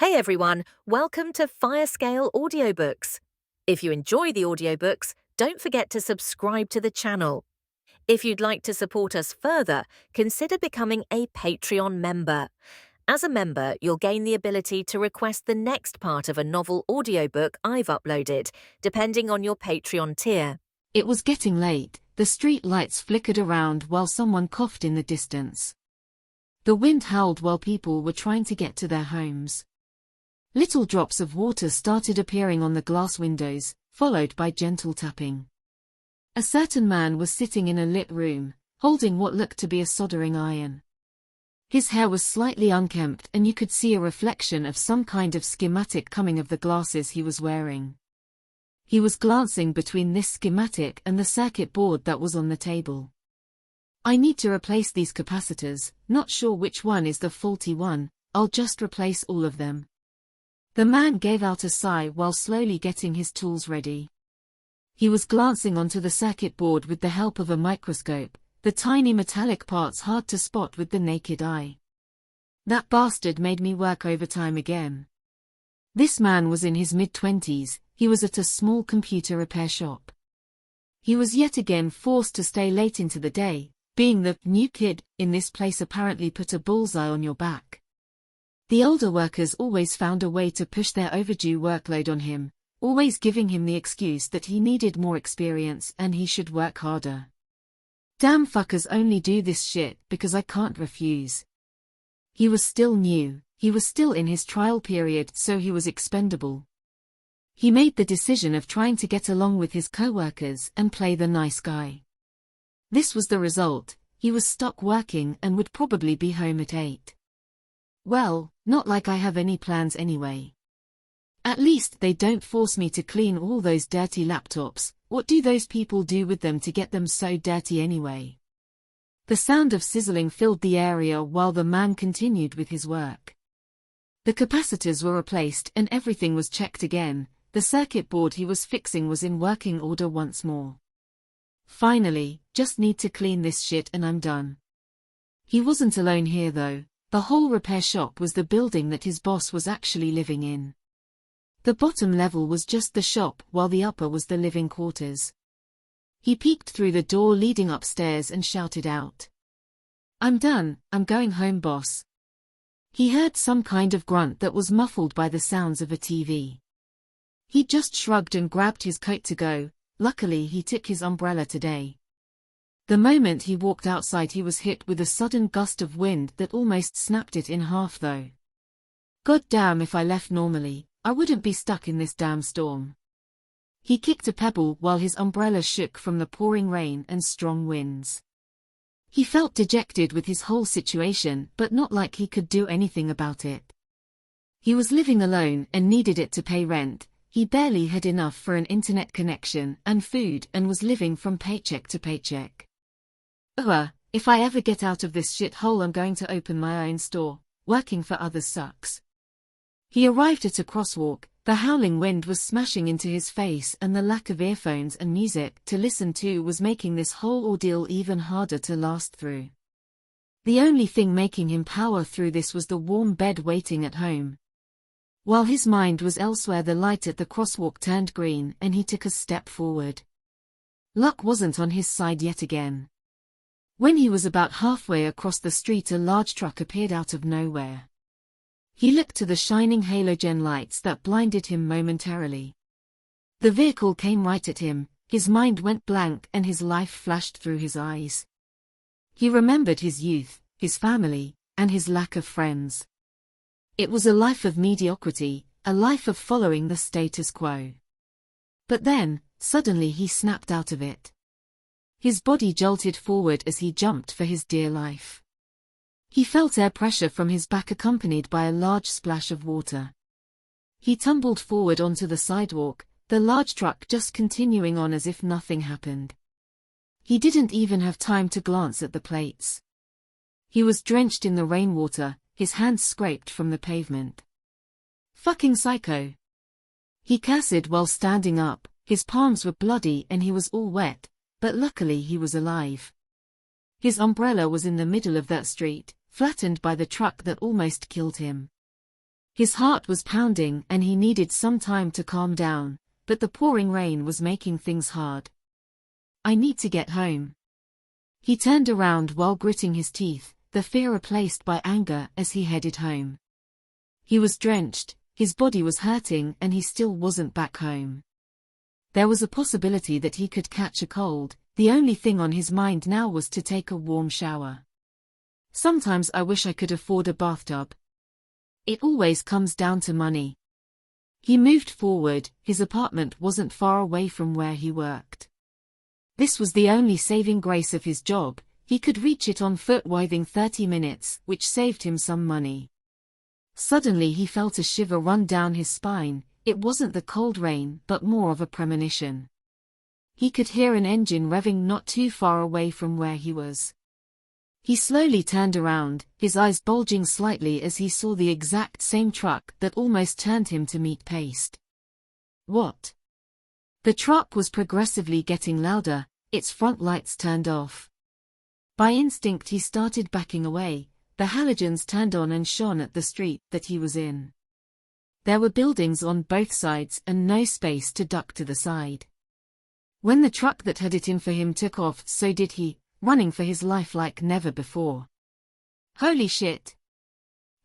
Hey everyone, welcome to Firescale Audiobooks. If you enjoy the audiobooks, don't forget to subscribe to the channel. If you'd like to support us further, consider becoming a Patreon member. As a member, you'll gain the ability to request the next part of a novel audiobook I've uploaded, depending on your Patreon tier. It was getting late, the street lights flickered around while someone coughed in the distance. The wind howled while people were trying to get to their homes. Little drops of water started appearing on the glass windows, followed by gentle tapping. A certain man was sitting in a lit room, holding what looked to be a soldering iron. His hair was slightly unkempt and you could see a reflection of some kind of schematic coming of the glasses he was wearing. He was glancing between this schematic and the circuit board that was on the table. "I need to replace these capacitors, not sure which one is the faulty one, I'll just replace all of them." The man gave out a sigh while slowly getting his tools ready. He was glancing onto the circuit board with the help of a microscope, the tiny metallic parts hard to spot with the naked eye. "That bastard made me work overtime again." This man was in his mid-20s, he was at a small computer repair shop. He was yet again forced to stay late into the day, being the new kid in this place apparently put a bullseye on your back. The older workers always found a way to push their overdue workload on him, always giving him the excuse that he needed more experience and he should work harder. "Damn fuckers only do this shit because I can't refuse." He was still new, he was still in his trial period, so he was expendable. He made the decision of trying to get along with his co-workers and play the nice guy. This was the result, he was stuck working and would probably be home at 8. "Well, not like I have any plans anyway. At least they don't force me to clean all those dirty laptops. What do those people do with them to get them so dirty anyway?" The sound of sizzling filled the area while the man continued with his work. The capacitors were replaced and everything was checked again. The circuit board he was fixing was in working order once more. "Finally, just need to clean this shit and I'm done." He wasn't alone here though. The whole repair shop was the building that his boss was actually living in. The bottom level was just the shop while the upper was the living quarters. He peeked through the door leading upstairs and shouted out, "I'm done, I'm going home, boss." He heard some kind of grunt that was muffled by the sounds of a TV. He just shrugged and grabbed his coat to go. Luckily he took his umbrella today. The moment he walked outside he was hit with a sudden gust of wind that almost snapped it in half though. "God damn, if I left normally, I wouldn't be stuck in this damn storm." He kicked a pebble while his umbrella shook from the pouring rain and strong winds. He felt dejected with his whole situation but not like he could do anything about it. He was living alone and needed it to pay rent. He barely had enough for an internet connection and food and was living from paycheck to paycheck. If I ever get out of this shithole I'm going to open my own store. Working for others sucks." He arrived at a crosswalk. The howling wind was smashing into his face and the lack of earphones and music to listen to was making this whole ordeal even harder to last through. The only thing making him power through this was the warm bed waiting at home. While his mind was elsewhere, the light at the crosswalk turned green and he took a step forward. Luck wasn't on his side yet again. When he was about halfway across the street a large truck appeared out of nowhere. He looked to the shining halogen lights that blinded him momentarily. The vehicle came right at him, his mind went blank and his life flashed through his eyes. He remembered his youth, his family, and his lack of friends. It was a life of mediocrity, a life of following the status quo. But then, suddenly he snapped out of it. His body jolted forward as he jumped for his dear life. He felt air pressure from his back accompanied by a large splash of water. He tumbled forward onto the sidewalk, the large truck just continuing on as if nothing happened. He didn't even have time to glance at the plates. He was drenched in the rainwater, his hands scraped from the pavement. "Fucking psycho." He cursed while standing up, his palms were bloody and he was all wet. But luckily he was alive. His umbrella was in the middle of that street, flattened by the truck that almost killed him. His heart was pounding and he needed some time to calm down, but the pouring rain was making things hard. I need to get home. He turned around while gritting his teeth, the fear replaced by anger as he headed home. He was drenched, his body was hurting and he still wasn't back home. There was a possibility that he could catch a cold. The only thing on his mind now was to take a warm shower. Sometimes I wish I could afford a bathtub. It always comes down to money. He moved forward, his apartment wasn't far away from where he worked. This was the only saving grace of his job, he could reach it on foot within 30 minutes, which saved him some money. Suddenly he felt a shiver run down his spine. It wasn't the cold rain, but more of a premonition. He could hear an engine revving not too far away from where he was. He slowly turned around, his eyes bulging slightly as he saw the exact same truck that almost turned him to meet paste. What? The truck was progressively getting louder, its front lights turned off. By instinct he started backing away, the halogens turned on and shone at the street that he was in. There were buildings on both sides and no space to duck to the side. When the truck that had it in for him took off, so did he, running for his life like never before. Holy shit!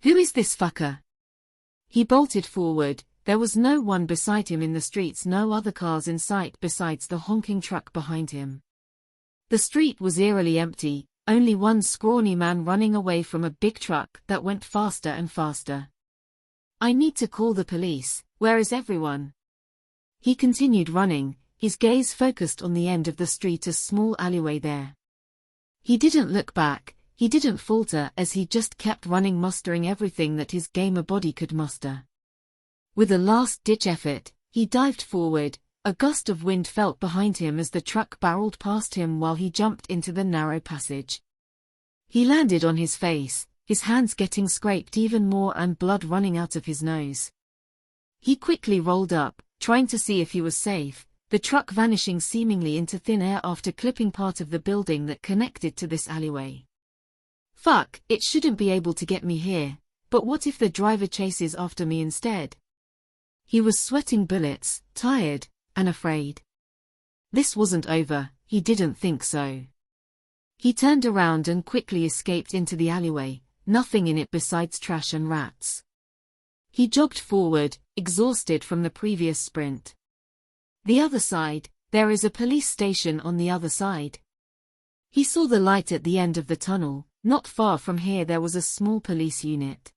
Who is this fucker? He bolted forward, there was no one beside him in the streets, no other cars in sight besides the honking truck behind him. The street was eerily empty, only one scrawny man running away from a big truck that went faster and faster. I need to call the police, where is everyone? He continued running, his gaze focused on the end of the street, a small alleyway there. He didn't look back, he didn't falter as he just kept running, mustering everything that his gamer body could muster. With a last-ditch effort, he dived forward, a gust of wind felt behind him as the truck barreled past him while he jumped into the narrow passage. He landed on his face, his hands getting scraped even more and blood running out of his nose. He quickly rolled up, trying to see if he was safe, the truck vanishing seemingly into thin air after clipping part of the building that connected to this alleyway. Fuck, it shouldn't be able to get me here, but what if the driver chases after me instead? He was sweating bullets, tired, and afraid. This wasn't over, he didn't think so. He turned around and quickly escaped into the alleyway, nothing in it besides trash and rats. He jogged forward, exhausted from the previous sprint. The other side, there is a police station on the other side. He saw the light at the end of the tunnel, not far from here there was a small police unit.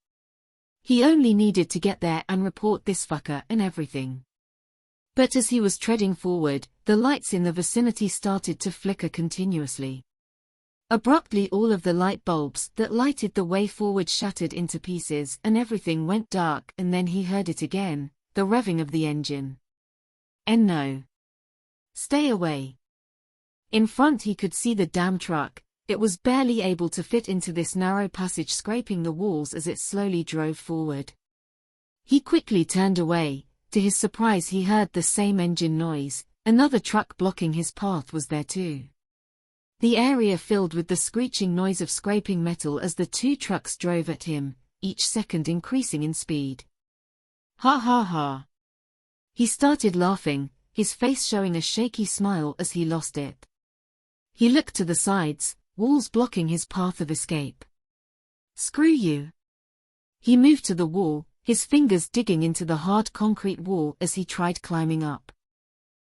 He only needed to get there and report this fucker and everything. But as he was treading forward, the lights in the vicinity started to flicker continuously. Abruptly all of the light bulbs that lighted the way forward shattered into pieces and everything went dark, and then he heard it again, the revving of the engine. And no. Stay away. In front he could see the damn truck, it was barely able to fit into this narrow passage, scraping the walls as it slowly drove forward. He quickly turned away, to his surprise he heard the same engine noise, another truck blocking his path was there too. The area filled with the screeching noise of scraping metal as the two trucks drove at him, each second increasing in speed. Ha ha ha. He started laughing, his face showing a shaky smile as he lost it. He looked to the sides, walls blocking his path of escape. Screw you. He moved to the wall, his fingers digging into the hard concrete wall as he tried climbing up.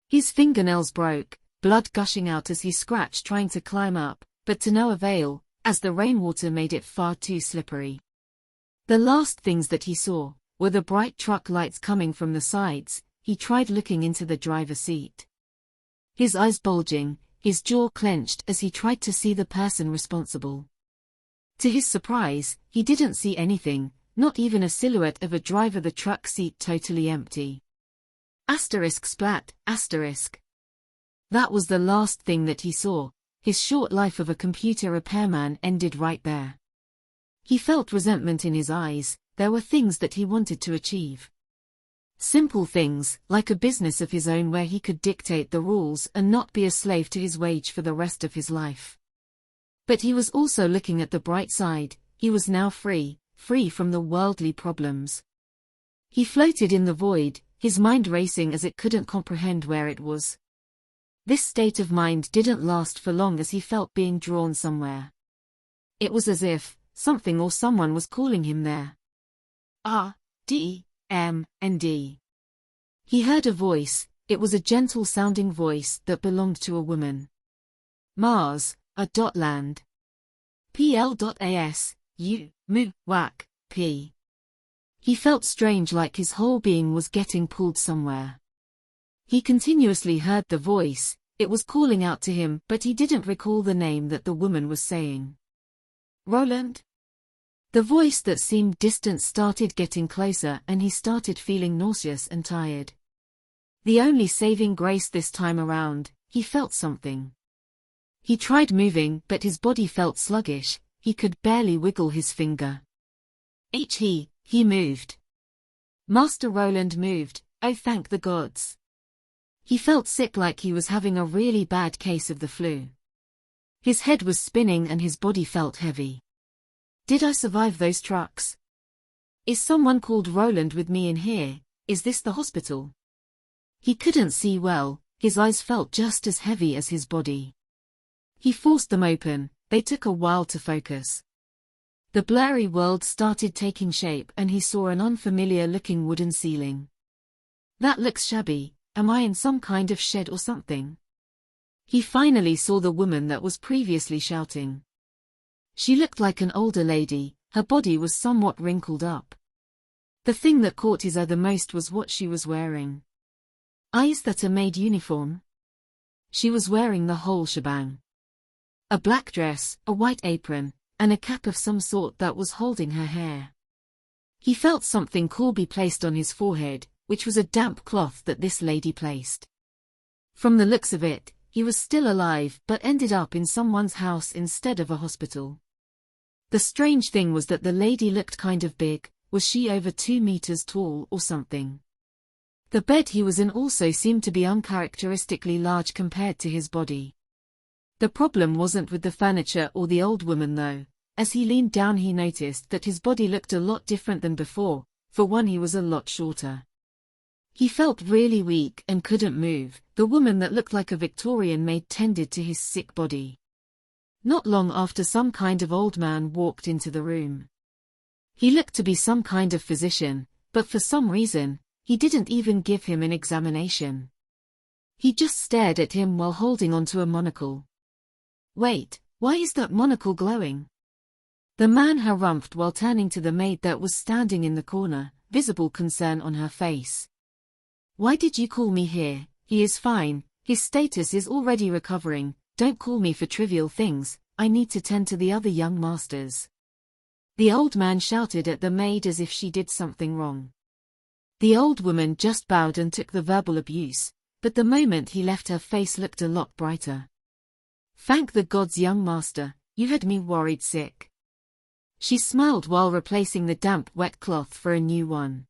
His fingernails broke, blood gushing out as he scratched trying to climb up, but to no avail, as the rainwater made it far too slippery. The last things that he saw were the bright truck lights coming from the sides. He tried looking into the driver's seat. His eyes bulging, his jaw clenched as he tried to see the person responsible. To his surprise, he didn't see anything, not even a silhouette of a driver, the truck seat totally empty. Asterisk splat, asterisk. That was the last thing that he saw. His short life of a computer repairman ended right there. He felt resentment in his eyes, there were things that he wanted to achieve. Simple things, like a business of his own where he could dictate the rules and not be a slave to his wage for the rest of his life. But he was also looking at the bright side, he was now free from the worldly problems. He floated in the void, his mind racing as it couldn't comprehend where it was. This state of mind didn't last for long as he felt being drawn somewhere. It was as if something or someone was calling him there. R-D-M-N-D. He heard a voice. It was a gentle-sounding voice that belonged to a woman. Mars, land. PL.AS, U, Mu, Wak, P. He felt strange, like his whole being was getting pulled somewhere. He continuously heard the voice. It was calling out to him, but he didn't recall the name that the woman was saying. Roland? The voice that seemed distant started getting closer, and he started feeling nauseous and tired. The only saving grace this time around, he felt something. He tried moving, but his body felt sluggish. He could barely wiggle his finger. He moved. Master Roland moved. Oh, thank the gods. He felt sick, like he was having a really bad case of the flu. His head was spinning and his body felt heavy. Did I survive those trucks? Is someone called Roland with me in here? Is this the hospital? He couldn't see well, his eyes felt just as heavy as his body. He forced them open, they took a while to focus. The blurry world started taking shape and he saw an unfamiliar-looking wooden ceiling. That looks shabby. Am I in some kind of shed or something? He finally saw the woman that was previously shouting. She looked like an older lady, her body was somewhat wrinkled up. The thing that caught his eye the most was what she was wearing. Is that a maid uniform? She was wearing the whole shebang. A black dress, a white apron, and a cap of some sort that was holding her hair. He felt something cool be placed on his forehead, which was a damp cloth that this lady placed. From the looks of it, he was still alive but ended up in someone's house instead of a hospital. The strange thing was that the lady looked kind of big. Was she over 2 meters tall or something? The bed he was in also seemed to be uncharacteristically large compared to his body. The problem wasn't with the furniture or the old woman though. As he leaned down he noticed that his body looked a lot different than before. For one, he was a lot shorter. He felt really weak and couldn't move. The woman that looked like a Victorian maid tended to his sick body. Not long after, some kind of old man walked into the room. He looked to be some kind of physician, but for some reason, he didn't even give him an examination. He just stared at him while holding onto a monocle. Wait, why is that monocle glowing? The man harumphed while turning to the maid that was standing in the corner, visible concern on her face. Why did you call me here? He is fine, his status is already recovering. Don't call me for trivial things, I need to tend to the other young masters. The old man shouted at the maid as if she did something wrong. The old woman just bowed and took the verbal abuse, but the moment he left her face looked a lot brighter. Thank the gods, young master, you had me worried sick. She smiled while replacing the damp wet cloth for a new one.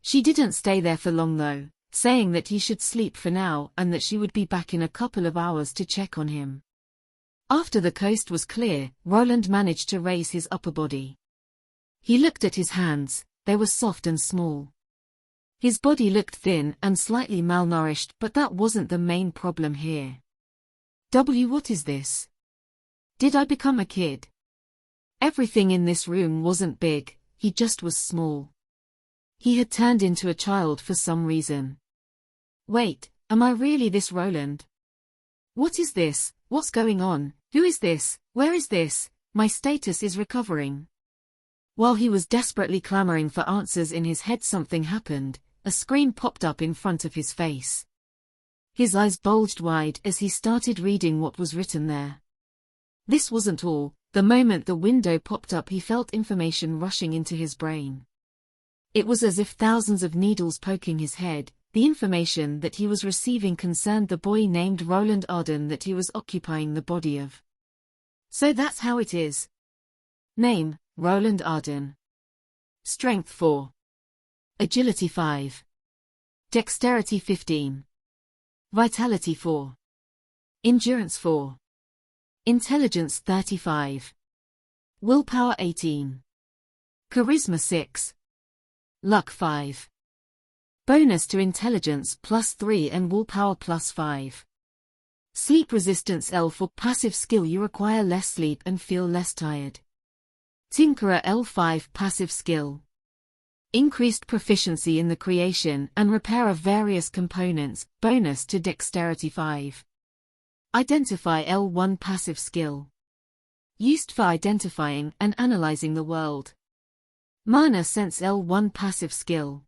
She didn't stay there for long though, saying that he should sleep for now and that she would be back in a couple of hours to check on him. After the coast was clear, Roland managed to raise his upper body. He looked at his hands, they were soft and small. His body looked thin and slightly malnourished, but that wasn't the main problem here. What is this? Did I become a kid? Everything in this room wasn't big, he just was small. He had turned into a child for some reason. Wait, am I really this Roland? What is this? What's going on? Who is this? Where is this? My status is recovering. While he was desperately clamoring for answers in his head, something happened. A screen popped up in front of his face. His eyes bulged wide as he started reading what was written there. This wasn't all. The moment the window popped up, he felt information rushing into his brain. It was as if thousands of needles poking his head. The information that he was receiving concerned the boy named Roland Arden that he was occupying the body of. So that's how it is. Name, Roland Arden. Strength 4. Agility 5. Dexterity 15. Vitality 4. Endurance 4. Intelligence 35. Willpower 18. Charisma 6. Luck 5. Bonus to intelligence +3 and willpower +5. Sleep resistance L. For passive skill you require less sleep and feel less tired. Tinkerer L5 passive skill. Increased proficiency in the creation and repair of various components, bonus to dexterity 5. Identify L1 passive skill. Used for identifying and analyzing the world. Mana sense L1 passive skill.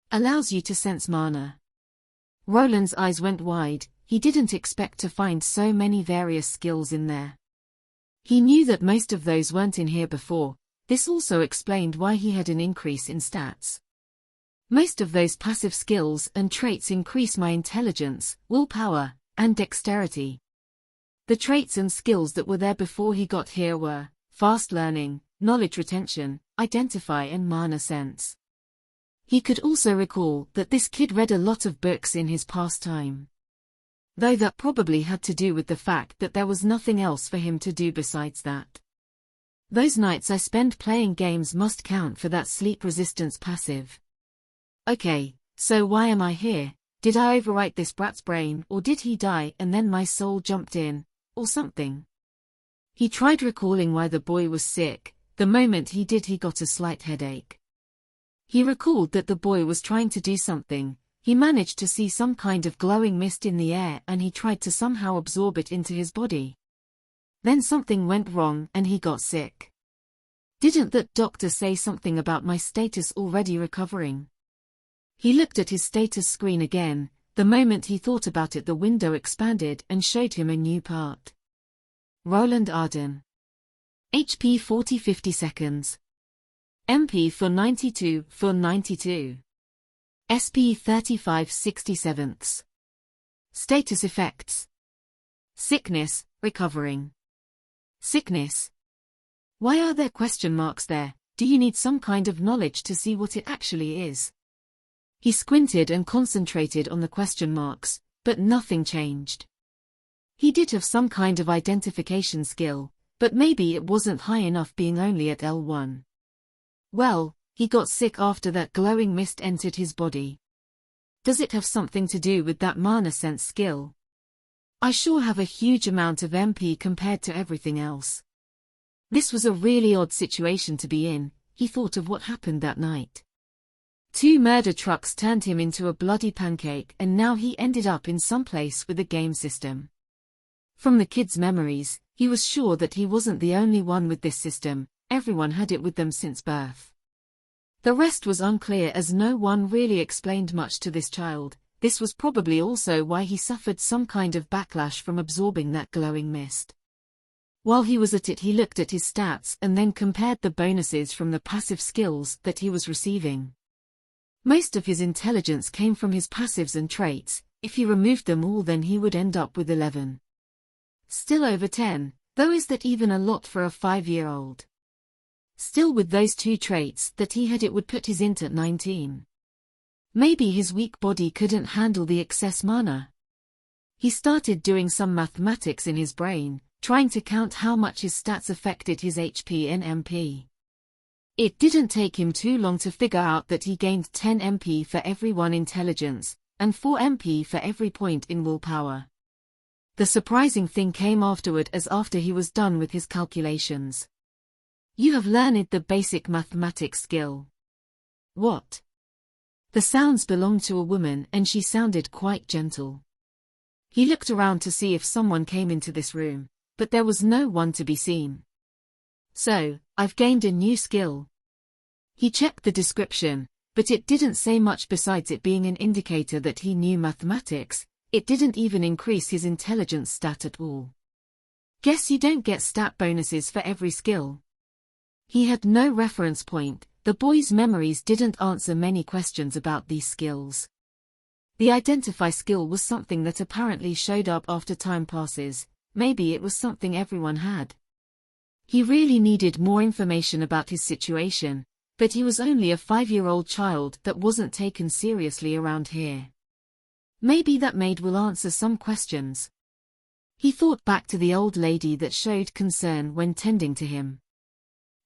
Allows you to sense mana. Roland's eyes went wide, he didn't expect to find so many various skills in there. He knew that most of those weren't in here before. This also explained why he had an increase in stats. Most of those passive skills and traits increase my intelligence, willpower, and dexterity. The traits and skills that were there before he got here were fast learning, knowledge retention, identify and mana sense. He could also recall that this kid read a lot of books in his pastime. Though that probably had to do with the fact that there was nothing else for him to do besides that. Those nights I spend playing games must count for that sleep resistance passive. Okay, so why am I here? Did I overwrite this brat's brain, or did he die and then my soul jumped in, or something? He tried recalling why the boy was sick. The moment he did, he got a slight headache. He recalled that the boy was trying to do something. He managed to see some kind of glowing mist in the air and he tried to somehow absorb it into his body. Then something went wrong and he got sick. Didn't that doctor say something about my status already recovering? He looked at his status screen again. The moment he thought about it, the window expanded and showed him a new part. Roland Arden. HP 40-50 seconds. MP for 92 for 92. SP 35-67. Status effects. Sickness, recovering. Sickness. Why are there question marks there? Do you need some kind of knowledge to see what it actually is? He squinted and concentrated on the question marks, but nothing changed. He did have some kind of identification skill, but maybe it wasn't high enough being only at L1. Well, he got sick after that glowing mist entered his body. Does it have something to do with that mana sense skill? I sure have a huge amount of MP compared to everything else. This was a really odd situation to be in. He thought of what happened that night. 2 murder trucks turned him into a bloody pancake and now he ended up in some place with a game system. From the kid's memories, he was sure that he wasn't the only one with this system. Everyone had it with them since birth. The rest was unclear as no one really explained much to this child. This was probably also why he suffered some kind of backlash from absorbing that glowing mist. While he was at it, he looked at his stats and then compared the bonuses from the passive skills that he was receiving. Most of his intelligence came from his passives and traits. If he removed them all, then he would end up with 11. Still over 10, though. Is that even a lot for a 5-year-old? Still, with those 2 traits that he had, it would put his int at 19. Maybe his weak body couldn't handle the excess mana. He started doing some mathematics in his brain, trying to count how much his stats affected his HP and MP. It didn't take him too long to figure out that he gained 10 MP for every 1 intelligence, and 4 MP for every point in willpower. The surprising thing came afterward, as after he was done with his calculations. You have learned the basic mathematics skill. What? The sounds belonged to a woman and she sounded quite gentle. He looked around to see if someone came into this room, but there was no one to be seen. So, I've gained a new skill. He checked the description, but it didn't say much besides it being an indicator that he knew mathematics. It didn't even increase his intelligence stat at all. Guess you don't get stat bonuses for every skill. He had no reference point. The boy's memories didn't answer many questions about these skills. The identify skill was something that apparently showed up after time passes. Maybe it was something everyone had. He really needed more information about his situation, but he was only a 5-year-old child that wasn't taken seriously around here. Maybe that maid will answer some questions. He thought back to the old lady that showed concern when tending to him.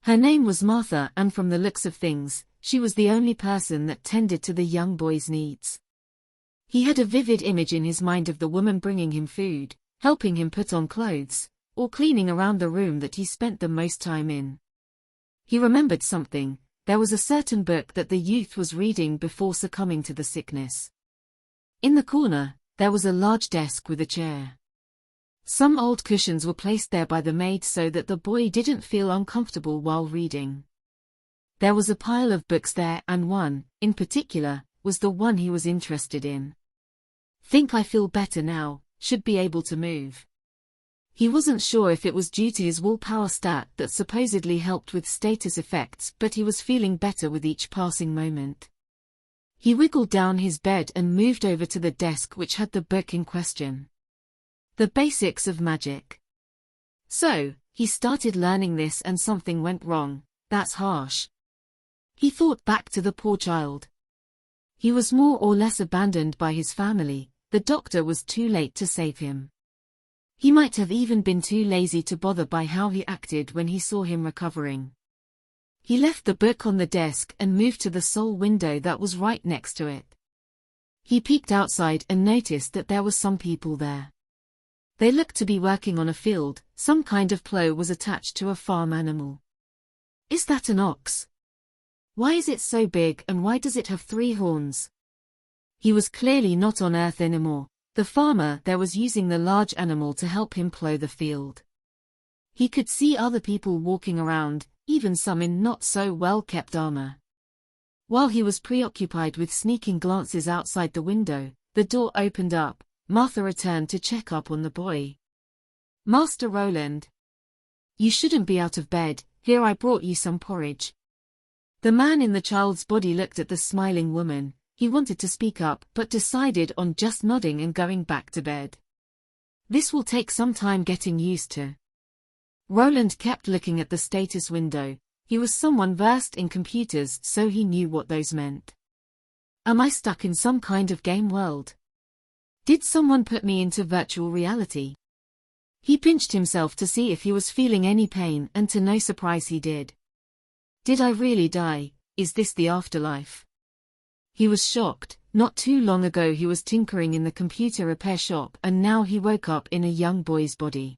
Her name was Martha, and from the looks of things, she was the only person that tended to the young boy's needs. He had a vivid image in his mind of the woman bringing him food, helping him put on clothes, or cleaning around the room that he spent the most time in. He remembered something. There was a certain book that the youth was reading before succumbing to the sickness. In the corner, there was a large desk with a chair. Some old cushions were placed there by the maid so that the boy didn't feel uncomfortable while reading. There was a pile of books there, and one, in particular, was the one he was interested in. Think I feel better now, should be able to move. He wasn't sure if it was due to his willpower stat that supposedly helped with status effects, but he was feeling better with each passing moment. He wiggled down his bed and moved over to the desk which had the book in question. The Basics of Magic. So, he started learning this and something went wrong. That's harsh. He thought back to the poor child. He was more or less abandoned by his family. The doctor was too late to save him. He might have even been too lazy to bother by how he acted when he saw him recovering. He left the book on the desk and moved to the sole window that was right next to it. He peeked outside and noticed that there were some people there. They looked to be working on a field. Some kind of plow was attached to a farm animal. Is that an ox? Why is it so big and why does it have 3 horns? He was clearly not on Earth anymore. The farmer there was using the large animal to help him plow the field. He could see other people walking around, even some in not so well-kept armor. While he was preoccupied with sneaking glances outside the window, the door opened up. Martha returned to check up on the boy. Master Roland. You shouldn't be out of bed. Here I brought you some porridge. The man in the child's body looked at the smiling woman. He wanted to speak up but decided on just nodding and going back to bed. This will take some time getting used to. Roland kept looking at the status window. He was someone versed in computers, so he knew what those meant. Am I stuck in some kind of game world? Did someone put me into virtual reality? He pinched himself to see if he was feeling any pain, and to no surprise he did. Did I really die? Is this the afterlife? He was shocked. Not too long ago he was tinkering in the computer repair shop and now he woke up in a young boy's body.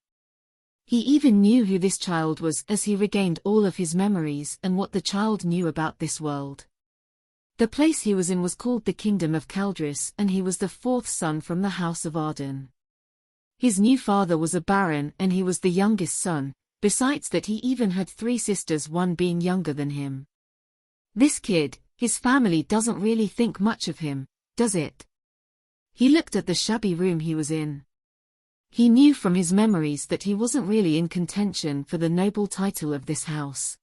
He even knew who this child was as he regained all of his memories and what the child knew about this world. The place he was in was called the Kingdom of Caldris and he was the 4th son from the House of Arden. His new father was a baron and he was the youngest son, besides that he even had 3 sisters, one being younger than him. This kid, his family doesn't really think much of him, does it? He looked at the shabby room he was in. He knew from his memories that he wasn't really in contention for the noble title of this house.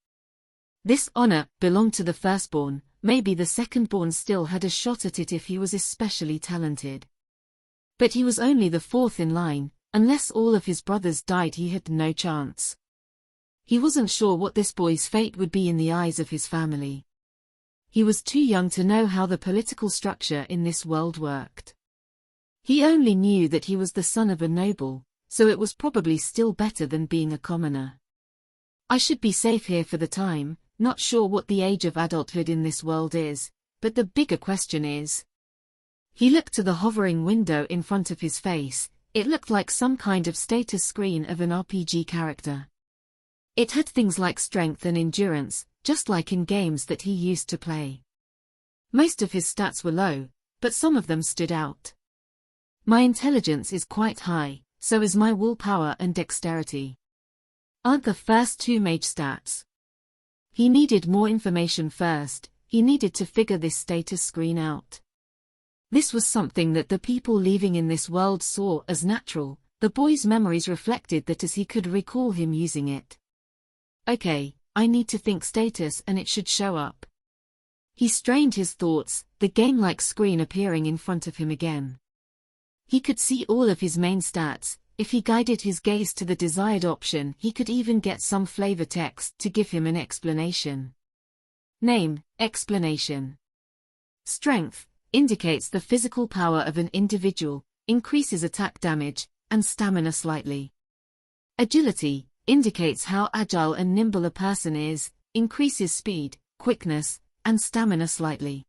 This honor belonged to the firstborn. Maybe the secondborn still had a shot at it if he was especially talented. But he was only the 4th in line. Unless all of his brothers died, he had no chance. He wasn't sure what this boy's fate would be in the eyes of his family. He was too young to know how the political structure in this world worked. He only knew that he was the son of a noble, so it was probably still better than being a commoner. I should be safe here for the time. Not sure what the age of adulthood in this world is, but the bigger question is. He looked to the hovering window in front of his face. It looked like some kind of status screen of an RPG character. It had things like strength and endurance, just like in games that he used to play. Most of his stats were low, but some of them stood out. My intelligence is quite high, so is my willpower and dexterity. Aren't the first 2 mage stats? He needed more information first. He needed to figure this status screen out. This was something that the people leaving in this world saw as natural. The boy's memories reflected that as he could recall him using it. Okay, I need to think status and it should show up. He strained his thoughts, the game-like screen appearing in front of him again. He could see all of his main stats. If he guided his gaze to the desired option, he could even get some flavor text to give him an explanation. Name, explanation. Strength indicates the physical power of an individual, increases attack damage, and stamina slightly. Agility indicates how agile and nimble a person is, increases speed, quickness, and stamina slightly.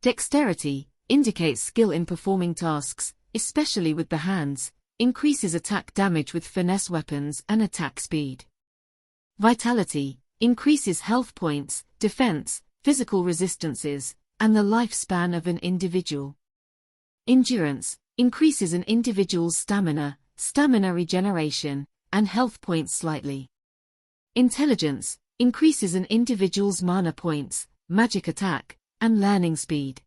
Dexterity indicates skill in performing tasks, especially with the hands, increases attack damage with finesse weapons and attack speed. Vitality increases health points, defense, physical resistances, and the lifespan of an individual. Endurance increases an individual's stamina regeneration, and health points slightly. Intelligence increases an individual's mana points, magic attack, and learning speed.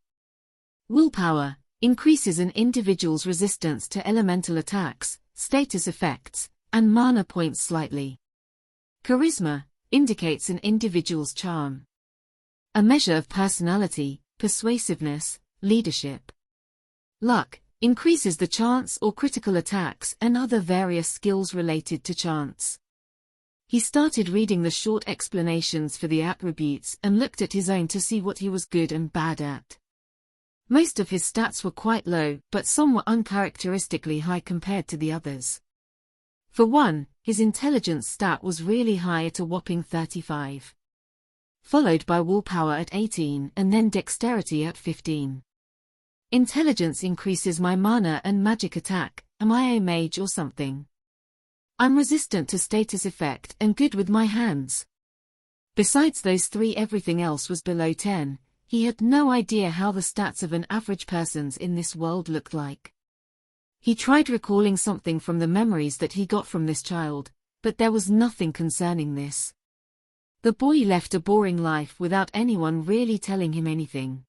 Willpower increases an individual's resistance to elemental attacks, status effects, and mana points slightly. Charisma indicates an individual's charm. A measure of personality, persuasiveness, leadership. Luck increases the chance or critical attacks and other various skills related to chance. He started reading the short explanations for the attributes and looked at his own to see what he was good and bad at. Most of his stats were quite low, but some were uncharacteristically high compared to the others. For one, his intelligence stat was really high at a whopping 35. Followed by willpower at 18 and then dexterity at 15. Intelligence increases my mana and magic attack. Am I a mage or something? I'm resistant to status effect and good with my hands. Besides those three, everything else was below 10. He had no idea how the stats of an average person's in this world looked like. He tried recalling something from the memories that he got from this child, but there was nothing concerning this. The boy left a boring life without anyone really telling him anything.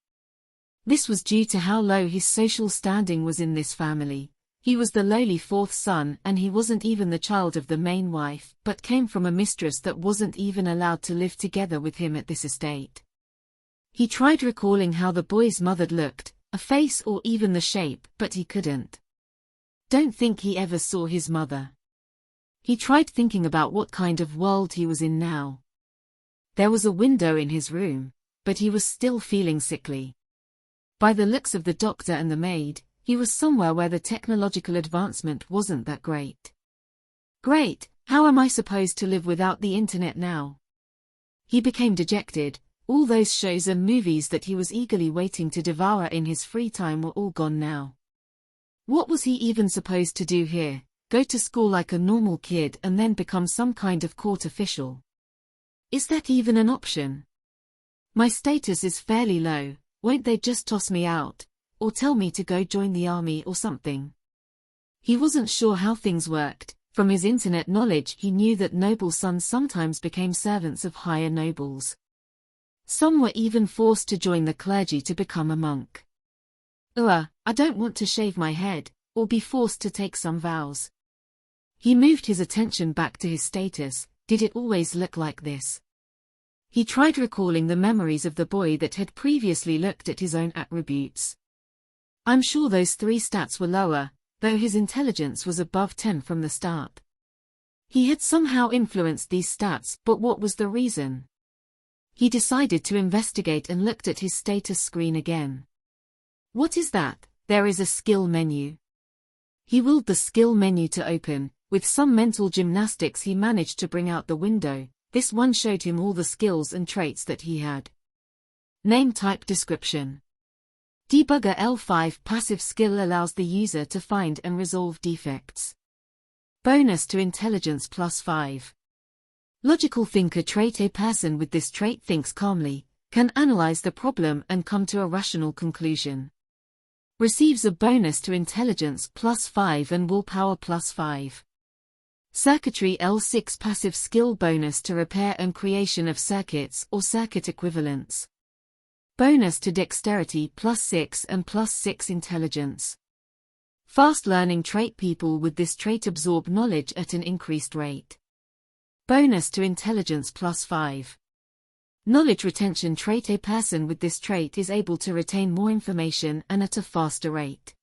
This was due to how low his social standing was in this family. He was the lowly fourth son, and he wasn't even the child of the main wife, but came from a mistress that wasn't even allowed to live together with him at this estate. He tried recalling how the boy's mother looked, a face or even the shape, but he couldn't. Don't think he ever saw his mother. He tried thinking about what kind of world he was in now. There was a window in his room, but he was still feeling sickly. By the looks of the doctor and the maid, he was somewhere where the technological advancement wasn't that great. Great, how am I supposed to live without the internet now? He became dejected. All those shows and movies that he was eagerly waiting to devour in his free time were all gone now. What was he even supposed to do here? Go to school like a normal kid and then become some kind of court official? Is that even an option? My status is fairly low, won't they just toss me out, or tell me to go join the army or something? He wasn't sure how things worked. From his internet knowledge, he knew that noble sons sometimes became servants of higher nobles. Some were even forced to join the clergy to become a monk. I don't want to shave my head, or be forced to take some vows. He moved his attention back to his status. Did it always look like this? He tried recalling the memories of the boy that had previously looked at his own attributes. I'm sure those three stats were lower, though his intelligence was above 10 from the start. He had somehow influenced these stats, but what was the reason? He decided to investigate and looked at his status screen again. What is that? There is a skill menu. He willed the skill menu to open. With some mental gymnastics he managed to bring out the window. This one showed him all the skills and traits that he had. Name, type, description. Debugger L5 passive skill allows the user to find and resolve defects. Bonus to intelligence +5. Logical thinker trait. A person with this trait thinks calmly, can analyze the problem and come to a rational conclusion. Receives a bonus to intelligence +5 and willpower +5. Circuitry L6 passive skill bonus to repair and creation of circuits or circuit equivalents. Bonus to dexterity +6 and +6 intelligence. Fast learning trait. People with this trait absorb knowledge at an increased rate. Bonus to intelligence +5. Knowledge retention trait. A person with this trait is able to retain more information and at a faster rate.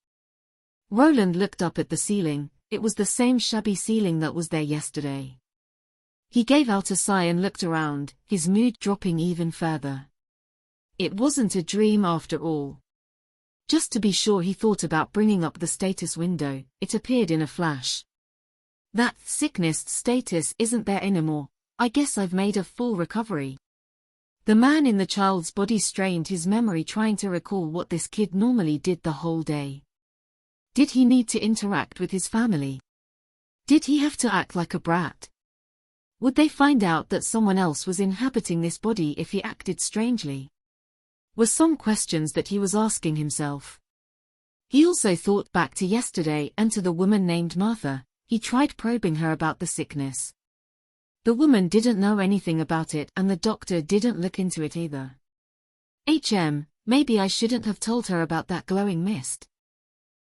Roland looked up at the ceiling. It was the same shabby ceiling that was there yesterday. He gave out a sigh and looked around, his mood dropping even further. It wasn't a dream after all. Just to be sure, he thought about bringing up the status window. It appeared in a flash. That sickness status isn't there anymore. I guess I've made a full recovery. The man in the child's body strained his memory trying to recall what this kid normally did the whole day. Did he need to interact with his family? Did he have to act like a brat? Would they find out that someone else was inhabiting this body if he acted strangely? Were some questions that he was asking himself. He also thought back to yesterday and to the woman named Martha. He tried probing her about the sickness. The woman didn't know anything about it and the doctor didn't look into it either. Maybe I shouldn't have told her about that glowing mist.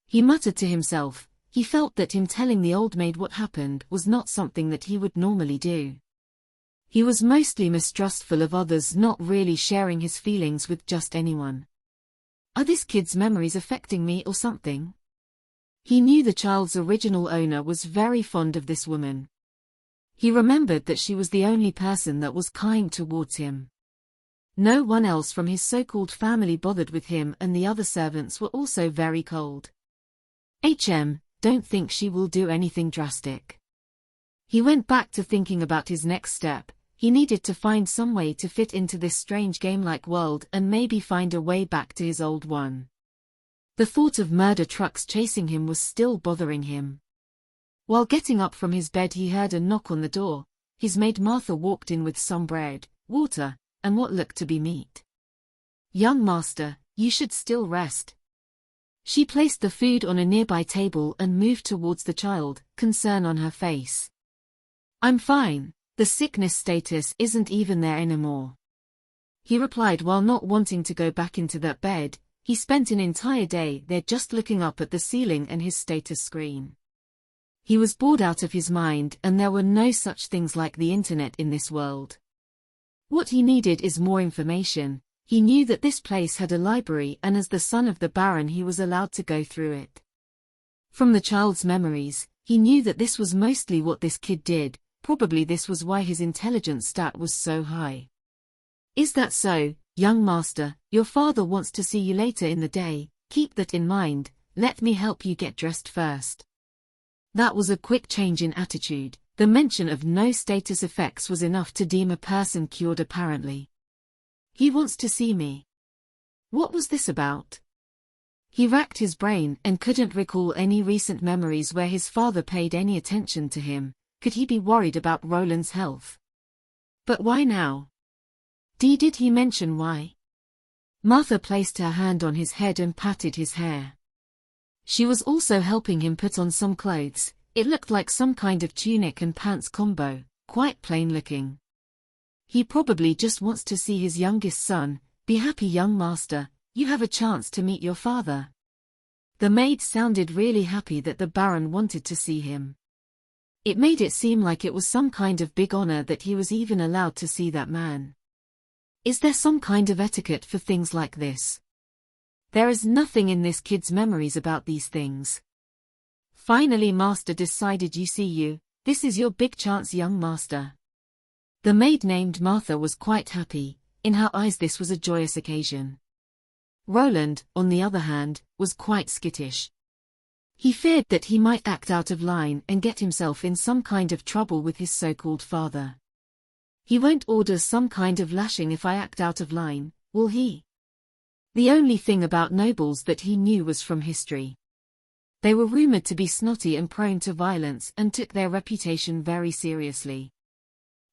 He muttered to himself. He felt that him telling the old maid what happened was not something that he would normally do. He was mostly mistrustful of others, not really sharing his feelings with just anyone. Are this kid's memories affecting me or something? He knew the child's original owner was very fond of this woman. He remembered that she was the only person that was kind towards him. No one else from his so-called family bothered with him and the other servants were also very cold. Don't think she will do anything drastic. He went back to thinking about his next step. He needed to find some way to fit into this strange game-like world and maybe find a way back to his old one. The thought of murder trucks chasing him was still bothering him. While getting up from his bed he heard a knock on the door. His maid Martha walked in with some bread, water, and what looked to be meat. "Young master, you should still rest." She placed the food on a nearby table and moved towards the child, concern on her face. "I'm fine, the sickness status isn't even there anymore," he replied while not wanting to go back into that bed. He spent an entire day there just looking up at the ceiling and his status screen. He was bored out of his mind and there were no such things like the internet in this world. What he needed is more information. He knew that this place had a library and as the son of the Baron he was allowed to go through it. From the child's memories, he knew that this was mostly what this kid did, probably this was why his intelligence stat was so high. "Is that so, young master? Your father wants to see you later in the day, keep that in mind. Let me help you get dressed first." That was a quick change in attitude. The mention of no status effects was enough to deem a person cured apparently. "He wants to see me. What was this about?" He racked his brain and couldn't recall any recent memories where his father paid any attention to him. Could he be worried about Roland's health? But why now? Did he mention why? Martha placed her hand on his head and patted his hair. She was also helping him put on some clothes. It looked like some kind of tunic and pants combo, quite plain looking. He probably just wants to see his youngest son. "Be happy, young master, you have a chance to meet your father." The maid sounded really happy that the Baron wanted to see him. It made it seem like it was some kind of big honor that he was even allowed to see that man. Is there some kind of etiquette for things like this? There is nothing in this kid's memories about these things. Finally master decided this is your big chance, young master. The maid named Martha was quite happy. In her eyes this was a joyous occasion. Roland, on the other hand, was quite skittish. He feared that he might act out of line and get himself in some kind of trouble with his so-called father. "He won't order some kind of lashing if I act out of line, will he?" The only thing about nobles that he knew was from history. They were rumored to be snotty and prone to violence and took their reputation very seriously.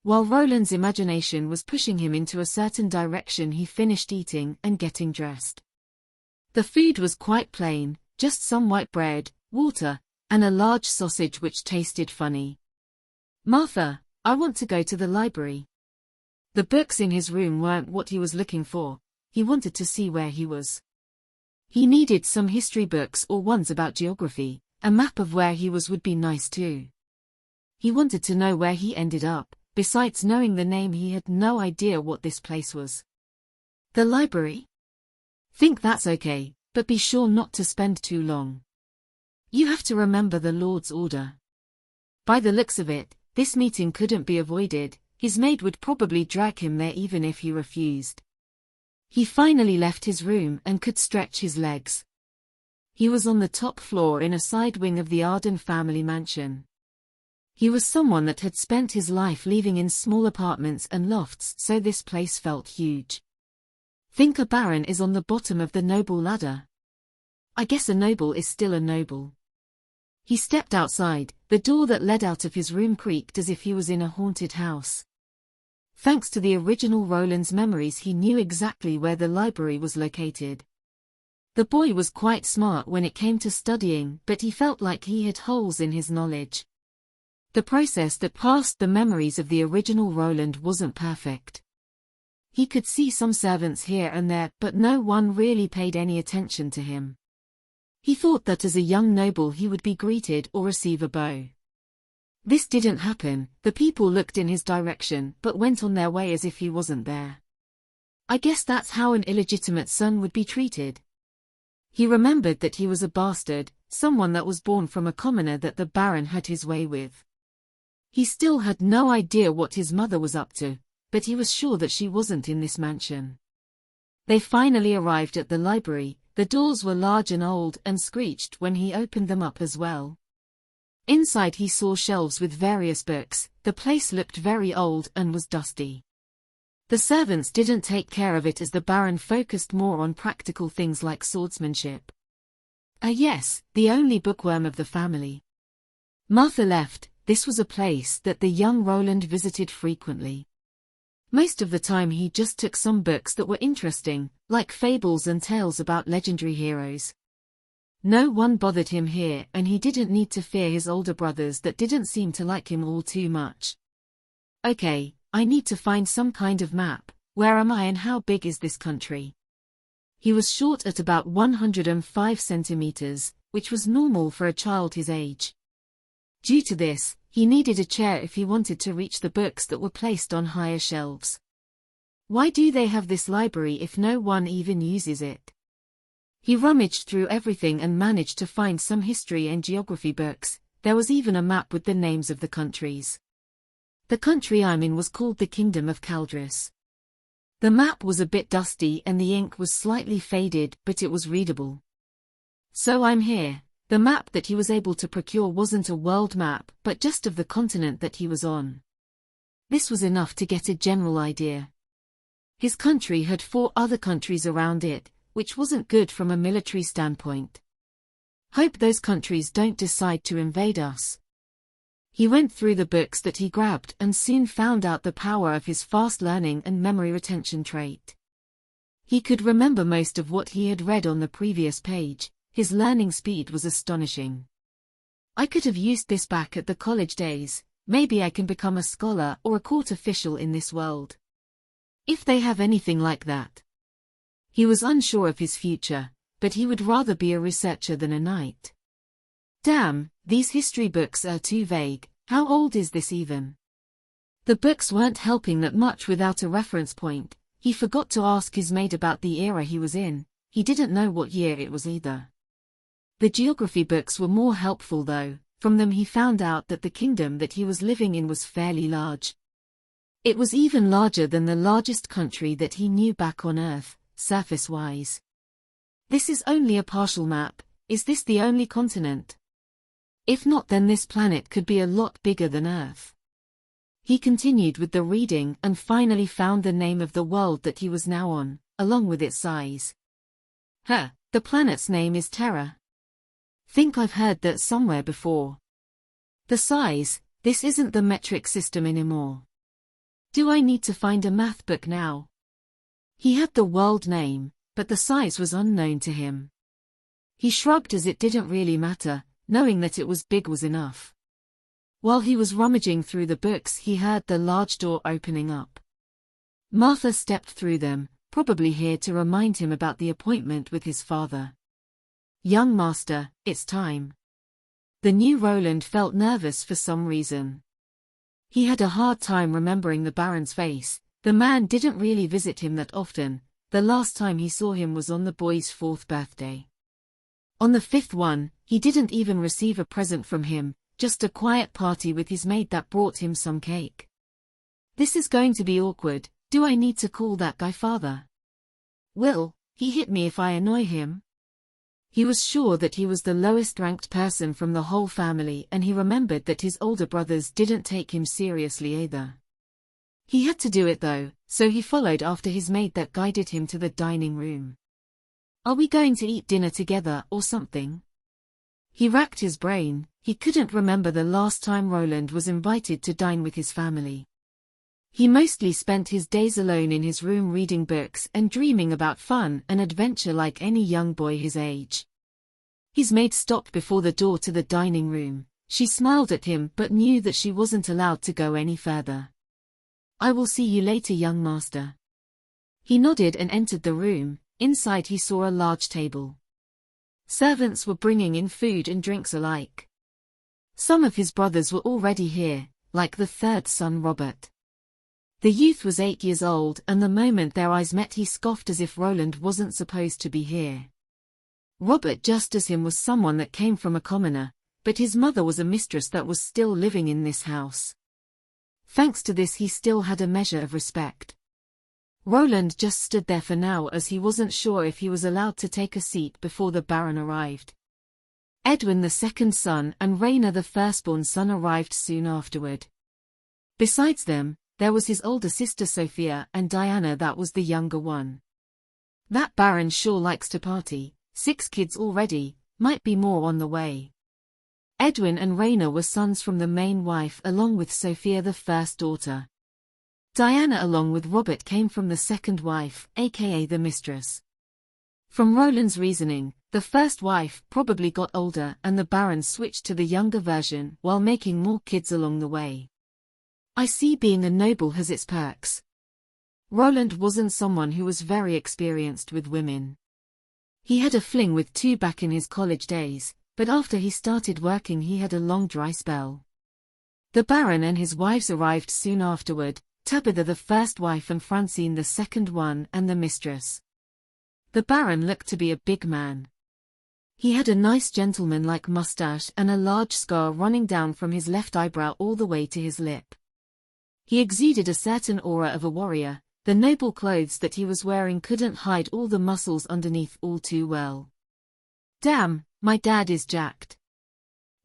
While Roland's imagination was pushing him into a certain direction, he finished eating and getting dressed. The food was quite plain, just some white bread, water, and a large sausage which tasted funny. "Martha, I want to go to the library." The books in his room weren't what he was looking for. He wanted to see where he was. He needed some history books or ones about geography. A map of where he was would be nice too. He wanted to know where he ended up. Besides knowing the name, he had no idea what this place was. "The library?" "Think that's okay, but be sure not to spend too long. You have to remember the Lord's order." By the looks of it, this meeting couldn't be avoided. His maid would probably drag him there even if he refused. He finally left his room and could stretch his legs. He was on the top floor in a side wing of the Arden family mansion. He was someone that had spent his life living in small apartments and lofts, so this place felt huge. Think a baron is on the bottom of the noble ladder. I guess a noble is still a noble. He stepped outside, the door that led out of his room creaked as if he was in a haunted house. Thanks to the original Roland's memories, he knew exactly where the library was located. The boy was quite smart when it came to studying, but he felt like he had holes in his knowledge. The process that passed the memories of the original Roland wasn't perfect. He could see some servants here and there, but no one really paid any attention to him. He thought that as a young noble he would be greeted or receive a bow. This didn't happen. The people looked in his direction but went on their way as if he wasn't there. I guess that's how an illegitimate son would be treated. He remembered that he was a bastard, someone that was born from a commoner that the Baron had his way with. He still had no idea what his mother was up to, but he was sure that she wasn't in this mansion. They finally arrived at the library. The doors were large and old and screeched when he opened them up as well. Inside he saw shelves with various books. The place looked very old and was dusty. The servants didn't take care of it as the Baron focused more on practical things like swordsmanship. Yes, the only bookworm of the family. Martha left. This was a place that the young Roland visited frequently. Most of the time he just took some books that were interesting, like fables and tales about legendary heroes. No one bothered him here, and he didn't need to fear his older brothers that didn't seem to like him all too much. Okay, I need to find some kind of map. Where am I and how big is this country? He was short at about 105 centimeters, which was normal for a child his age. Due to this, he needed a chair if he wanted to reach the books that were placed on higher shelves. Why do they have this library if no one even uses it? He rummaged through everything and managed to find some history and geography books. There was even a map with the names of the countries. The country I'm in was called the Kingdom of Caldris. The map was a bit dusty and the ink was slightly faded, but it was readable. So I'm here. The map that he was able to procure wasn't a world map, but just of the continent that he was on. This was enough to get a general idea. His country had 4 other countries around it, which wasn't good from a military standpoint. Hope those countries don't decide to invade us. He went through the books that he grabbed and soon found out the power of his fast learning and memory retention trait. He could remember most of what he had read on the previous page. His learning speed was astonishing. I could have used this back at the college days. Maybe I can become a scholar or a court official in this world. If they have anything like that. He was unsure of his future, but he would rather be a researcher than a knight. Damn, these history books are too vague. How old is this even? The books weren't helping that much without a reference point. He forgot to ask his maid about the era he was in. He didn't know what year it was either. The geography books were more helpful though. From them he found out that the kingdom that he was living in was fairly large. It was even larger than the largest country that he knew back on Earth, surface-wise. This is only a partial map. Is this the only continent? If not, then this planet could be a lot bigger than Earth. He continued with the reading and finally found the name of the world that he was now on, along with its size. The planet's name is Terra. Think I've heard that somewhere before. The size, this isn't the metric system anymore. Do I need to find a math book now? He had the world name, but the size was unknown to him. He shrugged as it didn't really matter, knowing that it was big was enough. While he was rummaging through the books, he heard the large door opening up. Martha stepped through them, probably here to remind him about the appointment with his father. Young master, it's time. The new Roland felt nervous for some reason. He had a hard time remembering the Baron's face. The man didn't really visit him that often. The last time he saw him was on the boy's 4th birthday. On the 5th one, he didn't even receive a present from him, just a quiet party with his maid that brought him some cake. This is going to be awkward. Do I need to call that guy father? Will he hit me if I annoy him? He was sure that he was the lowest-ranked person from the whole family, and he remembered that his older brothers didn't take him seriously either. He had to do it though, so he followed after his maid that guided him to the dining room. "Are we going to eat dinner together or something?" He racked his brain. He couldn't remember the last time Roland was invited to dine with his family. He mostly spent his days alone in his room reading books and dreaming about fun and adventure like any young boy his age. His maid stopped before the door to the dining room. She smiled at him but knew that she wasn't allowed to go any further. "I will see you later, young master." He nodded and entered the room. Inside he saw a large table. Servants were bringing in food and drinks alike. Some of his brothers were already here, like the third son Robert. The youth was 8 years old, and the moment their eyes met he scoffed as if Roland wasn't supposed to be here. Robert, just as him, was someone that came from a commoner, but his mother was a mistress that was still living in this house. Thanks to this he still had a measure of respect. Roland just stood there for now as he wasn't sure if he was allowed to take a seat before the Baron arrived. Edwin, the second son, and Rainer, the firstborn son, arrived soon afterward. Besides them, there was his older sister Sophia and Diana, that was the younger one. That Baron sure likes to party. 6 kids already, might be more on the way. Edwin and Rainer were sons from the main wife along with Sophia, the first daughter. Diana along with Robert came from the second wife, aka the mistress. From Roland's reasoning, the first wife probably got older and the Baron switched to the younger version while making more kids along the way. I see being a noble has its perks. Roland wasn't someone who was very experienced with women. He had a fling with 2 back in his college days, but after he started working he had a long dry spell. The Baron and his wives arrived soon afterward, Tabitha the first wife and Francine the second one and the mistress. The Baron looked to be a big man. He had a nice gentleman-like mustache and a large scar running down from his left eyebrow all the way to his lip. He exuded a certain aura of a warrior. The noble clothes that he was wearing couldn't hide all the muscles underneath all too well. "Damn, my dad is jacked."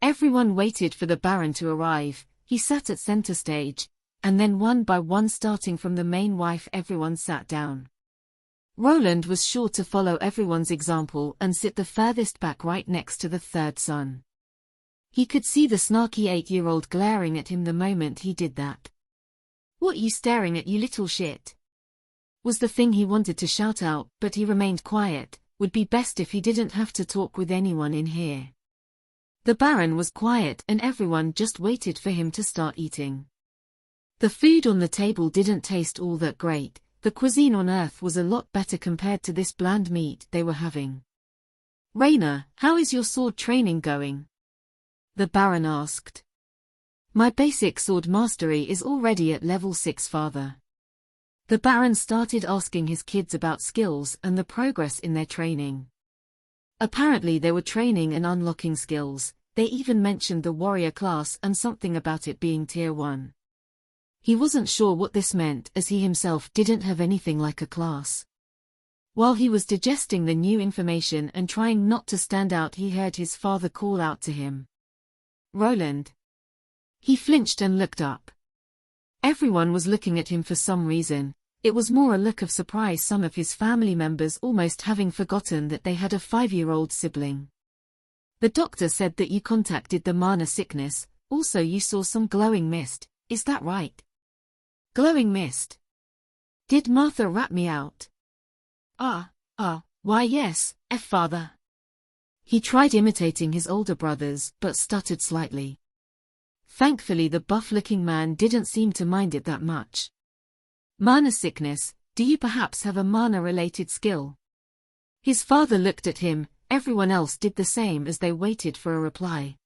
Everyone waited for the Baron to arrive. He sat at center stage, and then one by one, starting from the main wife, everyone sat down. Roland was sure to follow everyone's example and sit the furthest back right next to the third son. He could see the snarky 8-year-old glaring at him the moment he did that. "What you staring at, you little shit?" was the thing he wanted to shout out, but he remained quiet. Would be best if he didn't have to talk with anyone in here. The Baron was quiet and everyone just waited for him to start eating. The food on the table didn't taste all that great. The cuisine on Earth was a lot better compared to this bland meat they were having. "Rainer, how is your sword training going?" the Baron asked. "My basic sword mastery is already at level 6, father." The Baron started asking his kids about skills and the progress in their training. Apparently they were training and unlocking skills. They even mentioned the warrior class and something about it being tier 1. He wasn't sure what this meant as he himself didn't have anything like a class. While he was digesting the new information and trying not to stand out, he heard his father call out to him. "Roland." He flinched and looked up. Everyone was looking at him for some reason. It was more a look of surprise, some of his family members almost having forgotten that they had a 5-year-old sibling. "The doctor said that you contacted the mana sickness, also you saw some glowing mist, is that right?" "Glowing mist? Did Martha rat me out?" Why yes, father." He tried imitating his older brothers but stuttered slightly. Thankfully the buff-looking man didn't seem to mind it that much. "Mana sickness, do you perhaps have a mana-related skill?" His father looked at him. Everyone else did the same as they waited for a reply.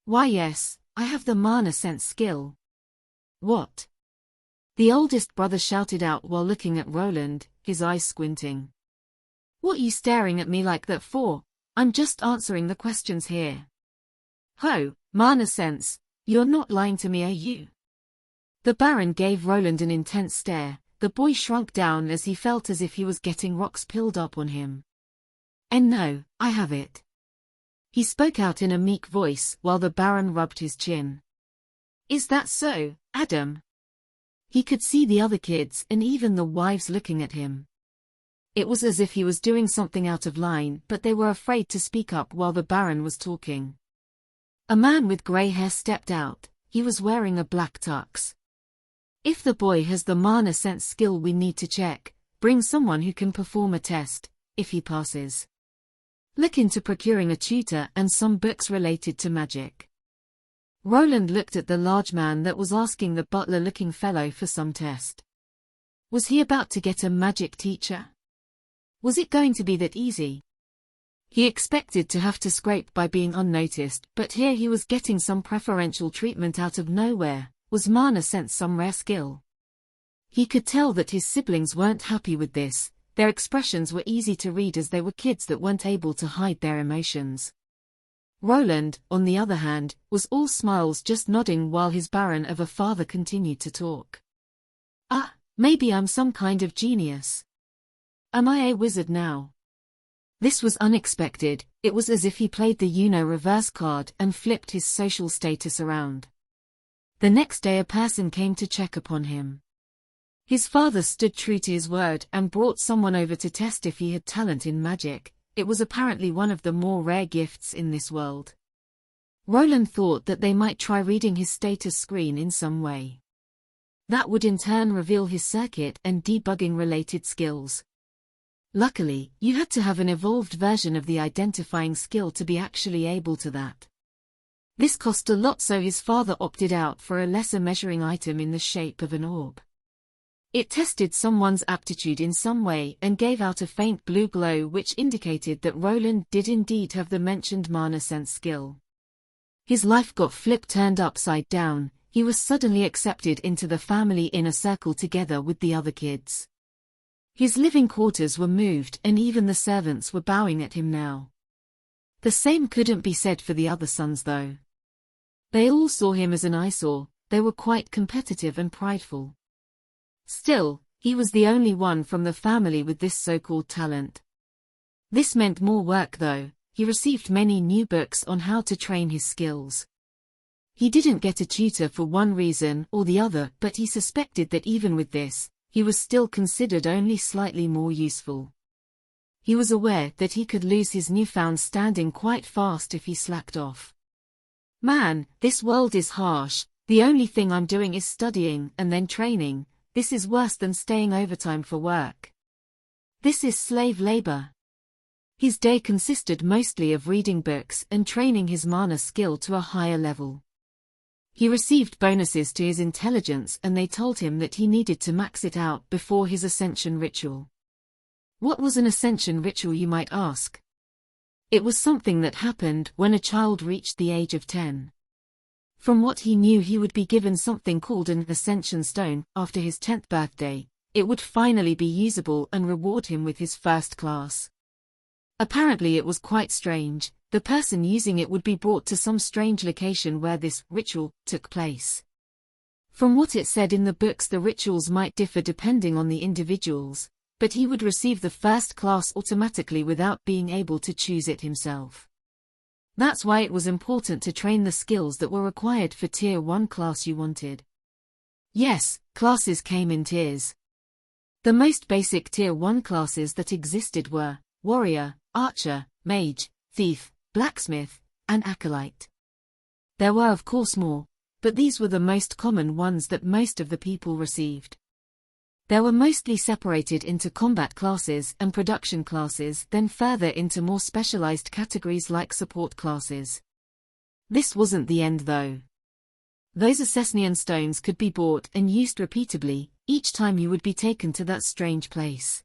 "Why yes, I have the mana sense skill." "What?" the oldest brother shouted out while looking at Roland, his eyes squinting. "What you staring at me like that for? I'm just answering the questions here." "Ho, mana sense, you're not lying to me, are you?" The Baron gave Roland an intense stare. The boy shrunk down as he felt as if he was getting rocks piled up on him. And no, I have it. He spoke out in a meek voice while the Baron rubbed his chin. Is that so, Adam? He could see the other kids and even the wives looking at him. It was as if he was doing something out of line, but they were afraid to speak up while the Baron was talking. A man with grey hair stepped out. He was wearing a black tux. If the boy has the mana sense skill we need to check, bring someone who can perform a test. If he passes, look into procuring a tutor and some books related to magic. Roland looked at the large man that was asking the butler-looking fellow for some test. Was he about to get a magic teacher? Was it going to be that easy? He expected to have to scrape by being unnoticed, but here he was getting some preferential treatment out of nowhere. Was mana sense some rare skill? He could tell that his siblings weren't happy with this. Their expressions were easy to read as they were kids that weren't able to hide their emotions. Roland, on the other hand, was all smiles, just nodding while his Baron of a father continued to talk. Ah, maybe I'm some kind of genius. Am I a wizard now? This was unexpected. It was as if he played the reverse card and flipped his social status around. The next day a person came to check upon him. His father stood true to his word and brought someone over to test if he had talent in magic. It was apparently one of the more rare gifts in this world. Roland thought that they might try reading his status screen in some way. That would in turn reveal his circuit and debugging related skills. Luckily, you had to have an evolved version of the identifying skill to be actually able to that. This cost a lot, so his father opted out for a lesser measuring item in the shape of an orb. It tested someone's aptitude in some way and gave out a faint blue glow which indicated that Roland did indeed have the mentioned mana sense skill. His life got turned upside down. He was suddenly accepted into the family inner circle together with the other kids. His living quarters were moved and even the servants were bowing at him now. The same couldn't be said for the other sons though. They all saw him as an eyesore. They were quite competitive and prideful. Still, he was the only one from the family with this so-called talent. This meant more work though. He received many new books on how to train his skills. He didn't get a tutor for one reason or the other, but he suspected that even with this, he was still considered only slightly more useful. He was aware that he could lose his newfound standing quite fast if he slacked off. Man, this world is harsh. The only thing I'm doing is studying and then training. This is worse than staying overtime for work. This is slave labor. His day consisted mostly of reading books and training his mana skill to a higher level. He received bonuses to his intelligence and they told him that he needed to max it out before his ascension ritual. What was an ascension ritual, you might ask? It was something that happened when a child reached the age of 10. From what he knew, he would be given something called an ascension stone after his 10th birthday. It would finally be usable and reward him with his first class. Apparently it was quite strange. The person using it would be brought to some strange location where this ritual took place. From what it said in the books, the rituals might differ depending on the individuals, but he would receive the first class automatically without being able to choose it himself. That's why it was important to train the skills that were required for Tier 1 class you wanted. Yes, classes came in tiers. The most basic Tier 1 classes that existed were Warrior, Archer, Mage, Thief, Blacksmith, and Acolyte. There were of course more, but these were the most common ones that most of the people received. They were mostly separated into combat classes and production classes, then further into more specialized categories like support classes. This wasn't the end though. Those Ascension stones could be bought and used repeatedly, each time you would be taken to that strange place.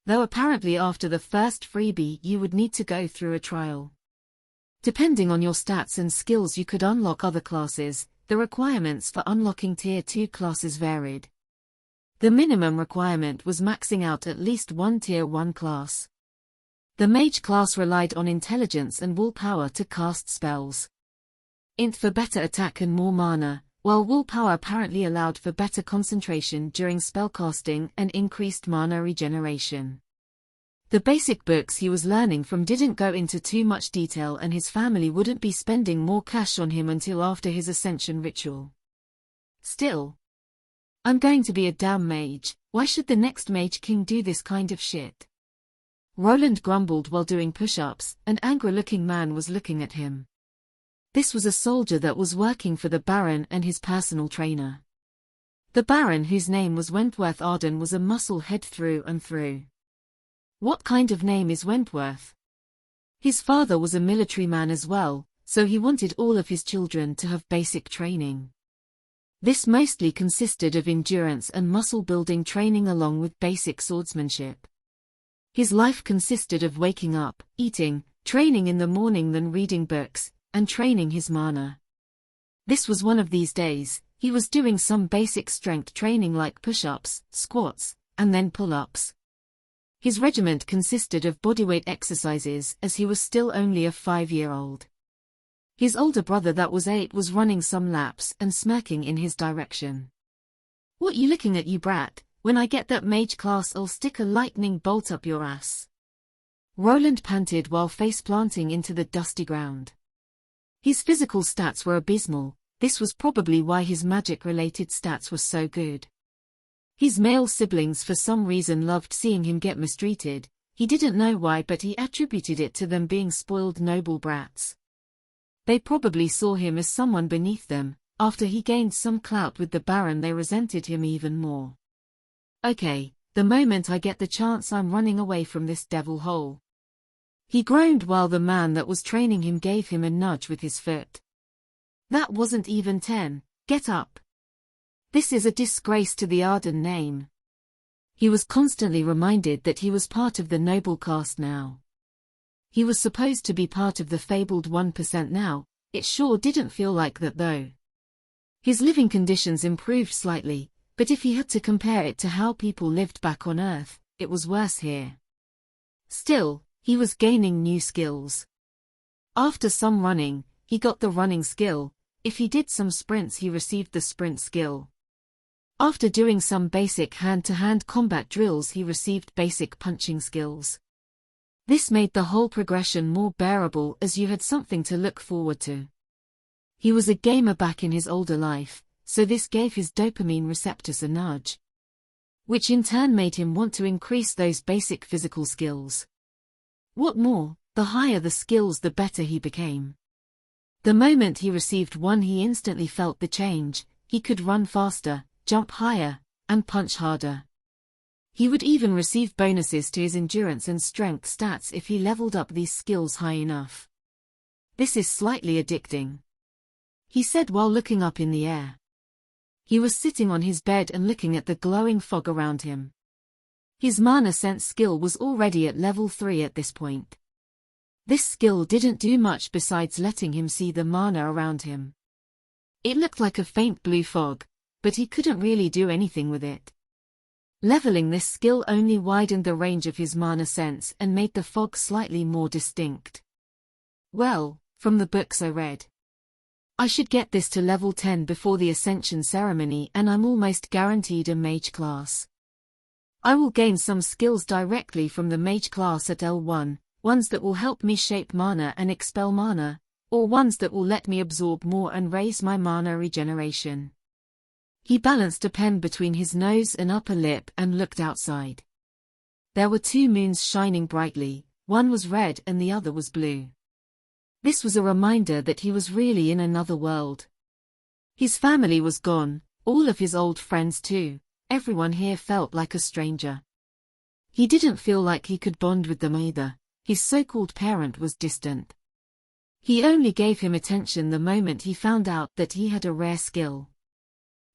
Though apparently after the first freebie you would need to go through a trial. Depending on your stats and skills you could unlock other classes. The requirements for unlocking Tier 2 classes varied. The minimum requirement was maxing out at least one Tier 1 class. The Mage class relied on intelligence and willpower to cast spells. Int for better attack and more mana, while willpower apparently allowed for better concentration during spellcasting and increased mana regeneration. The basic books he was learning from didn't go into too much detail, and his family wouldn't be spending more cash on him until after his ascension ritual. Still, I'm going to be a damn mage. Why should the next Mage King do this kind of shit? Roland grumbled while doing push-ups. An angry-looking man was looking at him. This was a soldier that was working for the Baron and his personal trainer. The Baron, whose name was Wentworth Arden, was a muscle head through and through. What kind of name is Wentworth? His father was a military man as well, so he wanted all of his children to have basic training. This mostly consisted of endurance and muscle-building training along with basic swordsmanship. His life consisted of waking up, eating, training in the morning, then reading books, and training his mana. This was one of these days. He was doing some basic strength training like push-ups, squats, and then pull-ups. His regiment consisted of bodyweight exercises as he was still only a 5-year-old. His older brother that was 8 was running some laps and smirking in his direction. "What you looking at, you brat? When I get that mage class I'll stick a lightning bolt up your ass." Roland panted while face-planting into the dusty ground. His physical stats were abysmal. This was probably why his magic-related stats were so good. His male siblings for some reason loved seeing him get mistreated. He didn't know why, but he attributed it to them being spoiled noble brats. They probably saw him as someone beneath them. After he gained some clout with the Baron, they resented him even more. "Okay, the moment I get the chance I'm running away from this devil hole." He groaned while the man that was training him gave him a nudge with his foot. "That wasn't even 10, get up. This is a disgrace to the Arden name." He was constantly reminded that he was part of the noble caste now. He was supposed to be part of the fabled 1% now. It sure didn't feel like that though. His living conditions improved slightly, but if he had to compare it to how people lived back on Earth, it was worse here. Still, he was gaining new skills. After some running, he got the running skill. If he did some sprints, he received the sprint skill. After doing some basic hand-to-hand combat drills, he received basic punching skills. This made the whole progression more bearable as you had something to look forward to. He was a gamer back in his older life, so this gave his dopamine receptors a nudge, which in turn made him want to increase those basic physical skills. What more, the higher the skills, the better he became. The moment he received one, he instantly felt the change. He could run faster, jump higher, and punch harder. He would even receive bonuses to his endurance and strength stats if he leveled up these skills high enough. "This is slightly addicting," he said while looking up in the air. He was sitting on his bed and looking at the glowing fog around him. His mana sense skill was already at level 3 at this point. This skill didn't do much besides letting him see the mana around him. It looked like a faint blue fog, but he couldn't really do anything with it. Leveling this skill only widened the range of his mana sense and made the fog slightly more distinct. "Well, from the books I read, I should get this to level 10 before the Ascension ceremony, and I'm almost guaranteed a mage class. I will gain some skills directly from the mage class at L1, ones that will help me shape mana and expel mana, or ones that will let me absorb more and raise my mana regeneration." He balanced a pen between his nose and upper lip and looked outside. There were 2 moons shining brightly. One was red and the other was blue. This was a reminder that he was really in another world. His family was gone, all of his old friends too. Everyone here felt like a stranger. He didn't feel like he could bond with them either. His so-called parent was distant. He only gave him attention the moment he found out that he had a rare skill.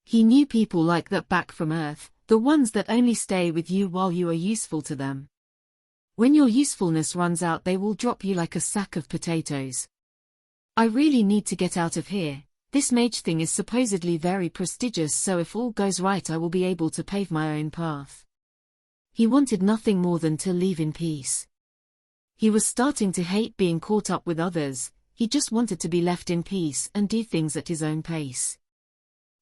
He knew people like that back from Earth, the ones that only stay with you while you are useful to them. When your usefulness runs out, they will drop you like a sack of potatoes. "I really need to get out of here. This mage thing is supposedly very prestigious, so if all goes right I will be able to pave my own path." He wanted nothing more than to leave in peace. He was starting to hate being caught up with others. He just wanted to be left in peace and do things at his own pace.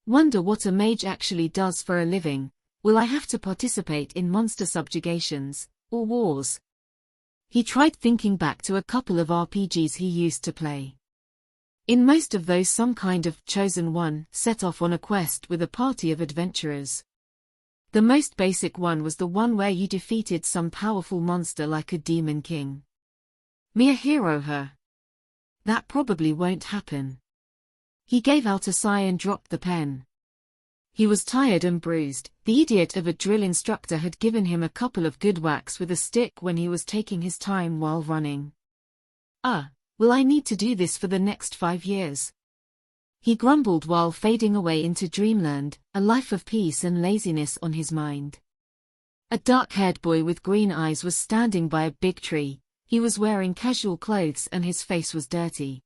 Wonder what a mage actually does for a living. Will I have to participate in monster subjugations, or wars? He tried thinking back to a couple of RPGs he used to play. In most of those, some kind of chosen one set off on a quest with a party of adventurers. The most basic one was the one where you defeated some powerful monster like a demon king. Me a hero her. That probably won't happen. He gave out a sigh and dropped the pen. He was tired and bruised. The idiot of a drill instructor had given him a couple of good whacks with a stick when he was taking his time while running. Will I need to do this for the next 5 years? He grumbled while fading away into dreamland, a life of peace and laziness on his mind. A dark-haired boy with green eyes was standing by a big tree. He was wearing casual clothes and his face was dirty.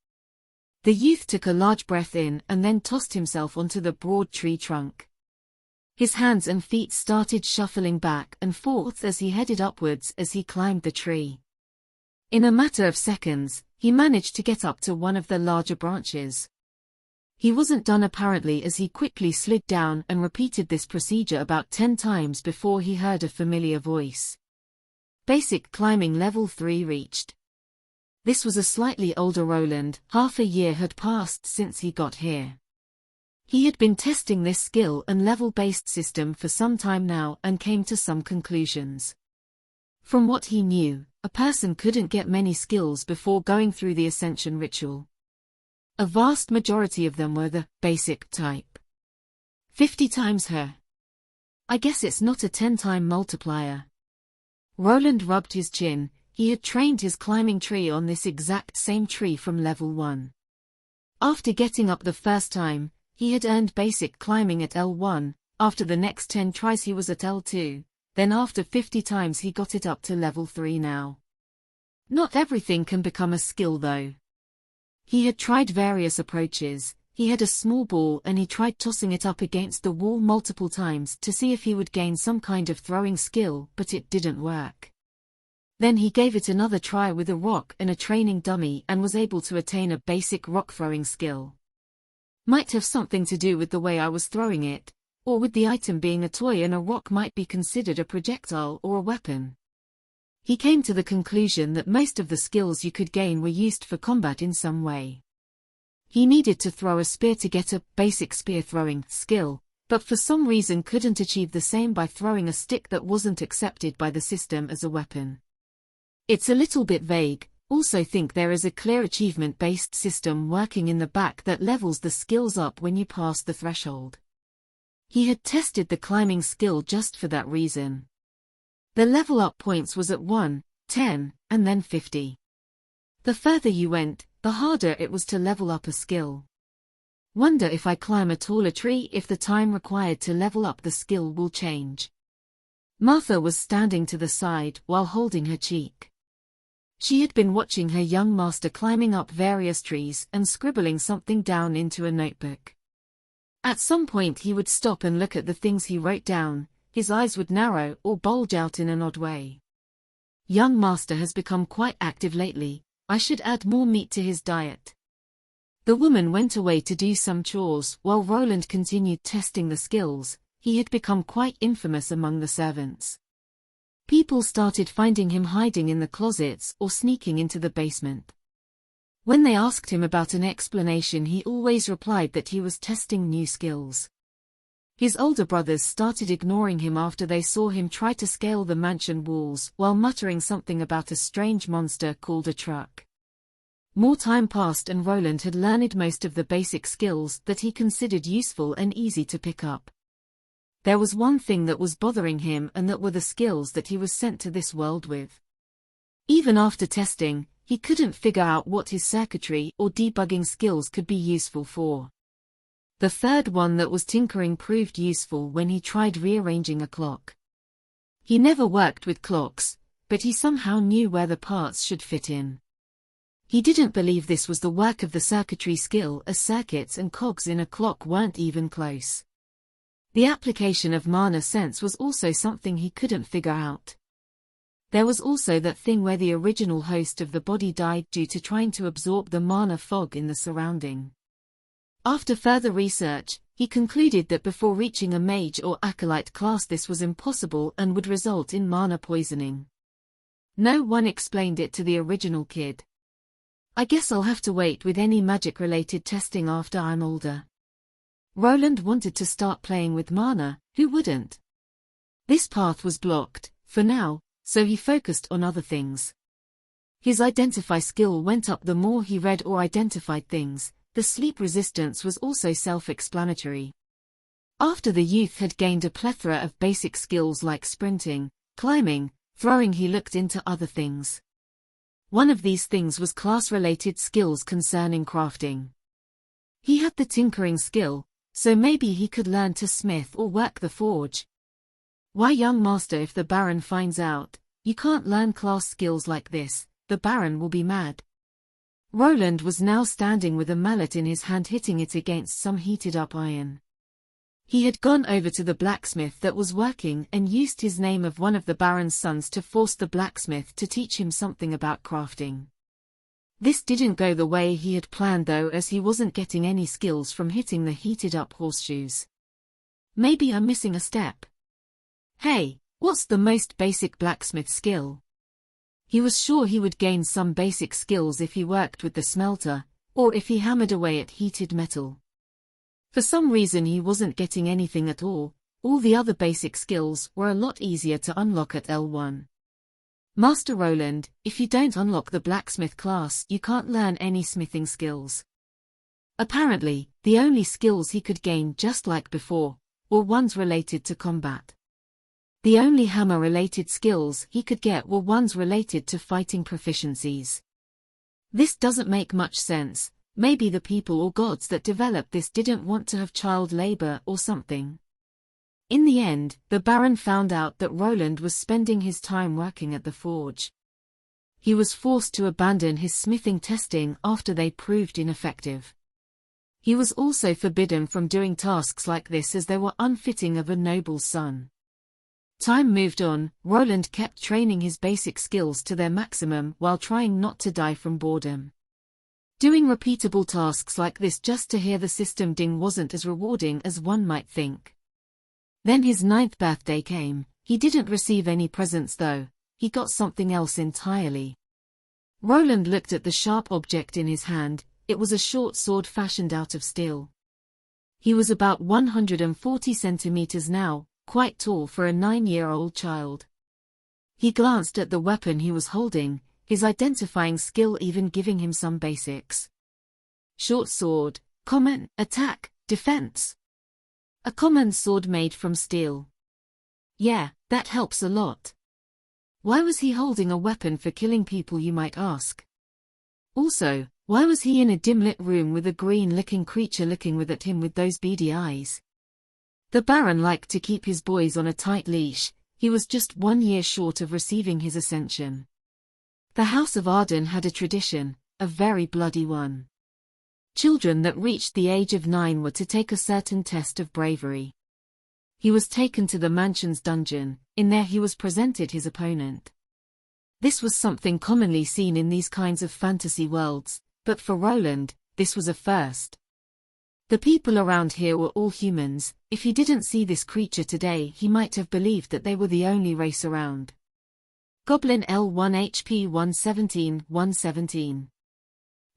The youth took a large breath in and then tossed himself onto the broad tree trunk. His hands and feet started shuffling back and forth as he headed upwards as he climbed the tree. In a matter of seconds, he managed to get up to one of the larger branches. He wasn't done apparently as he quickly slid down and repeated this procedure about 10 times before he heard a familiar voice. Basic climbing level 3 reached. This was a slightly older Roland. Half a year had passed since he got here. He had been testing this skill and level-based system for some time now and came to some conclusions. From what he knew, a person couldn't get many skills before going through the ascension ritual. A vast majority of them were the basic type. 50 times her. I guess it's not a 10-time multiplier. Roland rubbed his chin. He had trained his climbing tree on this exact same tree from level 1. After getting up the first time, he had earned basic climbing at L1, after the next 10 tries he was at L2, then after 50 times he got it up to level 3 now. Not everything can become a skill though. He had tried various approaches. He had a small ball and he tried tossing it up against the wall multiple times to see if he would gain some kind of throwing skill, but it didn't work. Then he gave it another try with a rock and a training dummy and was able to attain a basic rock throwing skill. Might have something to do with the way I was throwing it, or with the item being a toy and a rock might be considered a projectile or a weapon. He came to the conclusion that most of the skills you could gain were used for combat in some way. He needed to throw a spear to get a basic spear throwing skill, but for some reason couldn't achieve the same by throwing a stick that wasn't accepted by the system as a weapon. It's a little bit vague. Also think there is a clear achievement-based system working in the back that levels the skills up when you pass the threshold. He had tested the climbing skill just for that reason. The level up points was at 1, 10, and then 50. The further you went, the harder it was to level up a skill. Wonder if I climb a taller tree if the time required to level up the skill will change. Martha was standing to the side while holding her cheek. She had been watching her young master climbing up various trees and scribbling something down into a notebook. At some point he would stop and look at the things he wrote down. His eyes would narrow or bulge out in an odd way. Young master has become quite active lately. I should add more meat to his diet. The woman went away to do some chores while Roland continued testing the skills. He had become quite infamous among the servants. People started finding him hiding in the closets or sneaking into the basement. When they asked him about an explanation, he always replied that he was testing new skills. His older brothers started ignoring him after they saw him try to scale the mansion walls while muttering something about a strange monster called a truck. More time passed and Roland had learned most of the basic skills that he considered useful and easy to pick up. There was one thing that was bothering him, and that were the skills that he was sent to this world with. Even after testing, he couldn't figure out what his circuitry or debugging skills could be useful for. The third one, that was tinkering, proved useful when he tried rearranging a clock. He never worked with clocks, but he somehow knew where the parts should fit in. He didn't believe this was the work of the circuitry skill, as circuits and cogs in a clock weren't even close. The application of mana sense was also something he couldn't figure out. There was also that thing where the original host of the body died due to trying to absorb the mana fog in the surrounding. After further research, he concluded that before reaching a mage or acolyte class this was impossible and would result in mana poisoning. No one explained it to the original kid. I guess I'll have to wait with any magic-related testing after I'm older. Roland wanted to start playing with mana, who wouldn't? This path was blocked, for now, so he focused on other things. His identify skill went up the more he read or identified things. The sleep resistance was also self-explanatory. After the youth had gained a plethora of basic skills like sprinting, climbing, throwing, he looked into other things. One of these things was class-related skills concerning crafting. He had the tinkering skill, so maybe he could learn to smith or work the forge. Why, young master, if the Baron finds out, you can't learn class skills like this, the Baron will be mad. Roland was now standing with a mallet in his hand, hitting it against some heated-up iron. He had gone over to the blacksmith that was working and used his name of one of the Baron's sons to force the blacksmith to teach him something about crafting. This didn't go the way he had planned though, as he wasn't getting any skills from hitting the heated-up horseshoes. Maybe I'm missing a step. Hey, what's the most basic blacksmith skill? He was sure he would gain some basic skills if he worked with the smelter, or if he hammered away at heated metal. For some reason he wasn't getting anything at all. All the other basic skills were a lot easier to unlock at L1. Master Roland, if you don't unlock the blacksmith class, you can't learn any smithing skills. Apparently, the only skills he could gain, just like before, were ones related to combat. The only hammer-related skills he could get were ones related to fighting proficiencies. This doesn't make much sense. Maybe the people or gods that developed this didn't want to have child labor or something. In the end, the Baron found out that Roland was spending his time working at the forge. He was forced to abandon his smithing testing after they proved ineffective. He was also forbidden from doing tasks like this as they were unfitting of a noble's son. Time moved on. Roland kept training his basic skills to their maximum while trying not to die from boredom. Doing repeatable tasks like this just to hear the system ding wasn't as rewarding as one might think. Then his 9th birthday came. He didn't receive any presents though. He got something else entirely. Roland looked at the sharp object in his hand. It was a short sword fashioned out of steel. He was about 140 centimeters now, quite tall for a 9-year-old child. He glanced at the weapon he was holding, his identifying skill even giving him some basics. Short sword, common, attack, defense. A common sword made from steel. Yeah, that helps a lot. Why was he holding a weapon for killing people, you might ask? Also, why was he in a dim-lit room with a green-looking creature looking at him with those beady eyes? The Baron liked to keep his boys on a tight leash. He was just 1 year short of receiving his ascension. The House of Arden had a tradition, a very bloody one. Children that reached the age of 9 were to take a certain test of bravery. He was taken to the mansion's dungeon. In there he was presented his opponent. This was something commonly seen in these kinds of fantasy worlds, but for Roland, this was a first. The people around here were all humans. If he didn't see this creature today, he might have believed that they were the only race around. Goblin L1 HP 117.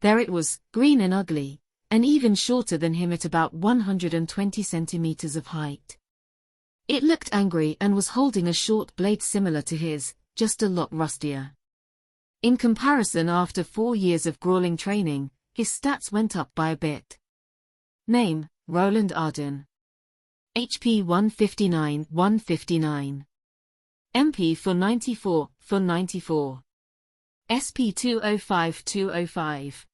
There it was, green and ugly, and even shorter than him at about 120 centimeters of height. It looked angry and was holding a short blade similar to his, just a lot rustier. In comparison, after 4 years of grueling training, his stats went up by a bit. Name, Roland Arden. HP 159. MP for 94. SP 205.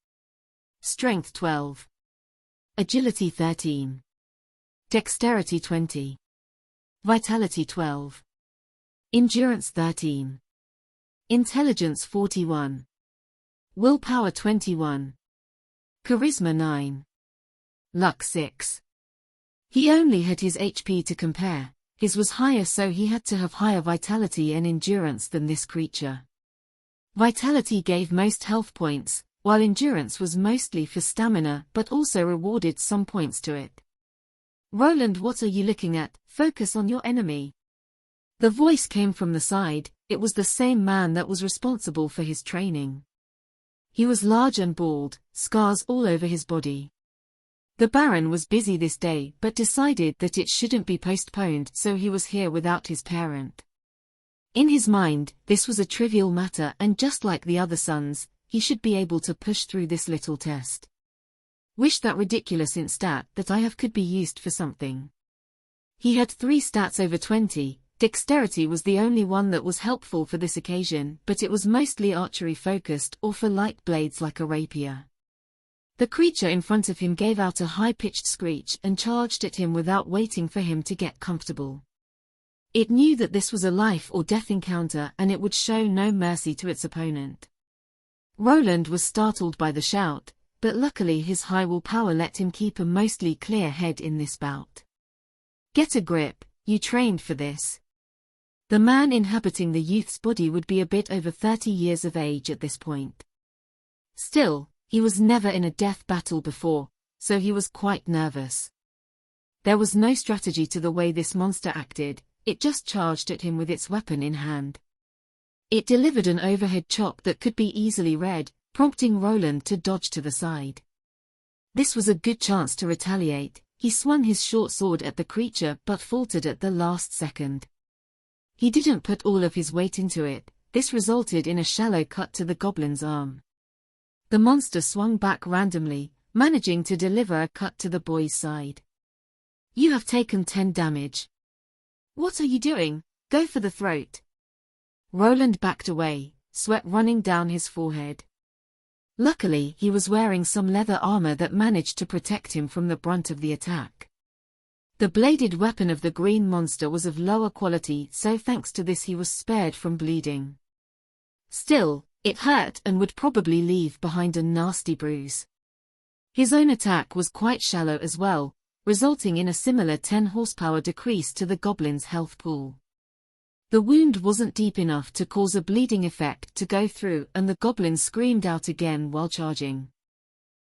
Strength 12. Agility 13. Dexterity 20. Vitality 12. Endurance 13. Intelligence 41. Willpower 21. Charisma 9. Luck 6. He only had his HP to compare. His was higher, so he had to have higher vitality and endurance than this creature. Vitality gave most health points, while endurance was mostly for stamina but also rewarded some points to it. Roland, what are you looking at? Focus on your enemy. The voice came from the side. it was the same man that was responsible for his training. He was large and bald, scars all over his body. The Baron was busy this day but decided that it shouldn't be postponed, so he was here without his parent. In his mind, this was a trivial matter, and just like the other sons, he should be able to push through this little test. Wish that ridiculous instat that I have could be used for something. He had 3 stats over 20, dexterity was the only one that was helpful for this occasion, but it was mostly archery focused or for light blades like a rapier. The creature in front of him gave out a high-pitched screech and charged at him without waiting for him to get comfortable. It knew that this was a life or death encounter and it would show no mercy to its opponent. Roland was startled by the shout, but luckily his high willpower let him keep a mostly clear head in this bout. Get a grip, you trained for this. The man inhabiting the youth's body would be a bit over 30 years of age at this point. Still, he was never in a death battle before, so he was quite nervous. There was no strategy to the way this monster acted, it just charged at him with its weapon in hand. It delivered an overhead chop that could be easily read, prompting Roland to dodge to the side. This was a good chance to retaliate. He swung his short sword at the creature but faltered at the last second. He didn't put all of his weight into it. This resulted in a shallow cut to the goblin's arm. The monster swung back randomly, managing to deliver a cut to the boy's side. You have taken 10 damage. What are you doing? Go for the throat. Roland backed away, sweat running down his forehead. Luckily, he was wearing some leather armor that managed to protect him from the brunt of the attack. The bladed weapon of the green monster was of lower quality, so thanks to this he was spared from bleeding. Still, it hurt and would probably leave behind a nasty bruise. His own attack was quite shallow as well, resulting in a similar 10 horsepower decrease to the goblin's health pool. The wound wasn't deep enough to cause a bleeding effect to go through, and the goblin screamed out again while charging.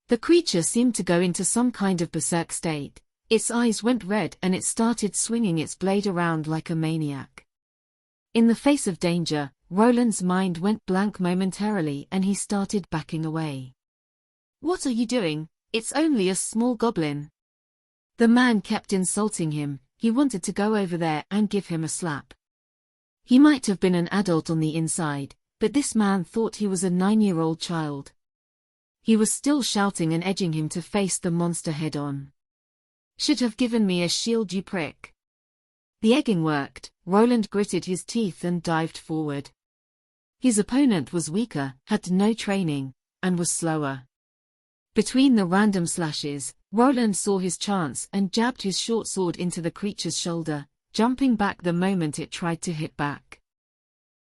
The creature seemed to go into some kind of berserk state. Its eyes went red and it started swinging its blade around like a maniac. In the face of danger, Roland's mind went blank momentarily and he started backing away. What are you doing? It's only a small goblin. The man kept insulting him. He wanted to go over there and give him a slap. He might have been an adult on the inside, but this man thought he was a 9-year-old child. He was still shouting and edging him to face the monster head-on. Should have given me a shield, you prick. The egging worked. Roland gritted his teeth and dived forward. His opponent was weaker, had no training, and was slower. Between the random slashes, Roland saw his chance and jabbed his short sword into the creature's shoulder, jumping back the moment it tried to hit back.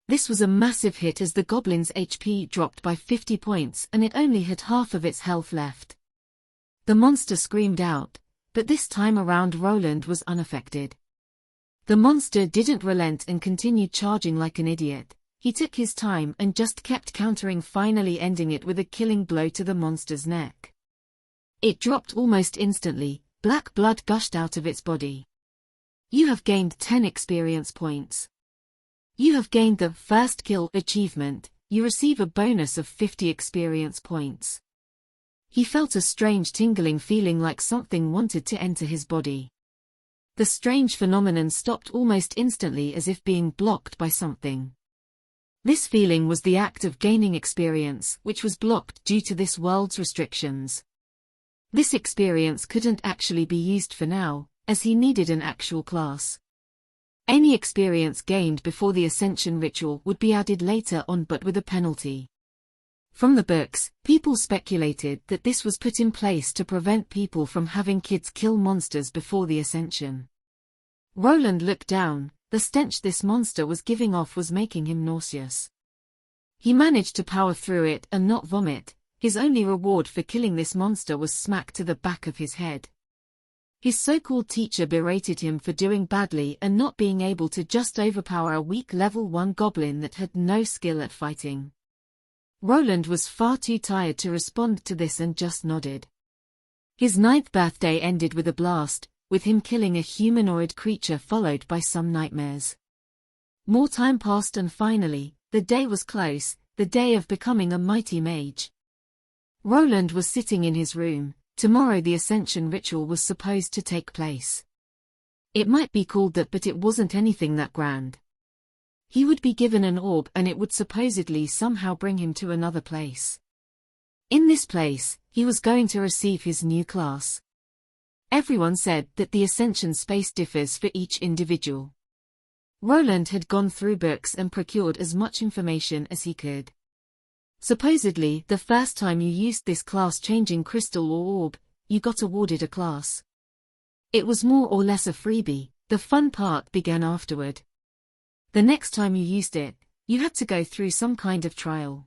This was a massive hit as the goblin's HP dropped by 50 points and it only had half of its health left. The monster screamed out, but this time around Roland was unaffected. The monster didn't relent and continued charging like an idiot. He took his time and just kept countering, finally ending it with a killing blow to the monster's neck. It dropped almost instantly. Black blood gushed out of its body. You have gained 10 experience points. You have gained the first kill achievement. You receive a bonus of 50 experience points. He felt a strange tingling feeling like something wanted to enter his body. The strange phenomenon stopped almost instantly as if being blocked by something. This feeling was the act of gaining experience, which was blocked due to this world's restrictions. This experience couldn't actually be used for now, as he needed an actual class. Any experience gained before the Ascension ritual would be added later on, but with a penalty. From the books, people speculated that this was put in place to prevent people from having kids kill monsters before the Ascension. Roland looked down. The stench this monster was giving off was making him nauseous. He managed to power through it and not vomit. His only reward for killing this monster was smack to the back of his head. His so-called teacher berated him for doing badly and not being able to just overpower a weak level 1 goblin that had no skill at fighting. Roland was far too tired to respond to this and just nodded. His 9th birthday ended with a blast, with him killing a humanoid creature followed by some nightmares. More time passed and finally, the day was close, the day of becoming a mighty mage. Roland was sitting in his room. Tomorrow the ascension ritual was supposed to take place. It might be called that, but it wasn't anything that grand. He would be given an orb and it would supposedly somehow bring him to another place. In this place, he was going to receive his new class. Everyone said that the ascension space differs for each individual. Roland had gone through books and procured as much information as he could. Supposedly, the first time you used this class-changing crystal or orb, you got awarded a class. It was more or less a freebie. The fun part began afterward. The next time you used it, you had to go through some kind of trial.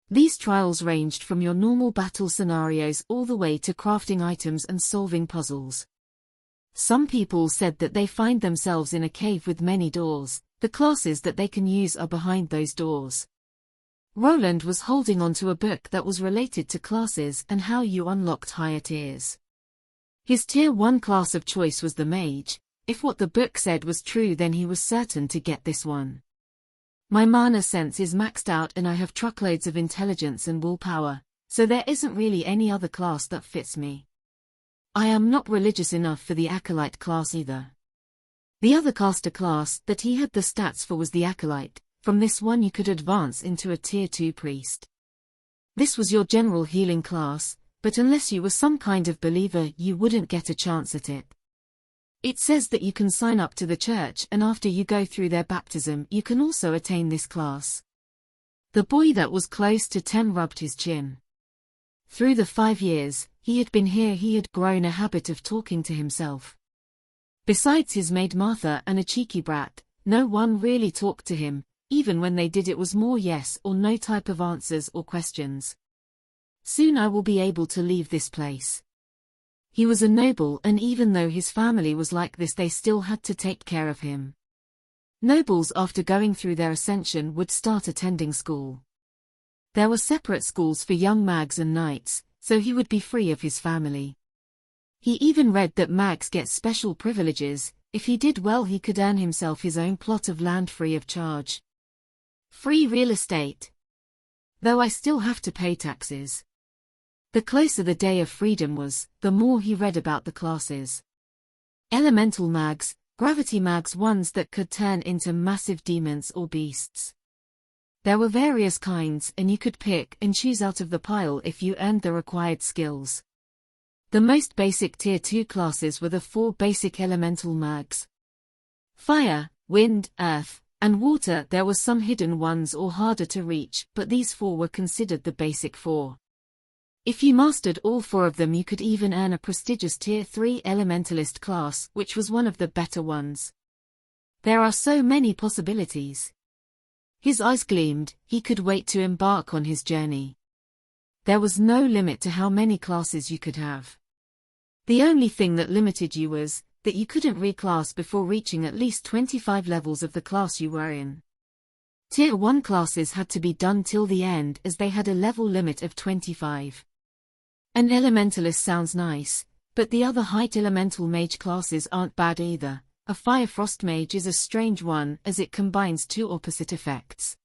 These trials ranged from your normal battle scenarios all the way to crafting items and solving puzzles. Some people said that they find themselves in a cave with many doors. The classes that they can use are behind those doors. Roland was holding onto a book that was related to classes and how you unlocked higher tiers. His tier 1 class of choice was the mage. If what the book said was true, then he was certain to get this one. My mana sense is maxed out and I have truckloads of intelligence and willpower, so there isn't really any other class that fits me. I am not religious enough for the acolyte class either. The other caster class that he had the stats for was the acolyte. From this one you could advance into a tier 2 priest. This was your general healing class, but unless you were some kind of believer you wouldn't get a chance at it. It says that you can sign up to the church and after you go through their baptism you can also attain this class. The boy that was close to 10 rubbed his chin. Through the 5 years he had been here he had grown a habit of talking to himself. Besides his maid Martha and a cheeky brat, no one really talked to him, even when they did it was more yes or no type of answers or questions. Soon I will be able to leave this place. He was a noble and even though his family was like this they still had to take care of him. Nobles after going through their ascension would start attending school. There were separate schools for young mags and knights, so he would be free of his family. He even read that mags get special privileges. If he did well he could earn himself his own plot of land free of charge. Free real estate. Though I still have to pay taxes. The closer the day of freedom was, the more he read about the classes. Elemental mags, gravity mags, ones that could turn into massive demons or beasts. There were various kinds and you could pick and choose out of the pile if you earned the required skills. The most basic tier 2 classes were the 4 basic elemental mags. Fire, wind, earth, and water. There were some hidden ones or harder to reach, but these 4 were considered the basic 4. If you mastered all 4 of them you could even earn a prestigious tier 3 elementalist class, which was one of the better ones. There are so many possibilities. His eyes gleamed. He could wait to embark on his journey. There was no limit to how many classes you could have. The only thing that limited you was that you couldn't reclass before reaching at least 25 levels of the class you were in. Tier 1 classes had to be done till the end as they had a level limit of 25. An elementalist sounds nice, but the other height elemental mage classes aren't bad either. A fire frost mage is a strange one as it combines 2 opposite effects.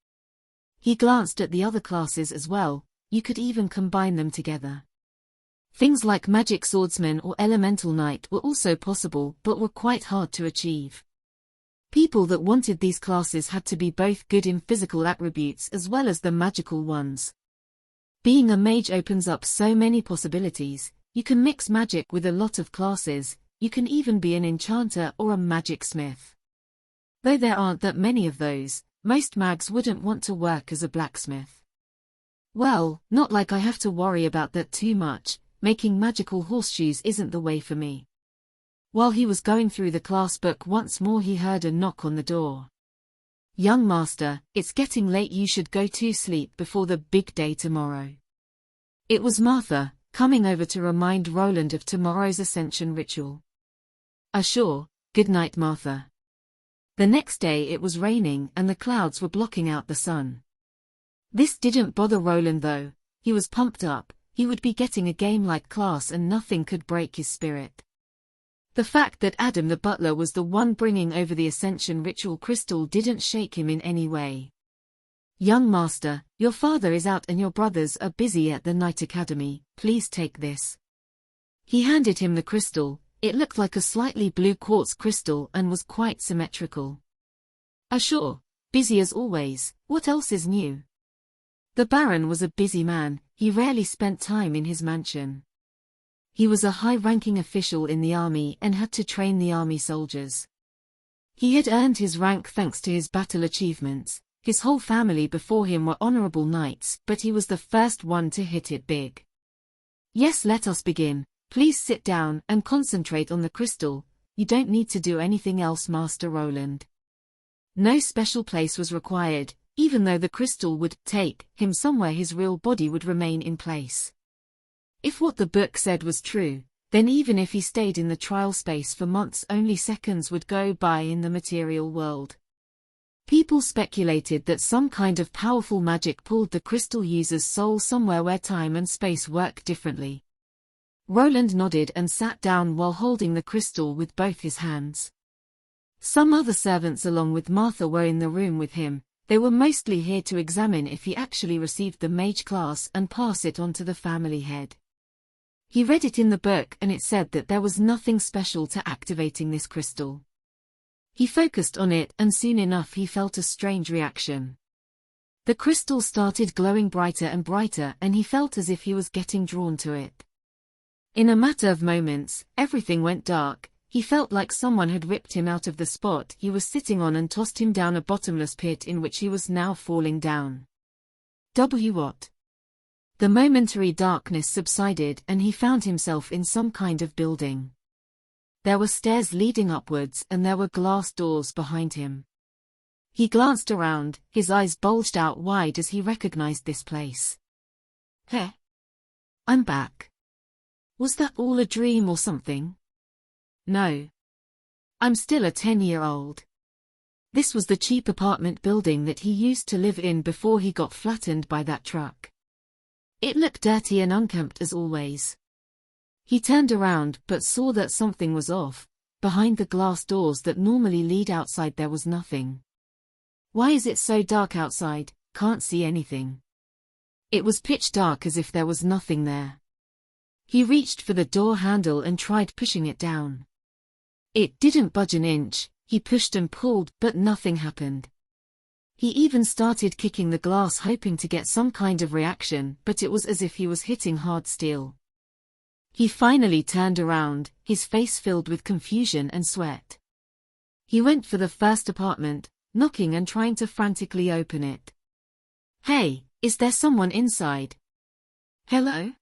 He glanced at the other classes as well. You could even combine them together. Things like magic swordsman or elemental knight were also possible but were quite hard to achieve. People that wanted these classes had to be both good in physical attributes as well as the magical ones. Being a mage opens up so many possibilities. You can mix magic with a lot of classes. You can even be an enchanter or a magic smith. Though there aren't that many of those, most mags wouldn't want to work as a blacksmith. Well, not like I have to worry about that too much. Making magical horseshoes isn't the way for me. While he was going through the class book once more he heard a knock on the door. Young master, it's getting late, you should go to sleep before the big day tomorrow. It was Martha, coming over to remind Roland of tomorrow's ascension ritual. Sure, good night Martha. The next day it was raining and the clouds were blocking out the sun. This didn't bother Roland though. He was pumped up. He would be getting a game-like class and nothing could break his spirit. The fact that Adam the butler was the one bringing over the Ascension ritual crystal didn't shake him in any way. "Young master, your father is out and your brothers are busy at the Night Academy, please take this." He handed him the crystal. It looked like a slightly blue quartz crystal and was quite symmetrical. Sure, busy as always, what else is new?" The Baron was a busy man, he rarely spent time in his mansion. He was a high-ranking official in the army and had to train the army soldiers. He had earned his rank thanks to his battle achievements. His whole family before him were honorable knights, but he was the first one to hit it big. "Yes, let us begin. Please sit down and concentrate on the crystal. You don't need to do anything else, Master Roland." No special place was required, even though the crystal would take him somewhere his real body would remain in place. If what the book said was true, then even if he stayed in the trial space for months, only seconds would go by in the material world. People speculated that some kind of powerful magic pulled the crystal user's soul somewhere where time and space work differently. Roland nodded and sat down while holding the crystal with both his hands. Some other servants along with Martha were in the room with him. They were mostly here to examine if he actually received the mage class and pass it on to the family head. He read it in the book and it said that there was nothing special to activating this crystal. He focused on it and soon enough he felt a strange reaction. The crystal started glowing brighter and brighter and he felt as if he was getting drawn to it. In a matter of moments, everything went dark. He felt like someone had ripped him out of the spot he was sitting on and tossed him down a bottomless pit in which he was now falling down. What? The momentary darkness subsided and he found himself in some kind of building. There were stairs leading upwards and there were glass doors behind him. He glanced around, his eyes bulged out wide as he recognized this place. "Hey, I'm back. Was that all a dream or something?" "No. I'm still a 10-year-old. This was the cheap apartment building that he used to live in before he got flattened by that truck. It looked dirty and unkempt as always." He turned around but saw that something was off. Behind the glass doors that normally lead outside there was nothing. "Why is it so dark outside? Can't see anything." It was pitch dark as if there was nothing there. He reached for the door handle and tried pushing it down. It didn't budge an inch. He pushed and pulled, but nothing happened. He even started kicking the glass hoping to get some kind of reaction, but it was as if he was hitting hard steel. He finally turned around, his face filled with confusion and sweat. He went for the first apartment, knocking and trying to frantically open it. "Hey, is there someone inside?" "Hello?"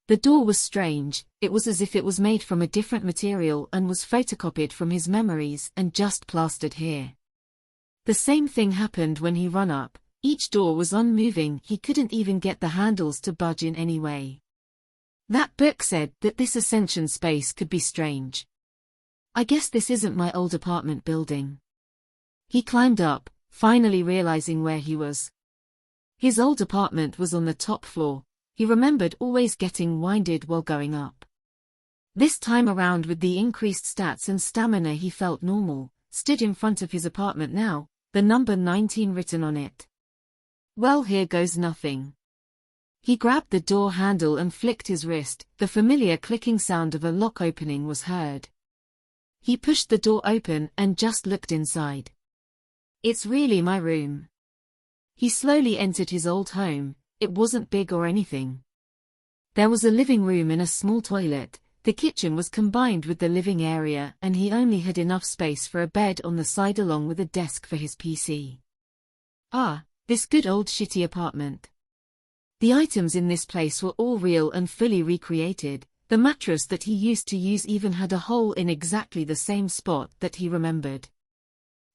The door was strange. It was as if it was made from a different material and was photocopied from his memories and just plastered here. The same thing happened when he ran up. Each door was unmoving, he couldn't even get the handles to budge in any way. That book said that this ascension space could be strange. "I guess this isn't my old apartment building." He climbed up, finally realizing where he was. His old apartment was on the top floor. He remembered always getting winded while going up. This time around with the increased stats and stamina he felt normal, stood in front of his apartment now, the number 19 written on it. "Well, here goes nothing." He grabbed the door handle and flicked his wrist. The familiar clicking sound of a lock opening was heard. He pushed the door open and just looked inside. "It's really my room." He slowly entered his old home. It wasn't big or anything. There was a living room and a small toilet. The kitchen was combined with the living area and he only had enough space for a bed on the side along with a desk for his PC. This good old shitty apartment. The items in this place were all real and fully recreated. The mattress that he used to use even had a hole in exactly the same spot that he remembered.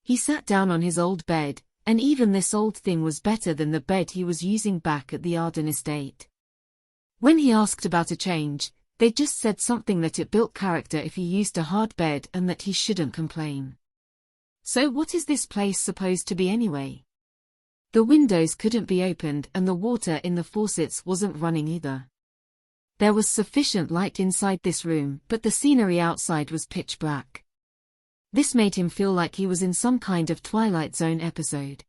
He sat down on his old bed, and even this old thing was better than the bed he was using back at the Arden estate. When he asked about a change, they just said something that it built character if he used a hard bed and that he shouldn't complain. So what is this place supposed to be anyway? The windows couldn't be opened and the water in the faucets wasn't running either. There was sufficient light inside this room, but the scenery outside was pitch black. This made him feel like he was in some kind of Twilight Zone episode.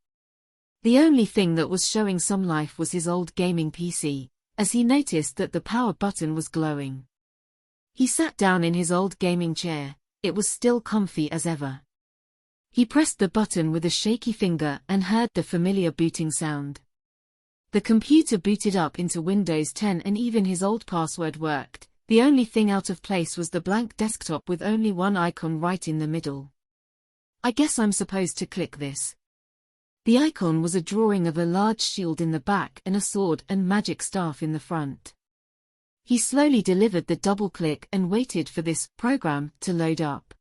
The only thing that was showing some life was his old gaming PC, as he noticed that the power button was glowing. He sat down in his old gaming chair. It was still comfy as ever. He pressed the button with a shaky finger and heard the familiar booting sound. The computer booted up into Windows 10 and even his old password worked. The only thing out of place was the blank desktop with only one icon right in the middle. I guess I'm supposed to click this. The icon was a drawing of a large shield in the back and a sword and magic staff in the front. He slowly delivered the double click and waited for this program to load up.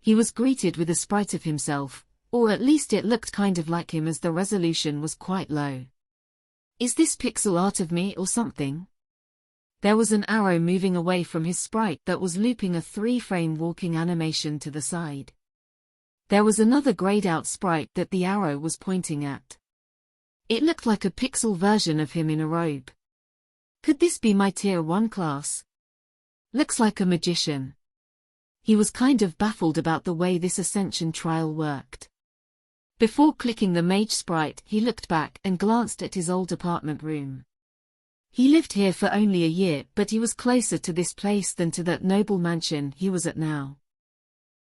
He was greeted with a sprite of himself, or at least it looked kind of like him as the resolution was quite low. Is this pixel art of me or something? There was an arrow moving away from his sprite that was looping a 3-frame walking animation to the side. There was another grayed-out sprite that the arrow was pointing at. It looked like a pixel version of him in a robe. Could this be my Tier 1 class? Looks like a magician. He was kind of baffled about the way this ascension trial worked. Before clicking the mage sprite, he looked back and glanced at his old apartment room. He lived here for only a year, but he was closer to this place than to that noble mansion he was at now.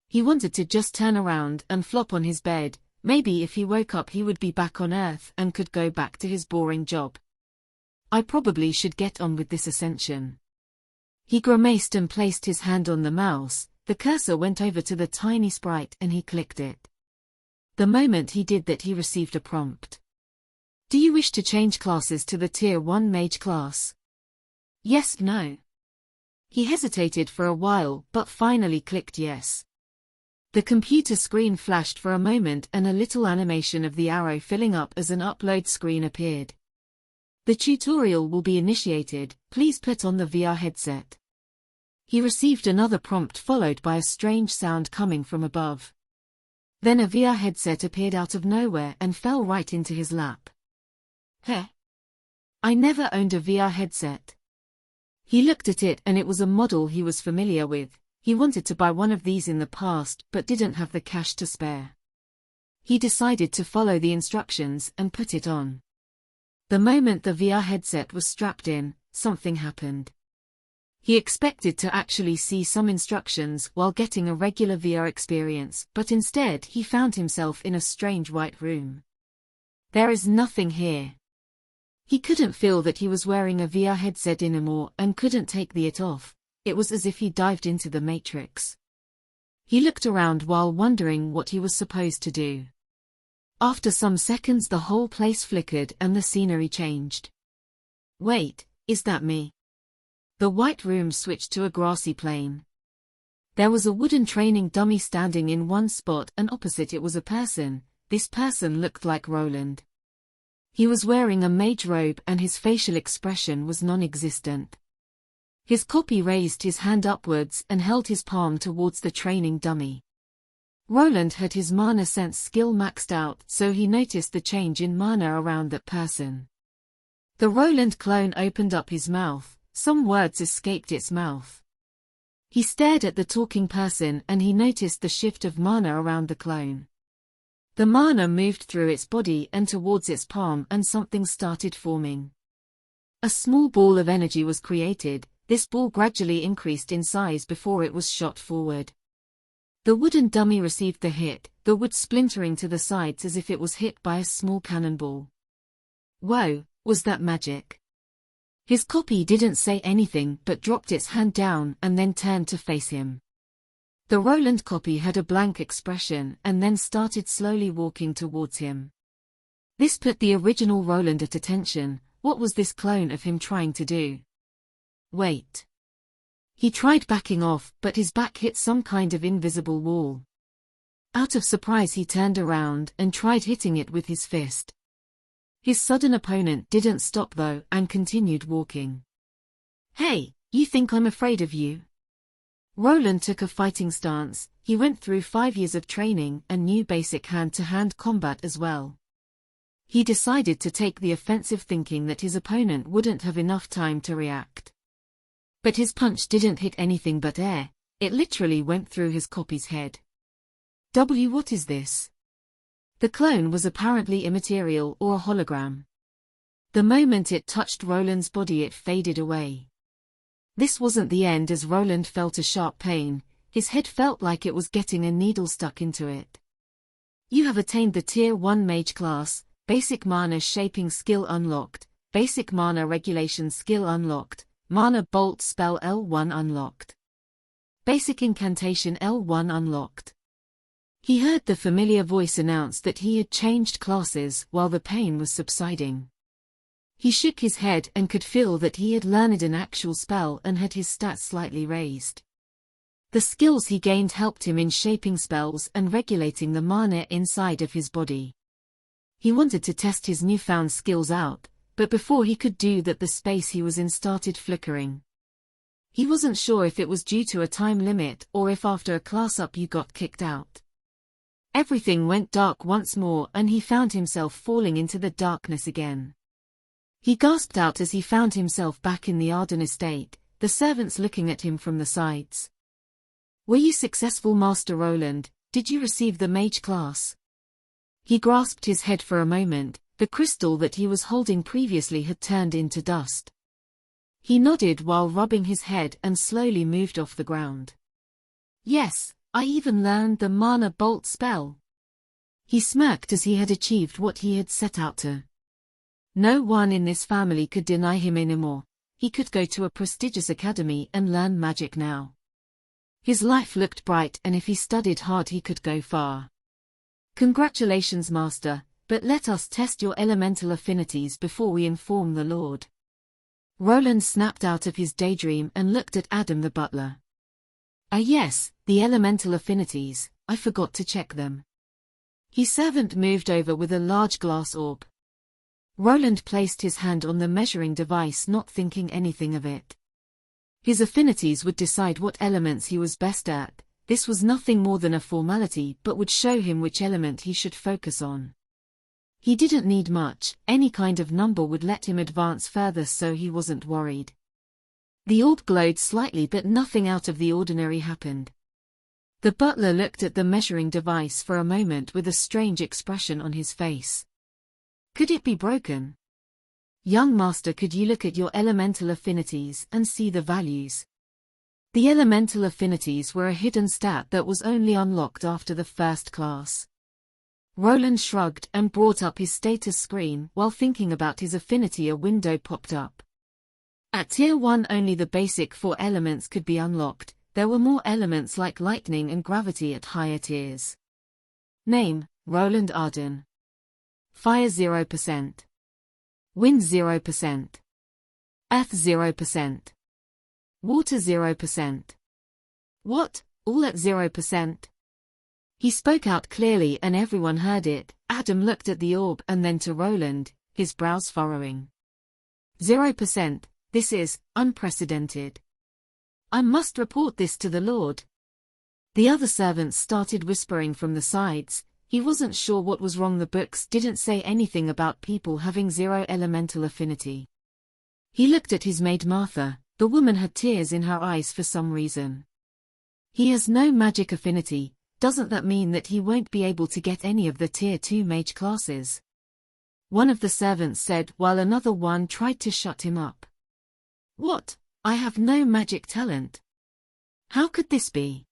He wanted to just turn around and flop on his bed. Maybe if he woke up he would be back on Earth and could go back to his boring job. I probably should get on with this ascension. He grimaced and placed his hand on the mouse. The cursor went over to the tiny sprite and he clicked it. The moment he did that he received a prompt. Do you wish to change classes to the Tier 1 Mage class? Yes, no. He hesitated for a while but finally clicked yes. The computer screen flashed for a moment and a little animation of the arrow filling up as an upload screen appeared. The tutorial will be initiated, please put on the VR headset. He received another prompt followed by a strange sound coming from above. Then a VR headset appeared out of nowhere and fell right into his lap. Heh. I never owned a VR headset. He looked at it and it was a model he was familiar with. He wanted to buy one of these in the past but didn't have the cash to spare. He decided to follow the instructions and put it on. The moment the VR headset was strapped in, something happened. He expected to actually see some instructions while getting a regular VR experience, but instead he found himself in a strange white room. There is nothing here. He couldn't feel that he was wearing a VR headset anymore and couldn't take it off. It was as if he dived into the Matrix. He looked around while wondering what he was supposed to do. After some seconds the whole place flickered and the scenery changed. Wait, is that me? The white room switched to a grassy plain. There was a wooden training dummy standing in one spot and opposite it was a person. This person looked like Roland. He was wearing a mage robe and his facial expression was non-existent. His copy raised his hand upwards and held his palm towards the training dummy. Roland had his mana sense skill maxed out, so he noticed the change in mana around that person. The Roland clone opened up his mouth, some words escaped its mouth. He stared at the talking person and he noticed the shift of mana around the clone. The mana moved through its body and towards its palm and something started forming. A small ball of energy was created. This ball gradually increased in size before it was shot forward. The wooden dummy received the hit, the wood splintering to the sides as if it was hit by a small cannonball. Whoa, was that magic? His copy didn't say anything but dropped its hand down and then turned to face him. The Roland copy had a blank expression and then started slowly walking towards him. This put the original Roland at attention. What was this clone of him trying to do? Wait. He tried backing off, but his back hit some kind of invisible wall. Out of surprise he turned around and tried hitting it with his fist. His sudden opponent didn't stop though and continued walking. Hey, you think I'm afraid of you? Roland took a fighting stance. He went through 5 years of training and knew basic hand-to-hand combat as well. He decided to take the offensive thinking that his opponent wouldn't have enough time to react. But his punch didn't hit anything but air, it literally went through his copy's head. What is this? The clone was apparently immaterial or a hologram. The moment it touched Roland's body it faded away. This wasn't the end as Roland felt a sharp pain, his head felt like it was getting a needle stuck into it. You have attained the Tier 1 Mage class, Basic Mana Shaping skill unlocked, Basic Mana Regulation skill unlocked, Mana Bolt spell L1 unlocked. Basic Incantation L1 unlocked. He heard the familiar voice announce that he had changed classes while the pain was subsiding. He shook his head and could feel that he had learned an actual spell and had his stats slightly raised. The skills he gained helped him in shaping spells and regulating the mana inside of his body. He wanted to test his newfound skills out, but before he could do that the space he was in started flickering. He wasn't sure if it was due to a time limit or if after a class up you got kicked out. Everything went dark once more and he found himself falling into the darkness again. He gasped out as he found himself back in the Arden estate, the servants looking at him from the sides. Were you successful, Master Roland? Did you receive the mage class? He grasped his head for a moment, the crystal that he was holding previously had turned into dust. He nodded while rubbing his head and slowly moved off the ground. Yes, I even learned the Mana Bolt spell. He smirked as he had achieved what he had set out to. No one in this family could deny him anymore. He could go to a prestigious academy and learn magic now. His life looked bright and if he studied hard he could go far. Congratulations, Master, but let us test your elemental affinities before we inform the Lord. Roland snapped out of his daydream and looked at Adam the butler. Ah yes, the elemental affinities, I forgot to check them. His servant moved over with a large glass orb. Roland placed his hand on the measuring device, not thinking anything of it. His affinities would decide what elements he was best at. This was nothing more than a formality but would show him which element he should focus on. He didn't need much, any kind of number would let him advance further, so he wasn't worried. The orb glowed slightly but nothing out of the ordinary happened. The butler looked at the measuring device for a moment with a strange expression on his face. Could it be broken? Young Master, could you look at your elemental affinities and see the values? The elemental affinities were a hidden stat that was only unlocked after the first class. Roland shrugged and brought up his status screen. While thinking about his affinity, a window popped up. At Tier 1 only the basic 4 elements could be unlocked. There were more elements like lightning and gravity at higher tiers. Name, Roland Arden. Fire 0%. Wind 0%. Earth 0%. Water 0%. What, all at 0%? He spoke out clearly and everyone heard it. Adam looked at the orb and then to Roland, his brows furrowing. 0%, this is unprecedented. I must report this to the Lord. The other servants started whispering from the sides. He wasn't sure what was wrong. The books didn't say anything about people having 0 elemental affinity. He looked at his maid Martha. The woman had tears in her eyes for some reason. He has no magic affinity. Doesn't that mean that he won't be able to get any of the Tier 2 mage classes? One of the servants said while another one tried to shut him up. What? I have no magic talent. How could this be?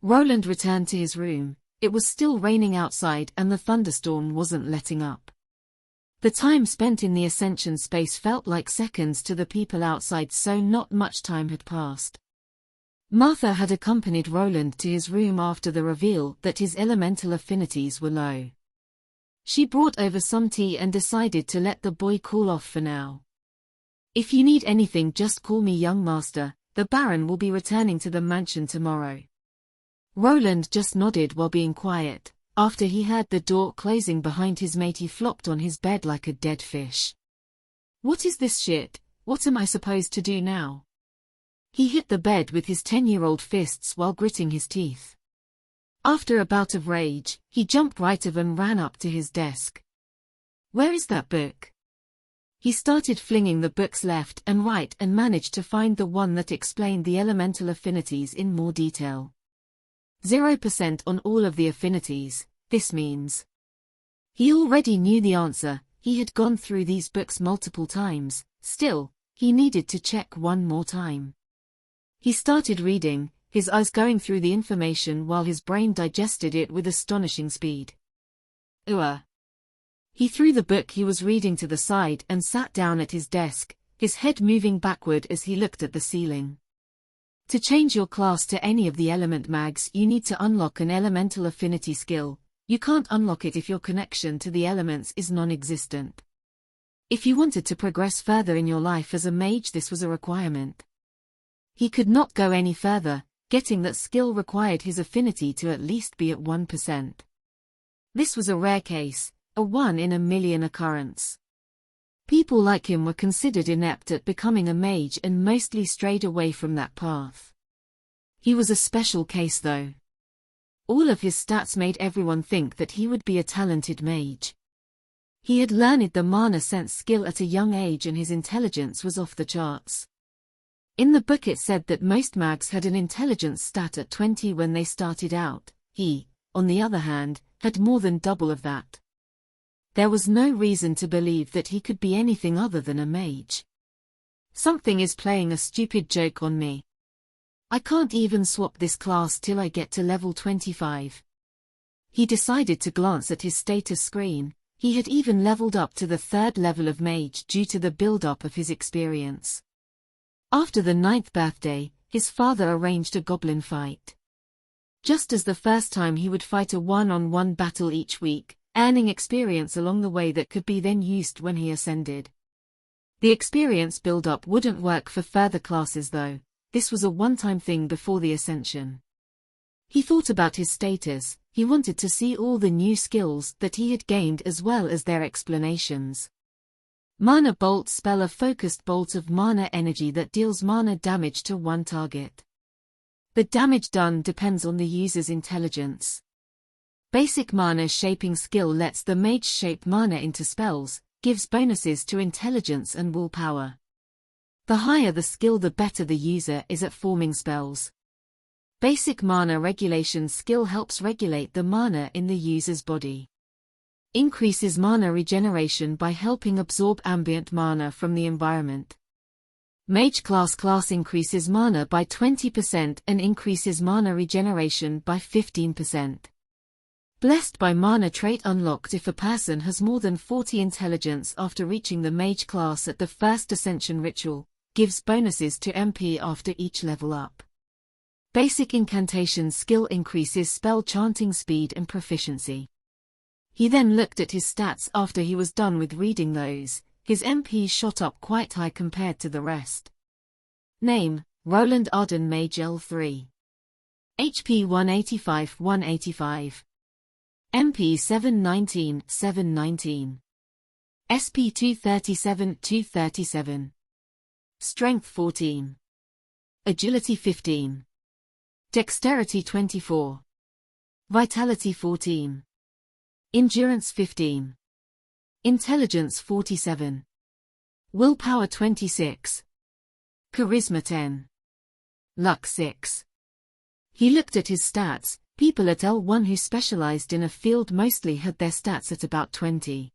Roland returned to his room. It was still raining outside and the thunderstorm wasn't letting up. The time spent in the Ascension space felt like seconds to the people outside, so not much time had passed. Martha had accompanied Roland to his room after the reveal that his elemental affinities were low. She brought over some tea and decided to let the boy cool off for now. If you need anything, just call me, young master. The Baron will be returning to the mansion tomorrow. Roland just nodded while being quiet. After he heard the door closing behind his mate, he flopped on his bed like a dead fish. What is this shit? What am I supposed to do now? He hit the bed with his 10-year-old fists while gritting his teeth. After a bout of rage, he jumped right up and ran up to his desk. Where is that book? He started flinging the books left and right and managed to find the one that explained the elemental affinities in more detail. 0% on all of the affinities, this means. He already knew the answer, he had gone through these books multiple times, still, he needed to check one more time. He started reading, his eyes going through the information while his brain digested it with astonishing speed. He threw the book he was reading to the side and sat down at his desk, his head moving backward as he looked at the ceiling. To change your class to any of the element mags, you need to unlock an elemental affinity skill. You can't unlock it if your connection to the elements is non-existent. If you wanted to progress further in your life as a mage, this was a requirement. He could not go any further, getting that skill required his affinity to at least be at 1%. This was a rare case, a 1 in a million occurrence. People like him were considered inept at becoming a mage and mostly strayed away from that path. He was a special case though. All of his stats made everyone think that he would be a talented mage. He had learned the mana sense skill at a young age and his intelligence was off the charts. In the book it said that most mags had an intelligence stat at 20 when they started out. He, on the other hand, had more than double of that. There was no reason to believe that he could be anything other than a mage. Something is playing a stupid joke on me. I can't even swap this class till I get to level 25. He decided to glance at his status screen. He had even leveled up to the 3rd level of mage due to the build-up of his experience. After the 9th birthday, his father arranged a goblin fight. Just as the first time, he would fight a one-on-one battle each week, earning experience along the way that could be then used when he ascended. The experience build-up wouldn't work for further classes though. This was a one-time thing before the ascension. He thought about his status. He wanted to see all the new skills that he had gained as well as their explanations. Mana Bolt spell, a focused bolt of mana energy that deals mana damage to one target. The damage done depends on the user's intelligence. Basic mana shaping skill lets the mage shape mana into spells, gives bonuses to intelligence and willpower. The higher the skill, the better the user is at forming spells. Basic mana regulation skill helps regulate the mana in the user's body. Increases mana regeneration by helping absorb ambient mana from the environment. Mage class increases mana by 20% and increases mana regeneration by 15%. Blessed by mana trait unlocked if a person has more than 40 intelligence after reaching the mage class at the first ascension ritual, gives bonuses to MP after each level up. Basic incantation skill increases spell chanting speed and proficiency. He then looked at his stats after he was done with reading those. His MP shot up quite high compared to the rest. Name, Roland Arden Mage L3. HP 185. MP 719. SP 237. Strength 14. Agility 15. Dexterity 24. Vitality 14. Endurance 15. Intelligence 47. Willpower 26. Charisma 10. Luck 6. He looked at his stats. People at L1 who specialized in a field mostly had their stats at about 20.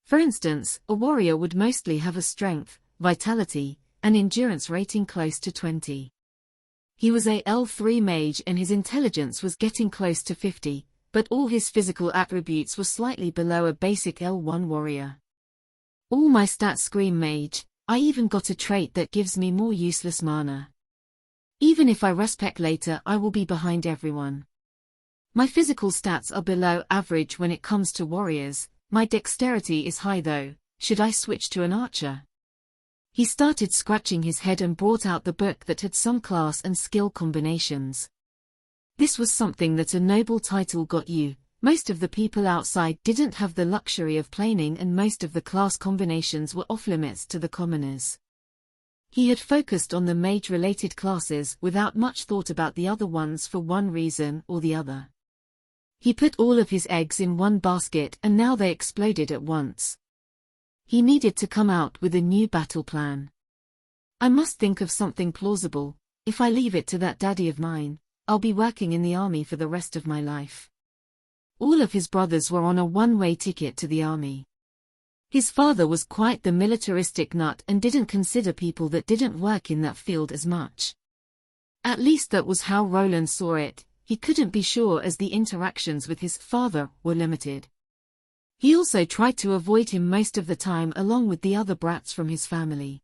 For instance, a warrior would mostly have a strength, vitality, and endurance rating close to 20. He was a L3 mage and his intelligence was getting close to 50, but all his physical attributes were slightly below a basic L1 warrior. All my stats scream mage. I even got a trait that gives me more useless mana. Even if I respec later, I will be behind everyone. My physical stats are below average when it comes to warriors. My dexterity is high though. Should I switch to an archer? He started scratching his head and brought out the book that had some class and skill combinations. This was something that a noble title got you. Most of the people outside didn't have the luxury of planing and most of the class combinations were off-limits to the commoners. He had focused on the mage-related classes without much thought about the other ones for one reason or the other. He put all of his eggs in one basket and now they exploded at once. He needed to come out with a new battle plan. I must think of something plausible. If I leave it to that daddy of mine, I'll be working in the army for the rest of my life. All of his brothers were on a one-way ticket to the army. His father was quite the militaristic nut and didn't consider people that didn't work in that field as much. At least that was how Roland saw it. He couldn't be sure as the interactions with his father were limited. He also tried to avoid him most of the time along with the other brats from his family.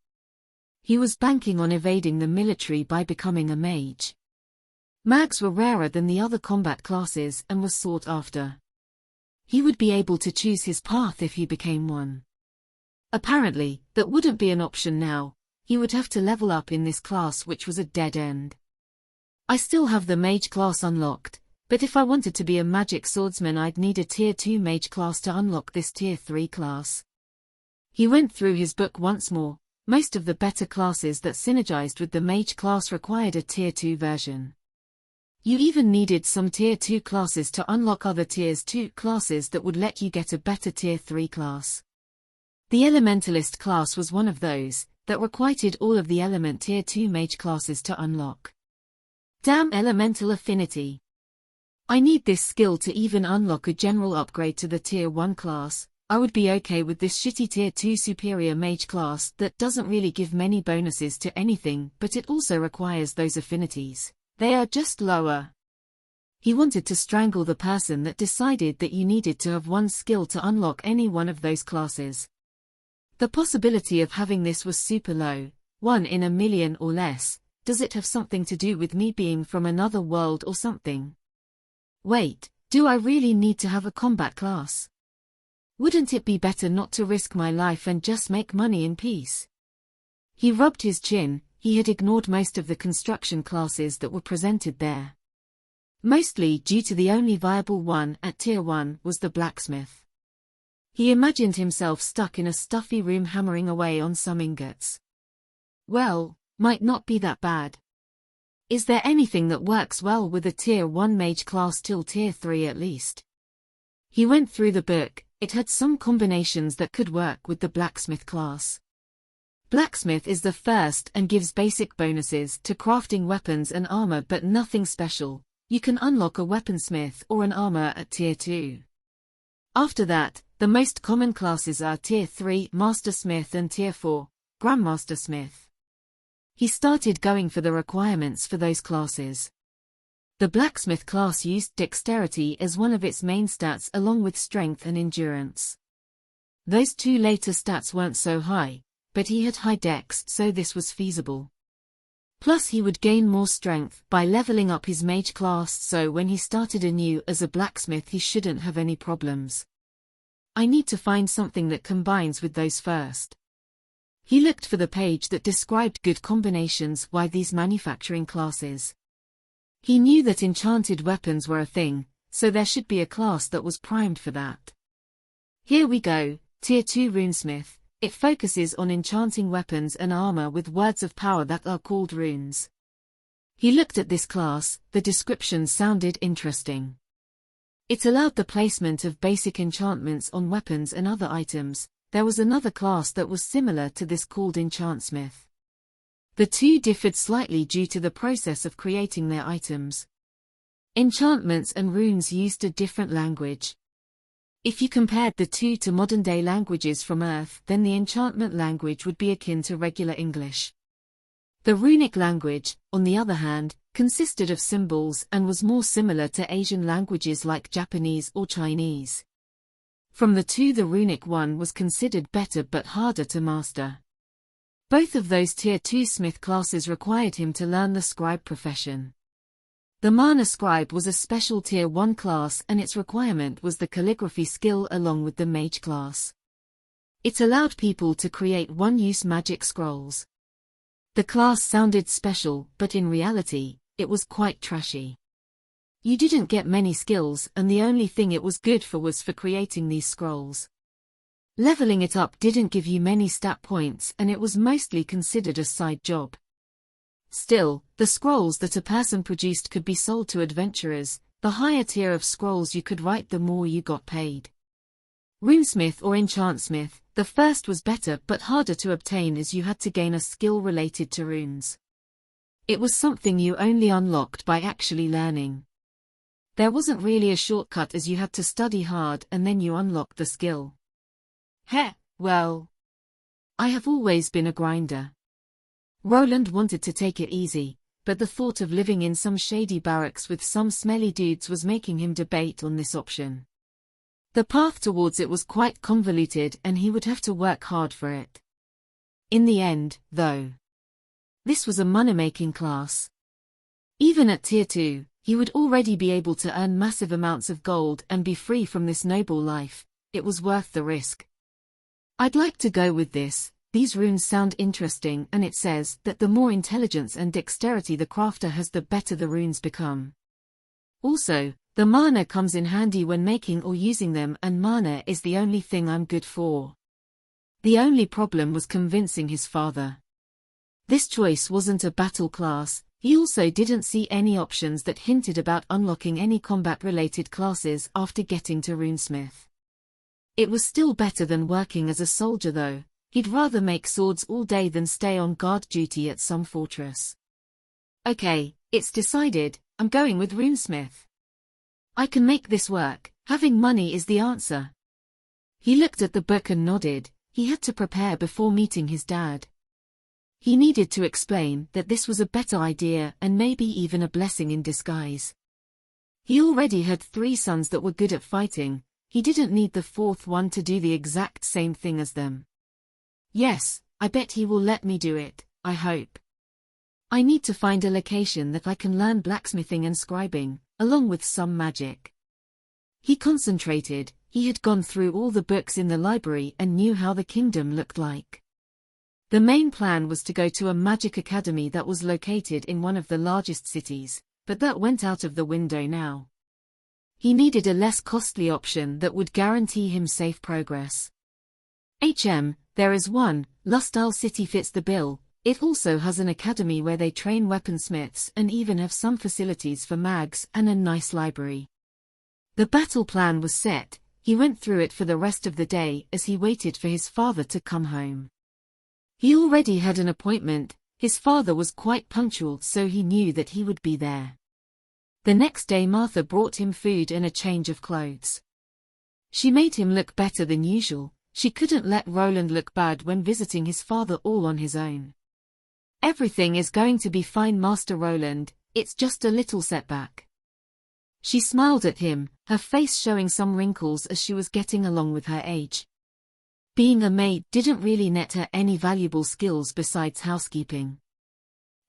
He was banking on evading the military by becoming a mage. Mags were rarer than the other combat classes and was sought after. He would be able to choose his path if he became one. Apparently, that wouldn't be an option now. He would have to level up in this class, which was a dead end. I still have the mage class unlocked, but if I wanted to be a magic swordsman I'd need a tier 2 mage class to unlock this tier 3 class. He went through his book once more. Most of the better classes that synergized with the mage class required a tier 2 version. You even needed some tier 2 classes to unlock other tiers 2 classes that would let you get a better tier 3 class. The elementalist class was one of those that required all of the element tier 2 mage classes to unlock. Damn elemental affinity. I need this skill to even unlock a general upgrade to the tier 1 class. I would be okay with this shitty tier 2 superior mage class that doesn't really give many bonuses to anything, but it also requires those affinities. They are just lower. He wanted to strangle the person that decided that you needed to have one skill to unlock any one of those classes. The possibility of having this was super low, 1 in a million or less. Does it have something to do with me being from another world or something? Wait, do I really need to have a combat class? Wouldn't it be better not to risk my life and just make money in peace? He rubbed his chin. He had ignored most of the construction classes that were presented there. Mostly due to the only viable one at tier 1 was the blacksmith. He imagined himself stuck in a stuffy room hammering away on some ingots. Well, might not be that bad. Is there anything that works well with a tier 1 mage class till tier 3 at least? He went through the book. It had some combinations that could work with the blacksmith class. Blacksmith is the first and gives basic bonuses to crafting weapons and armor but nothing special. You can unlock a weaponsmith or an armor at tier 2. After that, the most common classes are tier 3 mastersmith and tier 4 grandmaster smith. He started going for the requirements for those classes. The blacksmith class used dexterity as one of its main stats along with strength and endurance. Those two later stats weren't so high, but he had high dex, so this was feasible. Plus he would gain more strength by leveling up his mage class, so when he started anew as a blacksmith he shouldn't have any problems. I need to find something that combines with those first. He looked for the page that described good combinations with these manufacturing classes. He knew that enchanted weapons were a thing, so there should be a class that was primed for that. Here we go, tier 2 runesmith. It focuses on enchanting weapons and armor with words of power that are called runes. He looked at this class. The description sounded interesting. It allowed the placement of basic enchantments on weapons and other items. There was another class that was similar to this called enchantsmith. The two differed slightly due to the process of creating their items. Enchantments and runes used a different language. If you compared the two to modern-day languages from Earth, then the enchantment language would be akin to regular English. The runic language, on the other hand, consisted of symbols and was more similar to Asian languages like Japanese or Chinese. From the two, the runic one was considered better but harder to master. Both of those tier 2 smith classes required him to learn the scribe profession. The mana scribe was a special tier 1 class and its requirement was the calligraphy skill along with the mage class. It allowed people to create one-use magic scrolls. The class sounded special, but in reality, it was quite trashy. You didn't get many skills and the only thing it was good for was for creating these scrolls. Leveling it up didn't give you many stat points and it was mostly considered a side job. Still, the scrolls that a person produced could be sold to adventurers. The higher tier of scrolls you could write, the more you got paid. Runesmith or enchantsmith, The first was better but harder to obtain as you had to gain a skill related to runes. It was something you only unlocked by actually learning. There wasn't really a shortcut as you had to study hard and then you unlocked the skill. Well, I have always been a grinder. Roland wanted to take it easy, but the thought of living in some shady barracks with some smelly dudes was making him debate on this option. The path towards it was quite convoluted and he would have to work hard for it. In the end, though, this was a money-making class. Even at Tier 2, he would already be able to earn massive amounts of gold and be free from this noble life. It was worth the risk. I'd like to go with this. These runes sound interesting and it says that the more intelligence and dexterity the crafter has the better the runes become. Also, the mana comes in handy when making or using them and mana is the only thing I'm good for. The only problem was convincing his father. This choice wasn't a battle class, he also didn't see any options that hinted about unlocking any combat-related classes after getting to Runesmith. It was still better than working as a soldier though. He'd rather make swords all day than stay on guard duty at some fortress. Okay, it's decided, I'm going with Runesmith. I can make this work, having money is the answer. He looked at the book and nodded. He had to prepare before meeting his dad. He needed to explain that this was a better idea and maybe even a blessing in disguise. He already had 3 sons that were good at fighting. He didn't need the 4th one to do the exact same thing as them. Yes, I bet he will let me do it, I hope. I need to find a location that I can learn blacksmithing and scribing, along with some magic. He concentrated. He had gone through all the books in the library and knew how the kingdom looked like. The main plan was to go to a magic academy that was located in one of the largest cities, but that went out of the window now. He needed a less costly option that would guarantee him safe progress. There is one. Lustal City fits the bill. It also has an academy where they train weaponsmiths and even have some facilities for mags and a nice library. The battle plan was set. He went through it for the rest of the day as he waited for his father to come home. He already had an appointment. His father was quite punctual, so he knew that he would be there. The next day Martha brought him food and a change of clothes. She made him look better than usual. She couldn't let Roland look bad when visiting his father all on his own. Everything is going to be fine, Master Roland, it's just a little setback. She smiled at him, her face showing some wrinkles as she was getting along with her age. Being a maid didn't really net her any valuable skills besides housekeeping.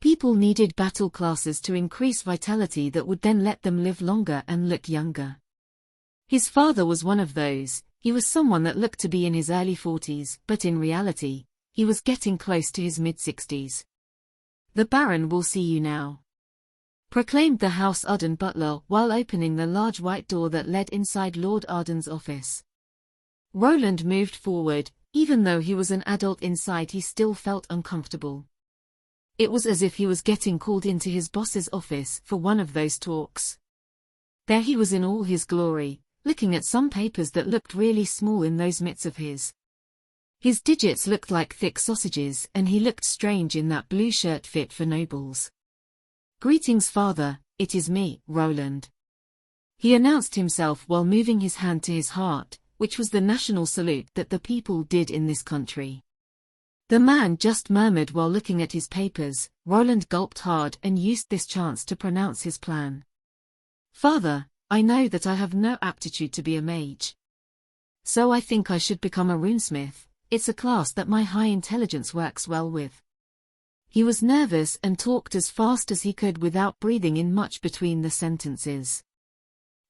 People needed battle classes to increase vitality that would then let them live longer and look younger. His father was one of those. He was someone that looked to be in his early 40s, but in reality, he was getting close to his mid-60s. The Baron will see you now, proclaimed the House Arden butler while opening the large white door that led inside Lord Arden's office. Roland moved forward. Even though he was an adult inside, he still felt uncomfortable. It was as if he was getting called into his boss's office for one of those talks. There he was in all his glory, looking at some papers that looked really small in those mitts of his. His digits looked like thick sausages and he looked strange in that blue shirt fit for nobles. Greetings, father, it is me, Roland. He announced himself while moving his hand to his heart, which was the national salute that the people did in this country. The man just murmured while looking at his papers. Roland gulped hard and used this chance to pronounce his plan. Father, I know that I have no aptitude to be a mage. So I think I should become a runesmith. It's a class that my high intelligence works well with. He was nervous and talked as fast as he could without breathing in much between the sentences.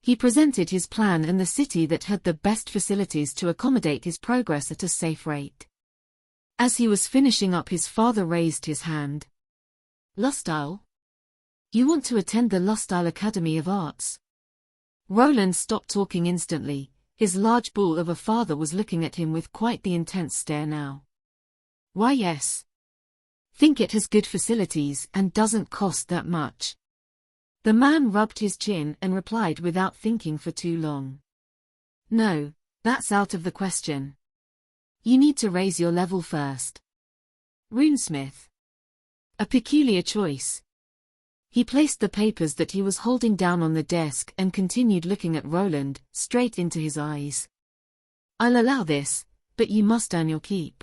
He presented his plan and the city that had the best facilities to accommodate his progress at a safe rate. As he was finishing up, his father raised his hand. Lustal? You want to attend the Lustal Academy of Arts? Roland stopped talking instantly. His large bull of a father was looking at him with quite the intense stare now. Why, yes. Think it has good facilities and doesn't cost that much. The man rubbed his chin and replied without thinking for too long. No, that's out of the question. You need to raise your level first. Runesmith. A peculiar choice. He placed the papers that he was holding down on the desk and continued looking at Roland, straight into his eyes. I'll allow this, but you must earn your keep.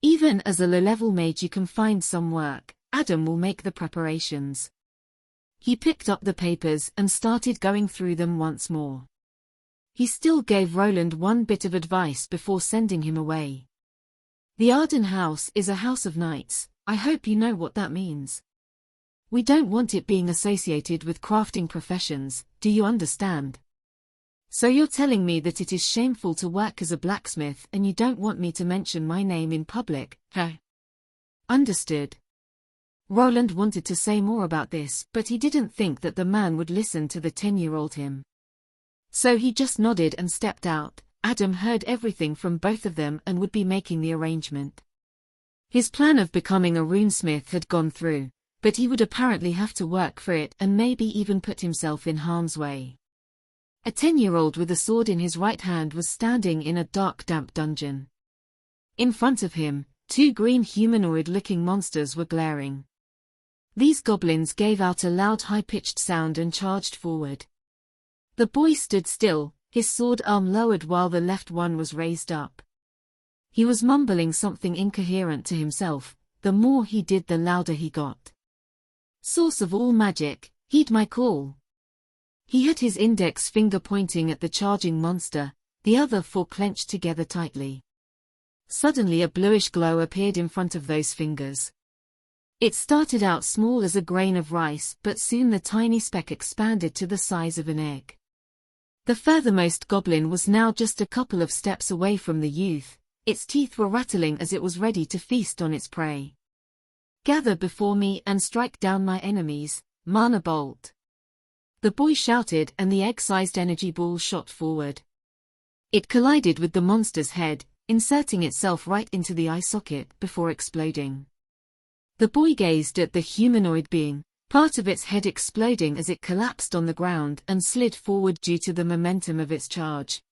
Even as a low-level mage you can find some work. Adam will make the preparations. He picked up the papers and started going through them once more. He still gave Roland one bit of advice before sending him away. The Arden House is a house of knights. I hope you know what that means. We don't want it being associated with crafting professions, do you understand? So you're telling me that it is shameful to work as a blacksmith and you don't want me to mention my name in public, huh? Understood. Roland wanted to say more about this, but he didn't think that the man would listen to the 10-year-old him. So he just nodded and stepped out. Adam heard everything from both of them and would be making the arrangement. His plan of becoming a runesmith had gone through, but he would apparently have to work for it and maybe even put himself in harm's way. A 10-year-old with a sword in his right hand was standing in a dark, damp dungeon. In front of him, two green humanoid-looking monsters were glaring. These goblins gave out a loud high-pitched sound and charged forward. The boy stood still, his sword arm lowered while the left one was raised up. He was mumbling something incoherent to himself. The more he did, the louder he got. Source of all magic, heed my call. He had his index finger pointing at the charging monster, the other four clenched together tightly. Suddenly a bluish glow appeared in front of those fingers. It started out small as a grain of rice, but soon the tiny speck expanded to the size of an egg. The furthermost goblin was now just a couple of steps away from the youth. Its teeth were rattling as it was ready to feast on its prey. Gather before me and strike down my enemies, Mana Bolt. The boy shouted and the egg-sized energy ball shot forward. It collided with the monster's head, inserting itself right into the eye socket before exploding. The boy gazed at the humanoid being, part of its head exploding as it collapsed on the ground and slid forward due to the momentum of its charge.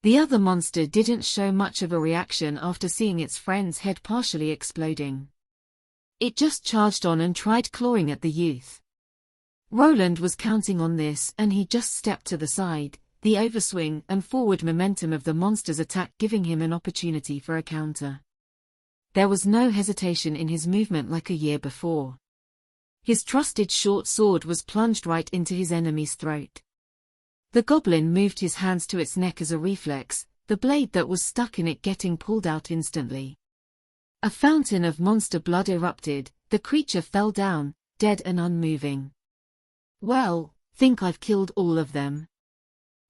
The other monster didn't show much of a reaction after seeing its friend's head partially exploding. It just charged on and tried clawing at the youth. Roland was counting on this and he just stepped to the side, the overswing and forward momentum of the monster's attack giving him an opportunity for a counter. There was no hesitation in his movement like a year before. His trusted short sword was plunged right into his enemy's throat. The goblin moved his hands to its neck as a reflex, the blade that was stuck in it getting pulled out instantly. A fountain of monster blood erupted, the creature fell down, dead and unmoving. Well, think I've killed all of them.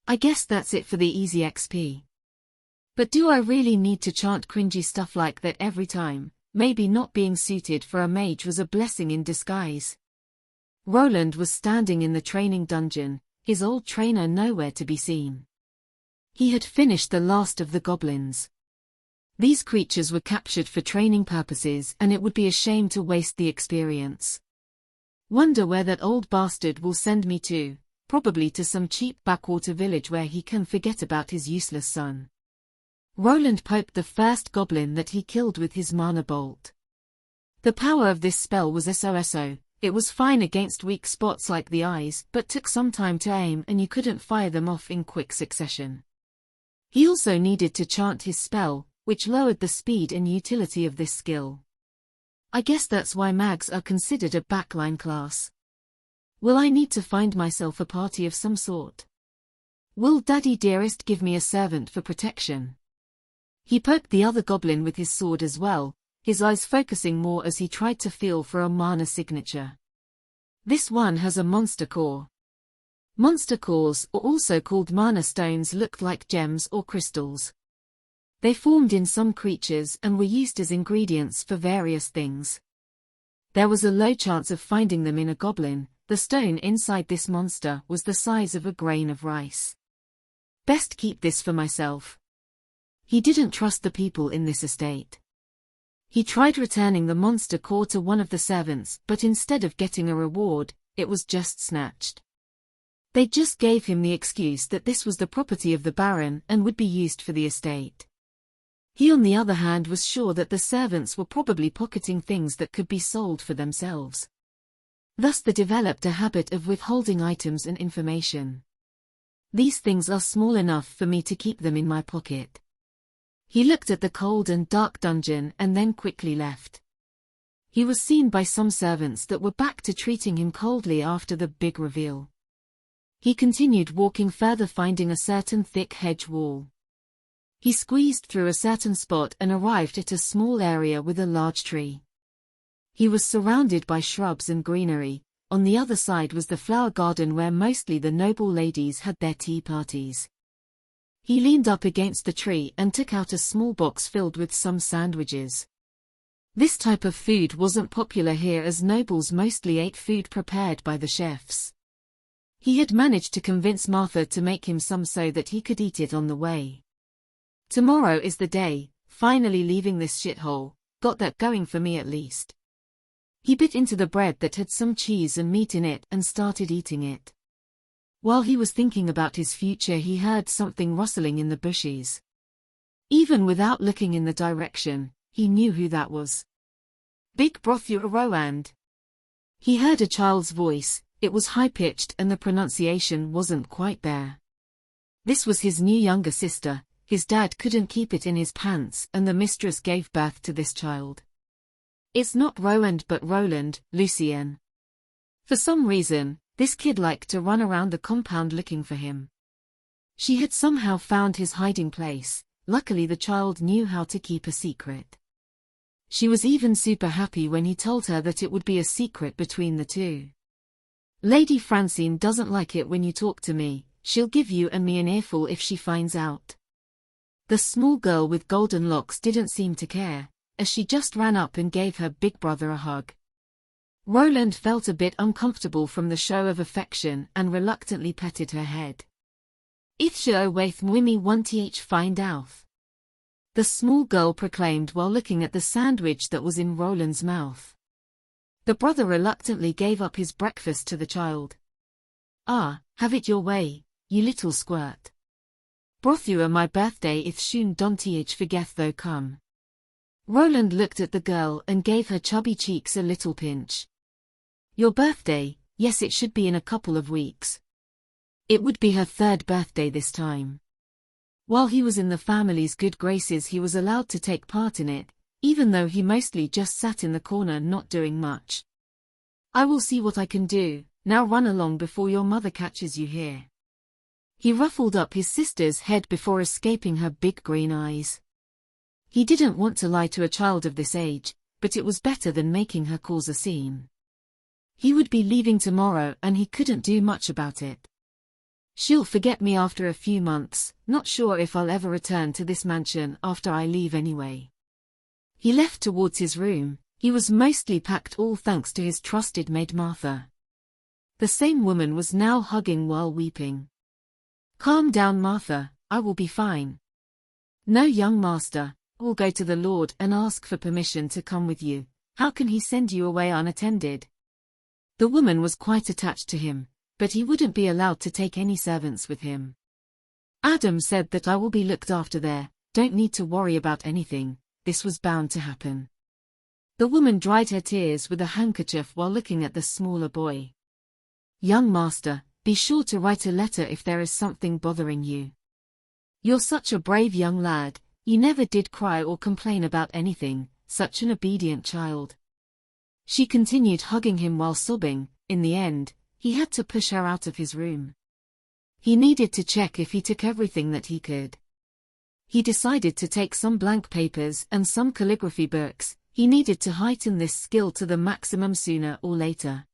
I guess that's it for the easy XP. But do I really need to chant cringy stuff like that every time? Maybe not being suited for a mage was a blessing in disguise. Roland was standing in the training dungeon, his old trainer nowhere to be seen. He had finished the last of the goblins. These creatures were captured for training purposes and it would be a shame to waste the experience. Wonder where that old bastard will send me to, probably to some cheap backwater village where he can forget about his useless son. Roland poked the first goblin that he killed with his mana bolt. The power of this spell was SOSO, it was fine against weak spots like the eyes but took some time to aim and you couldn't fire them off in quick succession. He also needed to chant his spell, which lowered the speed and utility of this skill. I guess that's why mags are considered a backline class. Will I need to find myself a party of some sort? Will Daddy Dearest give me a servant for protection? He poked the other goblin with his sword as well, his eyes focusing more as he tried to feel for a mana signature. This one has a monster core. Monster cores, or also called mana stones, looked like gems or crystals. They formed in some creatures and were used as ingredients for various things. There was a low chance of finding them in a goblin. The stone inside this monster was the size of a grain of rice. Best keep this for myself. He didn't trust the people in this estate. He tried returning the monster core to one of the servants, but instead of getting a reward, it was just snatched. They just gave him the excuse that this was the property of the Baron and would be used for the estate. He on the other hand was sure that the servants were probably pocketing things that could be sold for themselves. Thus they developed a habit of withholding items and information. These things are small enough for me to keep them in my pocket. He looked at the cold and dark dungeon and then quickly left. He was seen by some servants that were back to treating him coldly after the big reveal. He continued walking further, finding a certain thick hedge wall. He squeezed through a certain spot and arrived at a small area with a large tree. He was surrounded by shrubs and greenery. On the other side was the flower garden where mostly the noble ladies had their tea parties. He leaned up against the tree and took out a small box filled with some sandwiches. This type of food wasn't popular here as nobles mostly ate food prepared by the chefs. He had managed to convince Martha to make him some so that he could eat it on the way. Tomorrow is the day, finally leaving this shithole, got that going for me at least. He bit into the bread that had some cheese and meat in it and started eating it. While he was thinking about his future, he heard something rustling in the bushes. Even without looking in the direction, he knew who that was. Big Brother Roand. He heard a child's voice. It was high-pitched and the pronunciation wasn't quite there. This was his new younger sister. His dad couldn't keep it in his pants and the mistress gave birth to this child. It's not Roland but Roland, Lucien. For some reason, this kid liked to run around the compound looking for him. She had somehow found his hiding place. Luckily the child knew how to keep a secret. She was even super happy when he told her that it would be a secret between the two. Lady Francine doesn't like it when you talk to me. She'll give you and me an earful if she finds out. The small girl with golden locks didn't seem to care, as she just ran up and gave her big brother a hug. Roland felt a bit uncomfortable from the show of affection and reluctantly petted her head. "It'sho waith mwimi want each find out," the small girl proclaimed while looking at the sandwich that was in Roland's mouth. The brother reluctantly gave up his breakfast to the child. "Ah, have it your way, you little squirt. Brothua my birthday if soon don't forget though come." Roland looked at the girl and gave her chubby cheeks a little pinch. "Your birthday? Yes, it should be in a couple of weeks." It would be her third birthday this time. While he was in the family's good graces he was allowed to take part in it, even though he mostly just sat in the corner not doing much. "I will see what I can do, now run along before your mother catches you here." He ruffled up his sister's head before escaping her big green eyes. He didn't want to lie to a child of this age, but it was better than making her cause a scene. He would be leaving tomorrow and he couldn't do much about it. "She'll forget me after a few months, not sure if I'll ever return to this mansion after I leave anyway." He left towards his room. He was mostly packed all thanks to his trusted maid Martha. The same woman was now hugging while weeping. "Calm down, Martha, I will be fine." "No, young master, I will go to the Lord and ask for permission to come with you. How can he send you away unattended?" The woman was quite attached to him, but he wouldn't be allowed to take any servants with him. "Adam said that I will be looked after there, don't need to worry about anything, this was bound to happen." The woman dried her tears with a handkerchief while looking at the smaller boy. "Young master, be sure to write a letter if there is something bothering you. You're such a brave young lad, you never did cry or complain about anything, such an obedient child." She continued hugging him while sobbing. In the end, he had to push her out of his room. He needed to check if he took everything that he could. He decided to take some blank papers and some calligraphy books. He needed to heighten this skill to the maximum sooner or later.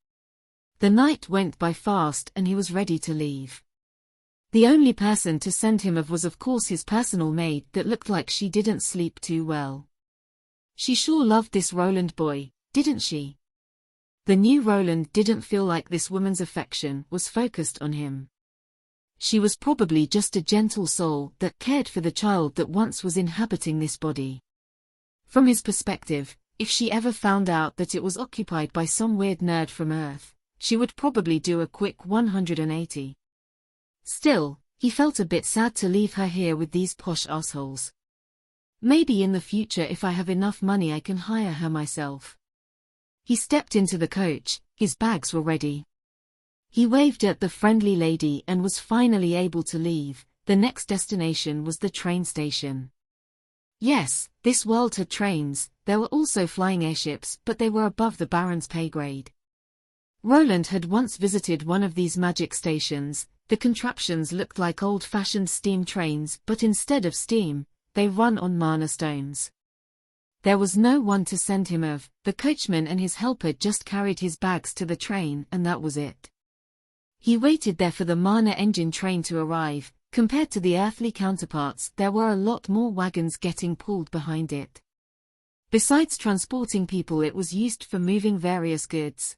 The night went by fast and he was ready to leave. The only person to send him was of course his personal maid that looked like she didn't sleep too well. She sure loved this Roland boy, didn't she? The new Roland didn't feel like this woman's affection was focused on him. She was probably just a gentle soul that cared for the child that once was inhabiting this body. From his perspective, if she ever found out that it was occupied by some weird nerd from Earth, she would probably do a quick 180. Still, he felt a bit sad to leave her here with these posh assholes. Maybe in the future if I have enough money I can hire her myself. He stepped into the coach, his bags were ready. He waved at the friendly lady and was finally able to leave. The next destination was the train station. Yes, this world had trains, there were also flying airships, but they were above the Baron's pay grade. Roland had once visited one of these magic stations. The contraptions looked like old-fashioned steam trains, but instead of steam, they run on mana stones. There was no one to send him of, the coachman and his helper just carried his bags to the train and that was it. He waited there for the mana engine train to arrive. Compared to the earthly counterparts, there were a lot more wagons getting pulled behind it. Besides transporting people, it was used for moving various goods.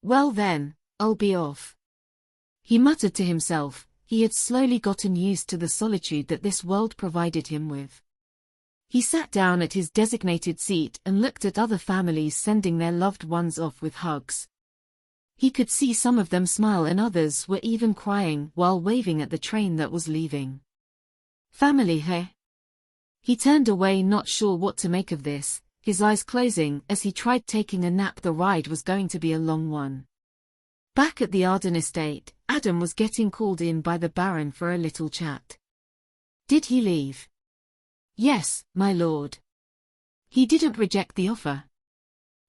Well then, I'll be off. He muttered to himself. He had slowly gotten used to the solitude that this world provided him with. He sat down at his designated seat and looked at other families sending their loved ones off with hugs. He could see some of them smile and others were even crying while waving at the train that was leaving. Family, hey? He turned away, not sure what to make of this, his eyes closing as he tried taking a nap. The ride was going to be a long one. Back at the Arden estate, Adam was getting called in by the Baron for a little chat. Did he leave? Yes, my lord. He didn't reject the offer.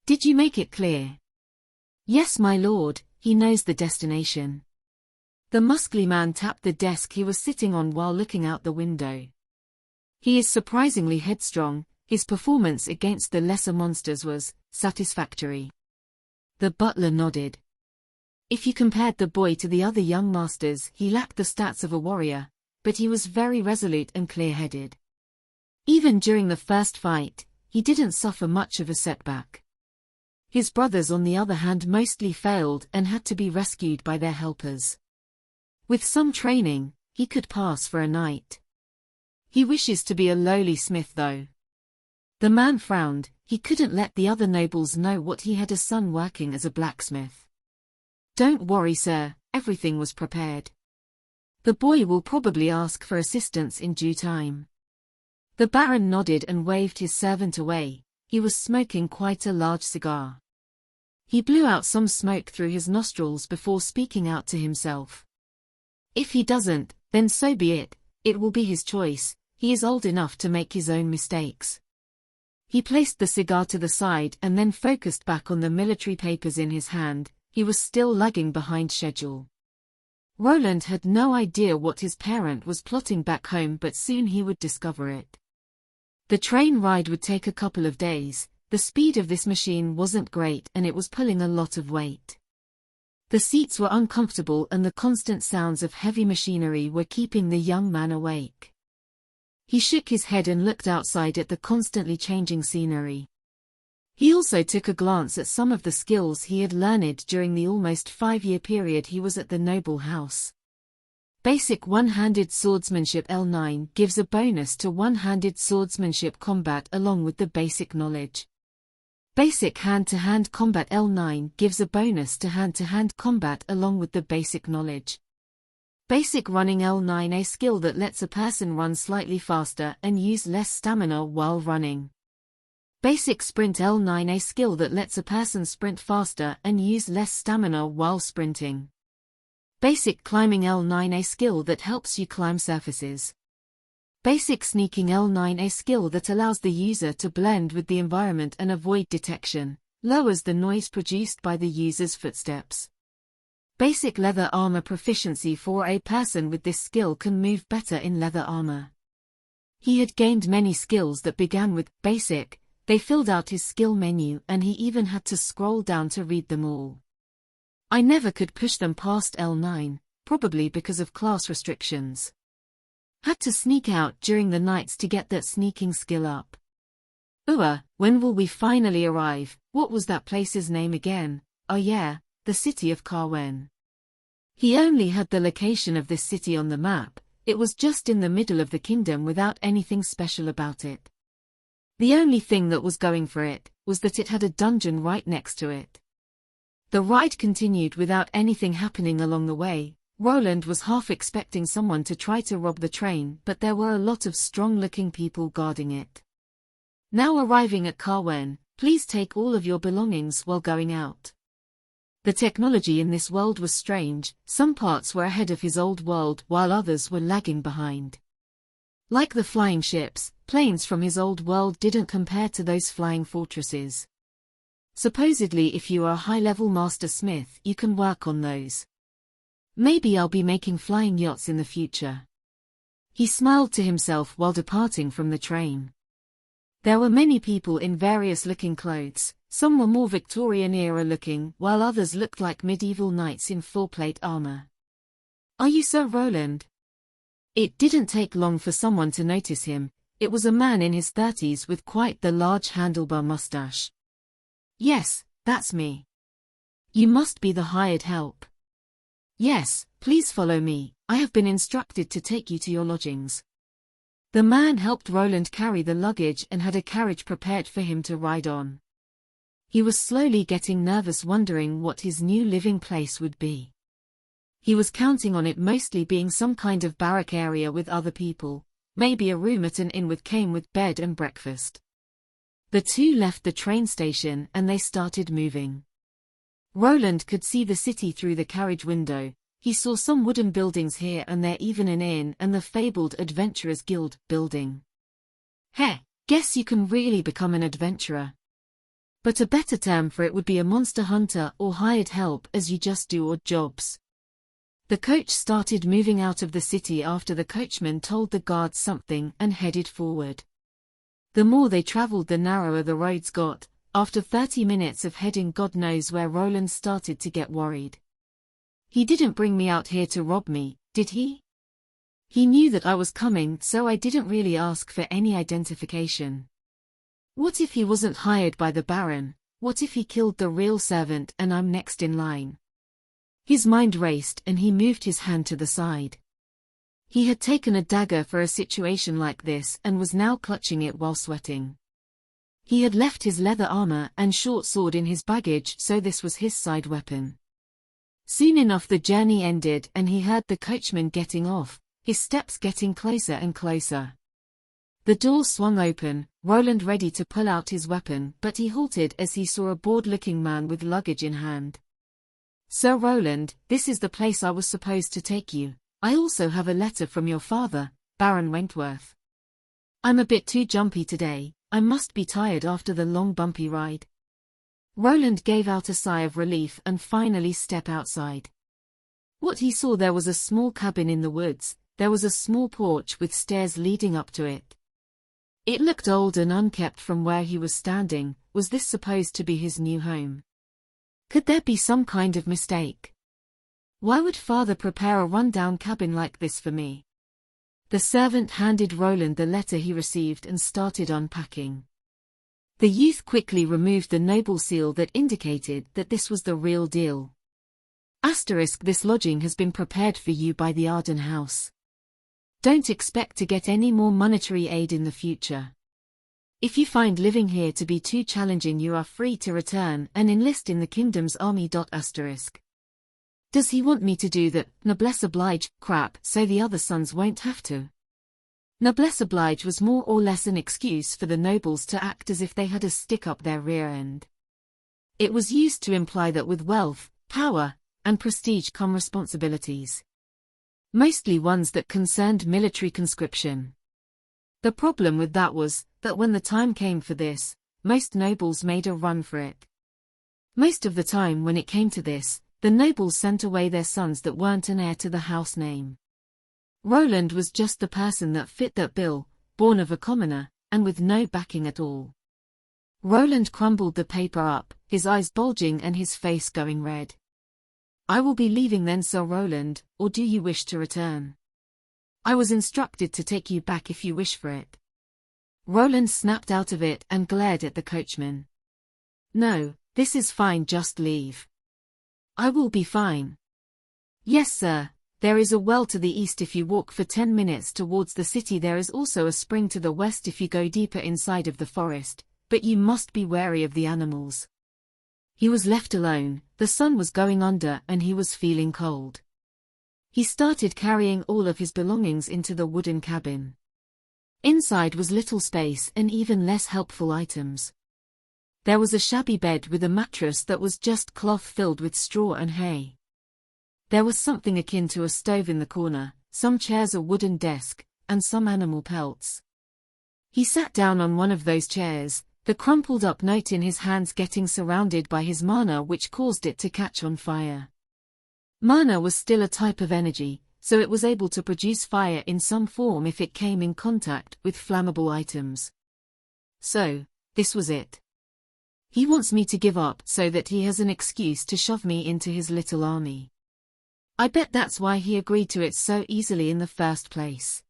Did you make it clear? Yes, my lord, he knows the destination. The muscly man tapped the desk he was sitting on while looking out the window. He is surprisingly headstrong. His performance against the lesser monsters was satisfactory. The butler nodded. If you compared the boy to the other young masters, he lacked the stats of a warrior, but he was very resolute and clear-headed. Even during the first fight, he didn't suffer much of a setback. His brothers, on the other hand, mostly failed and had to be rescued by their helpers. With some training, he could pass for a knight. He wishes to be a lowly smith though. The man frowned. He couldn't let the other nobles know what he had a son working as a blacksmith. Don't worry, sir, everything was prepared. The boy will probably ask for assistance in due time. The Baron nodded and waved his servant away. He was smoking quite a large cigar. He blew out some smoke through his nostrils before speaking out to himself. If he doesn't, then so be it. It will be his choice. He is old enough to make his own mistakes. He placed the cigar to the side and then focused back on the military papers in his hand. He was still lagging behind schedule. Roland had no idea what his parent was plotting back home, but soon he would discover it. The train ride would take a couple of days. The speed of this machine wasn't great and it was pulling a lot of weight. The seats were uncomfortable and the constant sounds of heavy machinery were keeping the young man awake. He shook his head and looked outside at the constantly changing scenery. He also took a glance at some of the skills he had learned during the almost 5-year period he was at the noble house. Basic one-handed swordsmanship L9 gives a bonus to one-handed swordsmanship combat along with the basic knowledge. Basic hand-to-hand combat L9 gives a bonus to hand-to-hand combat along with the basic knowledge. Basic running L9, a skill that lets a person run slightly faster and use less stamina while running. Basic sprint L9, a skill that lets a person sprint faster and use less stamina while sprinting. Basic climbing L9, a skill that helps you climb surfaces. Basic sneaking L9, a skill that allows the user to blend with the environment and avoid detection, lowers the noise produced by the user's footsteps. Basic leather armor proficiency for a person with this skill can move better in leather armor. He had gained many skills that began with basic. They filled out his skill menu and he even had to scroll down to read them all. I never could push them past L9, probably because of class restrictions. Had to sneak out during the nights to get that sneaking skill up. When will we finally arrive? What was that place's name again? Oh yeah, the city of Carwen. He only had the location of this city on the map. It was just in the middle of the kingdom without anything special about it. The only thing that was going for it was that it had a dungeon right next to it. The ride continued without anything happening along the way. Roland was half expecting someone to try to rob the train, but there were a lot of strong-looking people guarding it. Now arriving at Carwen, please take all of your belongings while going out. The technology in this world was strange, some parts were ahead of his old world while others were lagging behind. Like the flying ships, planes from his old world didn't compare to those flying fortresses. Supposedly if you are a high-level master smith you can work on those. Maybe I'll be making flying yachts in the future. He smiled to himself while departing from the train. There were many people in various-looking clothes, some were more Victorian-era looking, while others looked like medieval knights in full-plate armor. "Are you Sir Roland?" It didn't take long for someone to notice him. It was a man in his 30s with quite the large handlebar mustache. "Yes, that's me." "You must be the hired help." "Yes, please follow me, I have been instructed to take you to your lodgings." The man helped Roland carry the luggage and had a carriage prepared for him to ride on. He was slowly getting nervous, wondering what his new living place would be. He was counting on it mostly being some kind of barrack area with other people, maybe a room at an inn came with bed and breakfast. The two left the train station and they started moving. Roland could see the city through the carriage window. He saw some wooden buildings here and there, even an inn and the fabled Adventurers Guild building. Heh, guess you can really become an adventurer. But a better term for it would be a monster hunter or hired help, as you just do odd jobs. The coach started moving out of the city after the coachman told the guards something and headed forward. The more they traveled the narrower the roads got. After 30 minutes of heading God knows where, Roland started to get worried. He didn't bring me out here to rob me, did he? He knew that I was coming, so I didn't really ask for any identification. What if he wasn't hired by the Baron? What if he killed the real servant and I'm next in line? His mind raced and he moved his hand to the side. He had taken a dagger for a situation like this and was now clutching it while sweating. He had left his leather armor and short sword in his baggage, so this was his side weapon. Soon enough the journey ended and he heard the coachman getting off, his steps getting closer and closer. The door swung open, Roland ready to pull out his weapon, but he halted as he saw a bored-looking man with luggage in hand. "Sir Roland, this is the place I was supposed to take you. I also have a letter from your father, Baron Wentworth. I'm a bit too jumpy today. I must be tired after the long bumpy ride." Roland gave out a sigh of relief and finally stepped outside. What he saw there was a small cabin in the woods. There was a small porch with stairs leading up to it. It looked old and unkempt from where he was standing. Was this supposed to be his new home? Could there be some kind of mistake? Why would father prepare a run-down cabin like this for me? The servant handed Roland the letter he received and started unpacking. The youth quickly removed the noble seal that indicated that this was the real deal. This lodging has been prepared for you by the Arden House. Don't expect to get any more monetary aid in the future. If you find living here to be too challenging, you are free to return and enlist in the kingdom's army. Does he want me to do that noblesse oblige crap so the other sons won't have to? Noblesse oblige was more or less an excuse for the nobles to act as if they had a stick up their rear end. It was used to imply that with wealth, power, and prestige come responsibilities. Mostly ones that concerned military conscription. The problem with that was that when the time came for this, most nobles made a run for it. Most of the time when it came to this, the nobles sent away their sons that weren't an heir to the house name. Roland was just the person that fit that bill, born of a commoner, and with no backing at all. Roland crumbled the paper up, his eyes bulging and his face going red. "I will be leaving then, Sir Roland, or do you wish to return? I was instructed to take you back if you wish for it." Roland snapped out of it and glared at the coachman. "No, this is fine, just leave." "I will be fine." "Yes, sir. There is a well to the east if you walk for 10 minutes towards the city. There is also a spring to the west if you go deeper inside of the forest, but you must be wary of the animals." He was left alone, the sun was going under and he was feeling cold. He started carrying all of his belongings into the wooden cabin. Inside was little space and even less helpful items. There was a shabby bed with a mattress that was just cloth filled with straw and hay. There was something akin to a stove in the corner, some chairs, a wooden desk, and some animal pelts. He sat down on one of those chairs, the crumpled up note in his hands getting surrounded by his mana, which caused it to catch on fire. Mana was still a type of energy, so it was able to produce fire in some form if it came in contact with flammable items. So, this was it. He wants me to give up so that he has an excuse to shove me into his little army. I bet that's why he agreed to it so easily in the first place.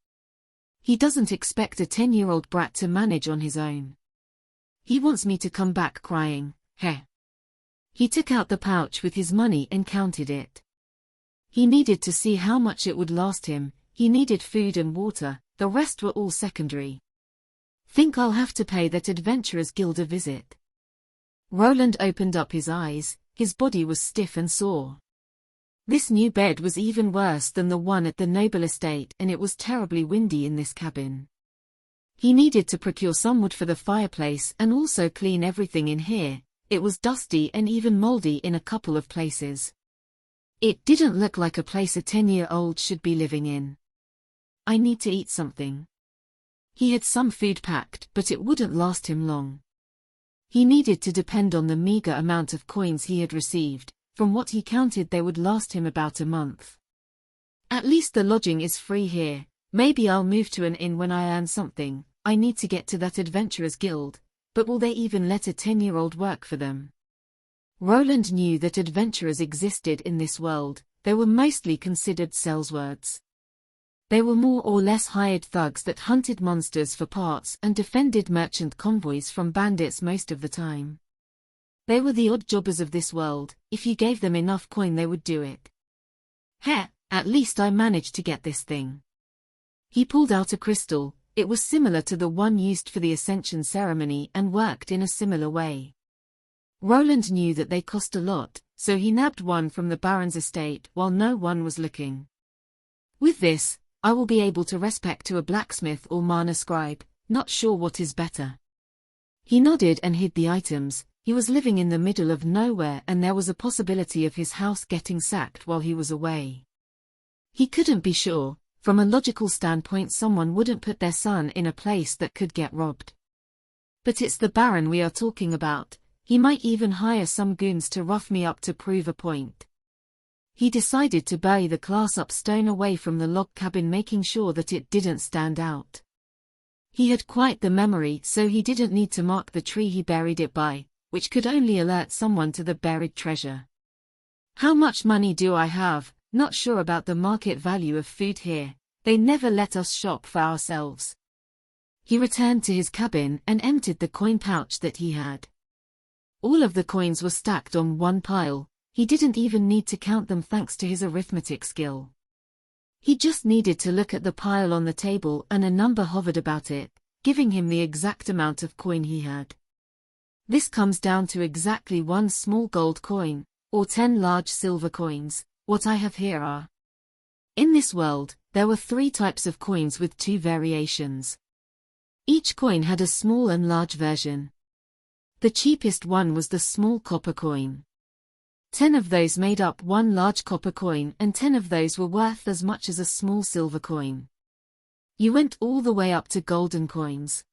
He doesn't expect a 10-year-old brat to manage on his own. He wants me to come back crying, heh. He took out the pouch with his money and counted it. He needed to see how much it would last him, he needed food and water, the rest were all secondary. Think I'll have to pay that adventurer's guild a visit. Roland opened up his eyes, his body was stiff and sore. This new bed was even worse than the one at the Noble estate, and it was terribly windy in this cabin. He needed to procure some wood for the fireplace and also clean everything in here. It was dusty and even moldy in a couple of places. It didn't look like a place a 10-year-old should be living in. I need to eat something. He had some food packed, but it wouldn't last him long. He needed to depend on the meager amount of coins he had received. From what he counted, they would last him about a month. At least the lodging is free here. Maybe I'll move to an inn when I earn something. I need to get to that adventurer's guild, but will they even let a 10-year-old work for them? Roland knew that adventurers existed in this world. They were mostly considered sellswords. They were more or less hired thugs that hunted monsters for parts and defended merchant convoys from bandits most of the time. They were the odd jobbers of this world. If you gave them enough coin they would do it. Heh, at least I managed to get this thing. He pulled out a crystal. It was similar to the one used for the Ascension ceremony and worked in a similar way. Roland knew that they cost a lot, so he nabbed one from the Baron's estate while no one was looking. With this, I will be able to respec to a blacksmith or mana scribe, not sure what is better. He nodded and hid the items. He was living in the middle of nowhere and there was a possibility of his house getting sacked while he was away. He couldn't be sure. From a logical standpoint, someone wouldn't put their son in a place that could get robbed. But it's the Baron we are talking about. He might even hire some goons to rough me up to prove a point. He decided to bury the class-up stone away from the log cabin, making sure that it didn't stand out. He had quite the memory, so he didn't need to mark the tree he buried it by, which could only alert someone to the buried treasure. How much money do I have? Not sure about the market value of food here. They never let us shop for ourselves. He returned to his cabin and emptied the coin pouch that he had. All of the coins were stacked on one pile. He didn't even need to count them thanks to his arithmetic skill. He just needed to look at the pile on the table and a number hovered about it, giving him the exact amount of coin he had. This comes down to exactly 1 small gold coin, or 10 large silver coins. What I have here are. In this world, there were 3 types of coins with 2 variations. Each coin had a small and large version. The cheapest one was the small copper coin. 10 of those made up 1 large copper coin and 10 of those were worth as much as a small silver coin. You went all the way up to golden coins.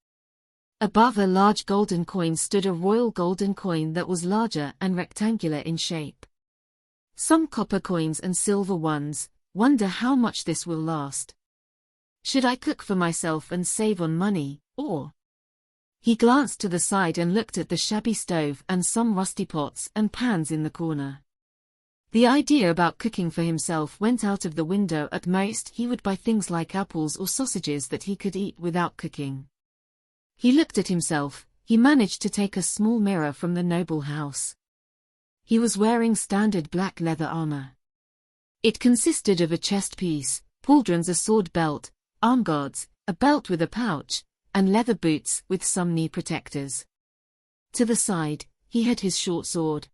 Above a large golden coin stood a royal golden coin that was larger and rectangular in shape. Some copper coins and silver ones. Wonder how much this will last. Should I cook for myself and save on money, or? He glanced to the side and looked at the shabby stove and some rusty pots and pans in the corner. The idea about cooking for himself went out of the window. At most, he would buy things like apples or sausages that he could eat without cooking. He looked at himself. He managed to take a small mirror from the noble house. He was wearing standard black leather armor. It consisted of a chest piece, pauldrons, a sword belt, arm guards, a belt with a pouch, and leather boots with some knee protectors. To the side, he had his short sword.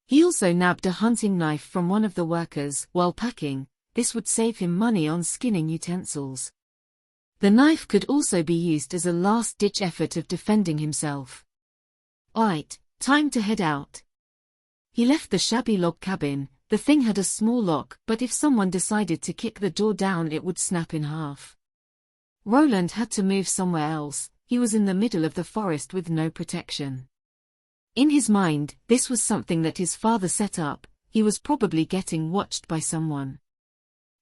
He also nabbed a hunting knife from one of the workers while packing. this would save him money on skinning utensils. The knife could also be used as a last-ditch effort of defending himself. Alright, time to head out. He left the shabby log cabin. The thing had a small lock, but if someone decided to kick the door down it would snap in half. Roland had to move somewhere else. He was in the middle of the forest with no protection. In his mind, this was something that his father set up. He was probably getting watched by someone.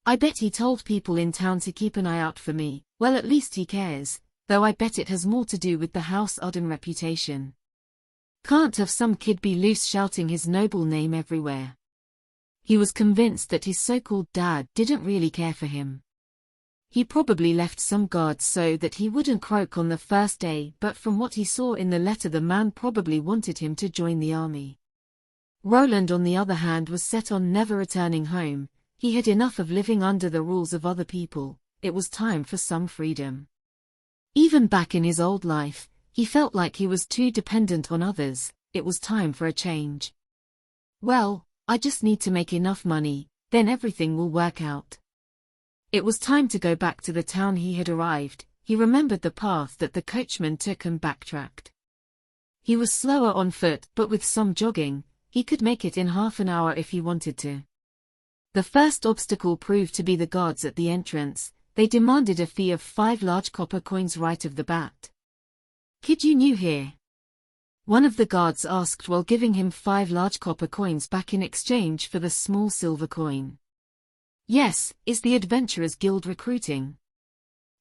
I bet he told people in town to keep an eye out for me. Well, at least he cares, though I bet it has more to do with the House Arden reputation. Can't have some kid be loose shouting his noble name everywhere. He was convinced that his so-called dad didn't really care for him. He probably left some guards so that he wouldn't croak on the first day, but from what he saw in the letter the man probably wanted him to join the army. Roland on the other hand was set on never returning home. He had enough of living under the rules of other people. It was time for some freedom. Even back in his old life, he felt like he was too dependent on others. It was time for a change. Well, I just need to make enough money, then everything will work out. It was time to go back to the town he had arrived. He remembered the path that the coachman took and backtracked. He was slower on foot, but with some jogging, he could make it in half an hour if he wanted to. The first obstacle proved to be the guards at the entrance. They demanded a fee of 5 large copper coins right off the bat. "Kid, you new here?" one of the guards asked while giving him 5 large copper coins back in exchange for the small silver coin. "Yes, is the Adventurers Guild recruiting?"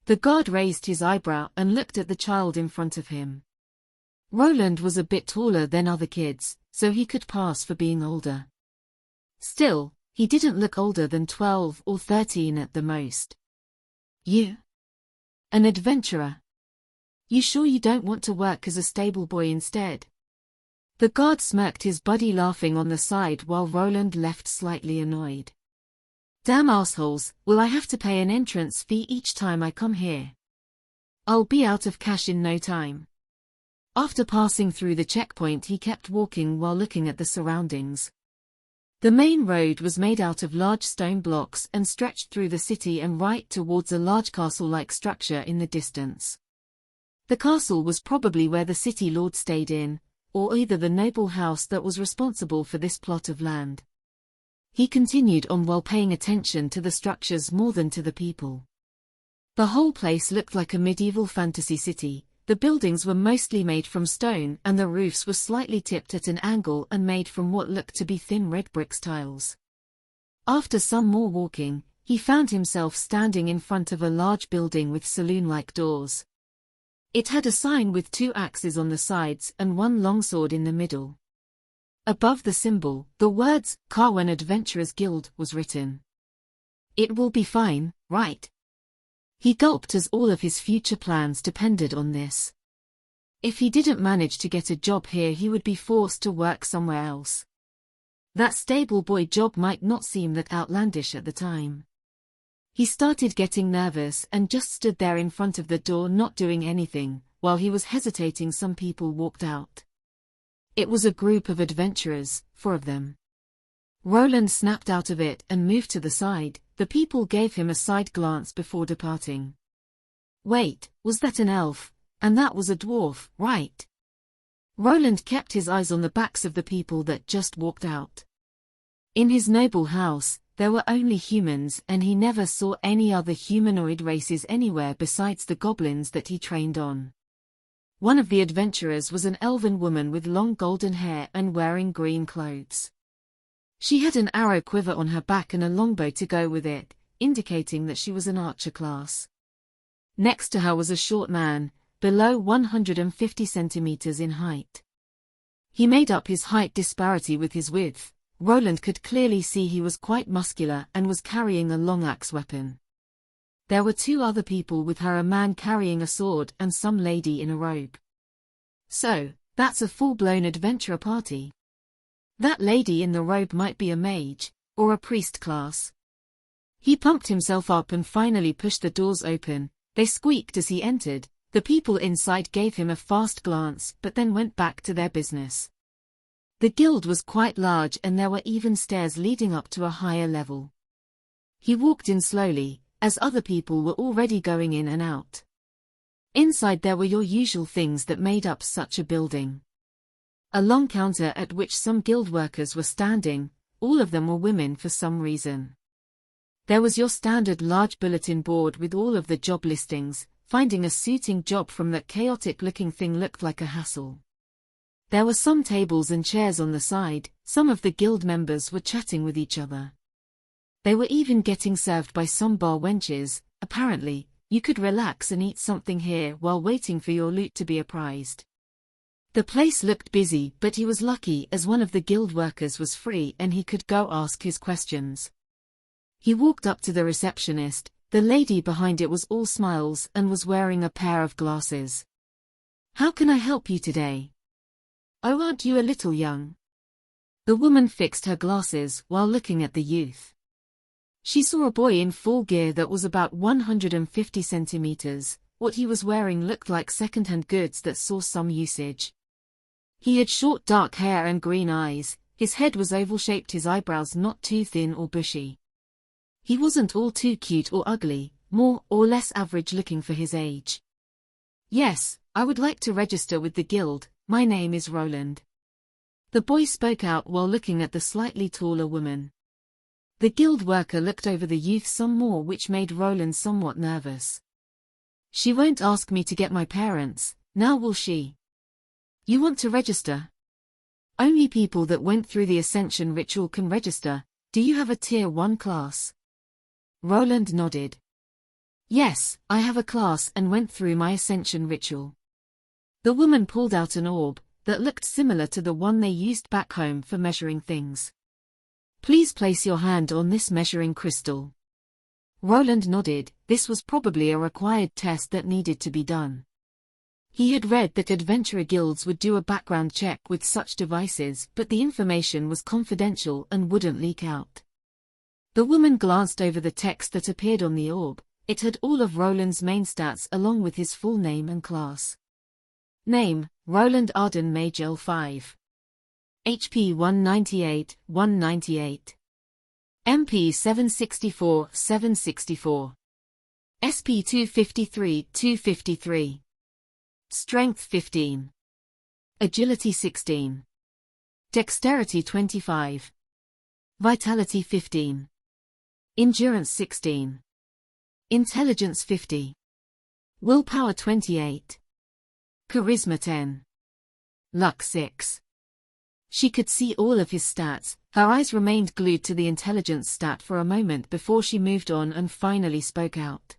The guard raised his eyebrow and looked at the child in front of him. Roland was a bit taller than other kids, so he could pass for being older. Still, he didn't look older than 12 or 13 at the most. "You? An adventurer? You sure you don't want to work as a stable boy instead?" The guard smirked, his buddy laughing on the side while Roland left slightly annoyed. "Damn assholes, will I have to pay an entrance fee each time I come here? I'll be out of cash in no time." After passing through the checkpoint he kept walking while looking at the surroundings. The main road was made out of large stone blocks and stretched through the city and right towards a large castle-like structure in the distance. The castle was probably where the city lord stayed in, or either the noble house that was responsible for this plot of land. He continued on while paying attention to the structures more than to the people. The whole place looked like a medieval fantasy city. The buildings were mostly made from stone and the roofs were slightly tipped at an angle and made from what looked to be thin red brick tiles. After some more walking, he found himself standing in front of a large building with saloon-like doors. It had a sign with 2 axes on the sides and 1 longsword in the middle. Above the symbol, the words, "Carwen Adventurers Guild," was written. "It will be fine, right?" He gulped as all of his future plans depended on this. If he didn't manage to get a job here he would be forced to work somewhere else. That stable boy job might not seem that outlandish at the time. He started getting nervous and just stood there in front of the door not doing anything. While he was hesitating, some people walked out. It was a group of adventurers, 4 of them. Roland snapped out of it and moved to the side. The people gave him a side glance before departing. Wait, was that an elf? And that was a dwarf, right? Roland kept his eyes on the backs of the people that just walked out. In his noble house, there were only humans and he never saw any other humanoid races anywhere besides the goblins that he trained on. One of the adventurers was an elven woman with long golden hair and wearing green clothes. She had an arrow quiver on her back and a longbow to go with it, indicating that she was an archer class. Next to her was a short man, below 150 centimeters in height. He made up his height disparity with his width. Roland could clearly see he was quite muscular and was carrying a long axe weapon. There were 2 other people with her, a man carrying a sword and some lady in a robe. So, that's a full-blown adventurer party. That lady in the robe might be a mage, or a priest class. He pumped himself up and finally pushed the doors open. They squeaked as he entered. The people inside gave him a fast glance but then went back to their business. The guild was quite large and there were even stairs leading up to a higher level. He walked in slowly, as other people were already going in and out. Inside there were your usual things that made up such a building. A long counter at which some guild workers were standing, all of them were women for some reason. There was your standard large bulletin board with all of the job listings. Finding a suiting job from that chaotic-looking thing looked like a hassle. There were some tables and chairs on the side, some of the guild members were chatting with each other. They were even getting served by some bar wenches. Apparently, you could relax and eat something here while waiting for your loot to be apprised. The place looked busy, but he was lucky as one of the guild workers was free and he could go ask his questions. He walked up to the receptionist. The lady behind it was all smiles and was wearing a pair of glasses. "How can I help you today?" "Oh, aren't you a little young?" The woman fixed her glasses while looking at the youth. She saw a boy in full gear that was about 150 centimeters. What he was wearing looked like second-hand goods that saw some usage. He had short dark hair and green eyes, his head was oval-shaped, his eyebrows not too thin or bushy. He wasn't all too cute or ugly, more or less average looking for his age. "Yes, I would like to register with the guild, my name is Roland." The boy spoke out while looking at the slightly taller woman. The guild worker looked over the youth some more, which made Roland somewhat nervous. "She won't ask me to get my parents, now will she?" "You want to register?" "Only people that went through the Ascension ritual can register. Do you have a Tier 1 class?" Roland nodded. "Yes, I have a class and went through my Ascension ritual." The woman pulled out an orb that looked similar to the one they used back home for measuring things. "Please place your hand on this measuring crystal." Roland nodded. This was probably a required test that needed to be done. He had read that adventurer guilds would do a background check with such devices, but the information was confidential and wouldn't leak out. The woman glanced over the text that appeared on the orb. It had all of Roland's main stats along with his full name and class. Name, Roland Arden Mage L5. HP 198, 198. MP 764, 764. SP 253, 253. Strength 15. Agility 16. Dexterity 25. Vitality 15. Endurance 16. Intelligence 50. Willpower 28. Charisma 10. Luck 6. She could see all of his stats. Her eyes remained glued to the intelligence stat for a moment before she moved on and finally spoke out.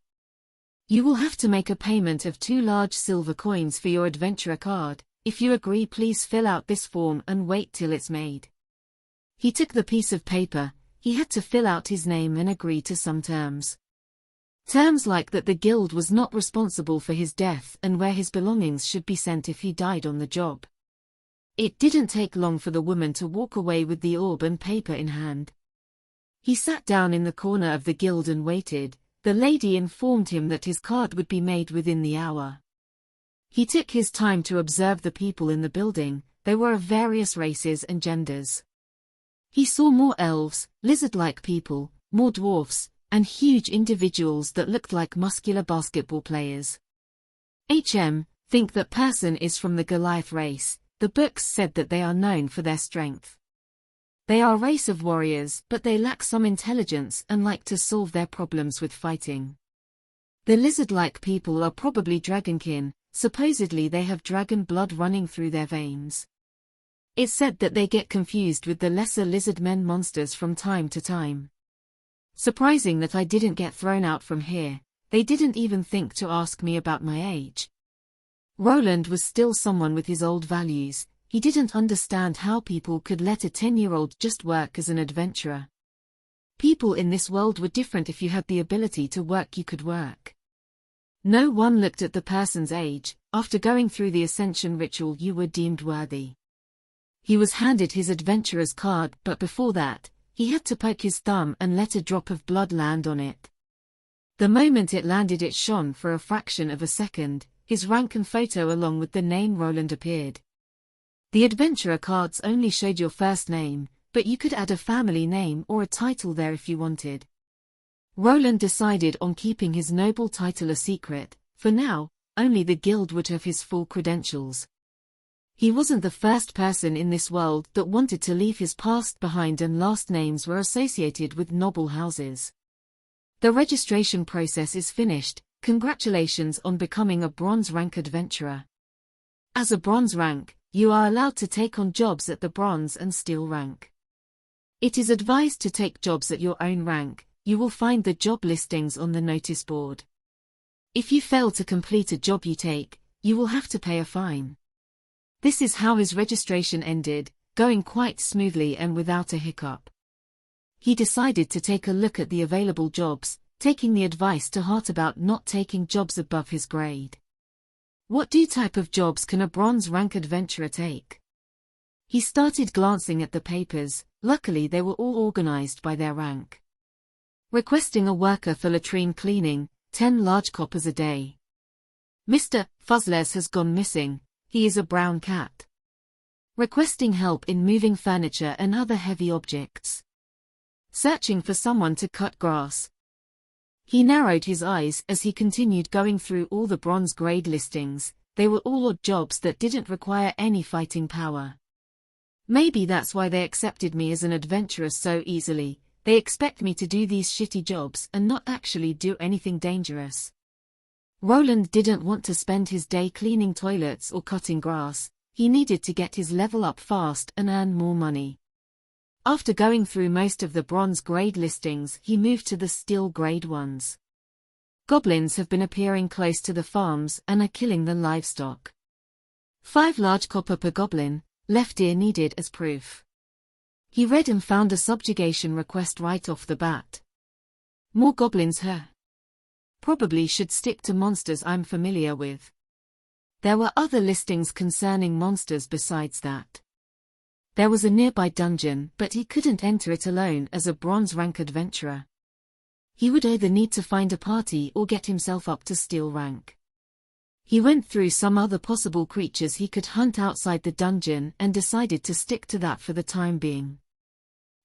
"You will have to make a payment of 2 large silver coins for your adventurer card. If you agree, please fill out this form and wait till it's made." He took the piece of paper. He had to fill out his name and agree to some terms. Terms like that the guild was not responsible for his death and where his belongings should be sent if he died on the job. It didn't take long for the woman to walk away with the orb and paper in hand. He sat down in the corner of the guild and waited. The lady informed him that his card would be made within the hour. He took his time to observe the people in the building. They were of various races and genders. He saw more elves, lizard-like people, more dwarfs, and huge individuals that looked like muscular basketball players. Think that person is from the Goliath race. The books said that they are known for their strength. They are a race of warriors, but they lack some intelligence and like to solve their problems with fighting. The lizard-like people are probably dragonkin. Supposedly they have dragon blood running through their veins. It said that they get confused with the lesser lizard men monsters from time to time. Surprising that I didn't get thrown out from here. They didn't even think to ask me about my age. Roland was still someone with his old values. He didn't understand how people could let a 10-year-old just work as an adventurer. People in this world were different. If you had the ability to work, you could work. No one looked at the person's age. After going through the Ascension ritual, you were deemed worthy. He was handed his adventurer's card, but before that, he had to poke his thumb and let a drop of blood land on it. The moment it landed, it shone for a fraction of a second. His rank and photo along with the name Roland appeared. The adventurer cards only showed your first name, but you could add a family name or a title there if you wanted. Roland decided on keeping his noble title a secret. For now, only the guild would have his full credentials. He wasn't the first person in this world that wanted to leave his past behind, and last names were associated with noble houses. The registration process is finished. Congratulations on becoming a bronze rank adventurer. As a bronze rank, you are allowed to take on jobs at the bronze and steel rank. It is advised to take jobs at your own rank. You will find the job listings on the notice board. If you fail to complete a job you take, you will have to pay a fine. This is how his registration ended, going quite smoothly and without a hiccup. He decided to take a look at the available jobs, taking the advice to heart about not taking jobs above his grade. What type of jobs can a bronze rank adventurer take? He started glancing at the papers. Luckily they were all organized by their rank. Requesting a worker for latrine cleaning, 10 large coppers a day. Mr. Fuzzles has gone missing. He is a brown cat. Requesting help in moving furniture and other heavy objects. Searching for someone to cut grass. He narrowed his eyes as he continued going through all the bronze grade listings. They were all odd jobs that didn't require any fighting power. Maybe that's why they accepted me as an adventurer so easily. They expect me to do these shitty jobs and not actually do anything dangerous. Roland didn't want to spend his day cleaning toilets or cutting grass. He needed to get his level up fast and earn more money. After going through most of the bronze grade listings, he moved to the steel grade ones. Goblins have been appearing close to the farms and are killing the livestock. 5 large copper per goblin, left ear needed as proof. He read and found a subjugation request right off the bat. More goblins here. Probably should stick to monsters I'm familiar with. There were other listings concerning monsters besides that. There was a nearby dungeon, but he couldn't enter it alone as a bronze rank adventurer. He would either need to find a party or get himself up to steel rank. He went through some other possible creatures he could hunt outside the dungeon and decided to stick to that for the time being.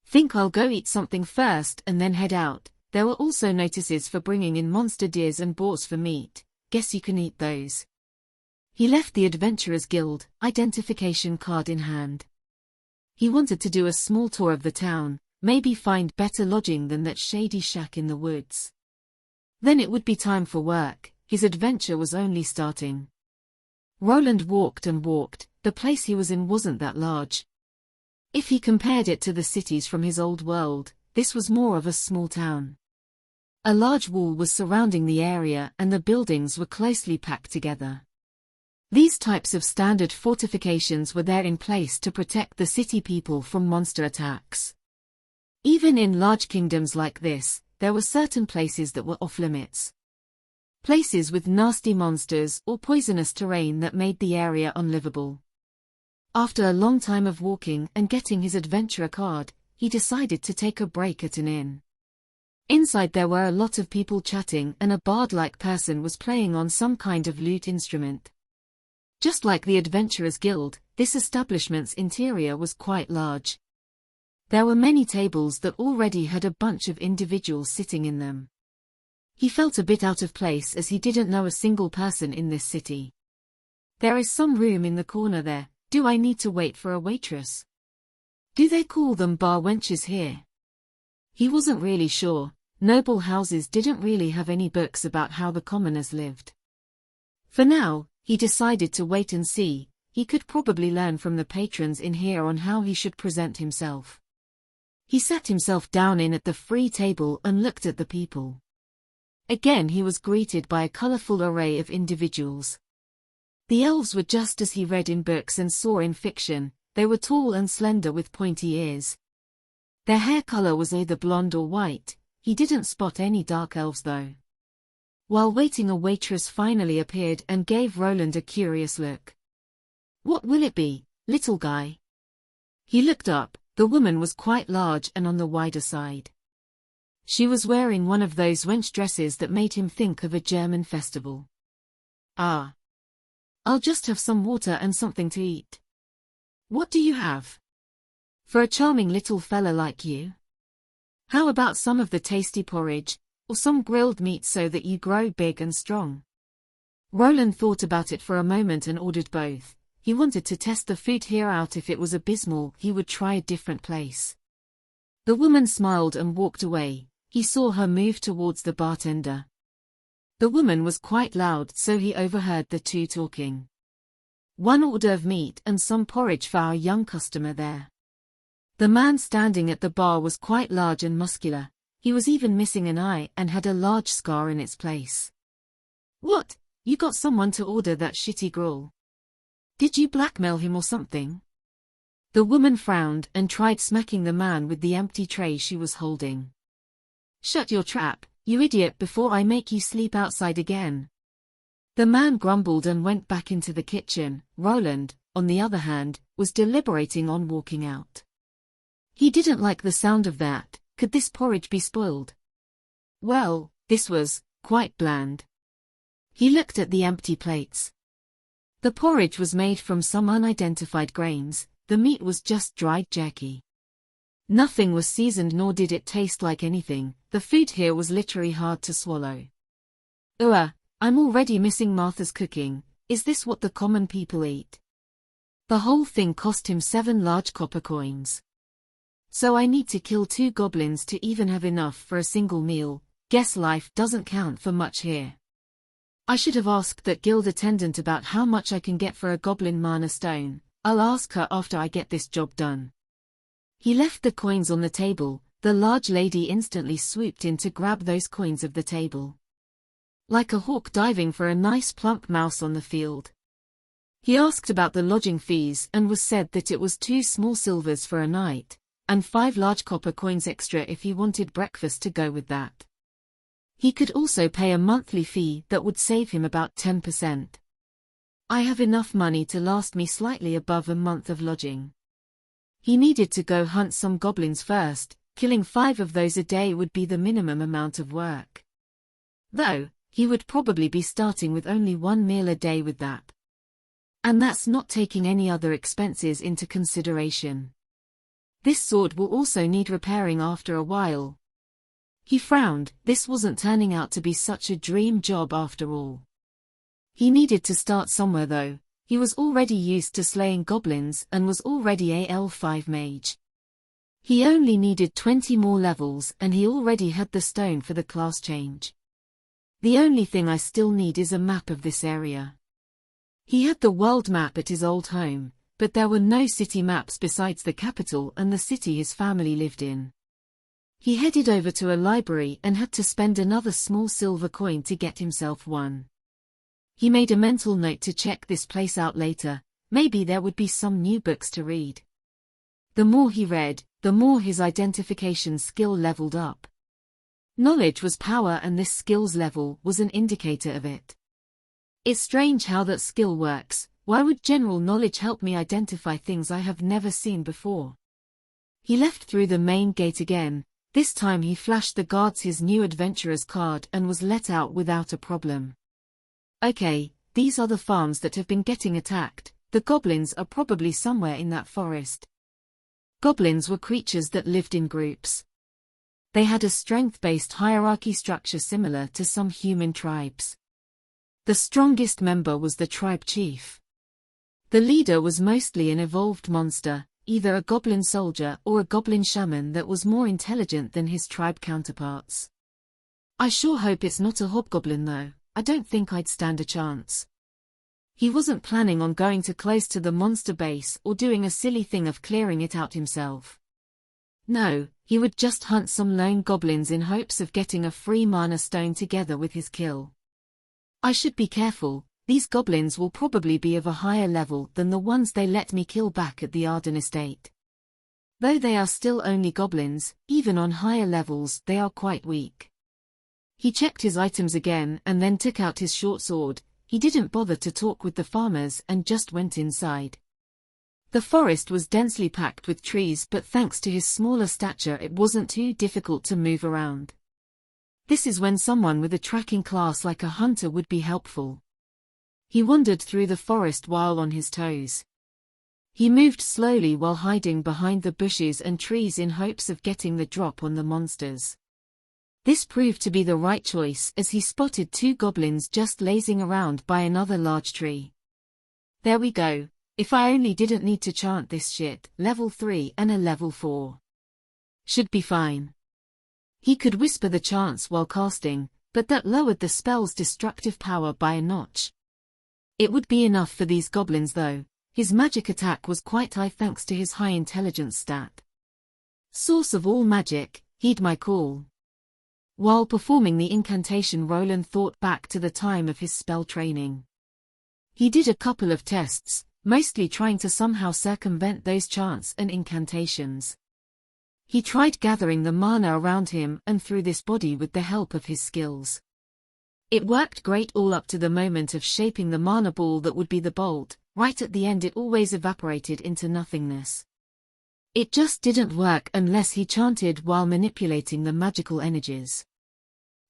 Think I'll go eat something first and then head out. There were also notices for bringing in monster deers and boars for meat. Guess you can eat those. He left the Adventurers Guild, identification card in hand. He wanted to do a small tour of the town, maybe find better lodging than that shady shack in the woods. Then it would be time for work. His adventure was only starting. Roland walked and walked. The place he was in wasn't that large. If he compared it to the cities from his old world, this was more of a small town. A large wall was surrounding the area and the buildings were closely packed together. These types of standard fortifications were there in place to protect the city people from monster attacks. Even in large kingdoms like this, there were certain places that were off limits. Places with nasty monsters or poisonous terrain that made the area unlivable. After a long time of walking and getting his adventurer card, he decided to take a break at an inn. Inside there were a lot of people chatting and a bard-like person was playing on some kind of lute instrument. Just like the Adventurers Guild, this establishment's interior was quite large. There were many tables that already had a bunch of individuals sitting in them. He felt a bit out of place as he didn't know a single person in this city. There is some room in the corner there. Do I need to wait for a waitress? Do they call them bar wenches here? He wasn't really sure. Noble houses didn't really have any books about how the commoners lived. For now, he decided to wait and see. He could probably learn from the patrons in here on how he should present himself. He sat himself down in at the free table and looked at the people. Again he was greeted by a colorful array of individuals. The elves were just as he read in books and saw in fiction. They were tall and slender with pointy ears. Their hair color was either blonde or white. He didn't spot any dark elves though. While waiting, a waitress finally appeared and gave Roland a curious look. What will it be, little guy? He looked up. The woman was quite large and on the wider side. She was wearing one of those wench dresses that made him think of a German festival. Ah. I'll just have some water and something to eat. What do you have? For a charming little fella like you? How about some of the tasty porridge? or some grilled meat so that you grow big and strong? Roland thought about it for a moment and ordered both. He wanted to test the food here out. If it was abysmal, he would try a different place. The woman smiled and walked away. He saw her move towards the bartender. The woman was quite loud, so he overheard the two talking. One order of meat and some porridge for our young customer there. The man standing at the bar was quite large and muscular. He was even missing an eye and had a large scar in its place. What? You got someone to order that shitty gruel? Did you blackmail him or something? The woman frowned and tried smacking the man with the empty tray she was holding. Shut your trap, you idiot, before I make you sleep outside again. The man grumbled and went back into the kitchen. Roland, on the other hand, was deliberating on walking out. He didn't like the sound of that. Could this porridge be spoiled? Well, this was quite bland. He looked at the empty plates. The porridge was made from some unidentified grains. The meat was just dried jerky. Nothing was seasoned, nor did it taste like anything. The food here was literally hard to swallow. I'm already missing Martha's cooking. Is this what the common people eat? The whole thing cost him 7 large copper coins. So I need to kill 2 goblins to even have enough for a single meal. Guess life doesn't count for much here. I should have asked that guild attendant about how much I can get for a goblin mana stone. I'll ask her after I get this job done. He left the coins on the table. The large lady instantly swooped in to grab those coins of the table. Like a hawk diving for a nice plump mouse on the field. He asked about the lodging fees and was said that it was 2 small silvers for a night, and 5 large copper coins extra if he wanted breakfast to go with that. He could also pay a monthly fee that would save him about 10%. I have enough money to last me slightly above a month of lodging. He needed to go hunt some goblins first. Killing 5 of those a day would be the minimum amount of work. Though, he would probably be starting with only 1 meal a day with that. And that's not taking any other expenses into consideration. This sword will also need repairing after a while. He frowned. This wasn't turning out to be such a dream job after all. He needed to start somewhere though. He was already used to slaying goblins and was already a L5 mage. He only needed 20 more levels and he already had the stone for the class change. The only thing I still need is a map of this area. He had the world map at his old home, but there were no city maps besides the capital and the city his family lived in. He headed over to a library and had to spend another small silver coin to get himself one. He made a mental note to check this place out later. Maybe there would be some new books to read. The more he read, the more his identification skill leveled up. Knowledge was power and this skills level was an indicator of it. It's strange how that skill works. Why would general knowledge help me identify things I have never seen before? He left through the main gate again. This time he flashed the guards his new adventurer's card and was let out without a problem. Okay, these are the farms that have been getting attacked. The goblins are probably somewhere in that forest. Goblins were creatures that lived in groups. They had a strength-based hierarchy structure similar to some human tribes. The strongest member was the tribe chief. The leader was mostly an evolved monster, either a goblin soldier or a goblin shaman that was more intelligent than his tribe counterparts. I sure hope it's not a hobgoblin though. I don't think I'd stand a chance. He wasn't planning on going too close to the monster base or doing a silly thing of clearing it out himself. No, he would just hunt some lone goblins in hopes of getting a free mana stone together with his kill. I should be careful. These goblins will probably be of a higher level than the ones they let me kill back at the Arden estate. Though they are still only goblins, even on higher levels they are quite weak. He checked his items again and then took out his short sword. He didn't bother to talk with the farmers and just went inside. The forest was densely packed with trees, but thanks to his smaller stature it wasn't too difficult to move around. This is when someone with a tracking class like a hunter would be helpful. He wandered through the forest while on his toes. He moved slowly while hiding behind the bushes and trees in hopes of getting the drop on the monsters. This proved to be the right choice as he spotted 2 goblins just lazing around by another large tree. There we go. If I only didn't need to chant this shit, level 3 and a level 4. Should be fine. He could whisper the chants while casting, but that lowered the spell's destructive power by a notch. It would be enough for these goblins though. His magic attack was quite high thanks to his high intelligence stat. Source of all magic, heed my call. While performing the incantation, Roland thought back to the time of his spell training. He did a couple of tests, mostly trying to somehow circumvent those chants and incantations. He tried gathering the mana around him and through this body with the help of his skills. It worked great all up to the moment of shaping the mana ball that would be the bolt. Right at the end it always evaporated into nothingness. It just didn't work unless he chanted while manipulating the magical energies.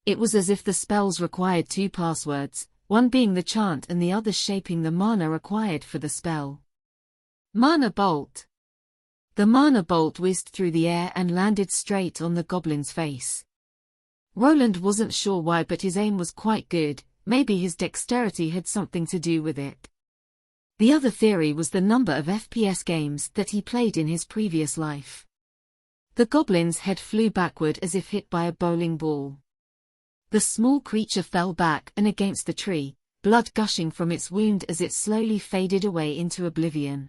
It was as if the spells required 2 passwords, one being the chant and the other shaping the mana required for the spell. Mana bolt. The mana bolt whizzed through the air and landed straight on the goblin's face. Roland wasn't sure why, but his aim was quite good. Maybe his dexterity had something to do with it. The other theory was the number of FPS games that he played in his previous life. The goblin's head flew backward as if hit by a bowling ball. The small creature fell back and against the tree, blood gushing from its wound as it slowly faded away into oblivion.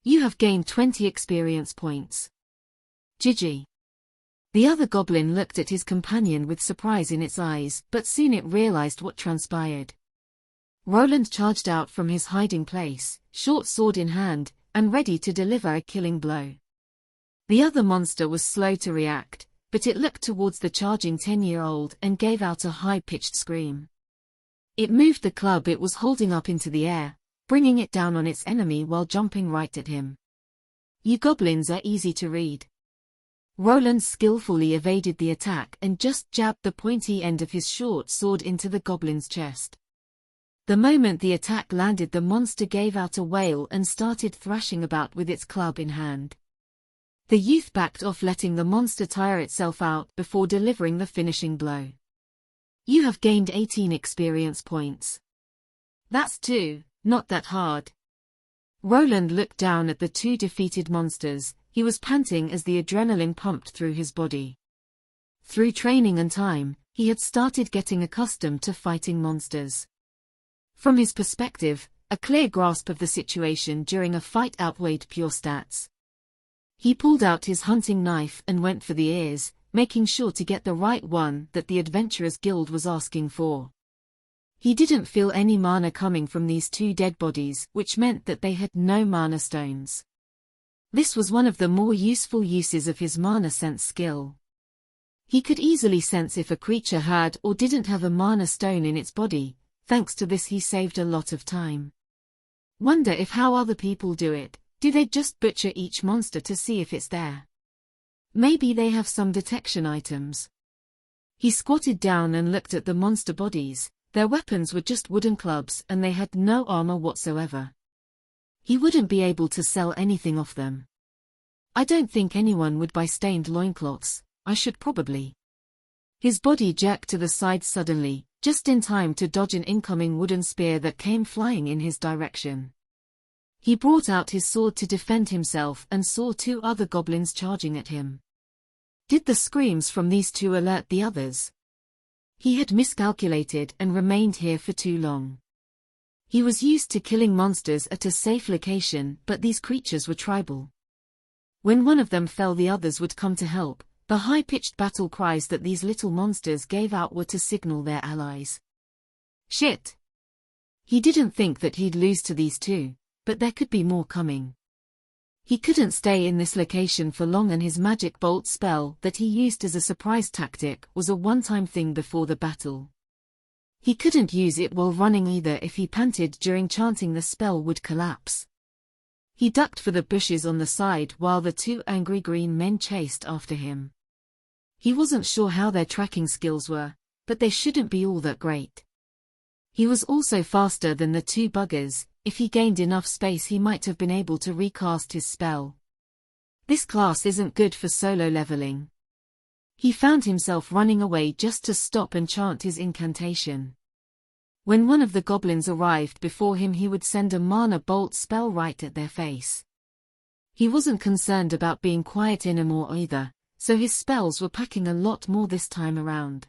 You have gained 20 experience points. GG. The other goblin looked at his companion with surprise in its eyes, but soon it realized what transpired. Roland charged out from his hiding place, short sword in hand, and ready to deliver a killing blow. The other monster was slow to react, but it looked towards the charging 10-year-old and gave out a high-pitched scream. It moved the club it was holding up into the air, bringing it down on its enemy while jumping right at him. You goblins are easy to read. Roland skillfully evaded the attack and just jabbed the pointy end of his short sword into the goblin's chest. The moment the attack landed, the monster gave out a wail and started thrashing about with its club in hand. The youth backed off, letting the monster tire itself out before delivering the finishing blow. You have gained 18 experience points. That's 2, not that hard. Roland looked down at the 2 defeated monsters. He was panting as the adrenaline pumped through his body. Through training and time, he had started getting accustomed to fighting monsters. From his perspective, a clear grasp of the situation during a fight outweighed pure stats. He pulled out his hunting knife and went for the ears, making sure to get the right one that the Adventurers Guild was asking for. He didn't feel any mana coming from these 2 dead bodies, which meant that they had no mana stones. This was one of the more useful uses of his mana sense skill. He could easily sense if a creature had or didn't have a mana stone in its body. Thanks to this he saved a lot of time. Wonder if how other people do it. Do they just butcher each monster to see if it's there? Maybe they have some detection items. He squatted down and looked at the monster bodies. Their weapons were just wooden clubs and they had no armor whatsoever. He wouldn't be able to sell anything off them. I don't think anyone would buy stained loincloths. I should probably. His body jerked to the side suddenly, just in time to dodge an incoming wooden spear that came flying in his direction. He brought out his sword to defend himself and saw 2 other goblins charging at him. Did the screams from these 2 alert the others? He had miscalculated and remained here for too long. He was used to killing monsters at a safe location, but these creatures were tribal. When one of them fell, the others would come to help. The high-pitched battle cries that these little monsters gave out were to signal their allies. Shit! He didn't think that he'd lose to these 2, but there could be more coming. He couldn't stay in this location for long, and his magic bolt spell that he used as a surprise tactic was a one-time thing before the battle. He couldn't use it while running either. If he panted during chanting, the spell would collapse. He ducked for the bushes on the side while the 2 angry green men chased after him. He wasn't sure how their tracking skills were, but they shouldn't be all that great. He was also faster than the 2 buggers. If he gained enough space, he might have been able to recast his spell. This class isn't good for solo leveling. He found himself running away just to stop and chant his incantation. When one of the goblins arrived before him, he would send a mana bolt spell right at their face. He wasn't concerned about being quiet anymore either, so his spells were packing a lot more this time around.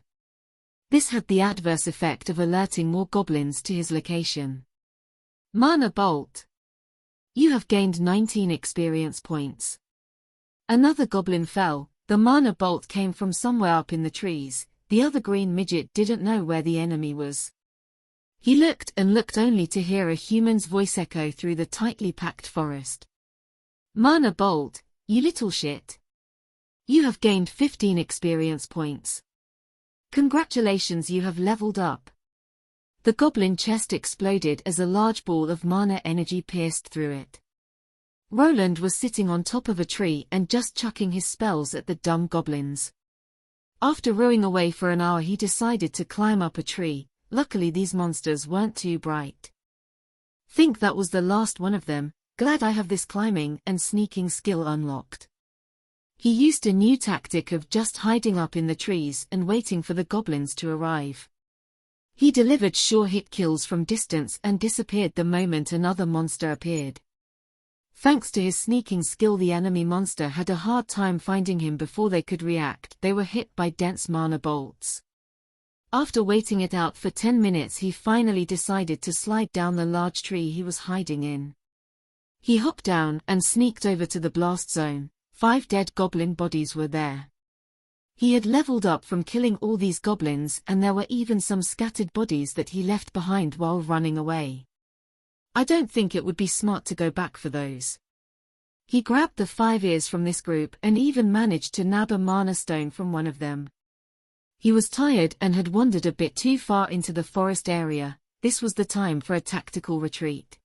This had the adverse effect of alerting more goblins to his location. Mana bolt. You have gained 19 experience points. Another goblin fell. The mana bolt came from somewhere up in the trees. The other green midget didn't know where the enemy was. He looked and looked only to hear a human's voice echo through the tightly packed forest. Mana bolt, you little shit. You have gained 15 experience points. Congratulations, you have leveled up. The goblin chest exploded as a large ball of mana energy pierced through it. Roland was sitting on top of a tree and just chucking his spells at the dumb goblins. After rowing away for an hour, he decided to climb up a tree. Luckily these monsters weren't too bright. Think that was the last one of them. Glad I have this climbing and sneaking skill unlocked. He used a new tactic of just hiding up in the trees and waiting for the goblins to arrive. He delivered sure hit kills from distance and disappeared the moment another monster appeared. Thanks to his sneaking skill, the enemy monster had a hard time finding him before they could react. They were hit by dense mana bolts. After waiting it out for 10 minutes, he finally decided to slide down the large tree he was hiding in. He hopped down and sneaked over to the blast zone. 5 dead goblin bodies were there. He had leveled up from killing all these goblins, and there were even some scattered bodies that he left behind while running away. I don't think it would be smart to go back for those. He grabbed the 5 ears from this group and even managed to nab a mana stone from one of them. He was tired and had wandered a bit too far into the forest area. This was the time for a tactical retreat.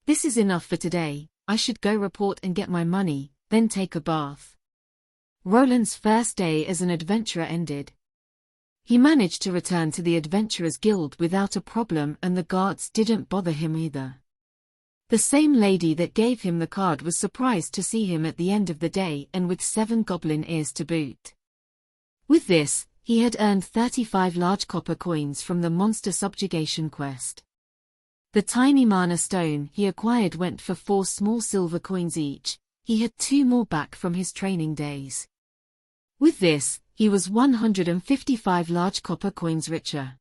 This is enough for today. I should go report and get my money, then take a bath. Roland's first day as an adventurer ended. He managed to return to the Adventurers Guild without a problem, and the guards didn't bother him either. The same lady that gave him the card was surprised to see him at the end of the day and with 7 goblin ears to boot. With this, he had earned 35 large copper coins from the monster subjugation quest. The tiny mana stone he acquired went for 4 small silver coins each. He had 2 more back from his training days. With this, he was 155 large copper coins richer.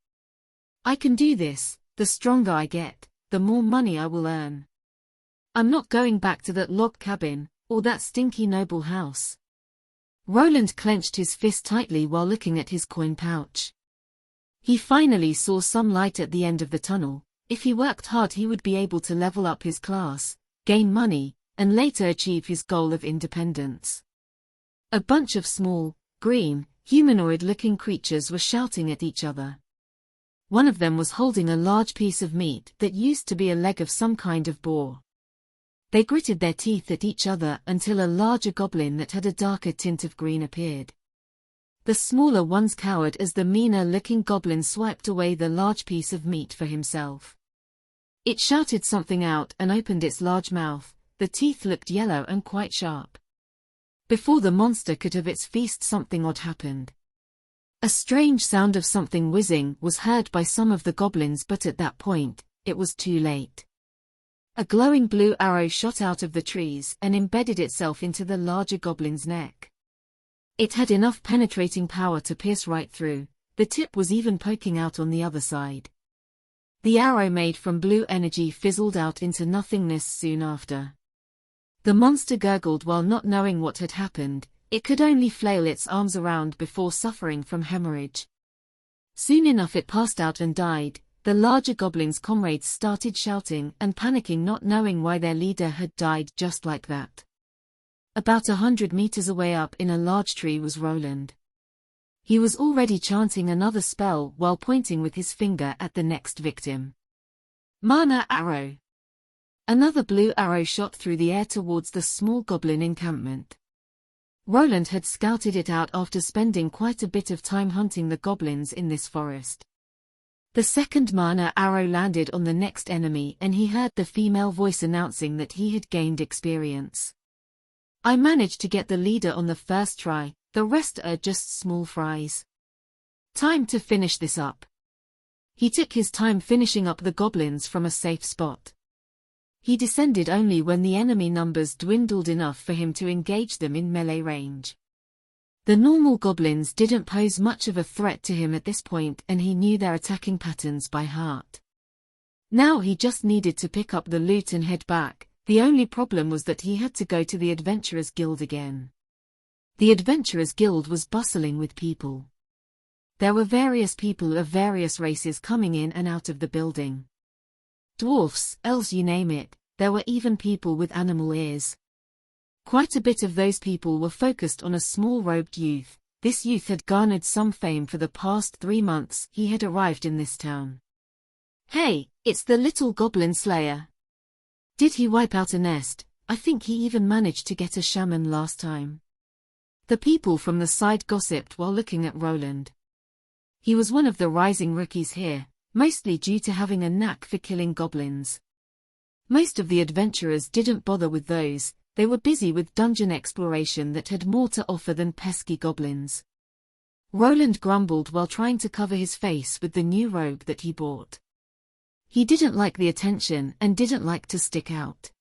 I can do this. The stronger I get, the more money I will earn. I'm not going back to that log cabin, or that stinky noble house. Roland clenched his fist tightly while looking at his coin pouch. He finally saw some light at the end of the tunnel. If he worked hard, he would be able to level up his class, gain money, and later achieve his goal of independence. A bunch of small, green, humanoid-looking creatures were shouting at each other. One of them was holding a large piece of meat that used to be a leg of some kind of boar. They gritted their teeth at each other until a larger goblin that had a darker tint of green appeared. The smaller ones cowered as the meaner-looking goblin swiped away the large piece of meat for himself. It shouted something out and opened its large mouth. The teeth looked yellow and quite sharp. Before the monster could have its feast, something odd happened. A strange sound of something whizzing was heard by some of the goblins, but at that point, it was too late. A glowing blue arrow shot out of the trees and embedded itself into the larger goblin's neck. It had enough penetrating power to pierce right through. The tip was even poking out on the other side. The arrow made from blue energy fizzled out into nothingness soon after. The monster gurgled while not knowing what had happened. It could only flail its arms around before suffering from hemorrhage. Soon enough it passed out and died. The larger goblin's comrades started shouting and panicking, not knowing why their leader had died just like that. About 100 meters away up in a large tree was Roland. He was already chanting another spell while pointing with his finger at the next victim. Mana arrow. Another blue arrow shot through the air towards the small goblin encampment. Roland had scouted it out after spending quite a bit of time hunting the goblins in this forest. The second mana arrow landed on the next enemy and he heard the female voice announcing that he had gained experience. I managed to get the leader on the first try. the rest are just small fries. Time to finish this up. He took his time finishing up the goblins from a safe spot. He descended only when the enemy numbers dwindled enough for him to engage them in melee range. The normal goblins didn't pose much of a threat to him at this point, and he knew their attacking patterns by heart. Now he just needed to pick up the loot and head back. The only problem was that he had to go to the Adventurers Guild again. The Adventurers Guild was bustling with people. There were various people of various races coming in and out of the building. Dwarfs, elves, you name it, there were even people with animal ears. Quite a bit of those people were focused on a small robed youth. This youth had garnered some fame for the past 3 months he had arrived in this town. Hey, it's the little goblin slayer. Did he wipe out a nest? I think he even managed to get a shaman last time. The people from the side gossiped while looking at Roland. He was one of the rising rookies here, mostly due to having a knack for killing goblins. Most of the adventurers didn't bother with those. They were busy with dungeon exploration that had more to offer than pesky goblins. Roland grumbled while trying to cover his face with the new robe that he bought. He didn't like the attention and didn't like to stick out.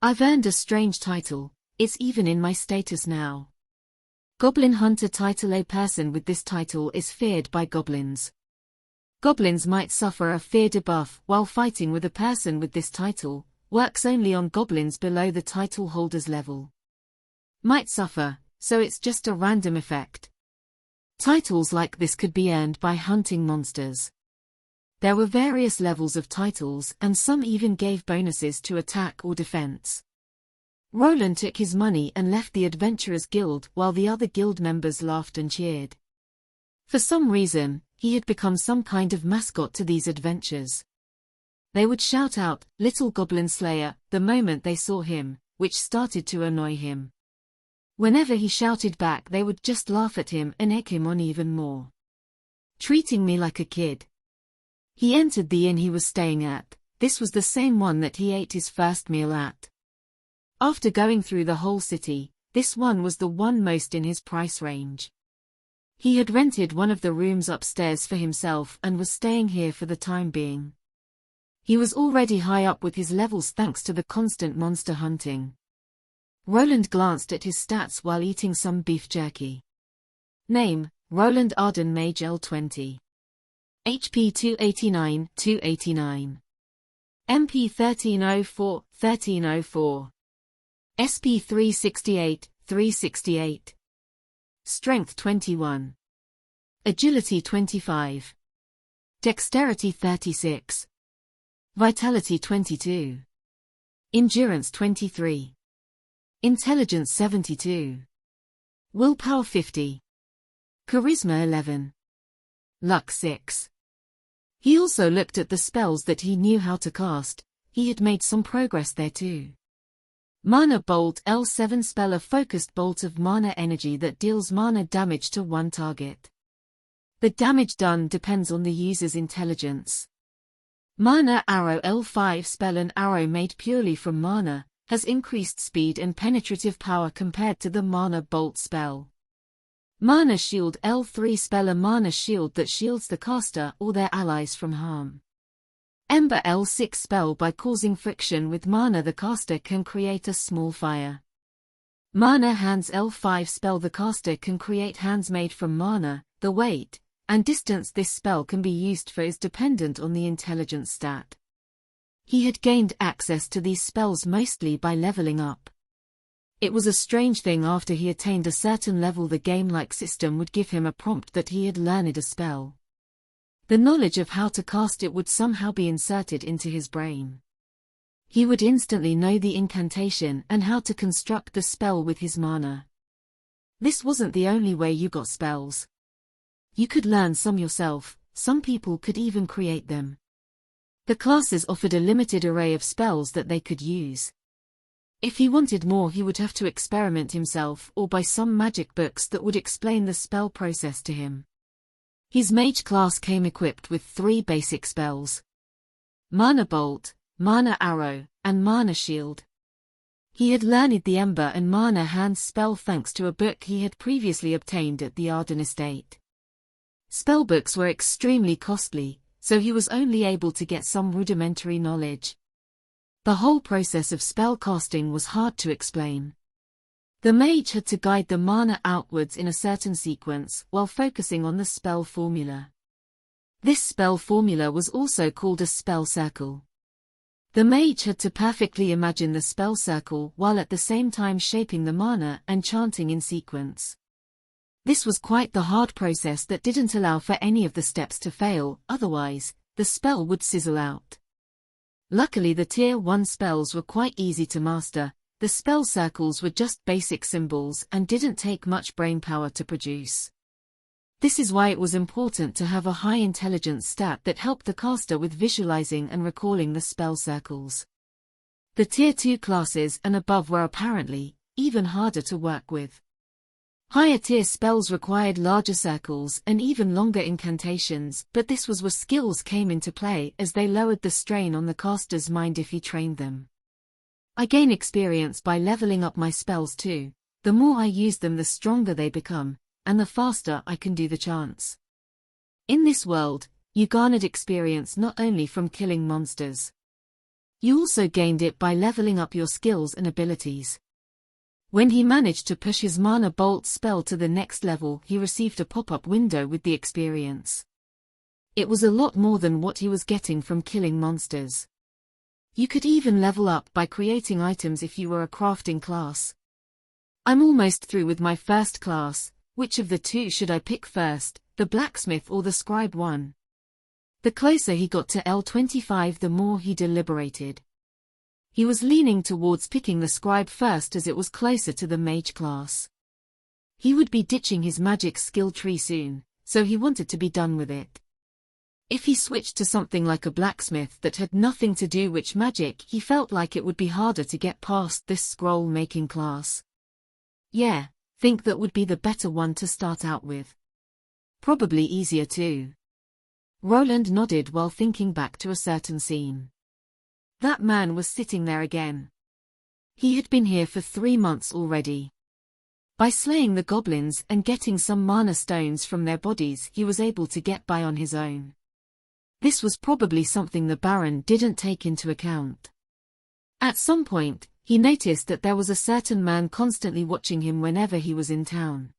I've earned a strange title, it's even in my status now. Goblin Hunter title. A person with this title is feared by goblins. Goblins might suffer a fear debuff while fighting with a person with this title. Works only on goblins below the title holder's level. Might suffer, so it's just a random effect. Titles like this could be earned by hunting monsters. There were various levels of titles, and some even gave bonuses to attack or defense. Roland took his money and left the Adventurers Guild while the other guild members laughed and cheered. For some reason, he had become some kind of mascot to these adventures. They would shout out, "Little Goblin Slayer," the moment they saw him, which started to annoy him. Whenever he shouted back, they would just laugh at him and egg him on even more. Treating me like a kid. He entered the inn he was staying at. This was the same one that he ate his first meal at. After going through the whole city, this one was the one most in his price range. He had rented one of the rooms upstairs for himself and was staying here for the time being. He was already high up with his levels thanks to the constant monster hunting. Roland glanced at his stats while eating some beef jerky. Name, Roland Arden, Mage L20. HP 289, 289. MP 1304, 1304. SP 368, 368. Strength 21. Agility 25. Dexterity 36. Vitality 22. Endurance 23. Intelligence 72. Willpower 50. Charisma 11. Luck 6. He also looked at the spells that he knew how to cast. He had made some progress there too. Mana Bolt L7 spell, a focused bolt of mana energy that deals mana damage to one target. The damage done depends on the user's intelligence. Mana Arrow L5 spell, an arrow made purely from mana, has increased speed and penetrative power compared to the Mana Bolt spell. Mana Shield L3 spell, a mana shield that shields the caster or their allies from harm. Ember L6 spell, by causing friction with mana the caster can create a small fire. Mana Hands L5 spell, the caster can create hands made from mana. The weight and distance this spell can be used for is dependent on the intelligence stat. He had gained access to these spells mostly by leveling up. It was a strange thing, after he attained a certain level the game-like system would give him a prompt that he had learned a spell. The knowledge of how to cast it would somehow be inserted into his brain. He would instantly know the incantation and how to construct the spell with his mana. This wasn't the only way you got spells. You could learn some yourself, some people could even create them. The classes offered a limited array of spells that they could use. If he wanted more, he would have to experiment himself or buy some magic books that would explain the spell process to him. His mage class came equipped with 3 basic spells: Mana Bolt, Mana Arrow, and Mana Shield. He had learned the Ember and Mana Hand spell thanks to a book he had previously obtained at the Arden estate. Spellbooks were extremely costly, so he was only able to get some rudimentary knowledge. The whole process of spell casting was hard to explain. The mage had to guide the mana outwards in a certain sequence while focusing on the spell formula. This spell formula was also called a spell circle. The mage had to perfectly imagine the spell circle while at the same time shaping the mana and chanting in sequence. This was quite the hard process that didn't allow for any of the steps to fail, otherwise, the spell would sizzle out. Luckily the Tier 1 spells were quite easy to master. The spell circles were just basic symbols and didn't take much brainpower to produce. This is why it was important to have a high intelligence stat that helped the caster with visualizing and recalling the spell circles. The Tier 2 classes and above were apparently even harder to work with. Higher tier spells required larger circles and even longer incantations, but this was where skills came into play as they lowered the strain on the caster's mind if he trained them. I gain experience by leveling up my spells too. The more I use them, the stronger they become, and the faster I can do the chants. In this world, you garnered experience not only from killing monsters. You also gained it by leveling up your skills and abilities. When he managed to push his Mana Bolt spell to the next level, he received a pop-up window with the experience. It was a lot more than what he was getting from killing monsters. You could even level up by creating items if you were a crafting class. I'm almost through with my first class. Which of the two should I pick first, the blacksmith or the scribe one? The closer he got to L25, the more he deliberated. He was leaning towards picking the scribe first as it was closer to the mage class. He would be ditching his magic skill tree soon, so he wanted to be done with it. If he switched to something like a blacksmith that had nothing to do with magic, he felt like it would be harder to get past this scroll-making class. Yeah. Think that would be the better one to start out with. Probably easier too. Roland nodded while thinking back to a certain scene. That man was sitting there again. He had been here for 3 months already. By slaying the goblins and getting some mana stones from their bodies, he was able to get by on his own. This was probably something the Baron didn't take into account. At some point, he noticed that there was a certain man constantly watching him whenever he was in town.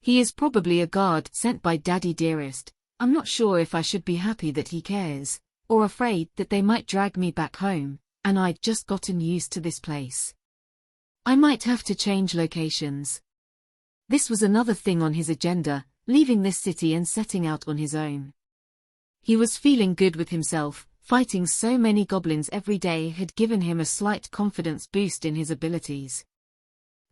He is probably a guard sent by Daddy Dearest. I'm not sure if I should be happy that he cares, or afraid that they might drag me back home, and I'd just gotten used to this place. I might have to change locations. This was another thing on his agenda, leaving this city and setting out on his own. He was feeling good with himself. Fighting so many goblins every day had given him a slight confidence boost in his abilities.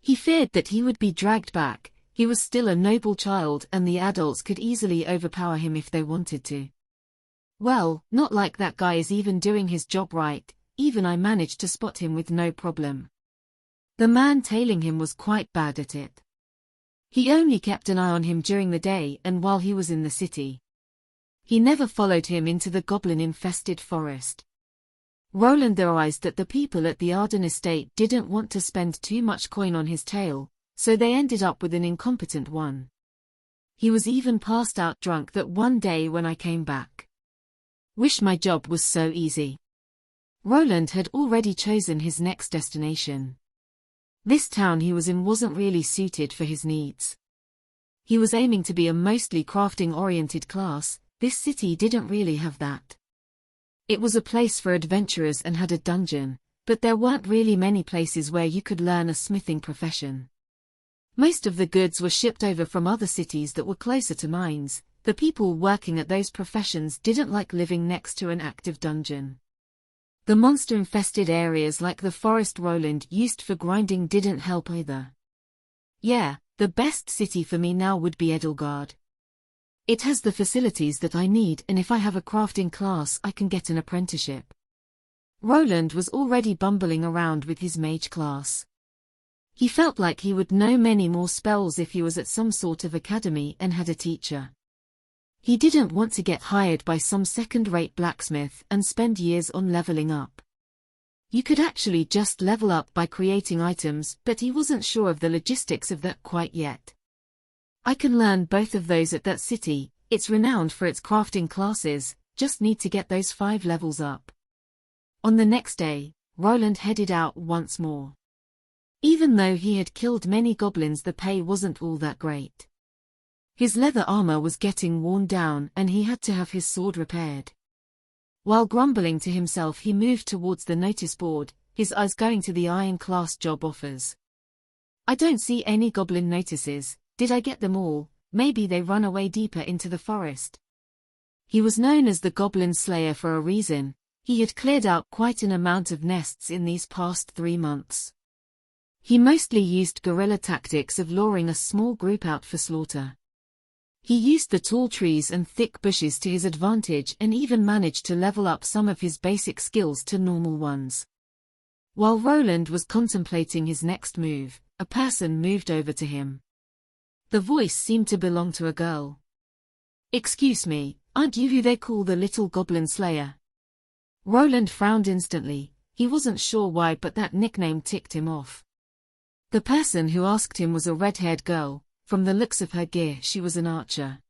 He feared that he would be dragged back. He was still a noble child and the adults could easily overpower him if they wanted to. Well, not like that guy is even doing his job right, even I managed to spot him with no problem. The man tailing him was quite bad at it. He only kept an eye on him during the day and while he was in the city. He never followed him into the goblin-infested forest. Roland realized that the people at the Arden estate didn't want to spend too much coin on his tail, so they ended up with an incompetent one. He was even passed out drunk that one day when I came back. Wish my job was so easy. Roland had already chosen his next destination. This town he was in wasn't really suited for his needs. He was aiming to be a mostly crafting-oriented class. This city didn't really have that. It was a place for adventurers and had a dungeon, but there weren't really many places where you could learn a smithing profession. Most of the goods were shipped over from other cities that were closer to mines. The people working at those professions didn't like living next to an active dungeon. The monster-infested areas like the forest Roland used for grinding didn't help either. Yeah, the best city for me now would be Edelgard. It has the facilities that I need, and if I have a crafting class I can get an apprenticeship. Roland was already bumbling around with his mage class. He felt like he would know many more spells if he was at some sort of academy and had a teacher. He didn't want to get hired by some second-rate blacksmith and spend years on leveling up. You could actually just level up by creating items, but he wasn't sure of the logistics of that quite yet. I can learn both of those at that city. It's renowned for its crafting classes, just need to get those 5 levels up. On the next day, Roland headed out once more. Even though he had killed many goblins, the pay wasn't all that great. His leather armor was getting worn down and he had to have his sword repaired. While grumbling to himself, he moved towards the notice board, his eyes going to the iron class job offers. I don't see any goblin notices. Did I get them all? Maybe they run away deeper into the forest. He was known as the Goblin Slayer for a reason. He had cleared out quite an amount of nests in these past 3 months. He mostly used guerrilla tactics of luring a small group out for slaughter. He used the tall trees and thick bushes to his advantage and even managed to level up some of his basic skills to normal ones. While Roland was contemplating his next move, a person moved over to him. The voice seemed to belong to a girl. "Excuse me, aren't you who they call the Little Goblin Slayer?" Roland frowned instantly. He wasn't sure why, but that nickname ticked him off. The person who asked him was a red-haired girl. From the looks of her gear, she was an archer.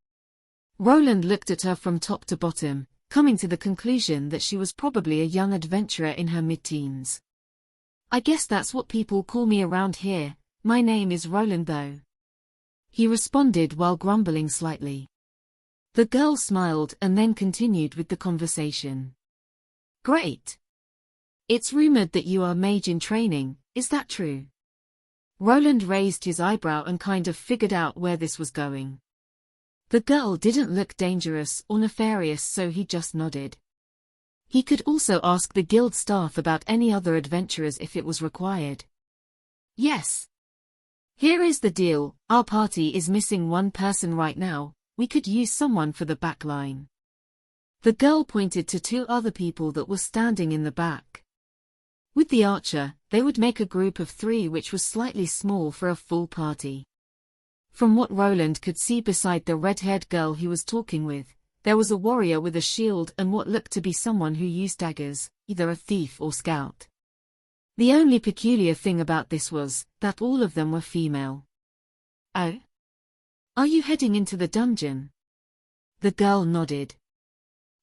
Roland looked at her from top to bottom, coming to the conclusion that she was probably a young adventurer in her mid-teens. "I guess that's what people call me around here. My name is Roland though," he responded while grumbling slightly. The girl smiled and then continued with the conversation. "Great. It's rumored that you are a mage in training, is that true?" Roland raised his eyebrow and kind of figured out where this was going. The girl didn't look dangerous or nefarious, so he just nodded. He could also ask the guild staff about any other adventurers if it was required. "Yes. Here is the deal, our party is missing one person right now. We could use someone for the back line." The girl pointed to 2 other people that were standing in the back. With the archer, they would make a group of 3, which was slightly small for a full party. From what Roland could see beside the red-haired girl he was talking with, there was a warrior with a shield and what looked to be someone who used daggers, either a thief or scout. The only peculiar thing about this was that all of them were female. "Oh? Are you heading into the dungeon?" The girl nodded.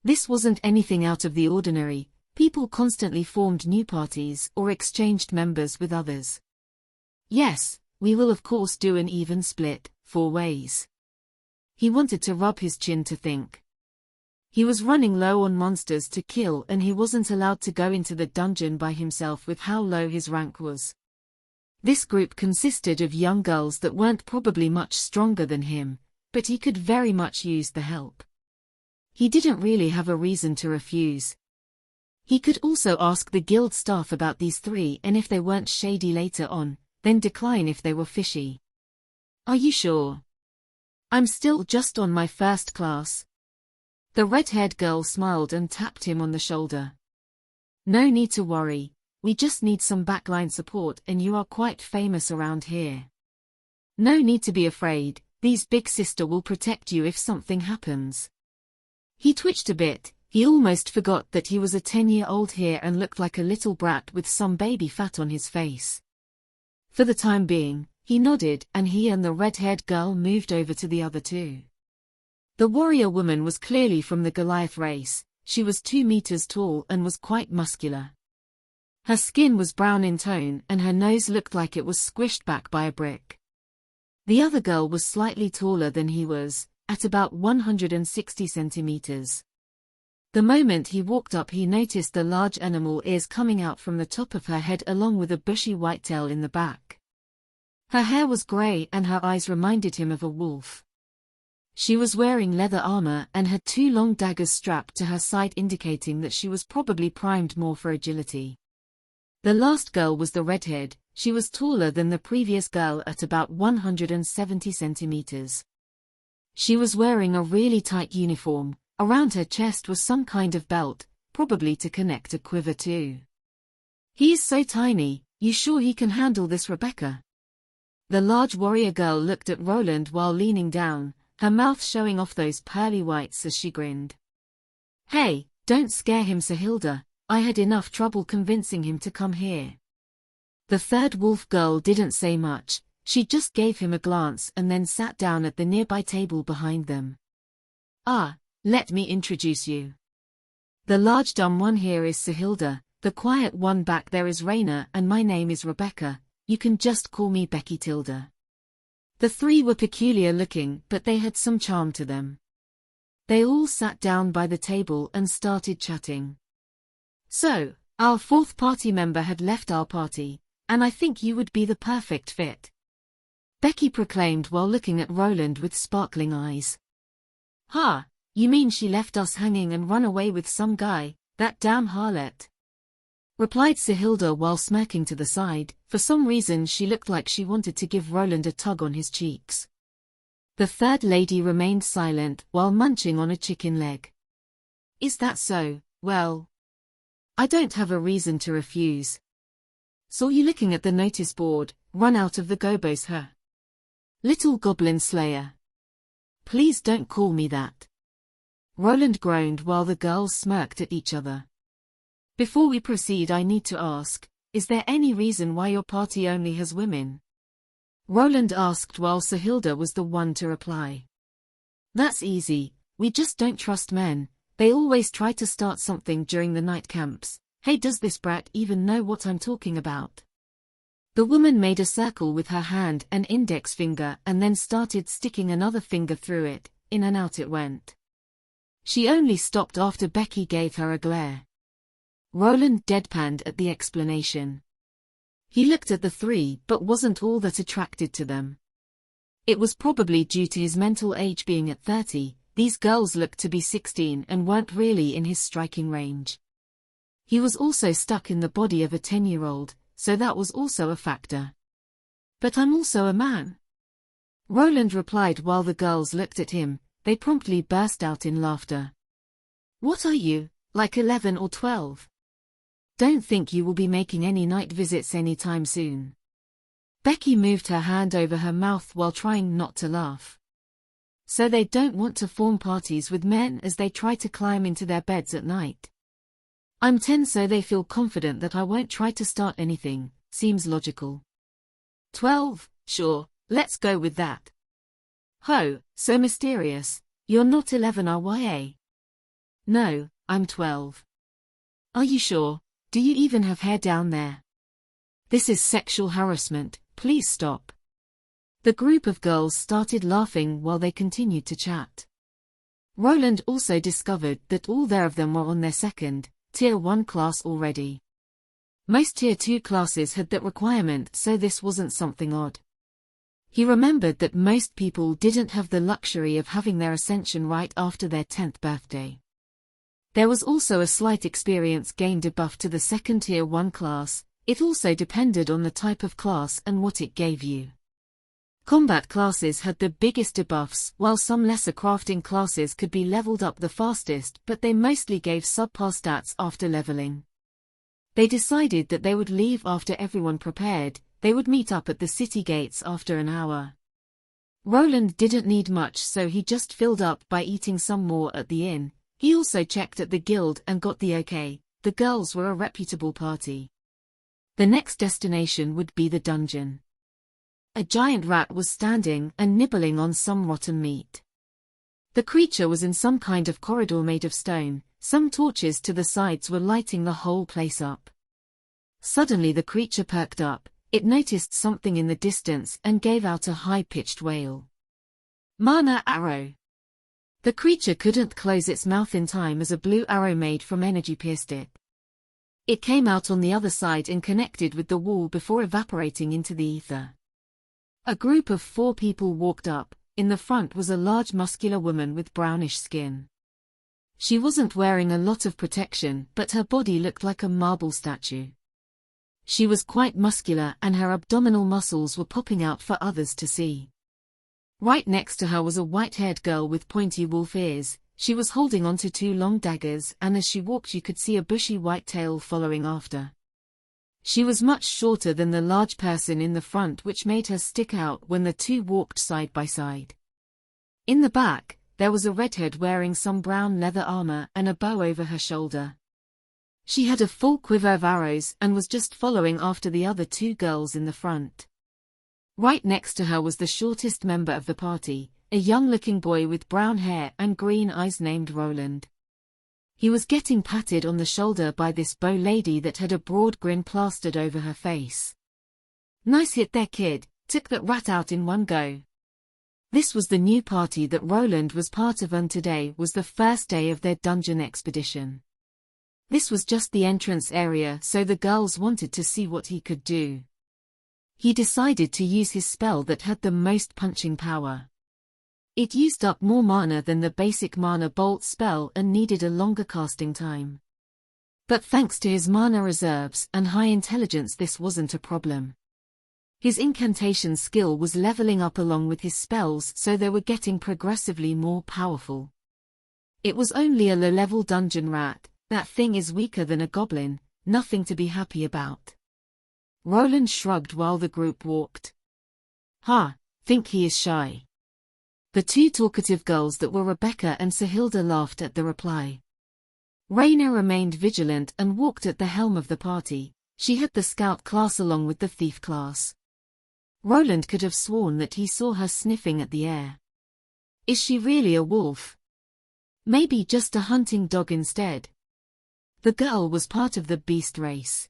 This wasn't anything out of the ordinary. People constantly formed new parties or exchanged members with others. "Yes, we will of course do an even split, 4 ways." He wanted to rub his chin to think. He was running low on monsters to kill and he wasn't allowed to go into the dungeon by himself with how low his rank was. This group consisted of young girls that weren't probably much stronger than him, but he could very much use the help. He didn't really have a reason to refuse. He could also ask the guild staff about these 3 and if they weren't shady later on, then decline if they were fishy. "Are you sure?" "I'm still just on my first class." The red-haired girl smiled and tapped him on the shoulder. "No need to worry, we just need some backline support and you are quite famous around here. No need to be afraid, these big sister will protect you if something happens." He twitched a bit. He almost forgot that he was a 10-year-old here and looked like a little brat with some baby fat on his face. For the time being, he nodded and he and the red-haired girl moved over to the other 2. The warrior woman was clearly from the Goliath race. She was 2 meters tall and was quite muscular. Her skin was brown in tone and her nose looked like it was squished back by a brick. The other girl was slightly taller than he was, at about 160 centimeters. The moment he walked up, he noticed the large animal ears coming out from the top of her head along with a bushy white tail in the back. Her hair was gray and her eyes reminded him of a wolf. She was wearing leather armor and had 2 long daggers strapped to her side, indicating that she was probably primed more for agility. The last girl was the redhead. She was taller than the previous girl at about 170 centimeters. She was wearing a really tight uniform. Around her chest was some kind of belt, probably to connect a quiver too. "He is so tiny, you sure he can handle this, Rebecca?" The large warrior girl looked at Roland while leaning down, her mouth showing off those pearly whites as she grinned. "Hey, don't scare him, Sir Hilda. I had enough trouble convincing him to come here. The third wolf girl didn't say much, she just gave him a glance and then sat down at the nearby table behind them. Ah, let me introduce you. The large dumb one here is Sahilda, the quiet one back there is Raina, and my name is Rebecca. You can just call me Becky Tilda. The three were peculiar looking, but they had some charm to them. They all sat down by the table and started chatting. So, our fourth party member had left our party, and I think you would be the perfect fit, Becky proclaimed while looking at Roland with sparkling eyes. Ha, you mean she left us hanging and run away with some guy, that damn harlot? Replied Sahilda while smirking to the side. For some reason she looked like she wanted to give Roland a tug on his cheeks. The third lady remained silent while munching on a chicken leg. Is that so? Well, I don't have a reason to refuse. Saw you looking at the notice board, run out of the gobos, huh? Little goblin slayer. Please don't call me that. Roland groaned while the girls smirked at each other. Before we proceed, I need to ask, is there any reason why your party only has women? Roland asked while Sahilda was the one to reply. That's easy, we just don't trust men, they always try to start something during the night camps. Hey, does this brat even know what I'm talking about? The woman made a circle with her hand and index finger and then started sticking another finger through it, in and out it went. She only stopped after Becky gave her a glare. Roland deadpanned at the explanation. He looked at the three but wasn't all that attracted to them. It was probably due to his mental age being at 30, these girls looked to be 16 and weren't really in his striking range. He was also stuck in the body of a 10-year-old, so that was also a factor. But I'm also a man, Roland replied while the girls looked at him. They promptly burst out in laughter. What are you, like 11 or 12? Don't think you will be making any night visits anytime soon. Becky moved her hand over her mouth while trying not to laugh. So they don't want to form parties with men as they try to climb into their beds at night. I'm 10, so they feel confident that I won't try to start anything, seems logical. 12, sure, let's go with that. Ho, so mysterious, you're not 11 are ya? No, I'm 12. Are you sure? Do you even have hair down there? This is sexual harassment, please stop. The group of girls started laughing while they continued to chat. Roland also discovered that all there of them were on their second, Tier 1 class already. Most Tier 2 classes had that requirement, so this wasn't something odd. He remembered that most people didn't have the luxury of having their ascension right after their 10th birthday. There was also a slight experience gain debuff to the second Tier 1 class. It also depended on the type of class and what it gave you. Combat classes had the biggest debuffs, while some lesser crafting classes could be leveled up the fastest, but they mostly gave subpar stats after leveling. They decided that they would leave after everyone prepared. They would meet up at the city gates after an hour. Roland didn't need much, so he just filled up by eating some more at the inn. He also checked at the guild and got the okay. The girls were a reputable party. The next destination would be the dungeon. A giant rat was standing and nibbling on some rotten meat. The creature was in some kind of corridor made of stone. Some torches to the sides were lighting the whole place up. Suddenly the creature perked up. It noticed something in the distance and gave out a high-pitched wail. Mana arrow. The creature couldn't close its mouth in time as a blue arrow made from energy pierced it. It came out on the other side and connected with the wall before evaporating into the ether. A group of 4 people walked up. In the front was a large muscular woman with brownish skin. She wasn't wearing a lot of protection, but her body looked like a marble statue. She was quite muscular and her abdominal muscles were popping out for others to see. Right next to her was a white-haired girl with pointy wolf ears. She was holding onto 2 long daggers, and as she walked you could see a bushy white tail following after. She was much shorter than the large person in the front, which made her stick out when the two walked side by side. In the back, there was a redhead wearing some brown leather armor and a bow over her shoulder. She had a full quiver of arrows and was just following after the other two girls in the front. Right next to her was the shortest member of the party, a young-looking boy with brown hair and green eyes named Roland. He was getting patted on the shoulder by this bow lady that had a broad grin plastered over her face. "Nice hit there, kid, took that rat out in one go." This was the new party that Roland was part of, and today was the first day of their dungeon expedition. This was just the entrance area, so the girls wanted to see what he could do. He decided to use his spell that had the most punching power. It used up more mana than the basic mana bolt spell and needed a longer casting time. But thanks to his mana reserves and high intelligence, this wasn't a problem. His incantation skill was leveling up along with his spells, so they were getting progressively more powerful. It was only a low-level dungeon rat. That thing is weaker than a goblin, nothing to be happy about. Roland shrugged while the group walked. "Ha, think he is shy." The two talkative girls that were Rebecca and Sahilda laughed at the reply. Raina remained vigilant and walked at the helm of the party. She had the scout class along with the thief class. Roland could have sworn that he saw her sniffing at the air. Is she really a wolf? Maybe just a hunting dog instead. The girl was part of the beast race.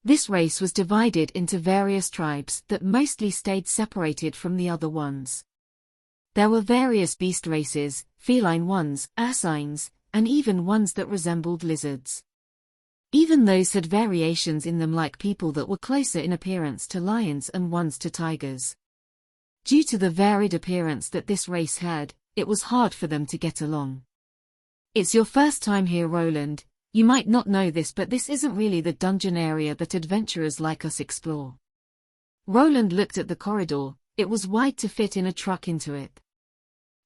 This race was divided into various tribes that mostly stayed separated from the other ones. There were various beast races, feline ones, ursines, and even ones that resembled lizards. Even those had variations in them, like people that were closer in appearance to lions and ones to tigers. Due to the varied appearance that this race had, it was hard for them to get along. "It's your first time here, Roland. You might not know this, but this isn't really the dungeon area that adventurers like us explore." Roland looked at the corridor. It was wide to fit in a truck into it.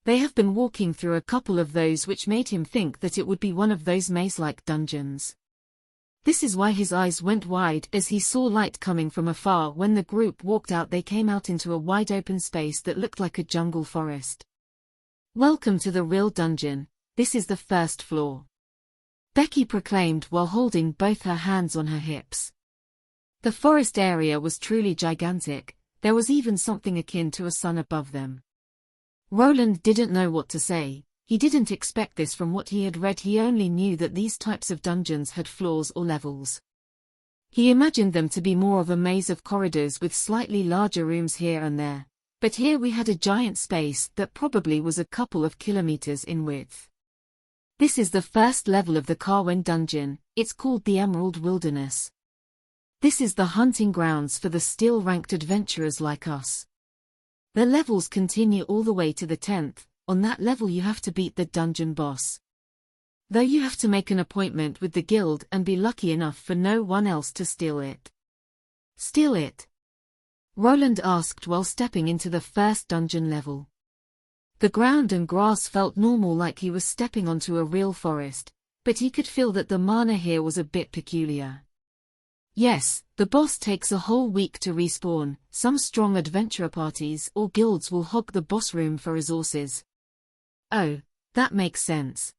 They have been walking through a couple of those, which made him think that it would be one of those maze-like dungeons. This is why his eyes went wide as he saw light coming from afar. When the group walked out, they came out into a wide open space that looked like a jungle forest. "Welcome to the real dungeon. This is the first floor," Becky proclaimed while holding both her hands on her hips. The forest area was truly gigantic. There was even something akin to a sun above them. Roland didn't know what to say. He didn't expect this from what he had read. He only knew that these types of dungeons had floors or levels. He imagined them to be more of a maze of corridors with slightly larger rooms here and there. But here we had a giant space that probably was a couple of kilometers in width. This is the first level of the Carwen dungeon. It's called the Emerald Wilderness. This is the hunting grounds for the steel-ranked adventurers like us. The levels continue all the way to the 10th. On that level you have to beat the dungeon boss. Though you have to make an appointment with the guild and be lucky enough for no one else to steal it. "Steal it?" Roland asked while stepping into the first dungeon level. The ground and grass felt normal, like he was stepping onto a real forest, but he could feel that the mana here was a bit peculiar. "Yes, the boss takes a whole week to respawn. Some strong adventurer parties or guilds will hog the boss room for resources." "Oh, that makes sense,"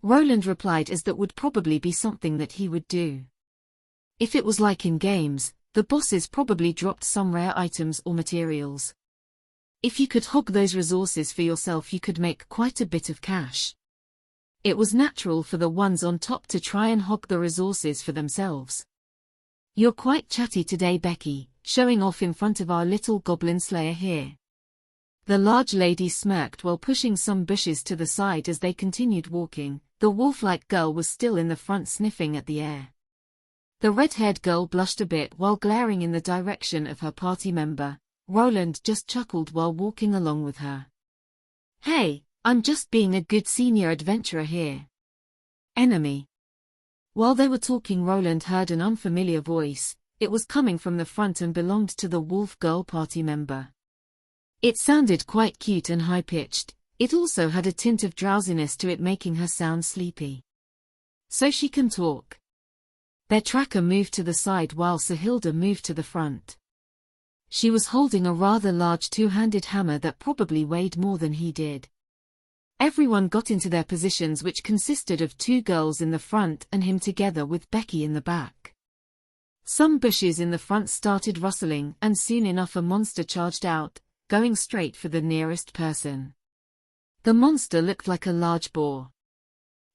Roland replied, as that would probably be something that he would do. If it was like in games, the bosses probably dropped some rare items or materials. If you could hog those resources for yourself, you could make quite a bit of cash. It was natural for the ones on top to try and hog the resources for themselves. "You're quite chatty today, Becky, showing off in front of our little goblin slayer here." The large lady smirked while pushing some bushes to the side as they continued walking. The wolf-like girl was still in the front, sniffing at the air. The red-haired girl blushed a bit while glaring in the direction of her party member. Roland just chuckled while walking along with her. "Hey, I'm just being a good senior adventurer here." "Enemy." While they were talking, Roland heard an unfamiliar voice. It was coming from the front and belonged to the wolf girl party member. It sounded quite cute and high-pitched. It also had a tint of drowsiness to it, making her sound sleepy. "So she can talk." Their tracker moved to the side while Sahilda moved to the front. She was holding a rather large two-handed hammer that probably weighed more than he did. Everyone got into their positions, which consisted of 2 girls in the front and him together with Becky in the back. Some bushes in the front started rustling, and soon enough a monster charged out, going straight for the nearest person. The monster looked like a large boar.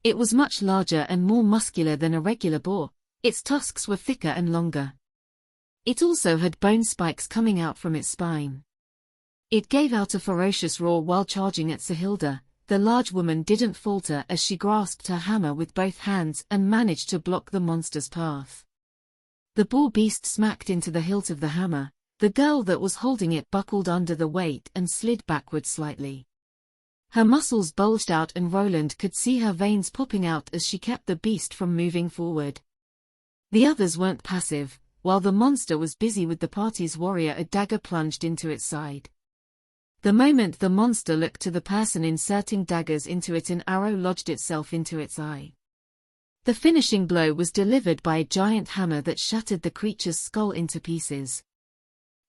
It was much larger and more muscular than a regular boar. Its tusks were thicker and longer. It also had bone spikes coming out from its spine. It gave out a ferocious roar while charging at Sahilda. The large woman didn't falter as she grasped her hammer with both hands and managed to block the monster's path. The boar beast smacked into the hilt of the hammer. The girl that was holding it buckled under the weight and slid backward slightly. Her muscles bulged out and Roland could see her veins popping out as she kept the beast from moving forward. The others weren't passive. While the monster was busy with the party's warrior, a dagger plunged into its side. The moment the monster looked to the person inserting daggers into it, an arrow lodged itself into its eye. The finishing blow was delivered by a giant hammer that shattered the creature's skull into pieces.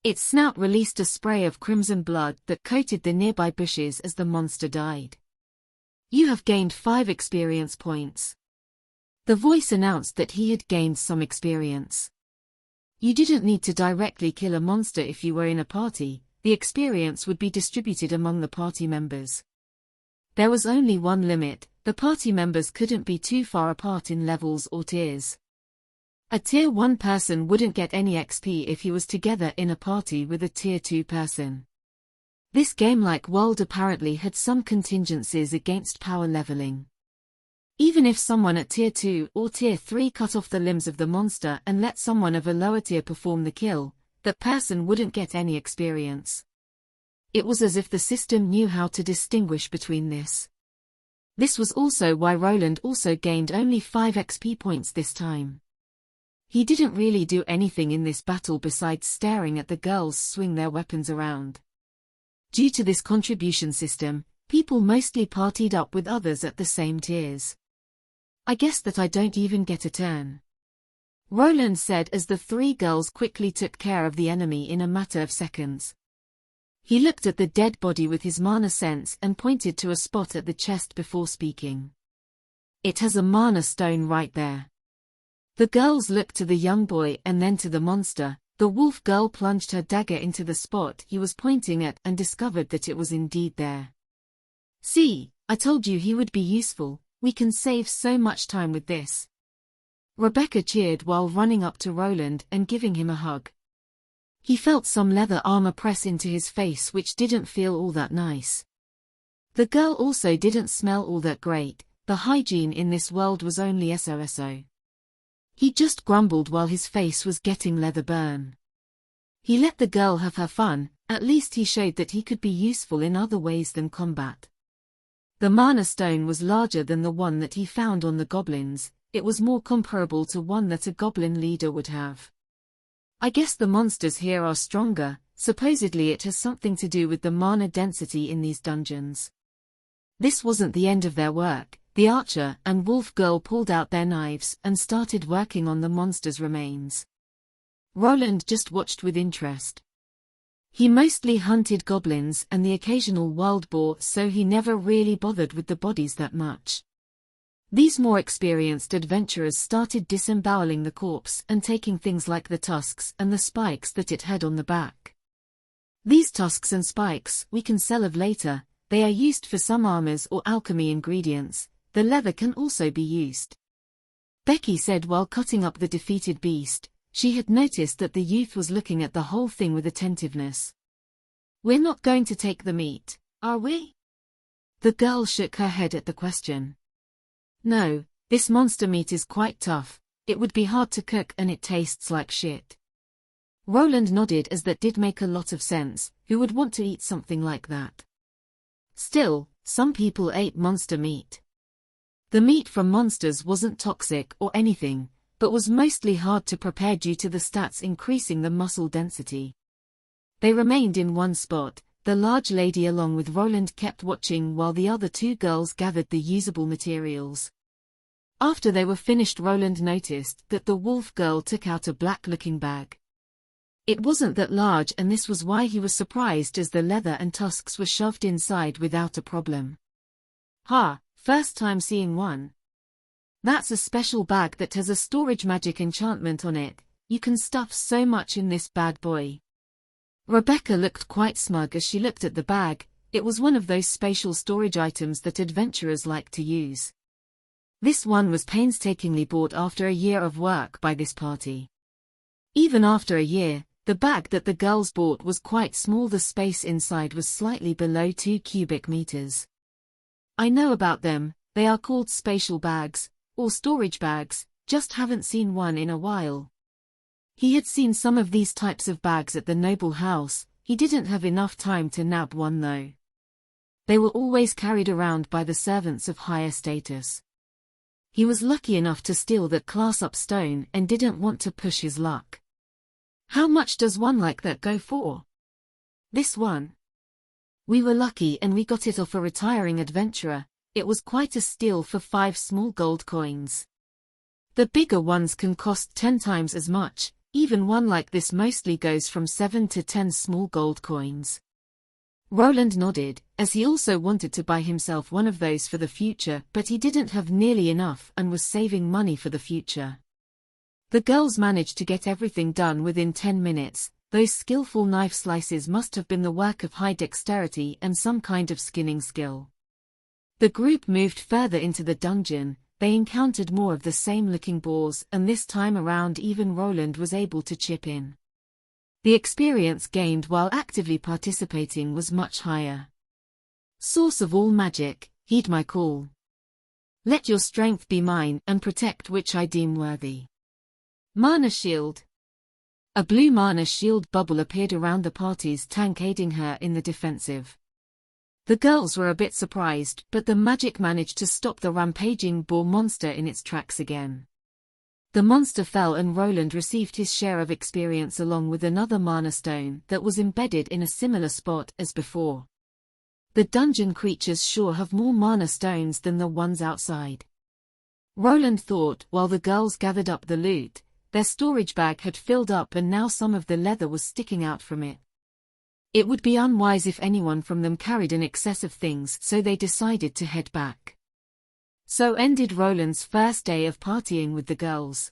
Its snout released a spray of crimson blood that coated the nearby bushes as the monster died. "You have gained 5 experience points." The voice announced that he had gained some experience. You didn't need to directly kill a monster if you were in a party. The experience would be distributed among the party members. There was only one limit: the party members couldn't be too far apart in levels or tiers. A Tier 1 person wouldn't get any XP if he was together in a party with a Tier 2 person. This game-like world apparently had some contingencies against power leveling. Even if someone at Tier 2 or Tier 3 cut off the limbs of the monster and let someone of a lower tier perform the kill, that person wouldn't get any experience. It was as if the system knew how to distinguish between this. This was also why Roland also gained only 5 XP points this time. He didn't really do anything in this battle besides staring at the girls swing their weapons around. Due to this contribution system, people mostly partied up with others at the same tiers. "I guess that I don't even get a turn," Roland said as the 3 girls quickly took care of the enemy in a matter of seconds. He looked at the dead body with his mana sense and pointed to a spot at the chest before speaking. "It has a mana stone right there." The girls looked to the young boy and then to the monster. The wolf girl plunged her dagger into the spot he was pointing at and discovered that it was indeed there. "See, I told you he would be useful. We can save so much time with this." Rebecca cheered while running up to Roland and giving him a hug. He felt some leather armor press into his face, which didn't feel all that nice. The girl also didn't smell all that great. The hygiene in this world was only so. He just grumbled while his face was getting leather burn. He let the girl have her fun. At least he showed that he could be useful in other ways than combat. The mana stone was larger than the one that he found on the goblins. It was more comparable to one that a goblin leader would have. "I guess the monsters here are stronger. Supposedly it has something to do with the mana density in these dungeons." This wasn't the end of their work. The archer and wolf girl pulled out their knives and started working on the monster's remains. Roland just watched with interest. He mostly hunted goblins and the occasional wild boar, so he never really bothered with the bodies that much. These more experienced adventurers started disemboweling the corpse and taking things like the tusks and the spikes that it had on the back. "These tusks and spikes we can sell of later. They are used for some armors or alchemy ingredients. The leather can also be used," Becky said while cutting up the defeated beast. She had noticed that the youth was looking at the whole thing with attentiveness. "We're not going to take the meat, are we?" The girl shook her head at the question. "No, this monster meat is quite tough. It would be hard to cook and it tastes like shit." Roland nodded as that did make a lot of sense. Who would want to eat something like that? Still, some people ate monster meat. The meat from monsters wasn't toxic or anything, but was mostly hard to prepare due to the stats increasing the muscle density. They remained in one spot. The large lady along with Roland kept watching while the other 2 girls gathered the usable materials. After they were finished, Roland noticed that the wolf girl took out a black-looking bag. It wasn't that large, and this was why he was surprised, as the leather and tusks were shoved inside without a problem. Ha, first time seeing one. That's a special bag that has a storage magic enchantment on it. You can stuff so much in this bad boy. Rebecca looked quite smug as she looked at the bag. It was one of those spatial storage items that adventurers like to use. This one was painstakingly bought after a year of work by this party. Even after a year, the bag that the girls bought was quite small. The space inside was slightly below 2 cubic meters. I know about them, they are called spatial bags, or storage bags, just haven't seen one in a while. He had seen some of these types of bags at the noble house. He didn't have enough time to nab one though. They were always carried around by the servants of higher status. He was lucky enough to steal that class-up stone and didn't want to push his luck. How much does one like that go for? This one. We were lucky and we got it off a retiring adventurer. It was quite a steal for 5 small gold coins. The bigger ones can cost 10 times as much. Even one like this mostly goes from 7 to 10 small gold coins. Roland nodded, as he also wanted to buy himself one of those for the future, but he didn't have nearly enough and was saving money for the future. The girls managed to get everything done within 10 minutes. Those skillful knife slices must have been the work of high dexterity and some kind of skinning skill. The group moved further into the dungeon. They encountered more of the same-looking boars, and this time around even Roland was able to chip in. The experience gained while actively participating was much higher. Source of all magic, heed my call. Let your strength be mine and protect which I deem worthy. Mana shield. A blue mana shield bubble appeared around the party's tank, aiding her in the defensive. The girls were a bit surprised, but the magic managed to stop the rampaging boar monster in its tracks again. The monster fell and Roland received his share of experience along with another mana stone that was embedded in a similar spot as before. The dungeon creatures sure have more mana stones than the ones outside. Roland thought while the girls gathered up the loot. Their storage bag had filled up and now some of the leather was sticking out from it. It would be unwise if anyone from them carried an excess of things, so they decided to head back. So ended Roland's first day of partying with the girls.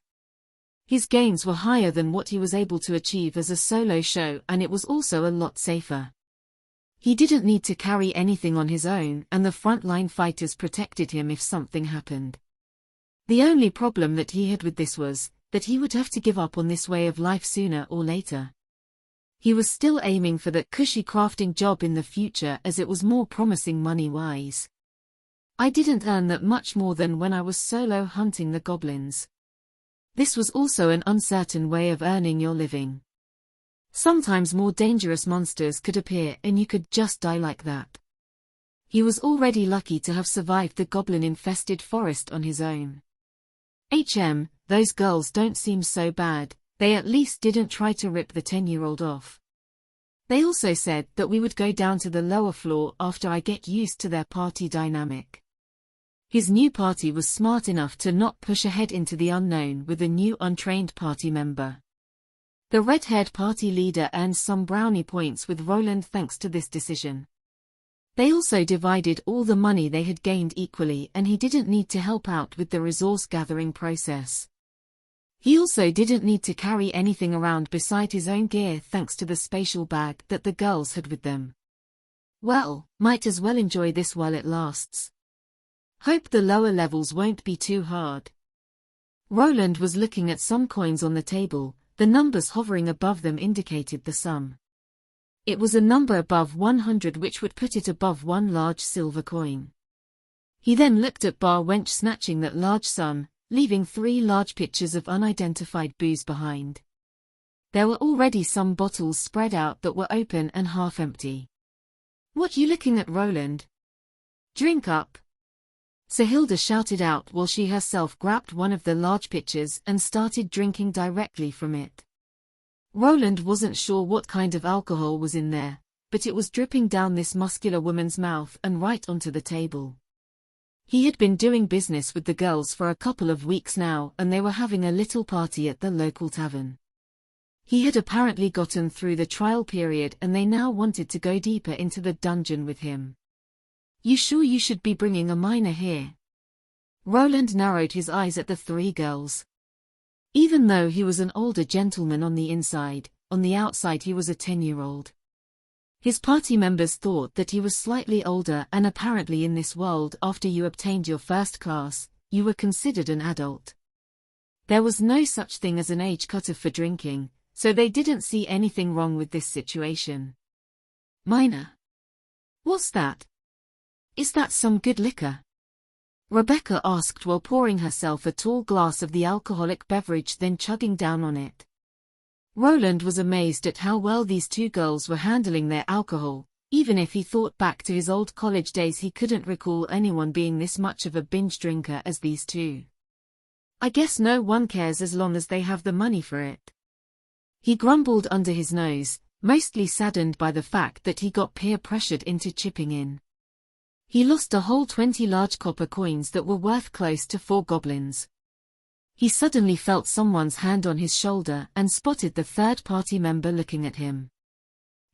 His gains were higher than what he was able to achieve as a solo show, and it was also a lot safer. He didn't need to carry anything on his own, and the frontline fighters protected him if something happened. The only problem that he had with this was that he would have to give up on this way of life sooner or later. He was still aiming for that cushy crafting job in the future as it was more promising money-wise. I didn't earn that much more than when I was solo hunting the goblins. This was also an uncertain way of earning your living. Sometimes more dangerous monsters could appear and you could just die like that. He was already lucky to have survived the goblin-infested forest on his own. Those girls don't seem so bad. They at least didn't try to rip the 10-year-old off. They also said that we would go down to the lower floor after I get used to their party dynamic. His new party was smart enough to not push ahead into the unknown with a new untrained party member. The red-haired party leader earned some brownie points with Roland thanks to this decision. They also divided all the money they had gained equally and he didn't need to help out with the resource-gathering process. He also didn't need to carry anything around beside his own gear thanks to the spatial bag that the girls had with them. Well, might as well enjoy this while it lasts. Hope the lower levels won't be too hard. Roland was looking at some coins on the table. The numbers hovering above them indicated the sum. It was a number above 100 which would put it above one large silver coin. He then looked at Bar Wench snatching that large sum, leaving 3 large pitchers of unidentified booze behind. There were already some bottles spread out that were open and half empty. What you looking at, Roland? Drink up. Sahilda shouted out while she herself grabbed one of the large pitchers and started drinking directly from it. Roland wasn't sure what kind of alcohol was in there, but it was dripping down this muscular woman's mouth and right onto the table. He had been doing business with the girls for a couple of weeks now and they were having a little party at the local tavern. He had apparently gotten through the trial period and they now wanted to go deeper into the dungeon with him. You sure you should be bringing a minor here? Roland narrowed his eyes at the three girls. Even though he was an older gentleman on the inside, on the outside he was a 10-year-old. His party members thought that he was slightly older, and apparently in this world, after you obtained your first class, you were considered an adult. There was no such thing as an age cutoff for drinking, so they didn't see anything wrong with this situation. Minor? What's that? Is that some good liquor? Rebecca asked while pouring herself a tall glass of the alcoholic beverage, then chugging down on it. Roland was amazed at how well these two girls were handling their alcohol. Even if he thought back to his old college days, he couldn't recall anyone being this much of a binge drinker as these two. I guess no one cares as long as they have the money for it. He grumbled under his nose, mostly saddened by the fact that he got peer pressured into chipping in. He lost a whole 20 large copper coins that were worth close to 4 goblins. He suddenly felt someone's hand on his shoulder and spotted the third-party member looking at him.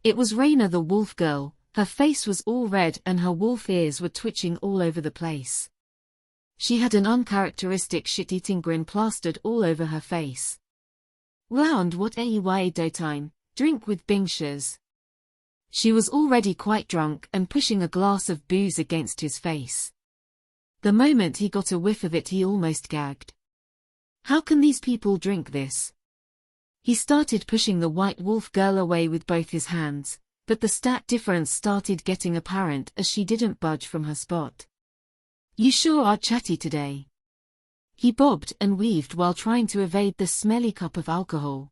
It was Raina, the wolf girl. Her face was all red and her wolf ears were twitching all over the place. She had an uncharacteristic shit-eating grin plastered all over her face. Round what a do time, drink with bingshers. She was already quite drunk and pushing a glass of booze against his face. The moment he got a whiff of it, he almost gagged. How can these people drink this? He started pushing the white wolf girl away with both his hands, but the stat difference started getting apparent as she didn't budge from her spot. You sure are chatty today. He bobbed and weaved while trying to evade the smelly cup of alcohol.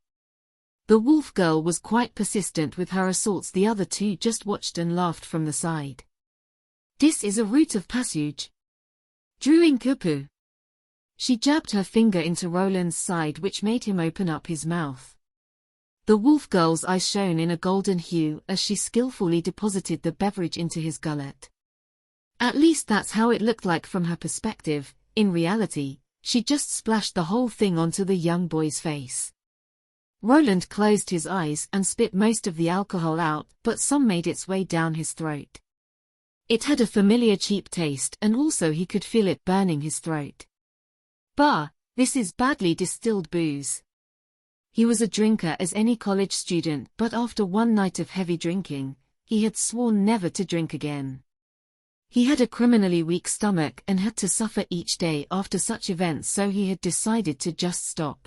The wolf girl was quite persistent with her assaults. The other two just watched and laughed from the side. This is a route of passage. Druin kupu. She jabbed her finger into Roland's side, which made him open up his mouth. The wolf girl's eyes shone in a golden hue as she skillfully deposited the beverage into his gullet. At least that's how it looked like from her perspective. In reality, she just splashed the whole thing onto the young boy's face. Roland closed his eyes and spit most of the alcohol out, but some made its way down his throat. It had a familiar cheap taste, and also he could feel it burning his throat. Bah, this is badly distilled booze. He was a drinker as any college student, but after one night of heavy drinking, he had sworn never to drink again. He had a criminally weak stomach and had to suffer each day after such events, so he had decided to just stop.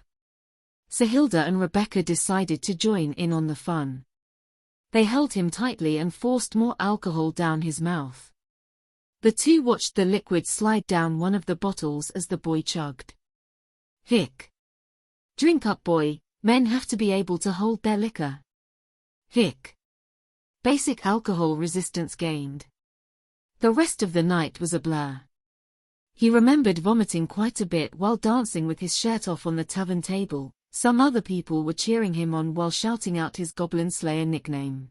Sahilda and Rebecca decided to join in on the fun. They held him tightly and forced more alcohol down his mouth. The two watched the liquid slide down one of the bottles as the boy chugged. Hick. Drink up, boy, men have to be able to hold their liquor. Hick. Basic alcohol resistance gained. The rest of the night was a blur. He remembered vomiting quite a bit while dancing with his shirt off on the tavern table. Some other people were cheering him on while shouting out his Goblin Slayer nickname.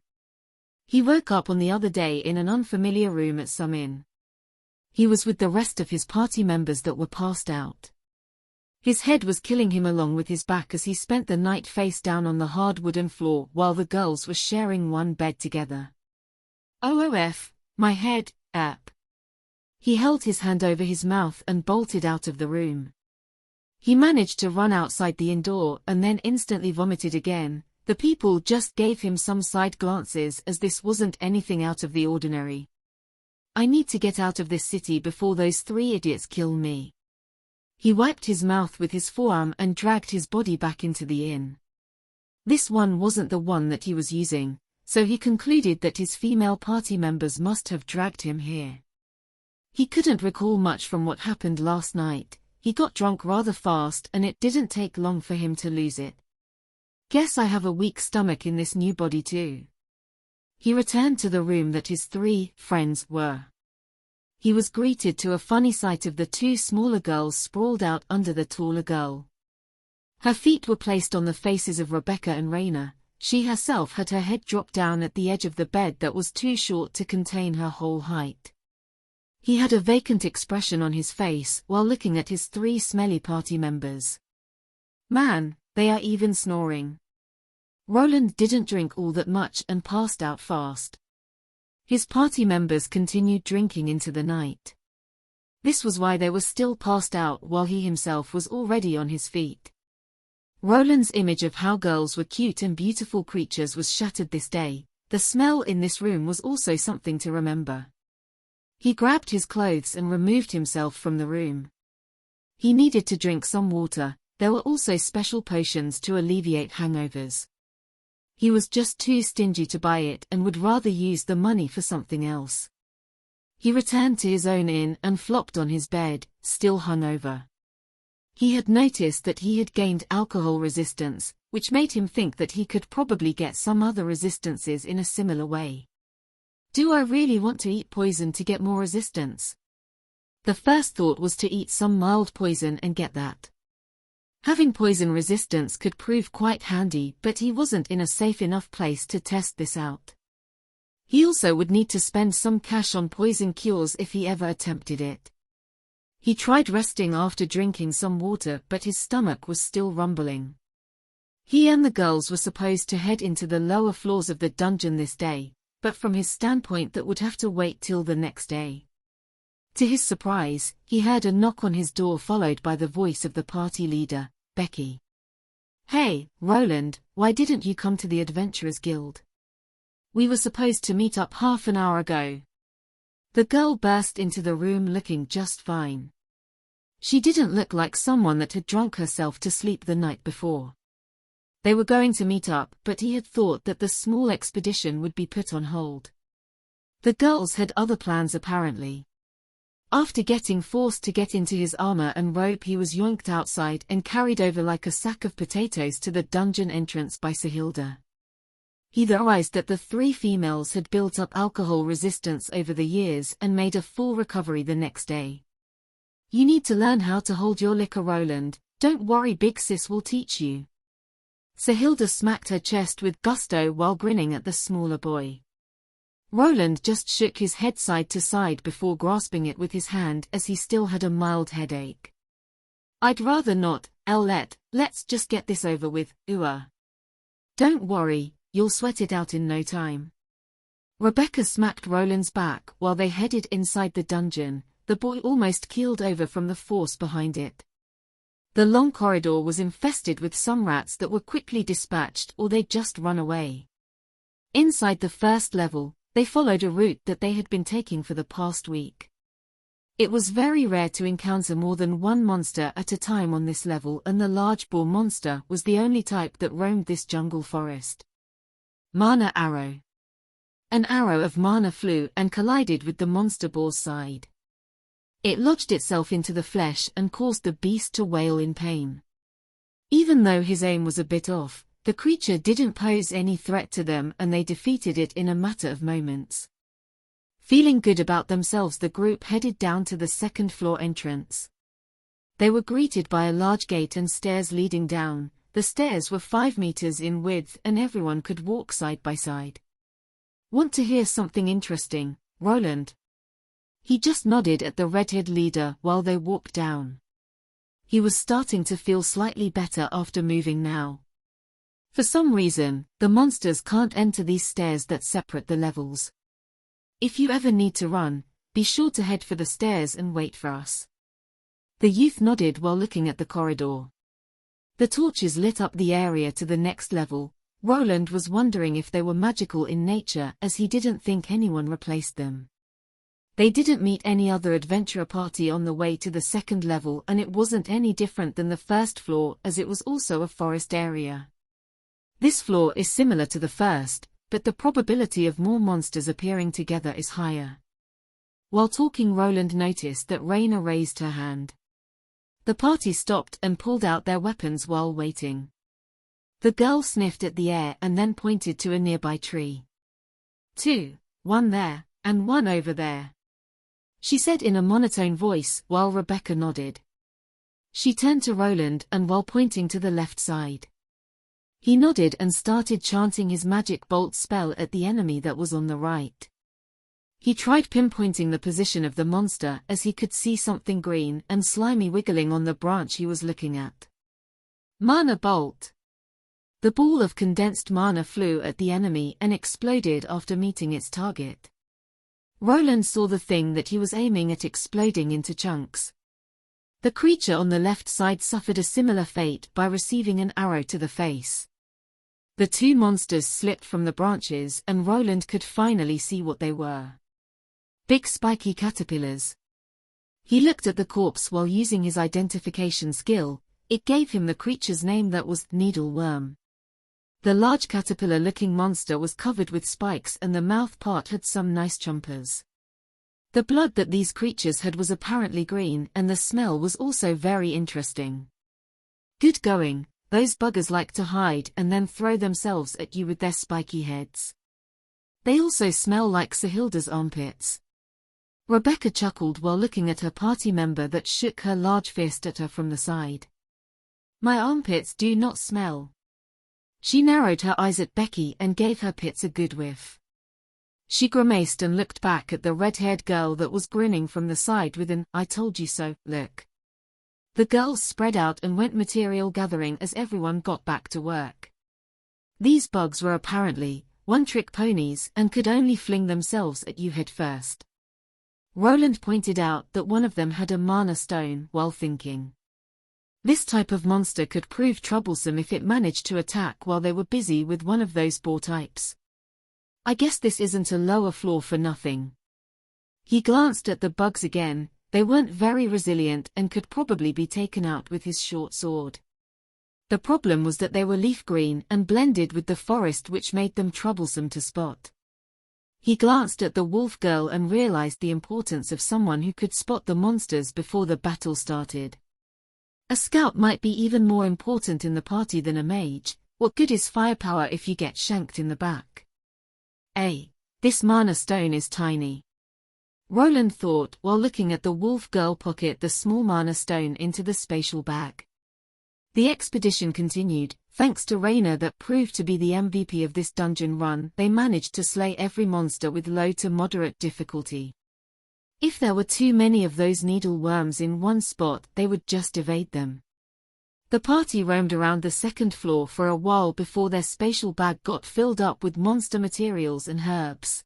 He woke up on the other day in an unfamiliar room at some inn. He was with the rest of his party members that were passed out. His head was killing him along with his back as he spent the night face down on the hard wooden floor while the girls were sharing one bed together. OOF, my head, app. He held his hand over his mouth and bolted out of the room. He managed to run outside the inn door and then instantly vomited again. The people just gave him some side glances as this wasn't anything out of the ordinary. I need to get out of this city before those 3 idiots kill me. He wiped his mouth with his forearm and dragged his body back into the inn. This one wasn't the one that he was using, so he concluded that his female party members must have dragged him here. He couldn't recall much from what happened last night. He got drunk rather fast and it didn't take long for him to lose it. Guess I have a weak stomach in this new body too. He returned to the room that his 3 friends were. He was greeted to a funny sight of the 2 smaller girls sprawled out under the taller girl. Her feet were placed on the faces of Rebecca and Raina. She herself had her head dropped down at the edge of the bed that was too short to contain her whole height. He had a vacant expression on his face while looking at his 3 smelly party members. Man, they are even snoring. Roland didn't drink all that much and passed out fast. His party members continued drinking into the night. This was why they were still passed out while he himself was already on his feet. Roland's image of how girls were cute and beautiful creatures was shattered this day. The smell in this room was also something to remember. He grabbed his clothes and removed himself from the room. He needed to drink some water. There were also special potions to alleviate hangovers. He was just too stingy to buy it and would rather use the money for something else. He returned to his own inn and flopped on his bed, still hungover. He had noticed that he had gained alcohol resistance, which made him think that he could probably get some other resistances in a similar way. Do I really want to eat poison to get more resistance? The first thought was to eat some mild poison and get that. Having poison resistance could prove quite handy, but he wasn't in a safe enough place to test this out. He also would need to spend some cash on poison cures if he ever attempted it. He tried resting after drinking some water, but his stomach was still rumbling. He and the girls were supposed to head into the lower floors of the dungeon this day, but from his standpoint that would have to wait till the next day. To his surprise, he heard a knock on his door followed by the voice of the party leader, Becky. "Hey, Roland, why didn't you come to the Adventurers Guild? We were supposed to meet up half an hour ago." The girl burst into the room looking just fine. She didn't look like someone that had drunk herself to sleep the night before. They were going to meet up, but he had thought that the small expedition would be put on hold. The girls had other plans apparently. After getting forced to get into his armor and robe, he was yoinked outside and carried over like a sack of potatoes to the dungeon entrance by Sahilda. He realized that the three females had built up alcohol resistance over the years and made a full recovery the next day. "You need to learn how to hold your liquor, Roland. Don't worry, Big Sis will teach you." Sahilda smacked her chest with gusto while grinning at the smaller boy. Roland just shook his head side to side before grasping it with his hand as he still had a mild headache. "I'd rather not, let's just get this over with, Don't worry, you'll sweat it out in no time." Rebecca smacked Roland's back while they headed inside the dungeon. The boy almost keeled over from the force behind it. The long corridor was infested with some rats that were quickly dispatched or they'd just run away. Inside the first level, they followed a route that they had been taking for the past week. It was very rare to encounter more than one monster at a time on this level, and the large boar monster was the only type that roamed this jungle forest. Mana arrow. An arrow of mana flew and collided with the monster boar's side. It lodged itself into the flesh and caused the beast to wail in pain. Even though his aim was a bit off, the creature didn't pose any threat to them and they defeated it in a matter of moments. Feeling good about themselves, the group headed down to the second-floor entrance. They were greeted by a large gate and stairs leading down. The stairs were 5 meters in width and everyone could walk side by side. "Want to hear something interesting, Roland?" He just nodded at the redhead leader while they walked down. He was starting to feel slightly better after moving now. For some reason, the monsters can't enter these stairs that separate the levels. "If you ever need to run, be sure to head for the stairs and wait for us." The youth nodded while looking at the corridor. The torches lit up the area to the next level. Roland was wondering if they were magical in nature, as he didn't think anyone replaced them. They didn't meet any other adventurer party on the way to the second level, and it wasn't any different than the first floor, as it was also a forest area. This floor is similar to the first, but the probability of more monsters appearing together is higher. While talking, Roland noticed that Raina raised her hand. The party stopped and pulled out their weapons while waiting. The girl sniffed at the air and then pointed to a nearby tree. "Two, one there, and one over there," she said in a monotone voice while Rebecca nodded. She turned to Roland and while pointing to the left side. He nodded and started chanting his magic bolt spell at the enemy that was on the right. He tried pinpointing the position of the monster as he could see something green and slimy wiggling on the branch he was looking at. "Mana bolt." The ball of condensed mana flew at the enemy and exploded after meeting its target. Roland saw the thing that he was aiming at exploding into chunks. The creature on the left side suffered a similar fate by receiving an arrow to the face. The two monsters slipped from the branches and Roland could finally see what they were. Big spiky caterpillars. He looked at the corpse while using his identification skill. It gave him the creature's name, that was needleworm. The large caterpillar-looking monster was covered with spikes and the mouth part had some nice chompers. The blood that these creatures had was apparently green and the smell was also very interesting. Good going, those buggers like to hide and then throw themselves at you with their spiky heads. They also smell like Sahilda's armpits. Rebecca chuckled while looking at her party member that shook her large fist at her from the side. My armpits do not smell. She narrowed her eyes at Becky and gave her pits a good whiff. She grimaced and looked back at the red-haired girl that was grinning from the side with an "I told you so" look. The girls spread out and went material gathering as everyone got back to work. These bugs were apparently one-trick ponies and could only fling themselves at you head first. Roland pointed out that one of them had a mana stone while thinking. This type of monster could prove troublesome if it managed to attack while they were busy with one of those boar types. I guess this isn't a lower floor for nothing. He glanced at the bugs again. They weren't very resilient and could probably be taken out with his short sword. The problem was that they were leaf green and blended with the forest, which made them troublesome to spot. He glanced at the wolf girl and realized the importance of someone who could spot the monsters before the battle started. A scout might be even more important in the party than a mage. What good is firepower if you get shanked in the back? This mana stone is tiny. Roland thought while looking at the wolf girl pocket the small mana stone into the spatial bag. The expedition continued. Thanks to Raina, that proved to be the MVP of this dungeon run, they managed to slay every monster with low to moderate difficulty. If there were too many of those needleworms in one spot, they would just evade them. The party roamed around the second floor for a while before their spatial bag got filled up with monster materials and herbs.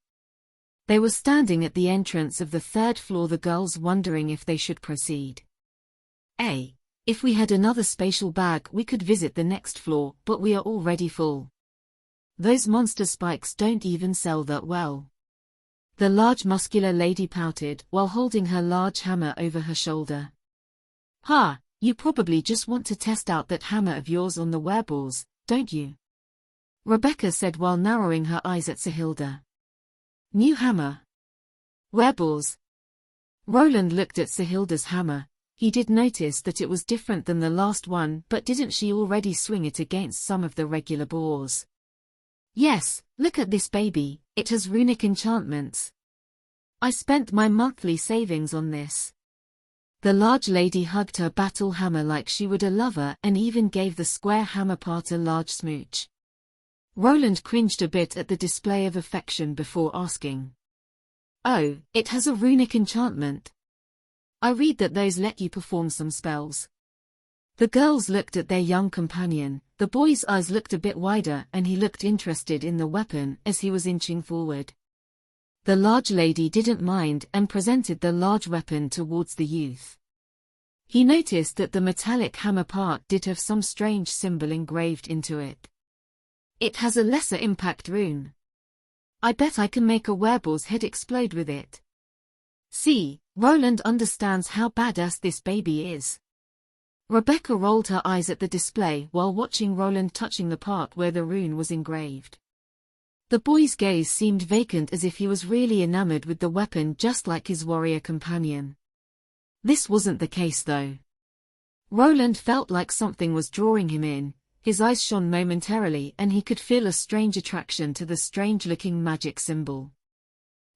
They were standing at the entrance of the third floor, the girls wondering if they should proceed. If we had another spatial bag we could visit the next floor, but we are already full. Those monster spikes don't even sell that well. The large muscular lady pouted while holding her large hammer over her shoulder. Ha, you probably just want to test out that hammer of yours on the wereballs, don't you? Rebecca said while narrowing her eyes at Sahilda. New hammer? Wereballs? Roland looked at Sahilda's hammer. He did notice that it was different than the last one, but didn't she already swing it against some of the regular boars? Yes, look at this baby, it has runic enchantments. I spent my monthly savings on this. The large lady hugged her battle hammer like she would a lover and even gave the square hammer part a large smooch. Roland cringed a bit at the display of affection before asking. Oh, it has a runic enchantment. I read that those let you perform some spells. The girls looked at their young companion. The boy's eyes looked a bit wider and he looked interested in the weapon as he was inching forward. The large lady didn't mind and presented the large weapon towards the youth. He noticed that the metallic hammer part did have some strange symbol engraved into it. It has a lesser impact rune. I bet I can make a wereball's head explode with it. See, Roland understands how badass this baby is. Rebecca rolled her eyes at the display while watching Roland touching the part where the rune was engraved. The boy's gaze seemed vacant, as if he was really enamored with the weapon, just like his warrior companion. This wasn't the case though. Roland felt like something was drawing him in. His eyes shone momentarily and he could feel a strange attraction to the strange-looking magic symbol.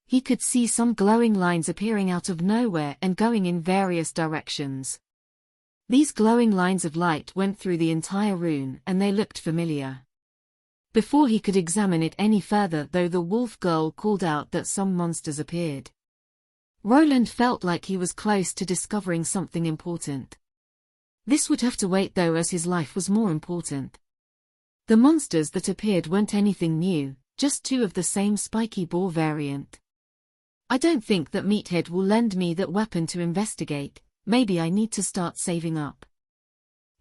He could see some glowing lines appearing out of nowhere and going in various directions. These glowing lines of light went through the entire rune and they looked familiar. Before he could examine it any further though, the wolf girl called out that some monsters appeared. Roland felt like he was close to discovering something important. This would have to wait though, as his life was more important. The monsters that appeared weren't anything new, just two of the same spiky boar variant. I don't think that Meathead will lend me that weapon to investigate. Maybe I need to start saving up.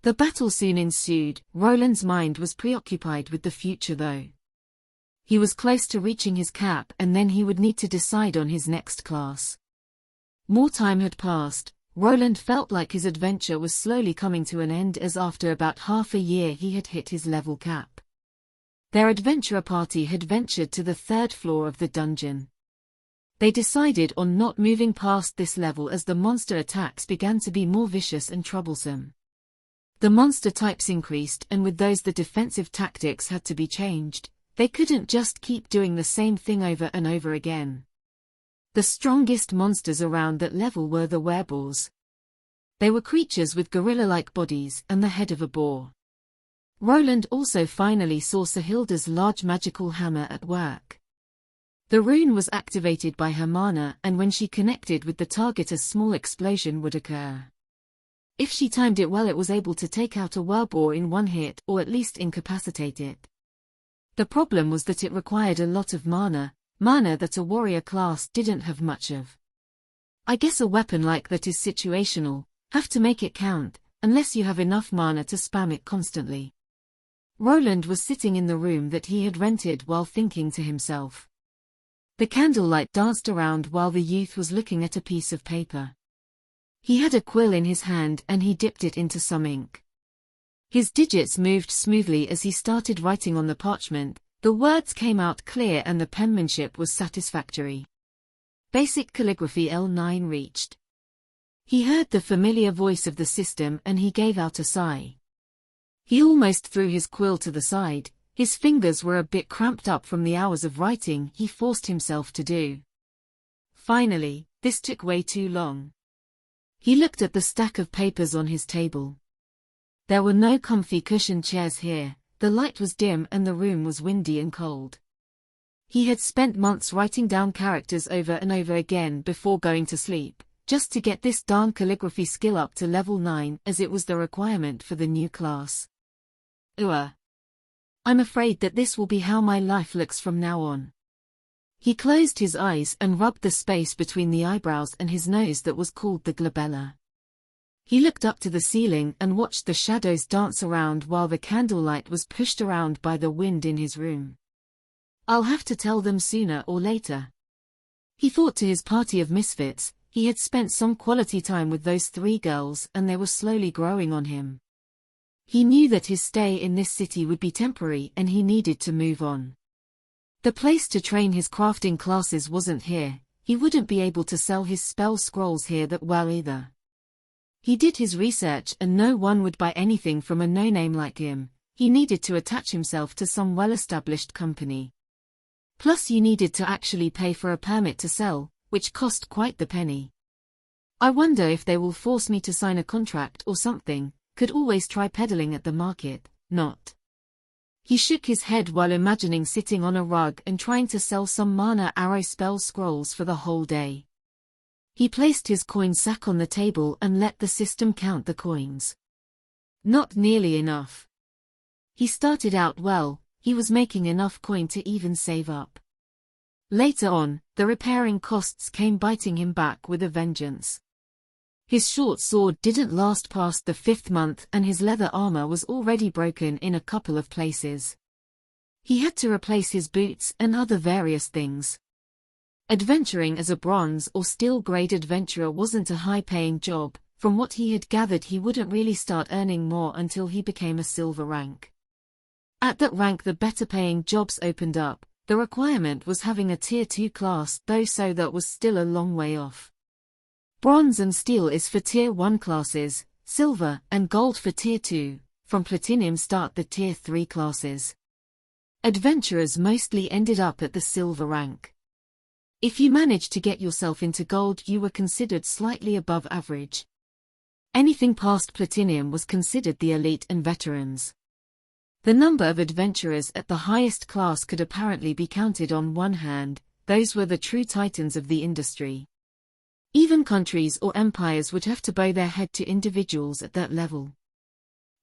The battle soon ensued. Roland's mind was preoccupied with the future though. He was close to reaching his cap and then he would need to decide on his next class. More time had passed. Roland felt like his adventure was slowly coming to an end as after about half a year he had hit his level cap. Their adventurer party had ventured to the 3rd floor of the dungeon. They decided on not moving past this level as the monster attacks began to be more vicious and troublesome. The monster types increased and with those the defensive tactics had to be changed. They couldn't just keep doing the same thing over and over again. The strongest monsters around that level were the wereboars. They were creatures with gorilla-like bodies and the head of a boar. Roland also finally saw Sahilda's large magical hammer at work. The rune was activated by her mana and when she connected with the target a small explosion would occur. If she timed it well it was able to take out a wereboar in one hit or at least incapacitate it. The problem was that it required a lot of mana that a warrior class didn't have much of. I guess a weapon like that is situational, have to make it count, unless you have enough mana to spam it constantly. Roland was sitting in the room that he had rented while thinking to himself. The candlelight danced around while the youth was looking at a piece of paper. He had a quill in his hand and he dipped it into some ink. His digits moved smoothly as he started writing on the parchment. The words came out clear and the penmanship was satisfactory. Basic calligraphy L9 reached. He heard the familiar voice of the system and he gave out a sigh. He almost threw his quill to the side. His fingers were a bit cramped up from the hours of writing he forced himself to do. Finally, this took way too long. He looked at the stack of papers on his table. There were no comfy cushioned chairs here, the light was dim and the room was windy and cold. He had spent months writing down characters over and over again before going to sleep, just to get this darn calligraphy skill up to level 9 as it was the requirement for the new class. I'm afraid that this will be how my life looks from now on. He closed his eyes and rubbed the space between the eyebrows and his nose that was called the glabella. He looked up to the ceiling and watched the shadows dance around while the candlelight was pushed around by the wind in his room. I'll have to tell them sooner or later. He thought to his party of misfits. He had spent some quality time with those 3 girls and they were slowly growing on him. He knew that his stay in this city would be temporary and he needed to move on. The place to train his crafting classes wasn't here. He wouldn't be able to sell his spell scrolls here that well either. He did his research and no one would buy anything from a no-name like him. He needed to attach himself to some well-established company. Plus you needed to actually pay for a permit to sell, which cost quite the penny. I wonder if they will force me to sign a contract or something. Could always try peddling at the market, not. He shook his head while imagining sitting on a rug and trying to sell some mana arrow spell scrolls for the whole day. He placed his coin sack on the table and let the system count the coins. Not nearly enough. He started out well, he was making enough coin to even save up. Later on, the repairing costs came biting him back with a vengeance. His short sword didn't last past the 5th month and his leather armor was already broken in a couple of places. He had to replace his boots and other various things. Adventuring as a bronze or steel grade adventurer wasn't a high-paying job. From what he had gathered he wouldn't really start earning more until he became a silver rank. At that rank the better-paying jobs opened up. The requirement was having a tier 2 class though, so that was still a long way off. Bronze and steel is for tier 1 classes, silver and gold for tier 2, from platinum start the tier 3 classes. Adventurers mostly ended up at the silver rank. If you managed to get yourself into gold you were considered slightly above average. Anything past platinum was considered the elite and veterans. The number of adventurers at the highest class could apparently be counted on one hand. Those were the true titans of the industry. Even countries or empires would have to bow their head to individuals at that level.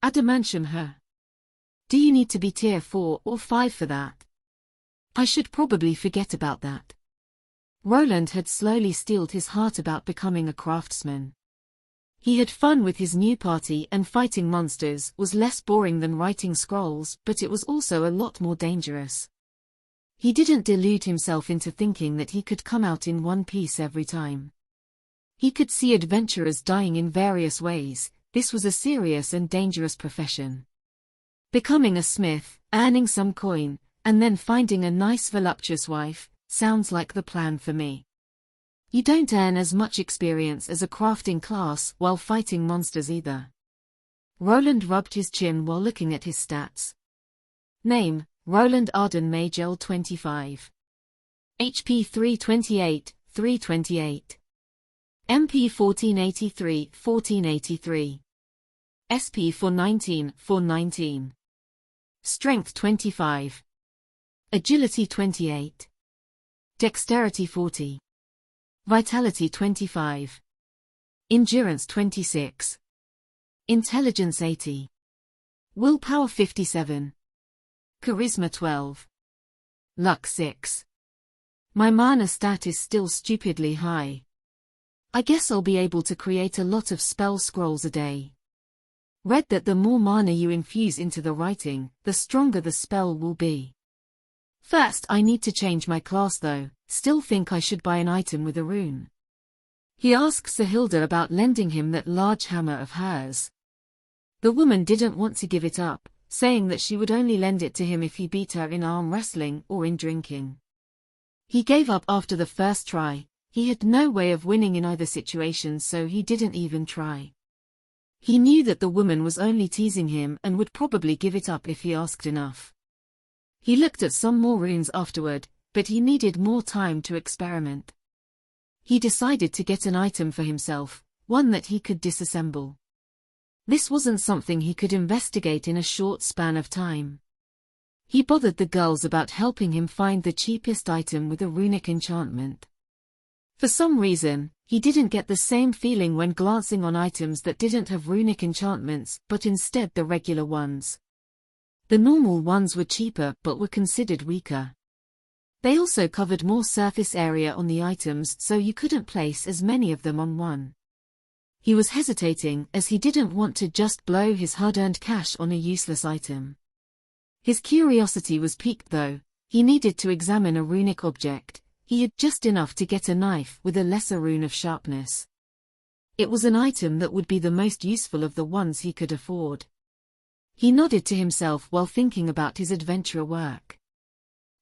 Adamantium her. Do you need to be tier 4 or 5 for that? I should probably forget about that. Roland had slowly steeled his heart about becoming a craftsman. He had fun with his new party, and fighting monsters was less boring than writing scrolls, but it was also a lot more dangerous. He didn't delude himself into thinking that he could come out in one piece every time. He could see adventurers dying in various ways. This was a serious and dangerous profession. Becoming a smith, earning some coin, and then finding a nice voluptuous wife, sounds like the plan for me. You don't earn as much experience as a crafting class while fighting monsters either. Roland rubbed his chin while looking at his stats. Name, Roland Arden Magel 25. HP 328, 328. MP 1483, 1483. SP 419, 419. Strength 25. Agility 28. Dexterity 40. Vitality 25. Endurance 26. Intelligence 80. Willpower 57. Charisma 12. Luck 6. My mana stat is still stupidly high. I guess I'll be able to create a lot of spell scrolls a day. Read that the more mana you infuse into the writing, the stronger the spell will be. First I need to change my class though, still think I should buy an item with a rune. He asks Sahilda about lending him that large hammer of hers. The woman didn't want to give it up, saying that she would only lend it to him if he beat her in arm wrestling or in drinking. He gave up after the first try. He had no way of winning in either situation, so he didn't even try. He knew that the woman was only teasing him and would probably give it up if he asked enough. He looked at some more runes afterward, but he needed more time to experiment. He decided to get an item for himself, one that he could disassemble. This wasn't something he could investigate in a short span of time. He bothered the girls about helping him find the cheapest item with a runic enchantment. For some reason, he didn't get the same feeling when glancing on items that didn't have runic enchantments, but instead the regular ones. The normal ones were cheaper but were considered weaker. They also covered more surface area on the items, so you couldn't place as many of them on one. He was hesitating as he didn't want to just blow his hard-earned cash on a useless item. His curiosity was piqued though. He needed to examine a runic object. He had just enough to get a knife with a lesser rune of sharpness. It was an item that would be the most useful of the ones he could afford. He nodded to himself while thinking about his adventurer work.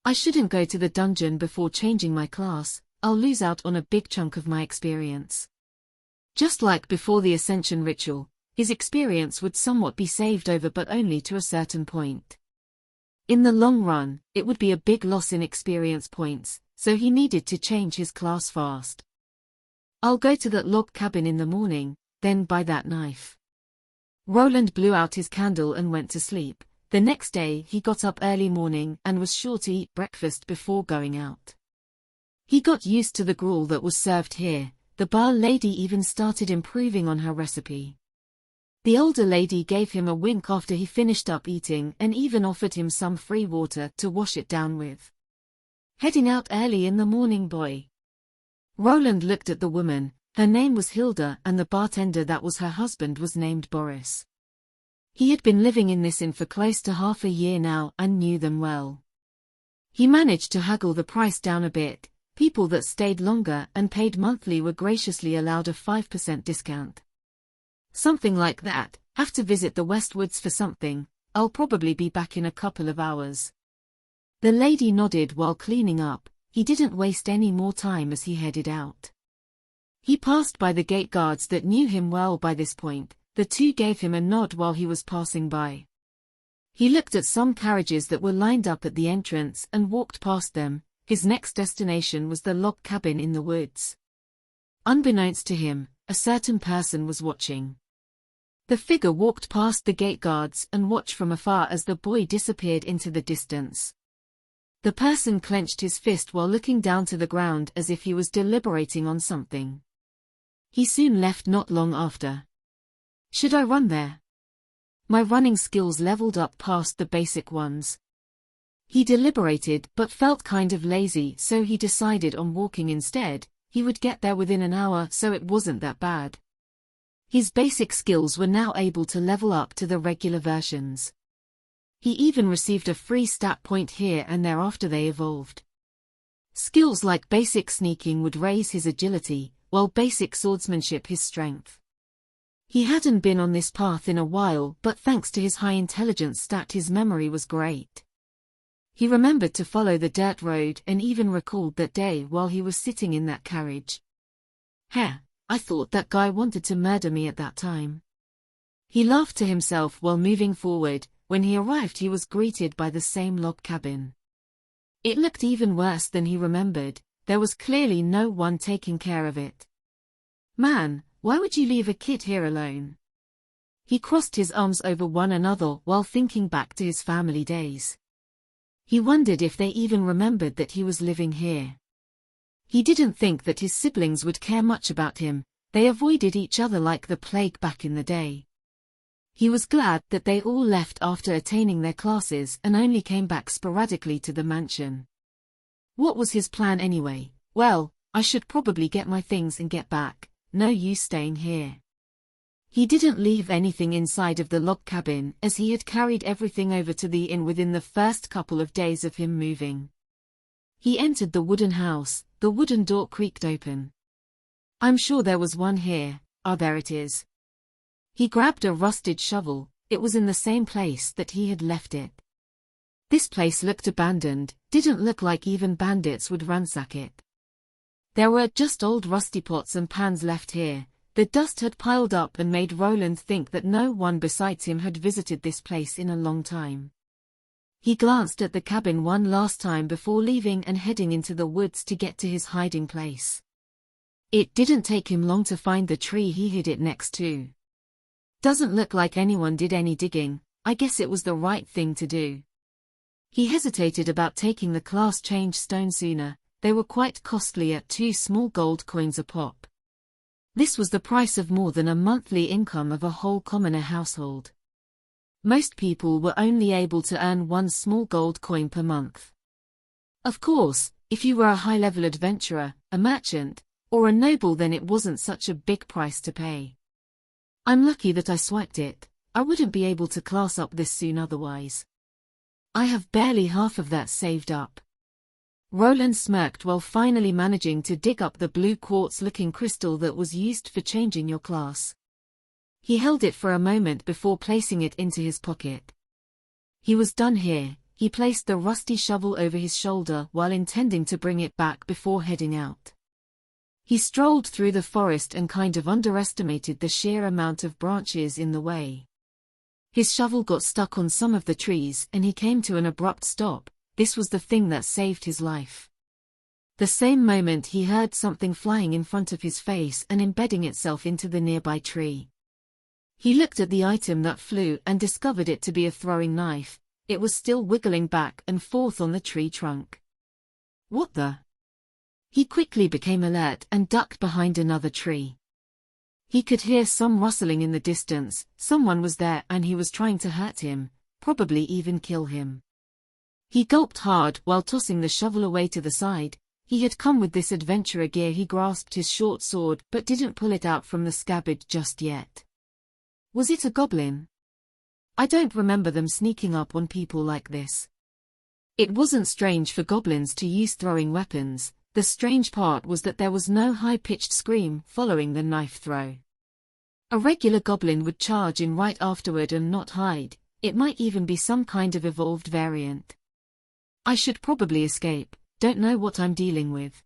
I shouldn't go to the dungeon before changing my class, I'll lose out on a big chunk of my experience. Just like before the Ascension ritual, his experience would somewhat be saved over but only to a certain point. In the long run, it would be a big loss in experience points, so he needed to change his class fast. I'll go to that log cabin in the morning, then buy that knife. Roland blew out his candle and went to sleep. The next day he got up early morning and was sure to eat breakfast before going out. He got used to the gruel that was served here. The bar lady even started improving on her recipe. The older lady gave him a wink after he finished up eating and even offered him some free water to wash it down with. Heading out early in the morning, boy. Roland looked at the woman. Her name was Hilda and the bartender that was her husband was named Boris. He had been living in this inn for close to half a year now and knew them well. He managed to haggle the price down a bit. People that stayed longer and paid monthly were graciously allowed a 5% discount. Something like that. Have to visit the Westwoods for something. I'll probably be back in a couple of hours. The lady nodded while cleaning up. He didn't waste any more time as he headed out. He passed by the gate guards that knew him well by this point. The two gave him a nod while he was passing by. He looked at some carriages that were lined up at the entrance and walked past them. His next destination was the log cabin in the woods. Unbeknownst to him, a certain person was watching. The figure walked past the gate guards and watched from afar as the boy disappeared into the distance. The person clenched his fist while looking down to the ground as if he was deliberating on something. He soon left not long after. Should I run there? My running skills leveled up past the basic ones. He deliberated but felt kind of lazy, so he decided on walking instead. He would get there within an hour, so it wasn't that bad. His basic skills were now able to level up to the regular versions. He even received a free stat point here and there after they evolved. Skills like basic sneaking would raise his agility, while basic swordsmanship his strength. He hadn't been on this path in a while, but thanks to his high intelligence stat his memory was great. He remembered to follow the dirt road and even recalled that day while he was sitting in that carriage. Heh, I thought that guy wanted to murder me at that time. He laughed to himself while moving forward. When he arrived he was greeted by the same log cabin. It looked even worse than he remembered. There was clearly no one taking care of it. Man, why would you leave a kid here alone? He crossed his arms over one another while thinking back to his family days. He wondered if they even remembered that he was living here. He didn't think that his siblings would care much about him. They avoided each other like the plague back in the day. He was glad that they all left after attaining their classes and only came back sporadically to the mansion. What was his plan anyway? Well, I should probably get my things and get back. No use staying here. He didn't leave anything inside of the log cabin as he had carried everything over to the inn within the first couple of days of him moving. He entered the wooden house. The wooden door creaked open. I'm sure there was one here. Ah, there it is. He grabbed a rusted shovel. It was in the same place that he had left it. This place looked abandoned, didn't look like even bandits would ransack it. There were just old rusty pots and pans left here. The dust had piled up and made Roland think that no one besides him had visited this place in a long time. He glanced at the cabin one last time before leaving and heading into the woods to get to his hiding place. It didn't take him long to find the tree he hid it next to. Doesn't look like anyone did any digging. I guess it was the right thing to do. He hesitated about taking the class change stone sooner. They were quite costly at 2 small gold coins a pop. This was the price of more than a monthly income of a whole commoner household. Most people were only able to earn 1 small gold coin per month. Of course, if you were a high-level adventurer, a merchant, or a noble, then it wasn't such a big price to pay. I'm lucky that I swiped it. I wouldn't be able to class up this soon otherwise. I have barely half of that saved up. Roland smirked while finally managing to dig up the blue quartz-looking crystal that was used for changing your class. He held it for a moment before placing it into his pocket. He was done here. He placed the rusty shovel over his shoulder while intending to bring it back before heading out. He strolled through the forest and kind of underestimated the sheer amount of branches in the way. His shovel got stuck on some of the trees and he came to an abrupt stop. This was the thing that saved his life. The same moment he heard something flying in front of his face and embedding itself into the nearby tree. He looked at the item that flew and discovered it to be a throwing knife. It was still wiggling back and forth on the tree trunk. What the? He quickly became alert and ducked behind another tree. He could hear some rustling in the distance. Someone was there and he was trying to hurt him, probably even kill him. He gulped hard while tossing the shovel away to the side. He had come with this adventurer gear. He grasped his short sword but didn't pull it out from the scabbard just yet. Was it a goblin? I don't remember them sneaking up on people like this. It wasn't strange for goblins to use throwing weapons. The strange part was that there was no high-pitched scream following the knife throw. A regular goblin would charge in right afterward and not hide. It might even be some kind of evolved variant. I should probably escape. Don't know what I'm dealing with.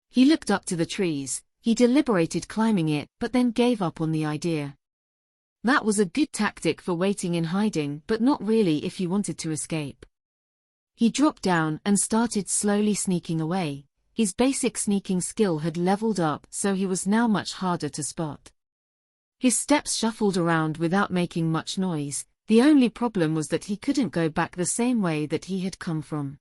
He looked up to the trees. He deliberated climbing it, but then gave up on the idea. That was a good tactic for waiting in hiding, but not really if you wanted to escape. He dropped down and started slowly sneaking away. His basic sneaking skill had leveled up, so he was now much harder to spot. His steps shuffled around without making much noise. The only problem was that he couldn't go back the same way that he had come from.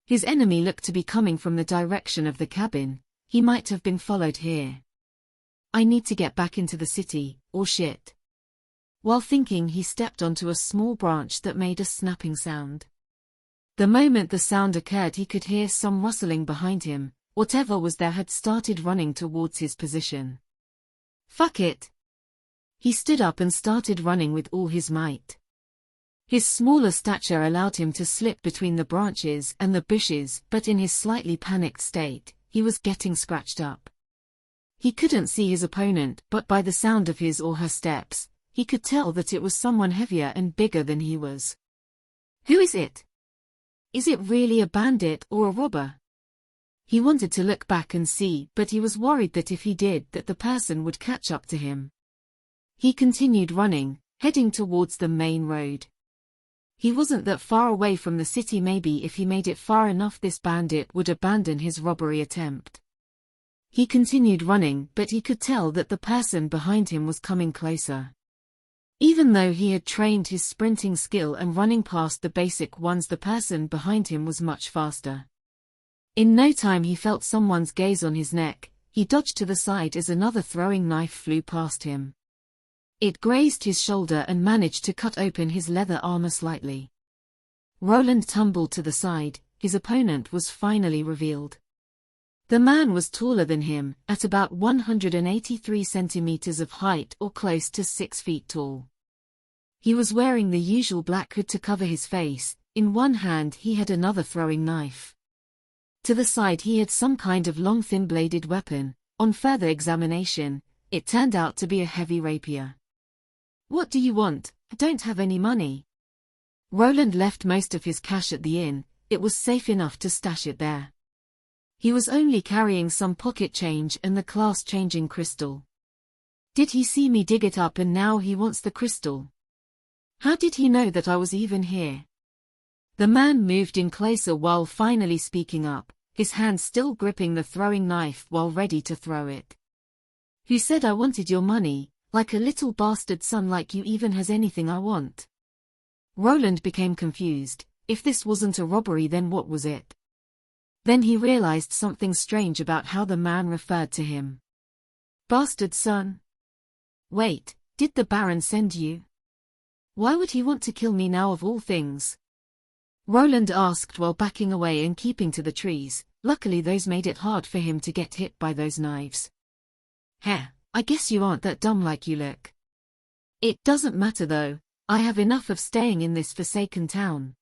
His enemy looked to be coming from the direction of the cabin. He might have been followed here. I need to get back into the city, or shit. While thinking, he stepped onto a small branch that made a snapping sound. The moment the sound occurred, he could hear some rustling behind him. Whatever was there had started running towards his position. Fuck it! He stood up and started running with all his might. His smaller stature allowed him to slip between the branches and the bushes, but in his slightly panicked state, he was getting scratched up. He couldn't see his opponent, but by the sound of his or her steps, he could tell that it was someone heavier and bigger than he was. Who is it? Is it really a bandit or a robber? He wanted to look back and see, but he was worried that if he did, that the person would catch up to him. He continued running, heading towards the main road. He wasn't that far away from the city. Maybe if he made it far enough, this bandit would abandon his robbery attempt. He continued running, but he could tell that the person behind him was coming closer. Even though he had trained his sprinting skill and running past the basic ones, the person behind him was much faster. In no time he felt someone's gaze on his neck. He dodged to the side as another throwing knife flew past him. It grazed his shoulder and managed to cut open his leather armor slightly. Roland tumbled to the side. His opponent was finally revealed. The man was taller than him, at about 183 centimeters of height or close to 6 feet tall. He was wearing the usual black hood to cover his face. In one hand he had another throwing knife. To the side he had some kind of long thin-bladed weapon. On further examination, it turned out to be a heavy rapier. What do you want? I don't have any money. Roland left most of his cash at the inn. It was safe enough to stash it there. He was only carrying some pocket change and the class-changing crystal. Did he see me dig it up and now he wants the crystal? How did he know that I was even here? The man moved in closer while finally speaking up, his hand still gripping the throwing knife while ready to throw it. Who said I wanted your money? Like a little bastard son like you even has anything I want? Roland became confused. If this wasn't a robbery, then what was it? Then he realized something strange about how the man referred to him. Bastard son? Wait, did the Baron send you? Why would he want to kill me now of all things? Roland asked while backing away and keeping to the trees. Luckily those made it hard for him to get hit by those knives. Heh, I guess you aren't that dumb like you look. It doesn't matter though, I have enough of staying in this forsaken town.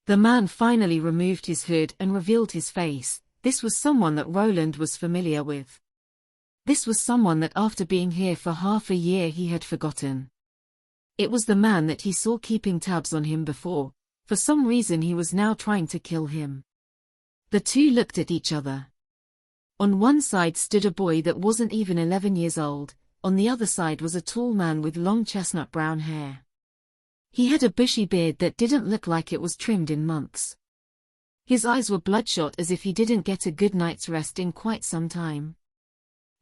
The man finally removed his hood and revealed his face. This was someone that Roland was familiar with. This was someone that after being here for half a year he had forgotten. It was the man that he saw keeping tabs on him before. For some reason he was now trying to kill him. The two looked at each other. On one side stood a boy that wasn't even 11 years old, on the other side was a tall man with long chestnut brown hair. He had a bushy beard that didn't look like it was trimmed in months. His eyes were bloodshot as if he didn't get a good night's rest in quite some time.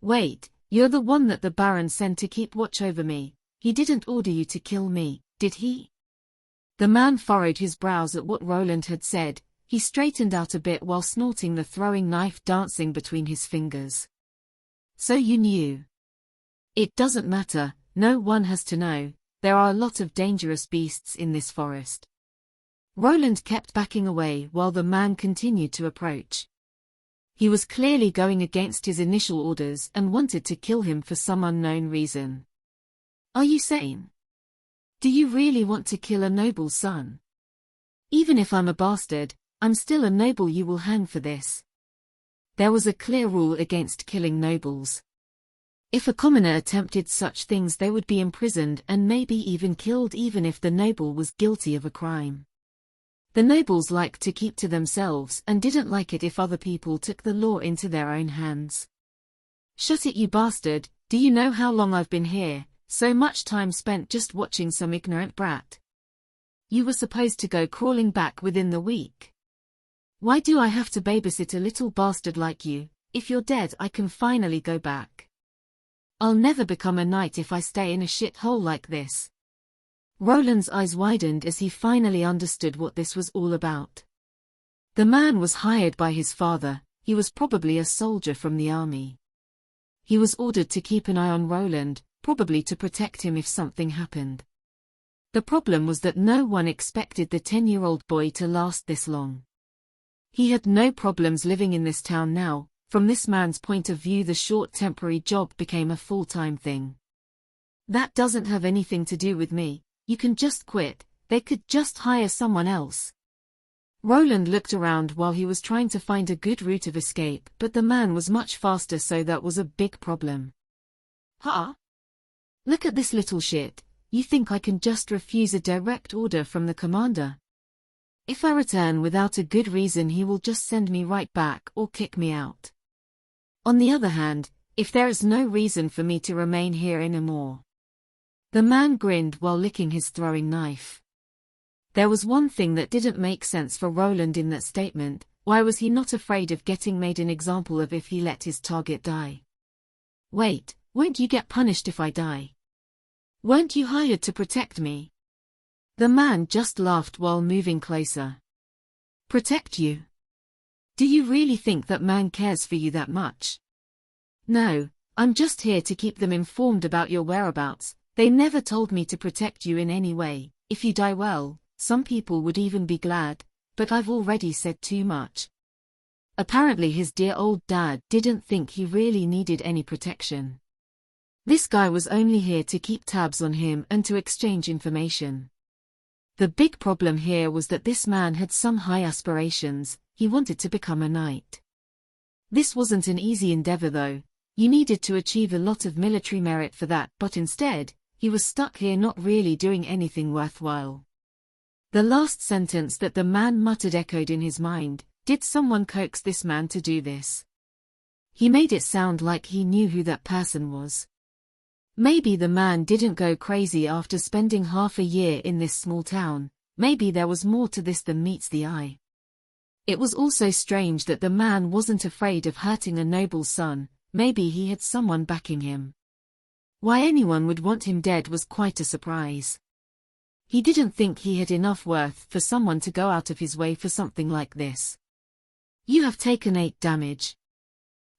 Wait, you're the one that the Baron sent to keep watch over me. He didn't order you to kill me, did he? The man furrowed his brows at what Roland had said. He straightened out a bit while snorting, the throwing knife dancing between his fingers. So you knew. It doesn't matter, no one has to know. There are a lot of dangerous beasts in this forest. Roland kept backing away while the man continued to approach. He was clearly going against his initial orders and wanted to kill him for some unknown reason. Are you sane? Do you really want to kill a noble's son? Even if I'm a bastard, I'm still a noble. You will hang for this. There was a clear rule against killing nobles. If a commoner attempted such things, they would be imprisoned and maybe even killed, even if the noble was guilty of a crime. The nobles liked to keep to themselves and didn't like it if other people took the law into their own hands. Shut it, you bastard. Do you know how long I've been here? So much time spent just watching some ignorant brat. You were supposed to go crawling back within the week. Why do I have to babysit a little bastard like you? If you're dead, I can finally go back. I'll never become a knight if I stay in a shithole like this. Roland's eyes widened as he finally understood what this was all about. The man was hired by his father. He was probably a soldier from the army. He was ordered to keep an eye on Roland, probably to protect him if something happened. The problem was that no one expected the 10-year-old boy to last this long. He had no problems living in this town now. From this man's point of view, the short temporary job became a full-time thing. That doesn't have anything to do with me. You can just quit. They could just hire someone else. Roland looked around while he was trying to find a good route of escape, but the man was much faster, so that was a big problem. Huh? Look at this little shit. You think I can just refuse a direct order from the commander? If I return without a good reason, he will just send me right back or kick me out. On the other hand, if there is no reason for me to remain here anymore. The man grinned while licking his throwing knife. There was one thing that didn't make sense for Roland in that statement. Why was he not afraid of getting made an example of if he let his target die? Wait, won't you get punished if I die? Weren't you hired to protect me? The man just laughed while moving closer. Protect you? Do you really think that man cares for you that much? No, I'm just here to keep them informed about your whereabouts. They never told me to protect you in any way. If you die well, some people would even be glad, but I've already said too much. Apparently his dear old dad didn't think he really needed any protection. This guy was only here to keep tabs on him and to exchange information. The big problem here was that this man had some high aspirations. He wanted to become a knight. This wasn't an easy endeavor though. You needed to achieve a lot of military merit for that, but instead, he was stuck here not really doing anything worthwhile. The last sentence that the man muttered echoed in his mind. Did someone coax this man to do this? He made it sound like he knew who that person was. Maybe the man didn't go crazy after spending half a year in this small town. Maybe there was more to this than meets the eye. It was also strange that the man wasn't afraid of hurting a noble's son. Maybe he had someone backing him. Why anyone would want him dead was quite a surprise. He didn't think he had enough worth for someone to go out of his way for something like this. You have taken 8 damage.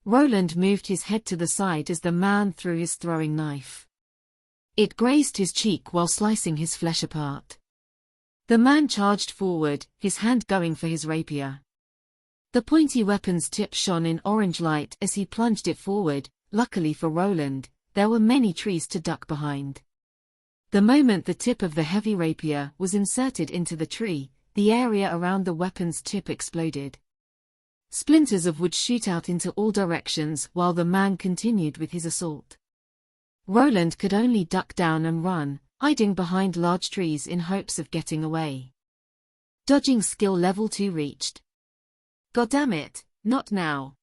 Roland moved his head to the side as the man threw his throwing knife. It grazed his cheek while slicing his flesh apart. The man charged forward, his hand going for his rapier. The pointy weapon's tip shone in orange light as he plunged it forward. Luckily for Roland, there were many trees to duck behind. The moment the tip of the heavy rapier was inserted into the tree, the area around the weapon's tip exploded. Splinters of wood shoot out into all directions while the man continued with his assault. Roland could only duck down and run, hiding behind large trees in hopes of getting away. Dodging skill level 2 reached. Goddammit, not now.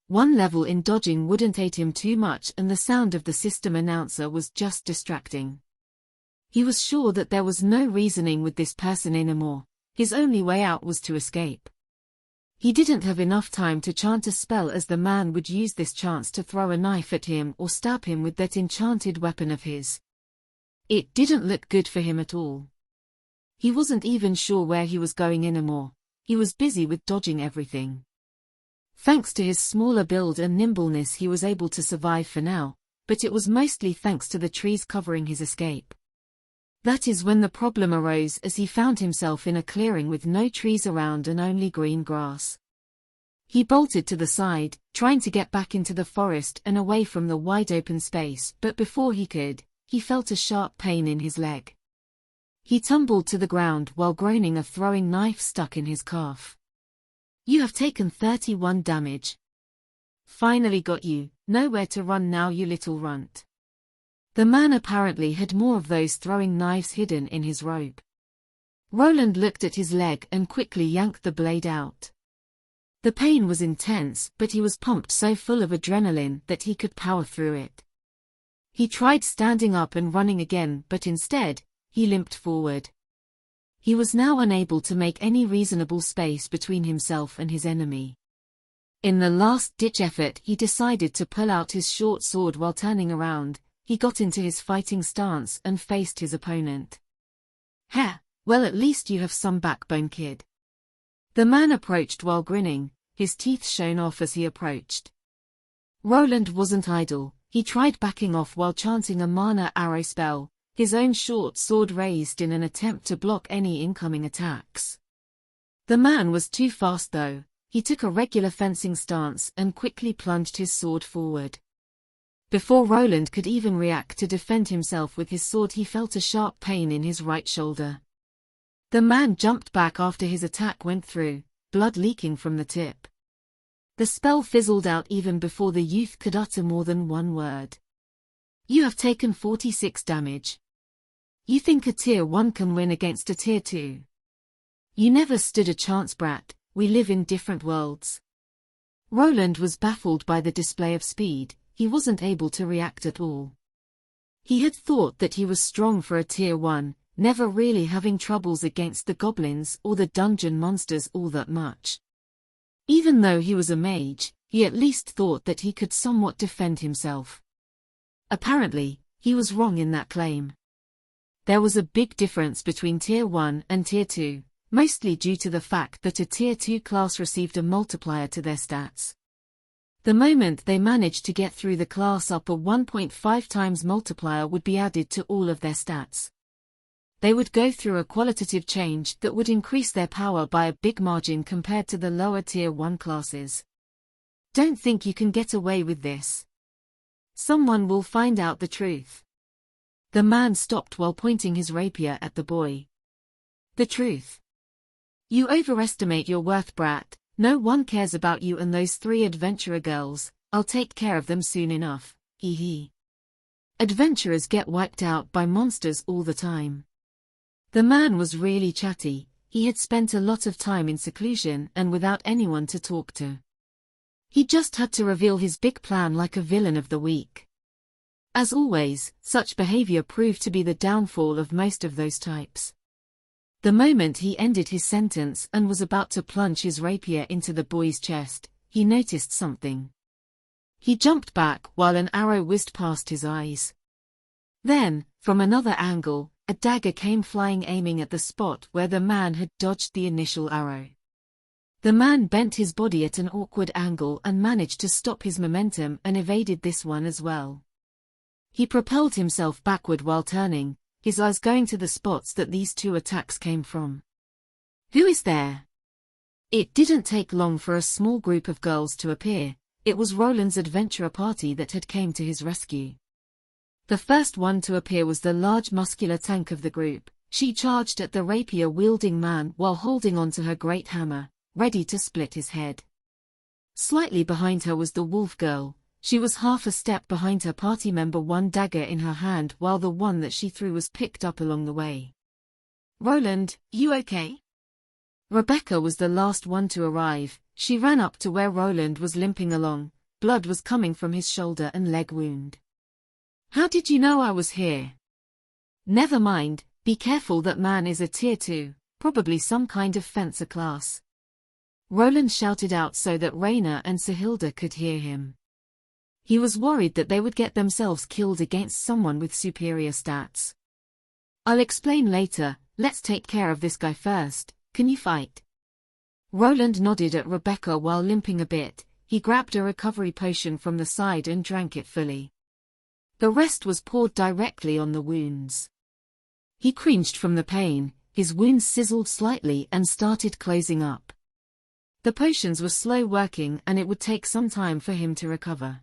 One level in dodging wouldn't aid him too much, and the sound of the system announcer was just distracting. He was sure that there was no reasoning with this person anymore. His only way out was to escape. He didn't have enough time to chant a spell, as the man would use this chance to throw a knife at him or stab him with that enchanted weapon of his. It didn't look good for him at all. He wasn't even sure where he was going anymore. He was busy with dodging everything. Thanks to his smaller build and nimbleness, he was able to survive for now, but it was mostly thanks to the trees covering his escape. That is when the problem arose, as he found himself in a clearing with no trees around and only green grass. He bolted to the side, trying to get back into the forest and away from the wide open space, but before he could, he felt a sharp pain in his leg. He tumbled to the ground while groaning, a throwing knife stuck in his calf. You have taken 31 damage. Finally got you. Nowhere to run now, you little runt. The man apparently had more of those throwing knives hidden in his robe. Roland looked at his leg and quickly yanked the blade out. The pain was intense, but he was pumped so full of adrenaline that he could power through it. He tried standing up and running again, but instead, he limped forward. He was now unable to make any reasonable space between himself and his enemy. In the last-ditch effort, he decided to pull out his short sword while turning around. He got into his fighting stance and faced his opponent. "Heh, well, at least you have some backbone, kid." The man approached while grinning, his teeth shone off as he approached. Roland wasn't idle. He tried backing off while chanting a mana arrow spell. his own short sword raised in an attempt to block any incoming attacks. The man was too fast though. He took a regular fencing stance and quickly plunged his sword forward. Before Roland could even react to defend himself with his sword, he felt a sharp pain in his right shoulder. The man jumped back after his attack went through, blood leaking from the tip. The spell fizzled out even before the youth could utter more than one word. You have taken 46 damage. You think a tier 1 can win against a tier 2? You never stood a chance, brat. We live in different worlds. Roland was baffled by the display of speed. He wasn't able to react at all. He had thought that he was strong for a tier 1, never really having troubles against the goblins or the dungeon monsters all that much. Even though he was a mage, he at least thought that he could somewhat defend himself. Apparently, he was wrong in that claim. There was a big difference between tier 1 and tier 2. Mostly due to the fact that a tier 2 class received a multiplier to their stats. The moment they managed to get through the class up, a 1.5 times multiplier would be added to all of their stats. They would go through a qualitative change that would increase their power by a big margin compared to the lower tier 1 classes. Don't think you can get away with this. Someone will find out the truth. The man stopped while pointing his rapier at the boy. The truth. You overestimate your worth, brat. No one cares about you and those 3 adventurer girls. I'll take care of them soon enough. Hee. Adventurers get wiped out by monsters all the time. The man was really chatty. He had spent a lot of time in seclusion and without anyone to talk to. He just had to reveal his big plan like a villain of the week. As always, such behavior proved to be the downfall of most of those types. The moment he ended his sentence and was about to plunge his rapier into the boy's chest, he noticed something. He jumped back while an arrow whizzed past his eyes. Then, from another angle, a dagger came flying, aiming at the spot where the man had dodged the initial arrow. The man bent his body at an awkward angle and managed to stop his momentum and evaded this one as well. He propelled himself backward while turning, his eyes going to the spots that these 2 attacks came from. Who is there? It didn't take long for a small group of girls to appear. It was Roland's adventurer party that had come to his rescue. The first one to appear was the large muscular tank of the group. She charged at the rapier-wielding man while holding onto her great hammer, ready to split his head. Slightly behind her was the wolf girl. She was half a step behind her party member, one dagger in her hand, while the one that she threw was picked up along the way. Roland, you okay? Rebecca was the last one to arrive. She ran up to where Roland was limping along. Blood was coming from his shoulder and leg wound. How did you know I was here? Never mind, be careful, that man is a tier 2, probably some kind of fencer class. Roland shouted out so that Raina and Sahilda could hear him. He was worried that they would get themselves killed against someone with superior stats. I'll explain later, let's take care of this guy first. Can you fight? Roland nodded at Rebecca while limping a bit. He grabbed a recovery potion from the side and drank it fully. The rest was poured directly on the wounds. He cringed from the pain, his wounds sizzled slightly and started closing up. The potions were slow working and it would take some time for him to recover.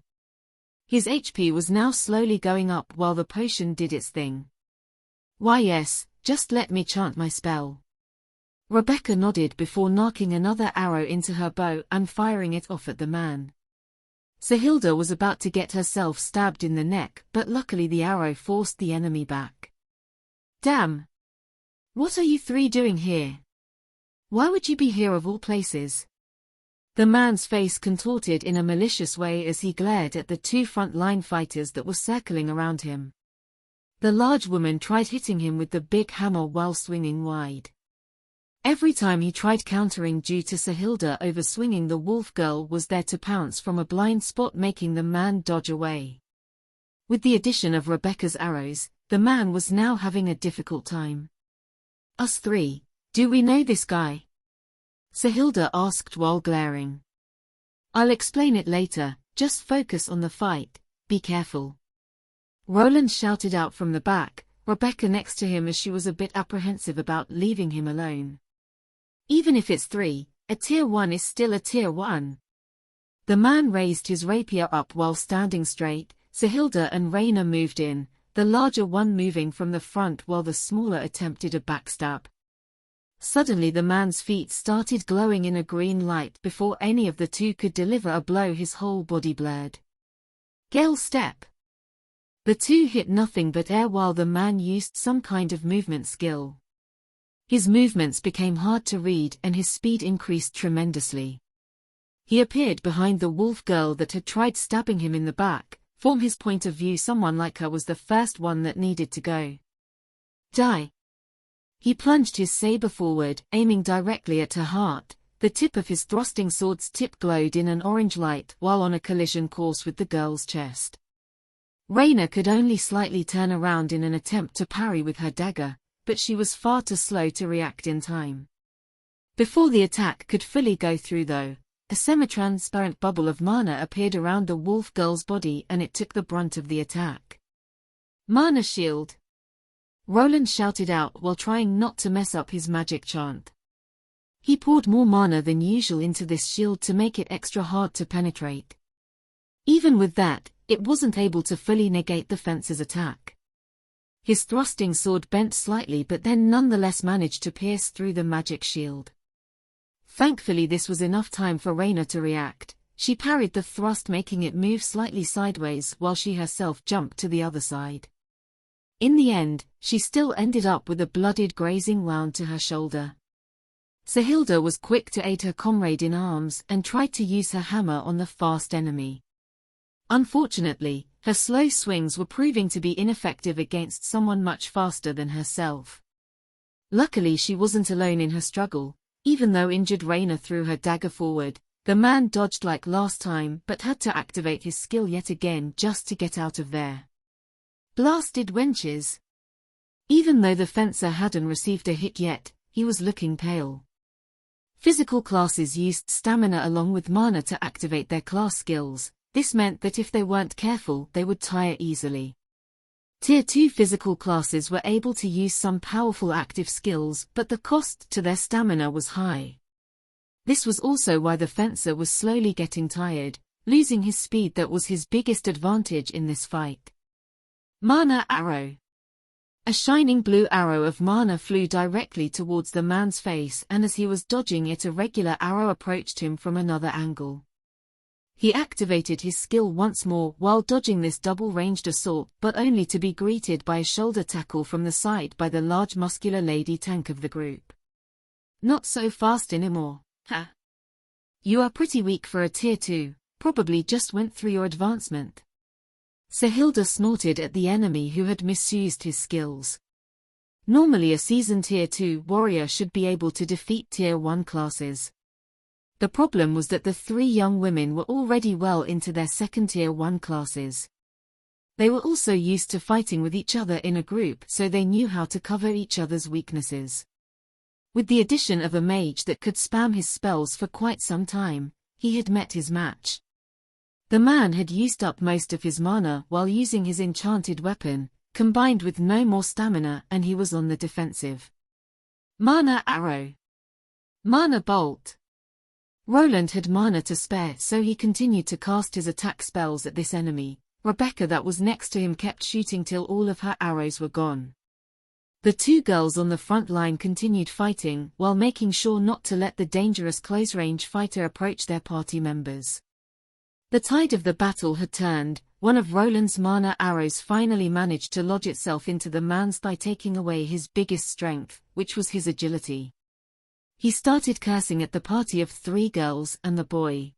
His HP was now slowly going up while the potion did its thing. Why yes, just let me chant my spell. Rebecca nodded before knocking another arrow into her bow and firing it off at the man. Sahilda was about to get herself stabbed in the neck, but luckily the arrow forced the enemy back. Damn! What are you 3 doing here? Why would you be here of all places? The man's face contorted in a malicious way as he glared at the 2 front-line fighters that were circling around him. The large woman tried hitting him with the big hammer while swinging wide. Every time he tried countering due to Sahilda overswinging, the wolf girl was there to pounce from a blind spot, making the man dodge away. With the addition of Rebecca's arrows, the man was now having a difficult time. Us 3, do we know this guy? Sahilda asked while glaring. I'll explain it later, just focus on the fight, be careful. Roland shouted out from the back. Rebecca next to him as she was a bit apprehensive about leaving him alone. Even if it's 3, a tier 1 is still a tier 1. The man raised his rapier up while standing straight. Sahilda and Raina moved in, the larger one moving from the front while the smaller attempted a backstab. Suddenly the man's feet started glowing in a green light before any of the two could deliver a blow. His whole body blurred. Gale step. The two hit nothing but air while the man used some kind of movement skill. His movements became hard to read and his speed increased tremendously. He appeared behind the wolf girl that had tried stabbing him in the back. From his point of view, someone like her was the first one that needed to go. Die. He plunged his saber forward, aiming directly at her heart. The tip of his thrusting sword's tip glowed in an orange light while on a collision course with the girl's chest. Raina could only slightly turn around in an attempt to parry with her dagger, but she was far too slow to react in time. Before the attack could fully go through though, a semi-transparent bubble of mana appeared around the wolf girl's body and it took the brunt of the attack. Mana shield! Roland shouted out while trying not to mess up his magic chant. He poured more mana than usual into this shield to make it extra hard to penetrate. Even with that, it wasn't able to fully negate the fencer's attack. His thrusting sword bent slightly but then nonetheless managed to pierce through the magic shield. Thankfully this was enough time for Raina to react. She parried the thrust, making it move slightly sideways while she herself jumped to the other side. In the end, she still ended up with a bloodied grazing wound to her shoulder. Sahilda was quick to aid her comrade in arms and tried to use her hammer on the fast enemy. Unfortunately, her slow swings were proving to be ineffective against someone much faster than herself. Luckily she wasn't alone in her struggle. Even though injured Raina threw her dagger forward, the man dodged like last time but had to activate his skill yet again just to get out of there. Blasted wenches! Even though the fencer hadn't received a hit yet, he was looking pale. Physical classes used stamina along with mana to activate their class skills. This meant that if they weren't careful, they would tire easily. Tier 2 physical classes were able to use some powerful active skills, but the cost to their stamina was high. This was also why the fencer was slowly getting tired, losing his speed that was his biggest advantage in this fight. Mana arrow. A shining blue arrow of mana flew directly towards the man's face, and as he was dodging it, a regular arrow approached him from another angle. He activated his skill once more while dodging this double-ranged assault, but only to be greeted by a shoulder tackle from the side by the large muscular lady tank of the group. Not so fast anymore, huh? You are pretty weak for a tier 2, probably just went through your advancement. Sahilda snorted at the enemy who had misused his skills. Normally a seasoned tier 2 warrior should be able to defeat tier 1 classes. The problem was that the 3 young women were already well into their second tier 1 classes. They were also used to fighting with each other in a group, so they knew how to cover each other's weaknesses. With the addition of a mage that could spam his spells for quite some time, he had met his match. The man had used up most of his mana while using his enchanted weapon, combined with no more stamina, and he was on the defensive. Mana arrow. Mana bolt. Roland had mana to spare, so he continued to cast his attack spells at this enemy. Rebecca that was next to him kept shooting till all of her arrows were gone. The 2 girls on the front line continued fighting while making sure not to let the dangerous close-range fighter approach their party members. The tide of the battle had turned. One of Roland's mana arrows finally managed to lodge itself into the man's thigh, taking away his biggest strength, which was his agility. He started cursing at the party of 3 girls and the boy.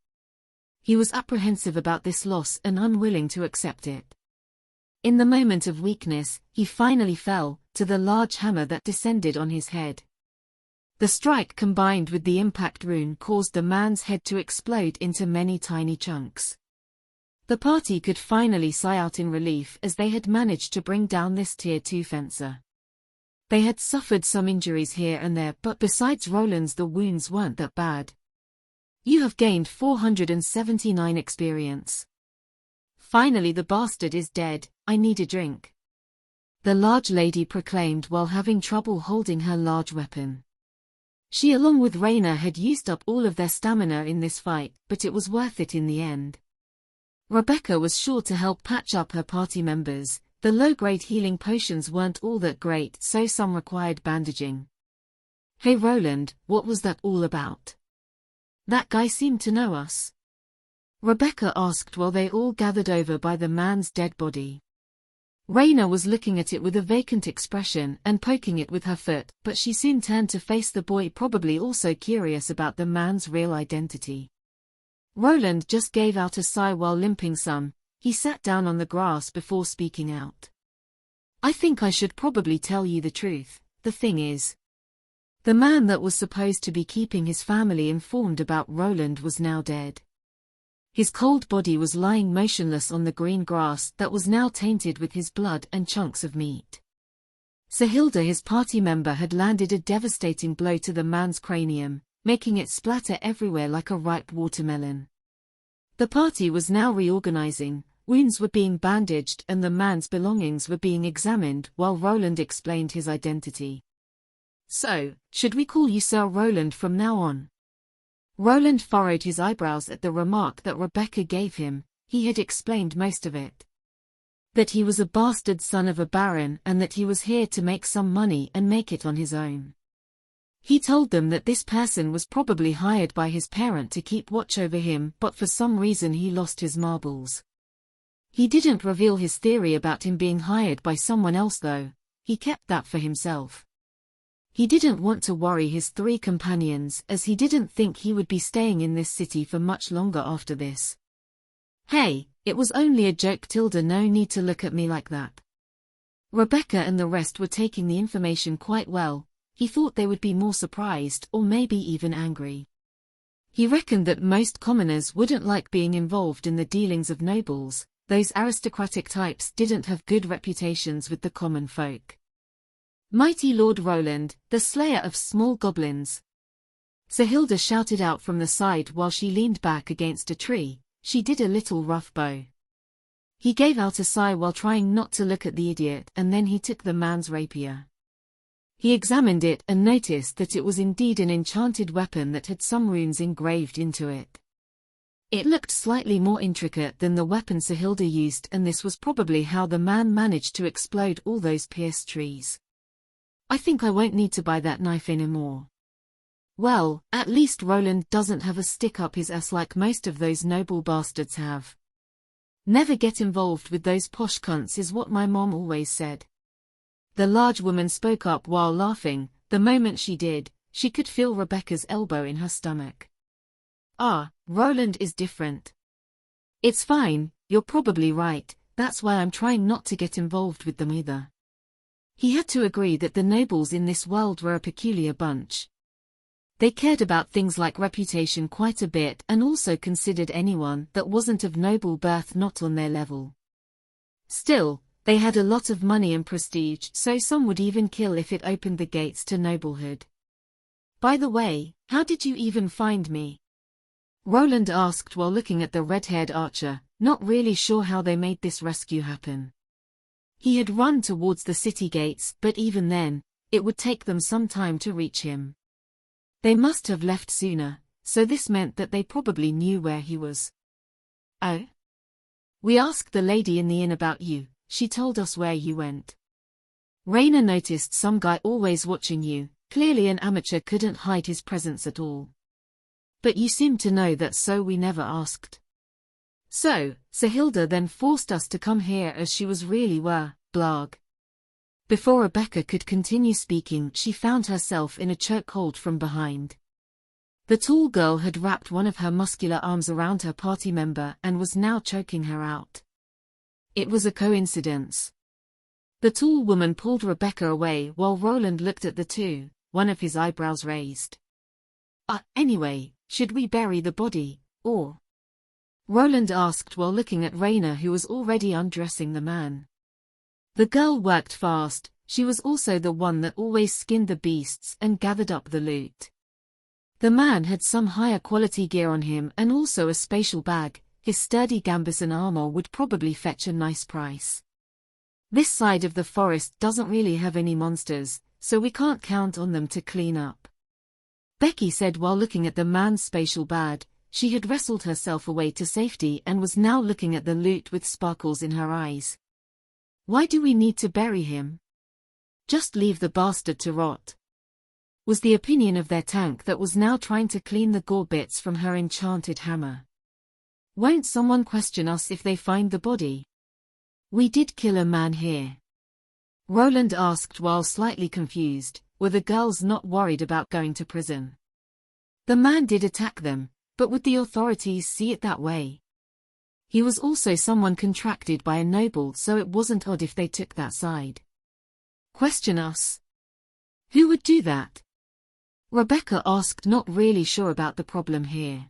He was apprehensive about this loss and unwilling to accept it. In the moment of weakness, he finally fell to the large hammer that descended on his head. The strike combined with the impact rune caused the man's head to explode into many tiny chunks. The party could finally sigh out in relief as they had managed to bring down this tier 2 fencer. They had suffered some injuries here and there, but besides Roland's, the wounds weren't that bad. You have gained 479 experience. Finally, the bastard is dead. I need a drink. the large lady proclaimed while having trouble holding her large weapon. She along with Rayna had used up all of their stamina in this fight, but it was worth it in the end. Rebecca was sure to help patch up her party members. The low-grade healing potions weren't all that great, so some required bandaging. "Hey Roland, what was that all about? That guy seemed to know us," Rebecca asked while they all gathered over by the man's dead body. Rayna was looking at it with a vacant expression and poking it with her foot, but she soon turned to face the boy, probably also curious about the man's real identity. Roland just gave out a sigh while limping some. He sat down on the grass before speaking out. "I think I should probably tell you the truth. The thing is, the man that was supposed to be keeping his family informed about Roland was now dead. His cold body was lying motionless on the green grass that was now tainted with his blood and chunks of meat. Sahilda, his party member, had landed a devastating blow to the man's cranium, making it splatter everywhere like a ripe watermelon. The party was now reorganizing, wounds were being bandaged and the man's belongings were being examined while Roland explained his identity. "So, should we call you Sir Roland from now on?" Roland furrowed his eyebrows at the remark that Rebecca gave him. He had explained most of it. That he was a bastard son of a baron and that he was here to make some money and make it on his own. He told them that this person was probably hired by his parent to keep watch over him, but for some reason he lost his marbles. He didn't reveal his theory about him being hired by someone else though. He kept that for himself. He didn't want to worry his 3 companions, as he didn't think he would be staying in this city for much longer after this. "Hey, it was only a joke, Tilda, no need to look at me like that." Rebecca and the rest were taking the information quite well. He thought they would be more surprised or maybe even angry. He reckoned that most commoners wouldn't like being involved in the dealings of nobles. Those aristocratic types didn't have good reputations with the common folk. "Mighty Lord Roland, the slayer of small goblins," Sahilda shouted out from the side while she leaned back against a tree. She did a little rough bow. He gave out a sigh while trying not to look at the idiot, and then he took the man's rapier. He examined it and noticed that it was indeed an enchanted weapon that had some runes engraved into it. It looked slightly more intricate than the weapon Sahilda used, and this was probably how the man managed to explode all those pierced trees. "I think I won't need to buy that knife anymore." "Well, at least Roland doesn't have a stick up his ass like most of those noble bastards have. Never get involved with those posh cunts is what my mom always said." The large woman spoke up while laughing. The moment she did, she could feel Rebecca's elbow in her stomach. "Ah, Roland is different." "It's fine, you're probably right, that's why I'm trying not to get involved with them either." He had to agree that the nobles in this world were a peculiar bunch. They cared about things like reputation quite a bit and also considered anyone that wasn't of noble birth not on their level. Still, they had a lot of money and prestige, so some would even kill if it opened the gates to noblehood. "By the way, how did you even find me?" Roland asked while looking at the red-haired archer, not really sure how they made this rescue happen. He had run towards the city gates, but even then, it would take them some time to reach him. They must have left sooner, so this meant that they probably knew where he was. "Oh? We asked the lady in the inn about you. She told us where you went. Rayna noticed some guy always watching you. Clearly an amateur couldn't hide his presence at all. But you seem to know that, so we never asked. So, Sahilda then forced us to come here as she was really were, blag." Before Rebecca could continue speaking, she found herself in a chokehold from behind. The tall girl had wrapped one of her muscular arms around her party member and was now choking her out. It was a coincidence. The tall woman pulled Rebecca away while Roland looked at the two, one of his eyebrows raised. Anyway, should we bury the body, or?" Roland asked while looking at Rayna, who was already undressing the man. The girl worked fast. She was also the one that always skinned the beasts and gathered up the loot. The man had some higher quality gear on him and also a spatial bag. His sturdy gambeson armor would probably fetch a nice price. This side of the forest doesn't really have any monsters, so we can't count on them to clean up. Becky said while looking at the man's spatial bag. She had wrestled herself away to safety and was now looking at the loot with sparkles in her eyes. Why do we need to bury him? Just leave the bastard to rot. Was the opinion of their tank that was now trying to clean the gore bits from her enchanted hammer. Won't someone question us if they find the body? We did kill a man here. Roland asked while slightly confused, were the girls not worried about going to prison? The man did attack them, but would the authorities see it that way? He was also someone contracted by a noble, so it wasn't odd if they took that side. Question us? Who would do that? Rebecca asked, not really sure about the problem here.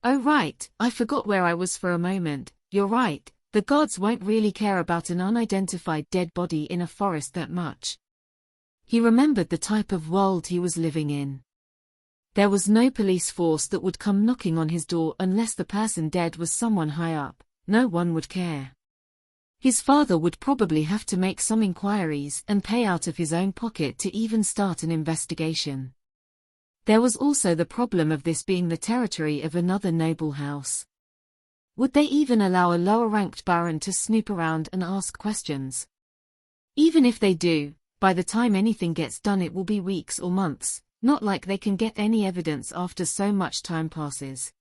Oh right, I forgot where I was for a moment. You're right, the gods won't really care about an unidentified dead body in a forest that much. He remembered the type of world he was living in. There was no police force that would come knocking on his door unless the person dead was someone high up. No one would care. His father would probably have to make some inquiries and pay out of his own pocket to even start an investigation. There was also the problem of this being the territory of another noble house. Would they even allow a lower-ranked baron to snoop around and ask questions? Even if they do, by the time anything gets done it will be weeks or months. Not like they can get any evidence after so much time passes.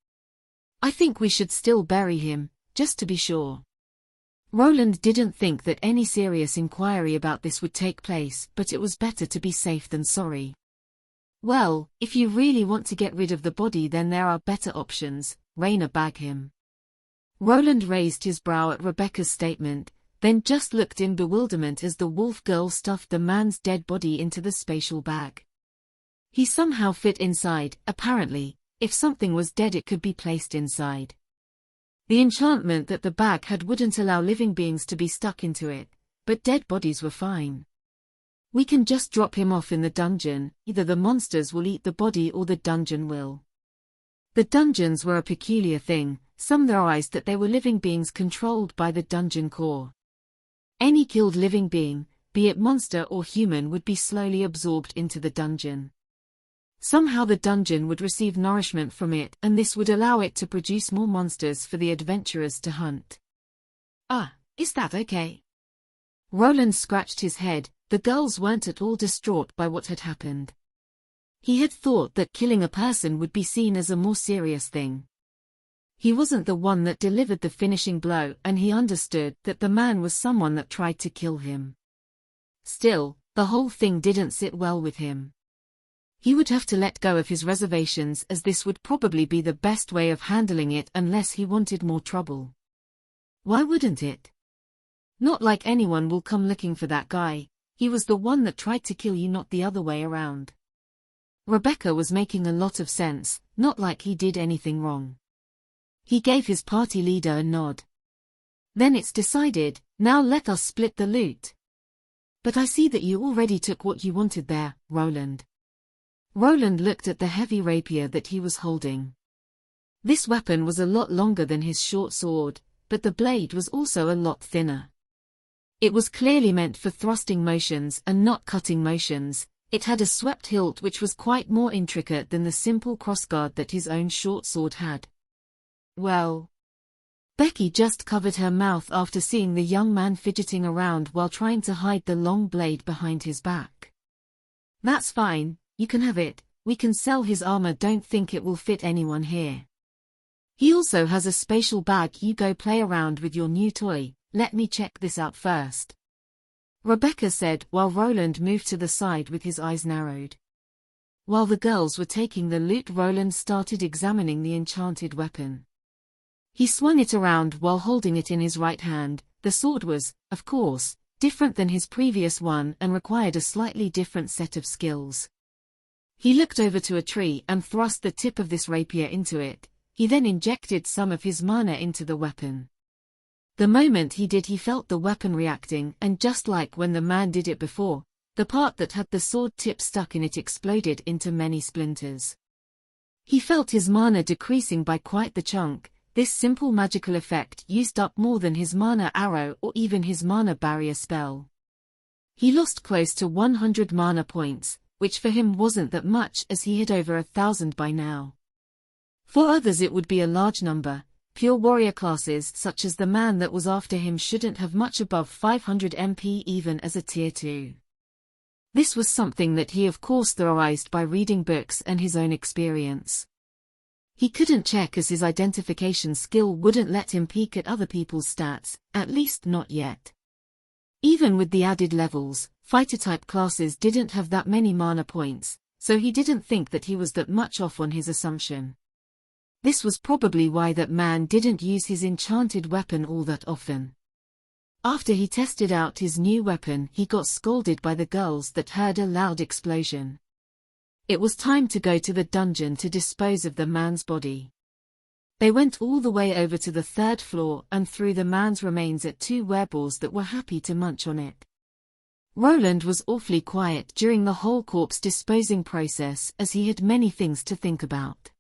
I think we should still bury him, just to be sure. Roland didn't think that any serious inquiry about this would take place, but it was better to be safe than sorry. Well, if you really want to get rid of the body then there are better options. Raina, bag him. Roland raised his brow at Rebecca's statement, then just looked in bewilderment as the wolf girl stuffed the man's dead body into the spatial bag. He somehow fit inside, apparently. If something was dead it could be placed inside. The enchantment that the bag had wouldn't allow living beings to be stuck into it, but dead bodies were fine. We can just drop him off in the dungeon, either the monsters will eat the body or the dungeon will. The dungeons were a peculiar thing, some theorized that they were living beings controlled by the dungeon core. Any killed living being, be it monster or human, would be slowly absorbed into the dungeon. Somehow the dungeon would receive nourishment from it and this would allow it to produce more monsters for the adventurers to hunt. Ah, is that okay? Roland scratched his head. The girls weren't at all distraught by what had happened. He had thought that killing a person would be seen as a more serious thing. He wasn't the one that delivered the finishing blow and he understood that the man was someone that tried to kill him. Still, the whole thing didn't sit well with him. He would have to let go of his reservations as this would probably be the best way of handling it unless he wanted more trouble. Why wouldn't it? Not like anyone will come looking for that guy. He was the one that tried to kill you, not the other way around. Rebecca was making a lot of sense, not like he did anything wrong. He gave his party leader a nod. Then it's decided, now let us split the loot. But I see that you already took what you wanted there, Roland. Roland looked at the heavy rapier that he was holding. This weapon was a lot longer than his short sword, but the blade was also a lot thinner. It was clearly meant for thrusting motions and not cutting motions. It had a swept hilt which was quite more intricate than the simple crossguard that his own short sword had. Well. Becky just covered her mouth after seeing the young man fidgeting around while trying to hide the long blade behind his back. That's fine. You can have it, we can sell his armor, don't think it will fit anyone here. He also has a spatial bag, you go play around with your new toy, let me check this out first. Rebecca said while Roland moved to the side with his eyes narrowed. While the girls were taking the loot, Roland started examining the enchanted weapon. He swung it around while holding it in his right hand. The sword was, of course, different than his previous one and required a slightly different set of skills. He looked over to a tree and thrust the tip of this rapier into it. He then injected some of his mana into the weapon. The moment he did, he felt the weapon reacting, and just like when the man did it before, the part that had the sword tip stuck in it exploded into many splinters. He felt his mana decreasing by quite the chunk. this simple magical effect used up more than his mana arrow or even his mana barrier spell. He lost close to 100 mana points, which for him wasn't that much as he had over 1,000 by now. For others it would be a large number. Pure warrior classes such as the man that was after him shouldn't have much above 500 MP even as a tier 2. This was something that he of course theorized by reading books and his own experience. He couldn't check as his identification skill wouldn't let him peek at other people's stats, at least not yet. Even with the added levels, fighter-type classes didn't have that many mana points, so he didn't think that he was that much off on his assumption. This was probably why that man didn't use his enchanted weapon all that often. After he tested out his new weapon, he got scolded by the girls that heard a loud explosion. It was time to go to the dungeon to dispose of the man's body. They went all the way over to the 3rd floor and threw the man's remains at 2 wereballs that were happy to munch on it. Roland was awfully quiet during the whole corpse disposing process as he had many things to think about.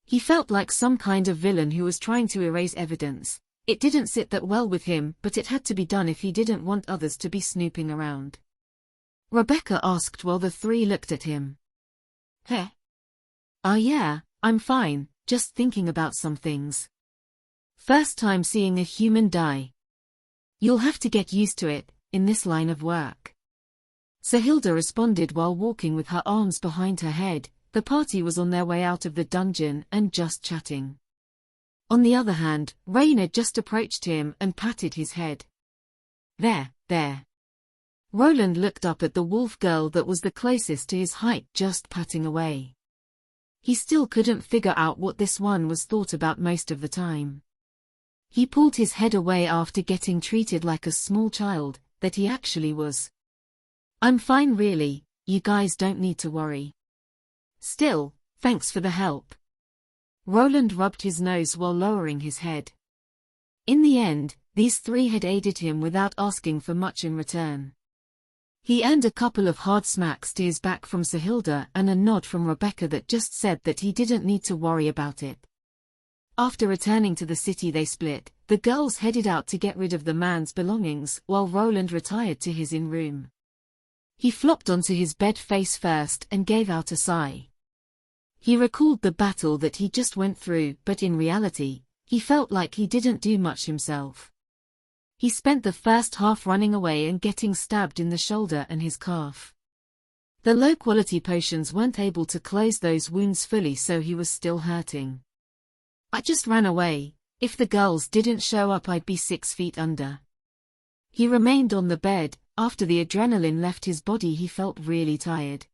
He felt like some kind of villain who was trying to erase evidence. It didn't sit that well with him, but it had to be done if he didn't want others to be snooping around. Rebecca asked while the 3 looked at him. "Heh? Yeah, I'm fine, just thinking about some things. First time seeing a human die. You'll have to get used to it, in this line of work." Sahilda responded while walking with her arms behind her head. The party was on their way out of the dungeon and just chatting. On the other hand, Raina just approached him and patted his head. There. Roland looked up at the wolf girl that was the closest to his height just patting away. He still couldn't figure out what this one was thought about most of the time. He pulled his head away after getting treated like a small child, that he actually was. "I'm fine really, you guys don't need to worry. Still, thanks for the help." Roland rubbed his nose while lowering his head. In the end, these 3 had aided him without asking for much in return. He earned a couple of hard smacks to his back from Sahilda and a nod from Rebecca that just said that he didn't need to worry about it. After returning to the city they split. The girls headed out to get rid of the man's belongings while Roland retired to his inn room. He flopped onto his bed face first and gave out a sigh. He recalled the battle that he just went through, but in reality, he felt like he didn't do much himself. He spent the first half running away and getting stabbed in the shoulder and his calf. The low-quality potions weren't able to close those wounds fully, so he was still hurting. "I just ran away. If the girls didn't show up I'd be 6 feet under." He remained on the bed. After the adrenaline left his body he felt really tired.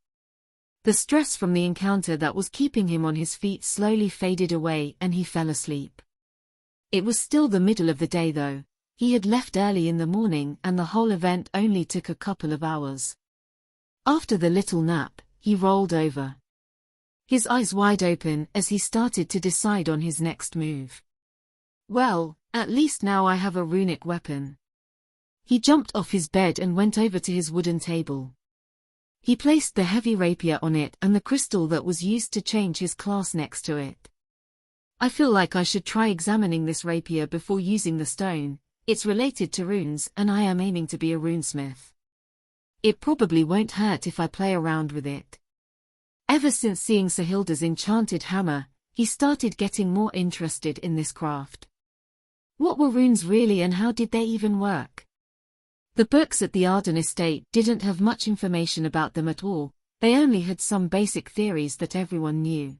The stress from the encounter that was keeping him on his feet slowly faded away and he fell asleep. It was still the middle of the day though. He had left early in the morning and the whole event only took a couple of hours. After the little nap, he rolled over. His eyes wide open as he started to decide on his next move. "Well, at least now I have a runic weapon." He jumped off his bed and went over to his wooden table. He placed the heavy rapier on it and the crystal that was used to change his class next to it. "I feel like I should try examining this rapier before using the stone. It's related to runes and I am aiming to be a runesmith. It probably won't hurt if I play around with it." Ever since seeing Sahilda's enchanted hammer, he started getting more interested in this craft. What were runes really and how did they even work? The books at the Arden estate didn't have much information about them at all. They only had some basic theories that everyone knew.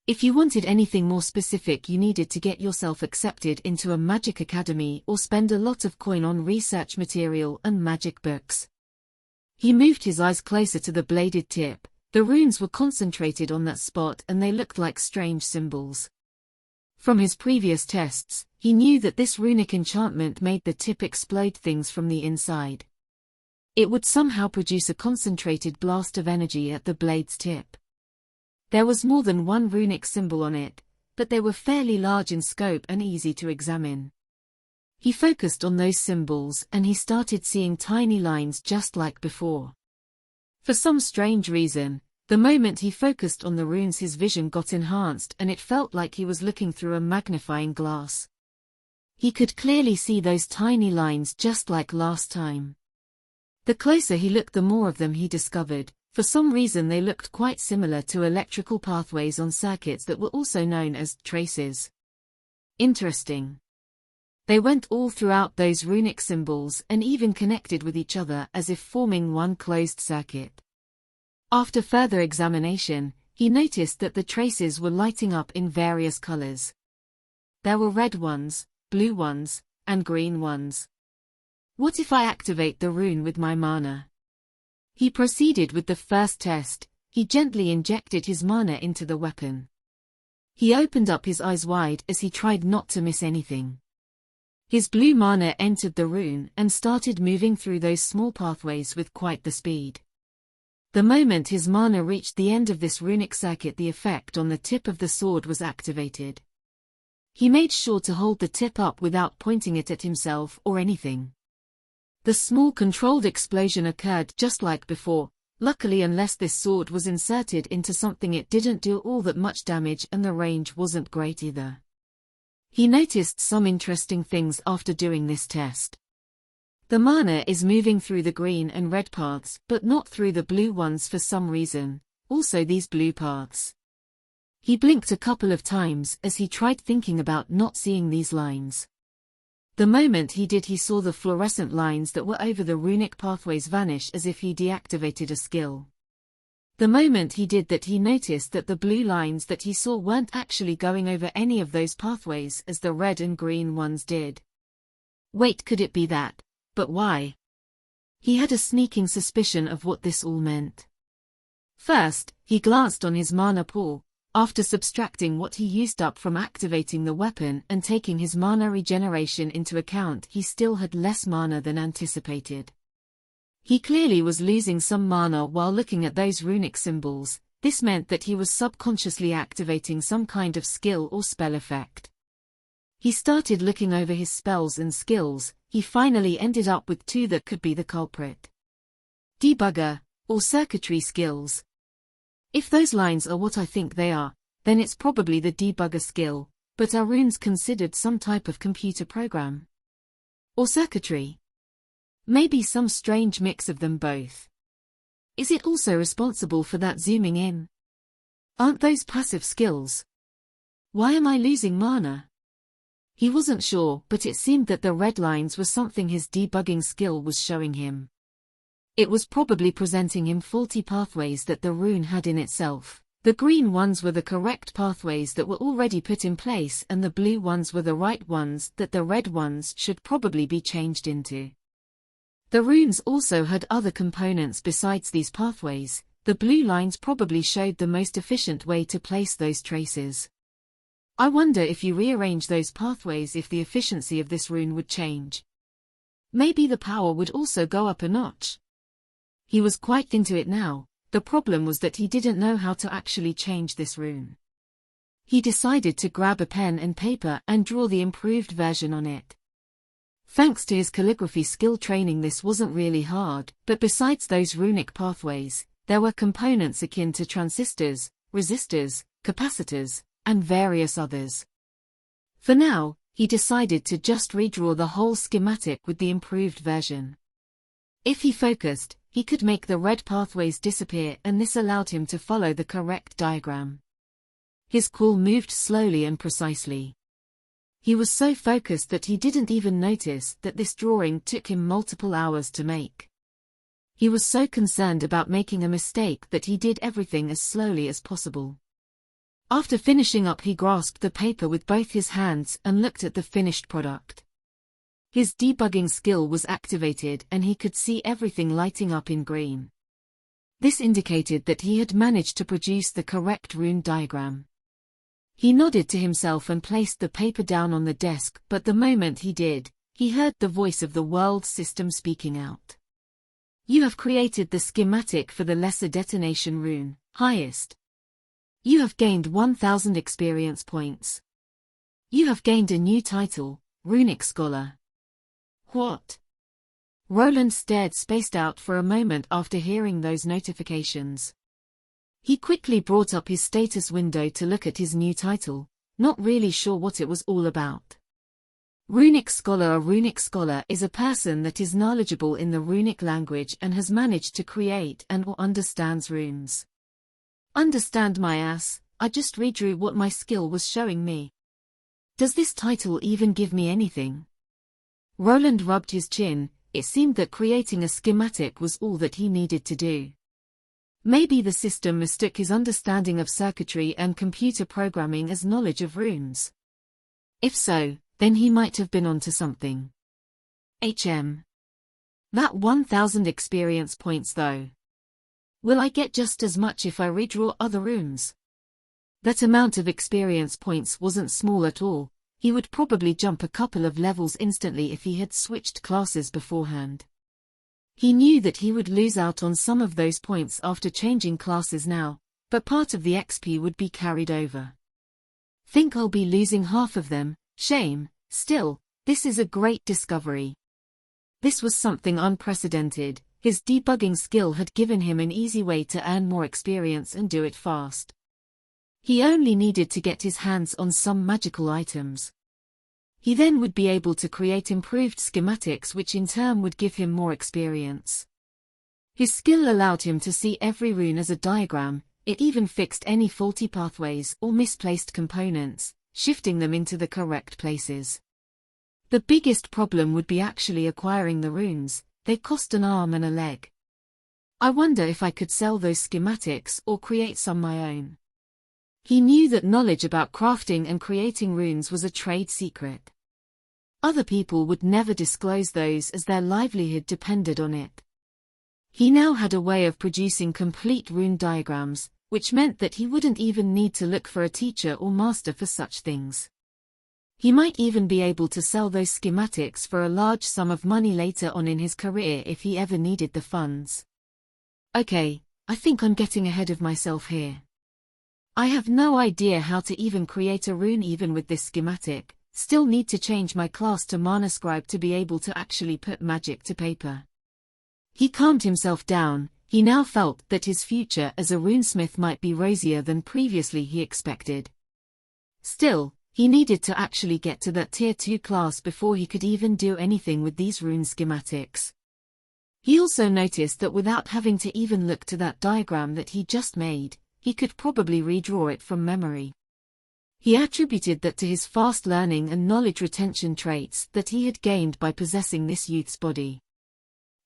If you wanted anything more specific you needed to get yourself accepted into a magic academy or spend a lot of coin on research material and magic books. He moved his eyes closer to the bladed tip. The runes were concentrated on that spot and they looked like strange symbols. From his previous tests, he knew that this runic enchantment made the tip explode things from the inside. It would somehow produce a concentrated blast of energy at the blade's tip. There was more than one runic symbol on it, but they were fairly large in scope and easy to examine. He focused on those symbols and he started seeing tiny lines just like before. For some strange reason, The moment he focused on the runes, his vision got enhanced and it felt like he was looking through a magnifying glass. He could clearly see those tiny lines just like last time. The closer he looked, the more of them he discovered. For some reason they looked quite similar to electrical pathways on circuits that were also known as traces. Interesting. They went all throughout those runic symbols and even connected with each other as if forming one closed circuit. After further examination, he noticed that the traces were lighting up in various colors. There were red ones, blue ones, and green ones. What if I activate the rune with my mana? He proceeded with the first test. He gently injected his mana into the weapon. He opened up his eyes wide as he tried not to miss anything. His blue mana entered the rune and started moving through those small pathways with quite the speed. The moment his mana reached the end of this runic circuit, the effect on the tip of the sword was activated. He made sure to hold the tip up without pointing it at himself or anything. The small controlled explosion occurred just like before. Luckily, unless this sword was inserted into something, it didn't do all that much damage and the range wasn't great either. He noticed some interesting things after doing this test. The mana is moving through the green and red paths, but not through the blue ones for some reason, also these blue paths. He blinked a couple of times as he tried thinking about not seeing these lines. The moment he did, he saw the fluorescent lines that were over the runic pathways vanish as if he deactivated a skill. The moment he did that, he noticed that the blue lines that he saw weren't actually going over any of those pathways as the red and green ones did. Wait, could it be that? But why? He had a sneaking suspicion of what this all meant. First, he glanced on his mana pool. After subtracting what he used up from activating the weapon and taking his mana regeneration into account, he still had less mana than anticipated. He clearly was losing some mana while looking at those runic symbols. This meant that he was subconsciously activating some kind of skill or spell effect. He started looking over his spells and skills. He finally ended up with two that could be the culprit. Debugger, or circuitry skills. If those lines are what I think they are, then it's probably the debugger skill, but are runes considered some type of computer program? Or circuitry? Maybe some strange mix of them both. Is it also responsible for that zooming in? Aren't those passive skills? Why am I losing mana? He wasn't sure, but it seemed that the red lines were something his debugging skill was showing him. It was probably presenting him faulty pathways that the rune had in itself. The green ones were the correct pathways that were already put in place, and the blue ones were the right ones that the red ones should probably be changed into. The runes also had other components besides these pathways. The blue lines probably showed the most efficient way to place those traces. I wonder if you rearrange those pathways if the efficiency of this rune would change. Maybe the power would also go up a notch. He was quite into it now. The problem was that he didn't know how to actually change this rune. He decided to grab a pen and paper and draw the improved version on it. Thanks to his calligraphy skill training, this wasn't really hard, but besides those runic pathways, there were components akin to transistors, resistors, capacitors, and various others. For now, he decided to just redraw the whole schematic with the improved version. If he focused, he could make the red pathways disappear, and this allowed him to follow the correct diagram. His quill moved slowly and precisely. He was so focused that he didn't even notice that this drawing took him multiple hours to make. He was so concerned about making a mistake that he did everything as slowly as possible. After finishing up, he grasped the paper with both his hands and looked at the finished product. His debugging skill was activated and he could see everything lighting up in green. This indicated that he had managed to produce the correct rune diagram. He nodded to himself and placed the paper down on the desk, but the moment he did, he heard the voice of the world system speaking out. You have created the schematic for the lesser detonation rune, highest. You have gained 1000 experience points. You have gained a new title, Runic Scholar. What? Roland stared spaced out for a moment after hearing those notifications. He quickly brought up his status window to look at his new title, not really sure what it was all about. Runic Scholar. A runic scholar is a person that is knowledgeable in the runic language and has managed to create and/or understands runes. Understand my ass, I just redrew what my skill was showing me. Does this title even give me anything? Roland rubbed his chin. It seemed that creating a schematic was all that he needed to do. Maybe the system mistook his understanding of circuitry and computer programming as knowledge of runes. If so, then he might have been onto something. That 1,000 experience points though. Will I get just as much if I redraw other runes? That amount of experience points wasn't small at all. He would probably jump a couple of levels instantly if he had switched classes beforehand. He knew that he would lose out on some of those points after changing classes now, but part of the XP would be carried over. Think I'll be losing half of them? Shame. Still, this is a great discovery. This was something unprecedented. His debugging skill had given him an easy way to earn more experience and do it fast. He only needed to get his hands on some magical items. He then would be able to create improved schematics which in turn would give him more experience. His skill allowed him to see every rune as a diagram. It even fixed any faulty pathways or misplaced components, shifting them into the correct places. The biggest problem would be actually acquiring the runes. They cost an arm and a leg. I wonder if I could sell those schematics or create some my own. He knew that knowledge about crafting and creating runes was a trade secret. Other people would never disclose those as their livelihood depended on it. He now had a way of producing complete rune diagrams, which meant that he wouldn't even need to look for a teacher or master for such things. He might even be able to sell those schematics for a large sum of money later on in his career if he ever needed the funds. Okay, I think I'm getting ahead of myself here. I have no idea how to even create a rune even with this schematic. Still need to change my class to Mana Scribe to be able to actually put magic to paper. He calmed himself down. He now felt that his future as a runesmith might be rosier than previously he expected. Still, he needed to actually get to that Tier 2 class before he could even do anything with these rune schematics. He also noticed that without having to even look to that diagram that he just made, he could probably redraw it from memory. He attributed that to his fast learning and knowledge retention traits that he had gained by possessing this youth's body.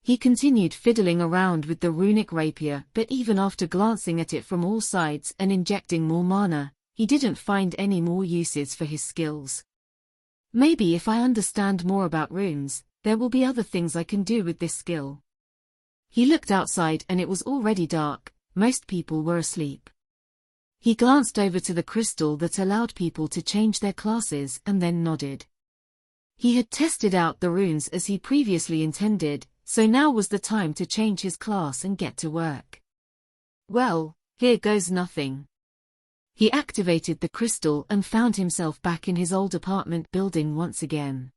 He continued fiddling around with the runic rapier, but even after glancing at it from all sides and injecting more mana, he didn't find any more uses for his skills. Maybe if I understand more about runes, there will be other things I can do with this skill. He looked outside and it was already dark. Most people were asleep. He glanced over to the crystal that allowed people to change their classes and then nodded. He had tested out the runes as he previously intended, so now was the time to change his class and get to work. Well, here goes nothing. He activated the crystal and found himself back in his old apartment building once again.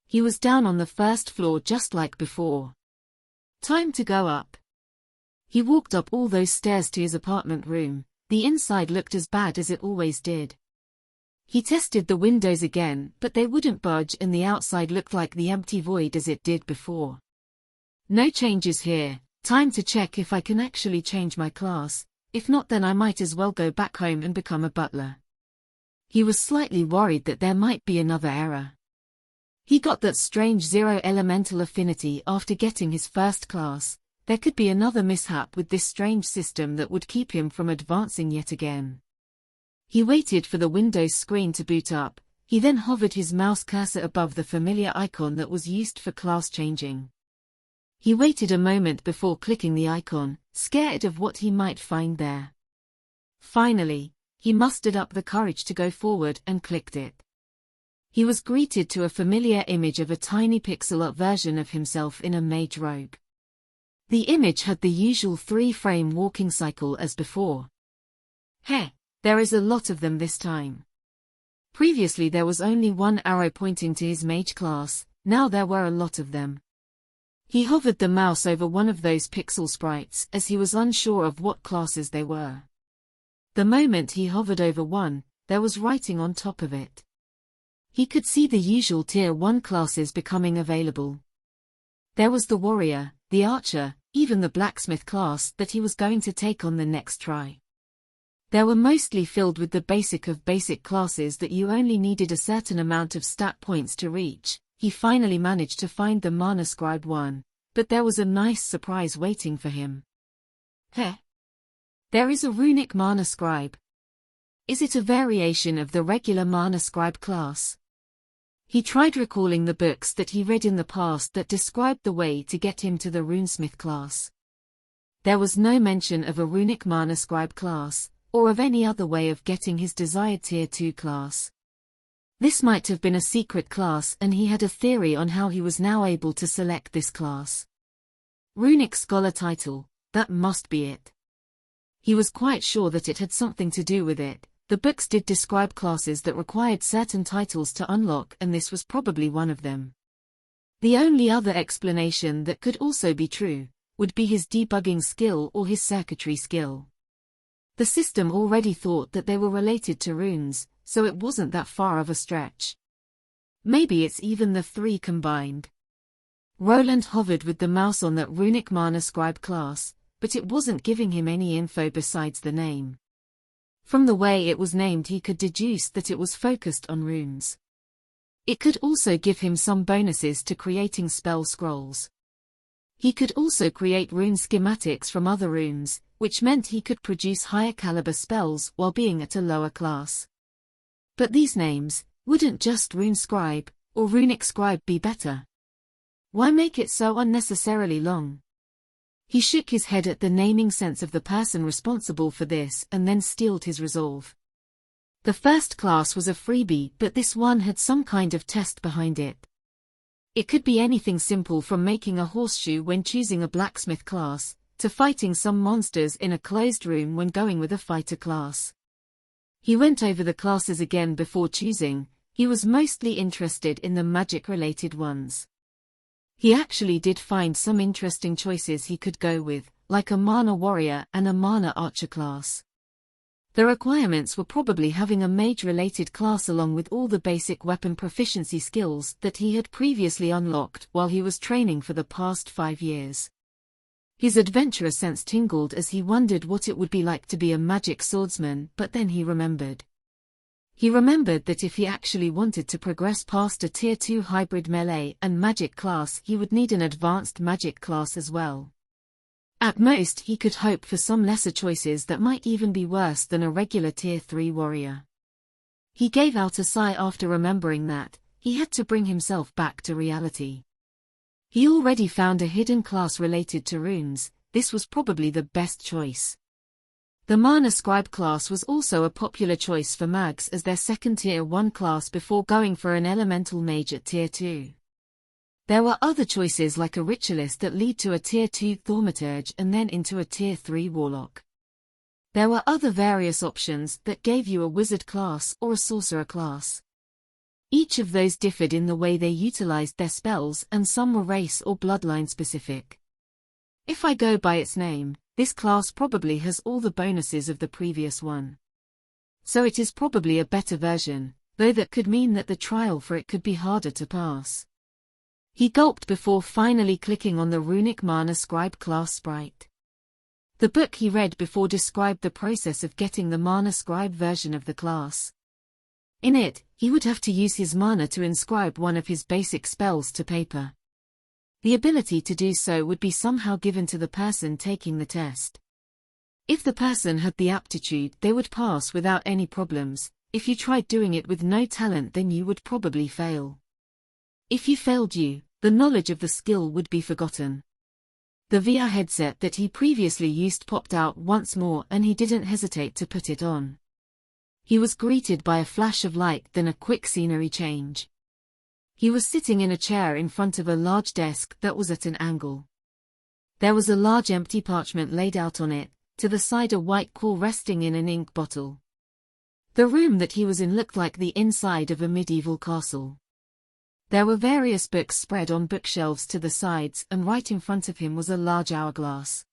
He was down on the first floor just like before. Time to go up. He walked up all those stairs to his apartment room. The inside looked as bad as it always did. He tested the windows again, but they wouldn't budge and the outside looked like the empty void as it did before. No changes here. Time to check if I can actually change my class. If not, then I might as well go back home and become a butler. He was slightly worried that there might be another error. He got that strange zero elemental affinity after getting his first class. There could be another mishap with this strange system that would keep him from advancing yet again. He waited for the Windows screen to boot up. He then hovered his mouse cursor above the familiar icon that was used for class changing. He waited a moment before clicking the icon, scared of what he might find there. Finally, he mustered up the courage to go forward and clicked it. He was greeted to a familiar image of a tiny pixel art version of himself in a mage robe. The image had the usual 3-frame walking cycle as before. Heh, there is a lot of them this time. Previously there was only one arrow pointing to his mage class, now there were a lot of them. He hovered the mouse over one of those pixel sprites as he was unsure of what classes they were. The moment he hovered over one, there was writing on top of it. He could see the usual Tier 1 classes becoming available. There was the warrior, the archer, even the blacksmith class that he was going to take on the next try. They were mostly filled with the basic of basic classes that you only needed a certain amount of stat points to reach. He finally managed to find the Mana Scribe one, but there was a nice surprise waiting for him. Heh! There is a runic Mana Scribe. Is it a variation of the regular Mana Scribe class? He tried recalling the books that he read in the past that described the way to get him to the runesmith class. There was no mention of a runic Mana Scribe class, or of any other way of getting his desired Tier 2 class. This might have been a secret class, and he had a theory on how he was now able to select this class. Runic Scholar title, that must be it. He was quite sure that it had something to do with it. The books did describe classes that required certain titles to unlock, and this was probably one of them. The only other explanation that could also be true would be his debugging skill or his circuitry skill. The system already thought that they were related to runes, so it wasn't that far of a stretch. Maybe it's even the three combined. Roland hovered with the mouse on that runic Mana Scribe class, but it wasn't giving him any info besides the name. From the way it was named, he could deduce that it was focused on runes. It could also give him some bonuses to creating spell scrolls. He could also create rune schematics from other runes, which meant he could produce higher caliber spells while being at a lower class. But these names, wouldn't just Rune Scribe or Runic Scribe be better? Why make it so unnecessarily long? He shook his head at the naming sense of the person responsible for this and then steeled his resolve. The first class was a freebie, but this one had some kind of test behind it. It could be anything simple from making a horseshoe when choosing a blacksmith class, to fighting some monsters in a closed room when going with a fighter class. He went over the classes again before choosing. He was mostly interested in the magic-related ones. He actually did find some interesting choices he could go with, like a Mana Warrior and a Mana Archer class. The requirements were probably having a mage-related class along with all the basic weapon proficiency skills that he had previously unlocked while he was training for the past 5 years. His adventurous sense tingled as he wondered what it would be like to be a magic swordsman, but then he remembered. He remembered that if he actually wanted to progress past a Tier 2 hybrid melee and magic class, he would need an advanced magic class as well. At most, he could hope for some lesser choices that might even be worse than a regular Tier 3 warrior. He gave out a sigh after remembering that he had to bring himself back to reality. He already found a hidden class related to runes. This was probably the best choice. The Mana Scribe class was also a popular choice for mags as their second Tier 1 class before going for an elemental mage at Tier 2. There were other choices like a ritualist that lead to a Tier 2 thaumaturge and then into a Tier 3 warlock. There were other various options that gave you a wizard class or a sorcerer class. Each of those differed in the way they utilized their spells, and some were race or bloodline specific. If I go by its name, this class probably has all the bonuses of the previous one. So it is probably a better version, though that could mean that the trial for it could be harder to pass. He gulped before finally clicking on the runic Mana Scribe class sprite. The book he read before described the process of getting the Mana Scribe version of the class. In it, he would have to use his mana to inscribe one of his basic spells to paper. The ability to do so would be somehow given to the person taking the test. If the person had the aptitude, they would pass without any problems. If you tried doing it with no talent, then you would probably fail. If you failed, the knowledge of the skill would be forgotten. The VR headset that he previously used popped out once more and he didn't hesitate to put it on. He was greeted by a flash of light, then a quick scenery change. He was sitting in a chair in front of a large desk that was at an angle. There was a large empty parchment laid out on it, to the side a white quill resting in an ink bottle. The room that he was in looked like the inside of a medieval castle. There were various books spread on bookshelves to the sides, and right in front of him was a large hourglass.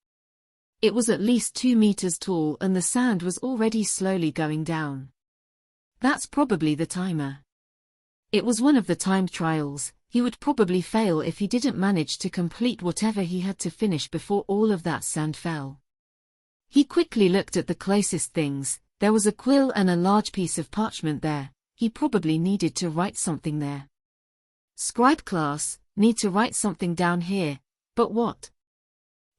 It was at least 2 meters tall, and the sand was already slowly going down. That's probably the timer. It was one of the timed trials. He would probably fail if he didn't manage to complete whatever he had to finish before all of that sand fell. He quickly looked at the closest things. There was a quill and a large piece of parchment there. He probably needed to write something there. Scribe class, need to write something down here, but what?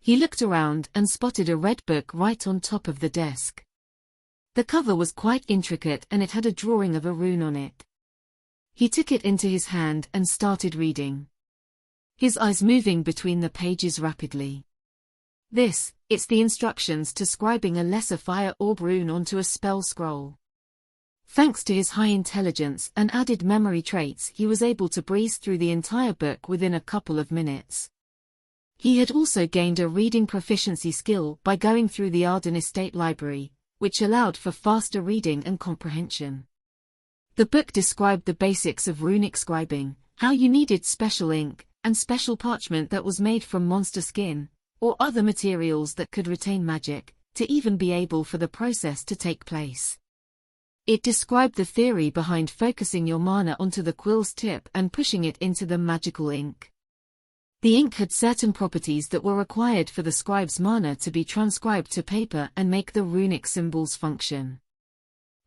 He looked around and spotted a red book right on top of the desk. The cover was quite intricate and it had a drawing of a rune on it. He took it into his hand and started reading, his eyes moving between the pages rapidly. It's the instructions to scribing a lesser fire orb rune onto a spell scroll. Thanks to his high intelligence and added memory traits, he was able to breeze through the entire book within a couple of minutes. He had also gained a reading proficiency skill by going through the Arden Estate Library, which allowed for faster reading and comprehension. The book described the basics of runic scribing, how you needed special ink, and special parchment that was made from monster skin, or other materials that could retain magic, to even be able for the process to take place. It described the theory behind focusing your mana onto the quill's tip and pushing it into the magical ink. The ink had certain properties that were required for the scribe's mana to be transcribed to paper and make the runic symbols function.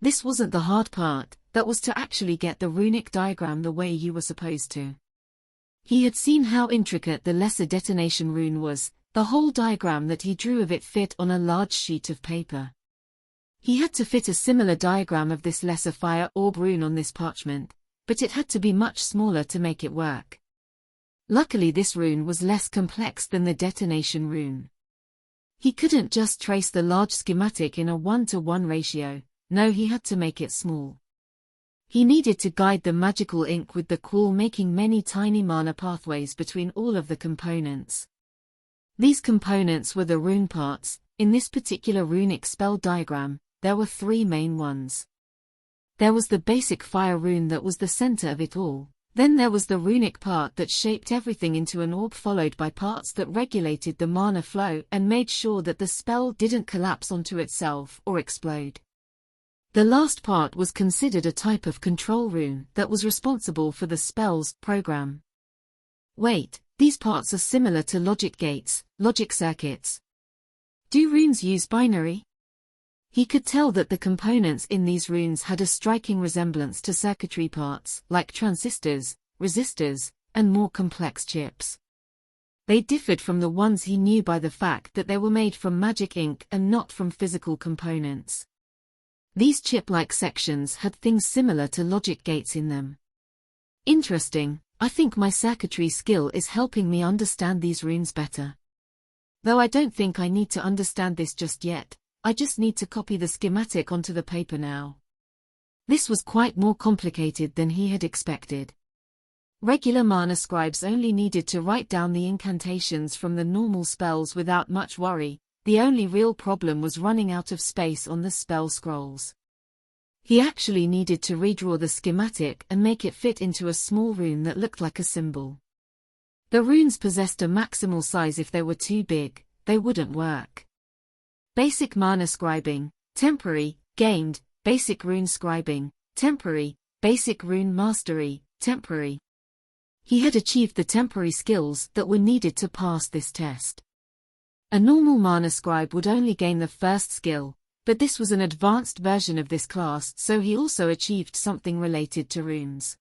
This wasn't the hard part, that was to actually get the runic diagram the way you were supposed to. He had seen how intricate the lesser detonation rune was. The whole diagram that he drew of it fit on a large sheet of paper. He had to fit a similar diagram of this lesser fire orb rune on this parchment, but it had to be much smaller to make it work. Luckily this rune was less complex than the detonation rune. He couldn't just trace the large schematic in a 1-to-1 ratio, no, he had to make it small. He needed to guide the magical ink with the quill, making many tiny mana pathways between all of the components. These components were the rune parts. In this particular runic spell diagram, there were 3 main ones. There was the basic fire rune that was the center of it all. Then there was the runic part that shaped everything into an orb, followed by parts that regulated the mana flow and made sure that the spell didn't collapse onto itself or explode. The last part was considered a type of control rune that was responsible for the spell's program. Wait, these parts are similar to logic gates, logic circuits. Do runes use binary? He could tell that the components in these runes had a striking resemblance to circuitry parts, like transistors, resistors, and more complex chips. They differed from the ones he knew by the fact that they were made from magic ink and not from physical components. These chip-like sections had things similar to logic gates in them. Interesting, I think my circuitry skill is helping me understand these runes better. Though I don't think I need to understand this just yet, I just need to copy the schematic onto the paper now. This was quite more complicated than he had expected. Regular mana scribes only needed to write down the incantations from the normal spells without much worry. The only real problem was running out of space on the spell scrolls. He actually needed to redraw the schematic and make it fit into a small rune that looked like a symbol. The runes possessed a maximal size. If they were too big, they wouldn't work. Basic mana scribing, temporary, gained, basic rune scribing, temporary, basic rune mastery, temporary. He had achieved the temporary skills that were needed to pass this test. A normal mana scribe would only gain the first skill, but this was an advanced version of this class, so he also achieved something related to runes.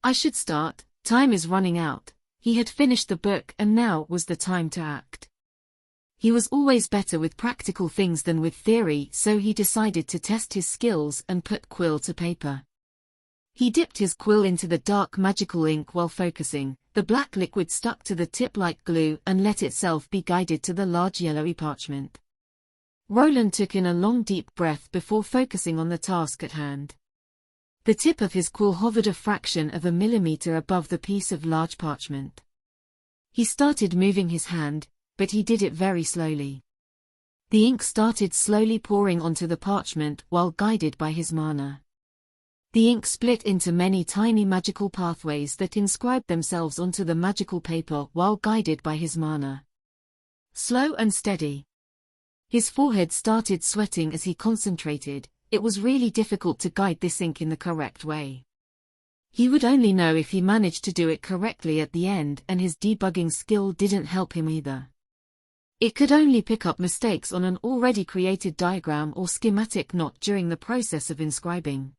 I should start, time is running out. He had finished the book and now was the time to act. He was always better with practical things than with theory, so he decided to test his skills and put quill to paper. He dipped his quill into the dark magical ink while focusing. The black liquid stuck to the tip like glue and let itself be guided to the large yellowy parchment. Roland took in a long deep breath before focusing on the task at hand. The tip of his quill hovered a fraction of a millimeter above the piece of large parchment. He started moving his hand, but he did it very slowly. The ink started slowly pouring onto the parchment while guided by his mana. The ink split into many tiny magical pathways that inscribed themselves onto the magical paper while guided by his mana. Slow and steady. His forehead started sweating as he concentrated. It was really difficult to guide this ink in the correct way. He would only know if he managed to do it correctly at the end, and his debugging skill didn't help him either. It could only pick up mistakes on an already created diagram or schematic, not during the process of inscribing.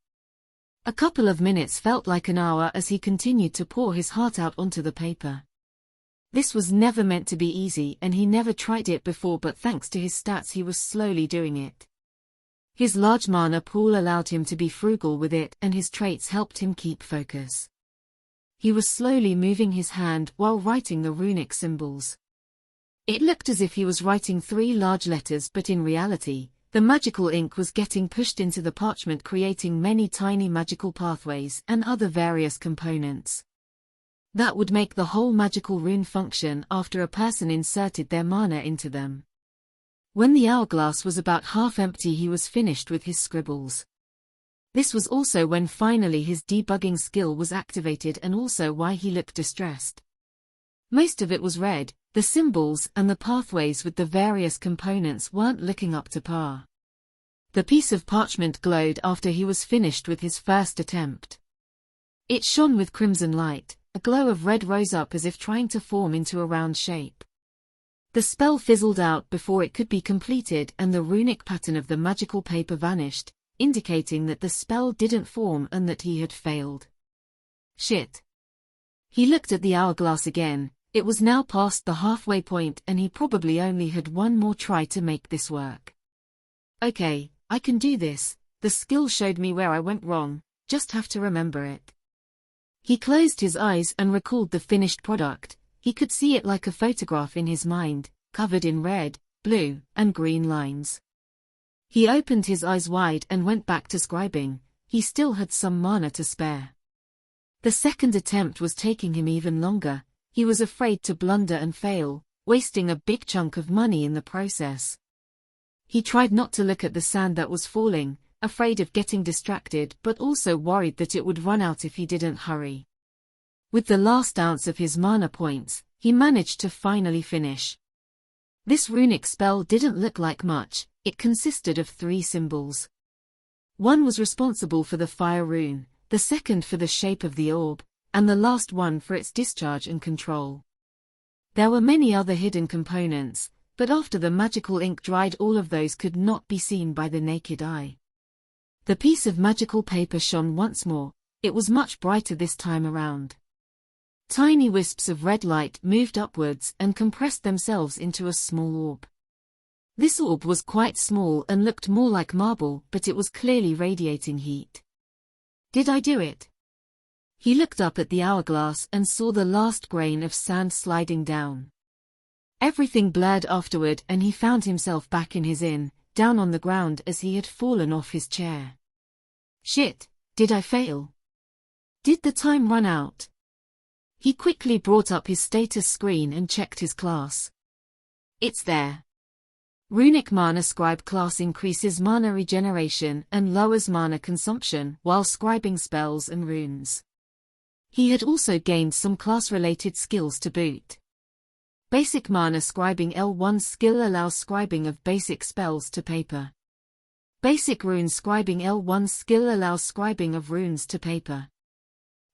A couple of minutes felt like an hour as he continued to pour his heart out onto the paper. This was never meant to be easy, and he never tried it before, but thanks to his stats he was slowly doing it. His large mana pool allowed him to be frugal with it, and his traits helped him keep focus. He was slowly moving his hand while writing the runic symbols. It looked as if he was writing 3 large letters, but in reality, the magical ink was getting pushed into the parchment, creating many tiny magical pathways and other various components that would make the whole magical rune function after a person inserted their mana into them. When the hourglass was about half empty, he was finished with his scribbles. This was also when finally his debugging skill was activated, and also why he looked distressed. Most of it was red. The symbols and the pathways with the various components weren't looking up to par. The piece of parchment glowed after he was finished with his first attempt. It shone with crimson light. A glow of red rose up as if trying to form into a round shape. The spell fizzled out before it could be completed, and the runic pattern of the magical paper vanished, indicating that the spell didn't form and that he had failed. Shit. He looked at the hourglass again. It was now past the halfway point, and he probably only had one more try to make this work. Okay, I can do this. The skill showed me where I went wrong, just have to remember it. He closed his eyes and recalled the finished product. He could see it like a photograph in his mind, covered in red, blue, and green lines. He opened his eyes wide and went back to scribing. He still had some mana to spare. The second attempt was taking him even longer. He was afraid to blunder and fail, wasting a big chunk of money in the process. He tried not to look at the sand that was falling, afraid of getting distracted, but also worried that it would run out if he didn't hurry. With the last ounce of his mana points, he managed to finally finish. This runic spell didn't look like much. It consisted of 3 symbols. One was responsible for the fire rune, the second for the shape of the orb, and the last one for its discharge and control. There were many other hidden components, but after the magical ink dried, all of those could not be seen by the naked eye. The piece of magical paper shone once more. It was much brighter this time around. Tiny wisps of red light moved upwards and compressed themselves into a small orb. This orb was quite small and looked more like marble, but it was clearly radiating heat. Did I do it? He looked up at the hourglass and saw the last grain of sand sliding down. Everything blurred afterward, and he found himself back in his inn, down on the ground as he had fallen off his chair. Shit, did I fail? Did the time run out? He quickly brought up his status screen and checked his class. It's there. Runic Mana Scribe class increases mana regeneration and lowers mana consumption while scribing spells and runes. He had also gained some class-related skills to boot. Basic Mana Scribing L1 skill allows scribing of basic spells to paper. Basic Rune Scribing L1 skill allows scribing of runes to paper.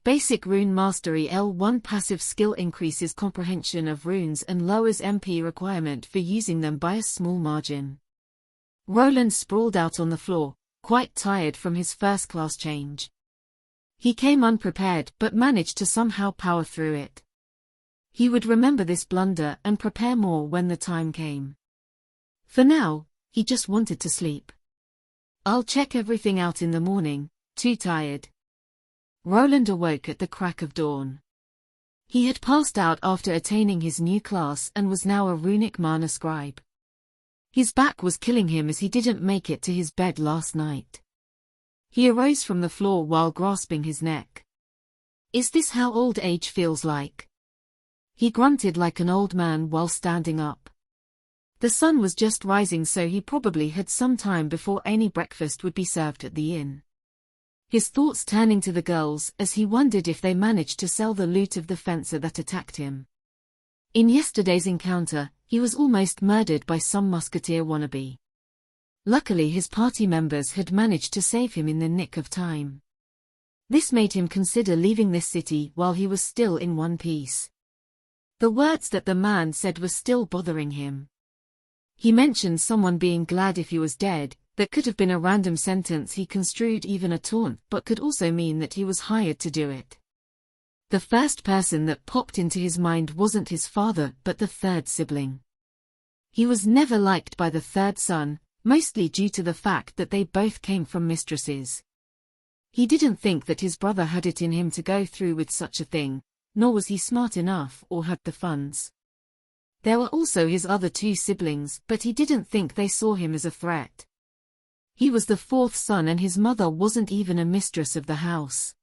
Basic Rune Mastery L1 passive skill increases comprehension of runes and lowers MP requirement for using them by a small margin. Roland sprawled out on the floor, quite tired from his first class change. He came unprepared but managed to somehow power through it. He would remember this blunder and prepare more when the time came. For now, he just wanted to sleep. I'll check everything out in the morning, too tired. Roland awoke at the crack of dawn. He had passed out after attaining his new class and was now a runic mana scribe. His back was killing him as he didn't make it to his bed last night. He arose from the floor while grasping his neck. Is this how old age feels like? He grunted like an old man while standing up. The sun was just rising, so he probably had some time before any breakfast would be served at the inn. his thoughts turning to the girls as he wondered if they managed to sell the loot of the fencer that attacked him. In yesterday's encounter, he was almost murdered by some musketeer wannabe. Luckily his party members had managed to save him in the nick of time. This made him consider leaving this city while he was still in one piece. The words that the man said were still bothering him. He mentioned someone being glad if he was dead. That could have been a random sentence he construed even a taunt, but could also mean that he was hired to do it. The first person that popped into his mind wasn't his father but the third sibling. He was never liked by the third son, mostly due to the fact that they both came from mistresses. He didn't think that his brother had it in him to go through with such a thing, nor was he smart enough or had the funds. There were also his other two siblings, but he didn't think they saw him as a threat. He was the fourth son and his mother wasn't even a mistress of the house.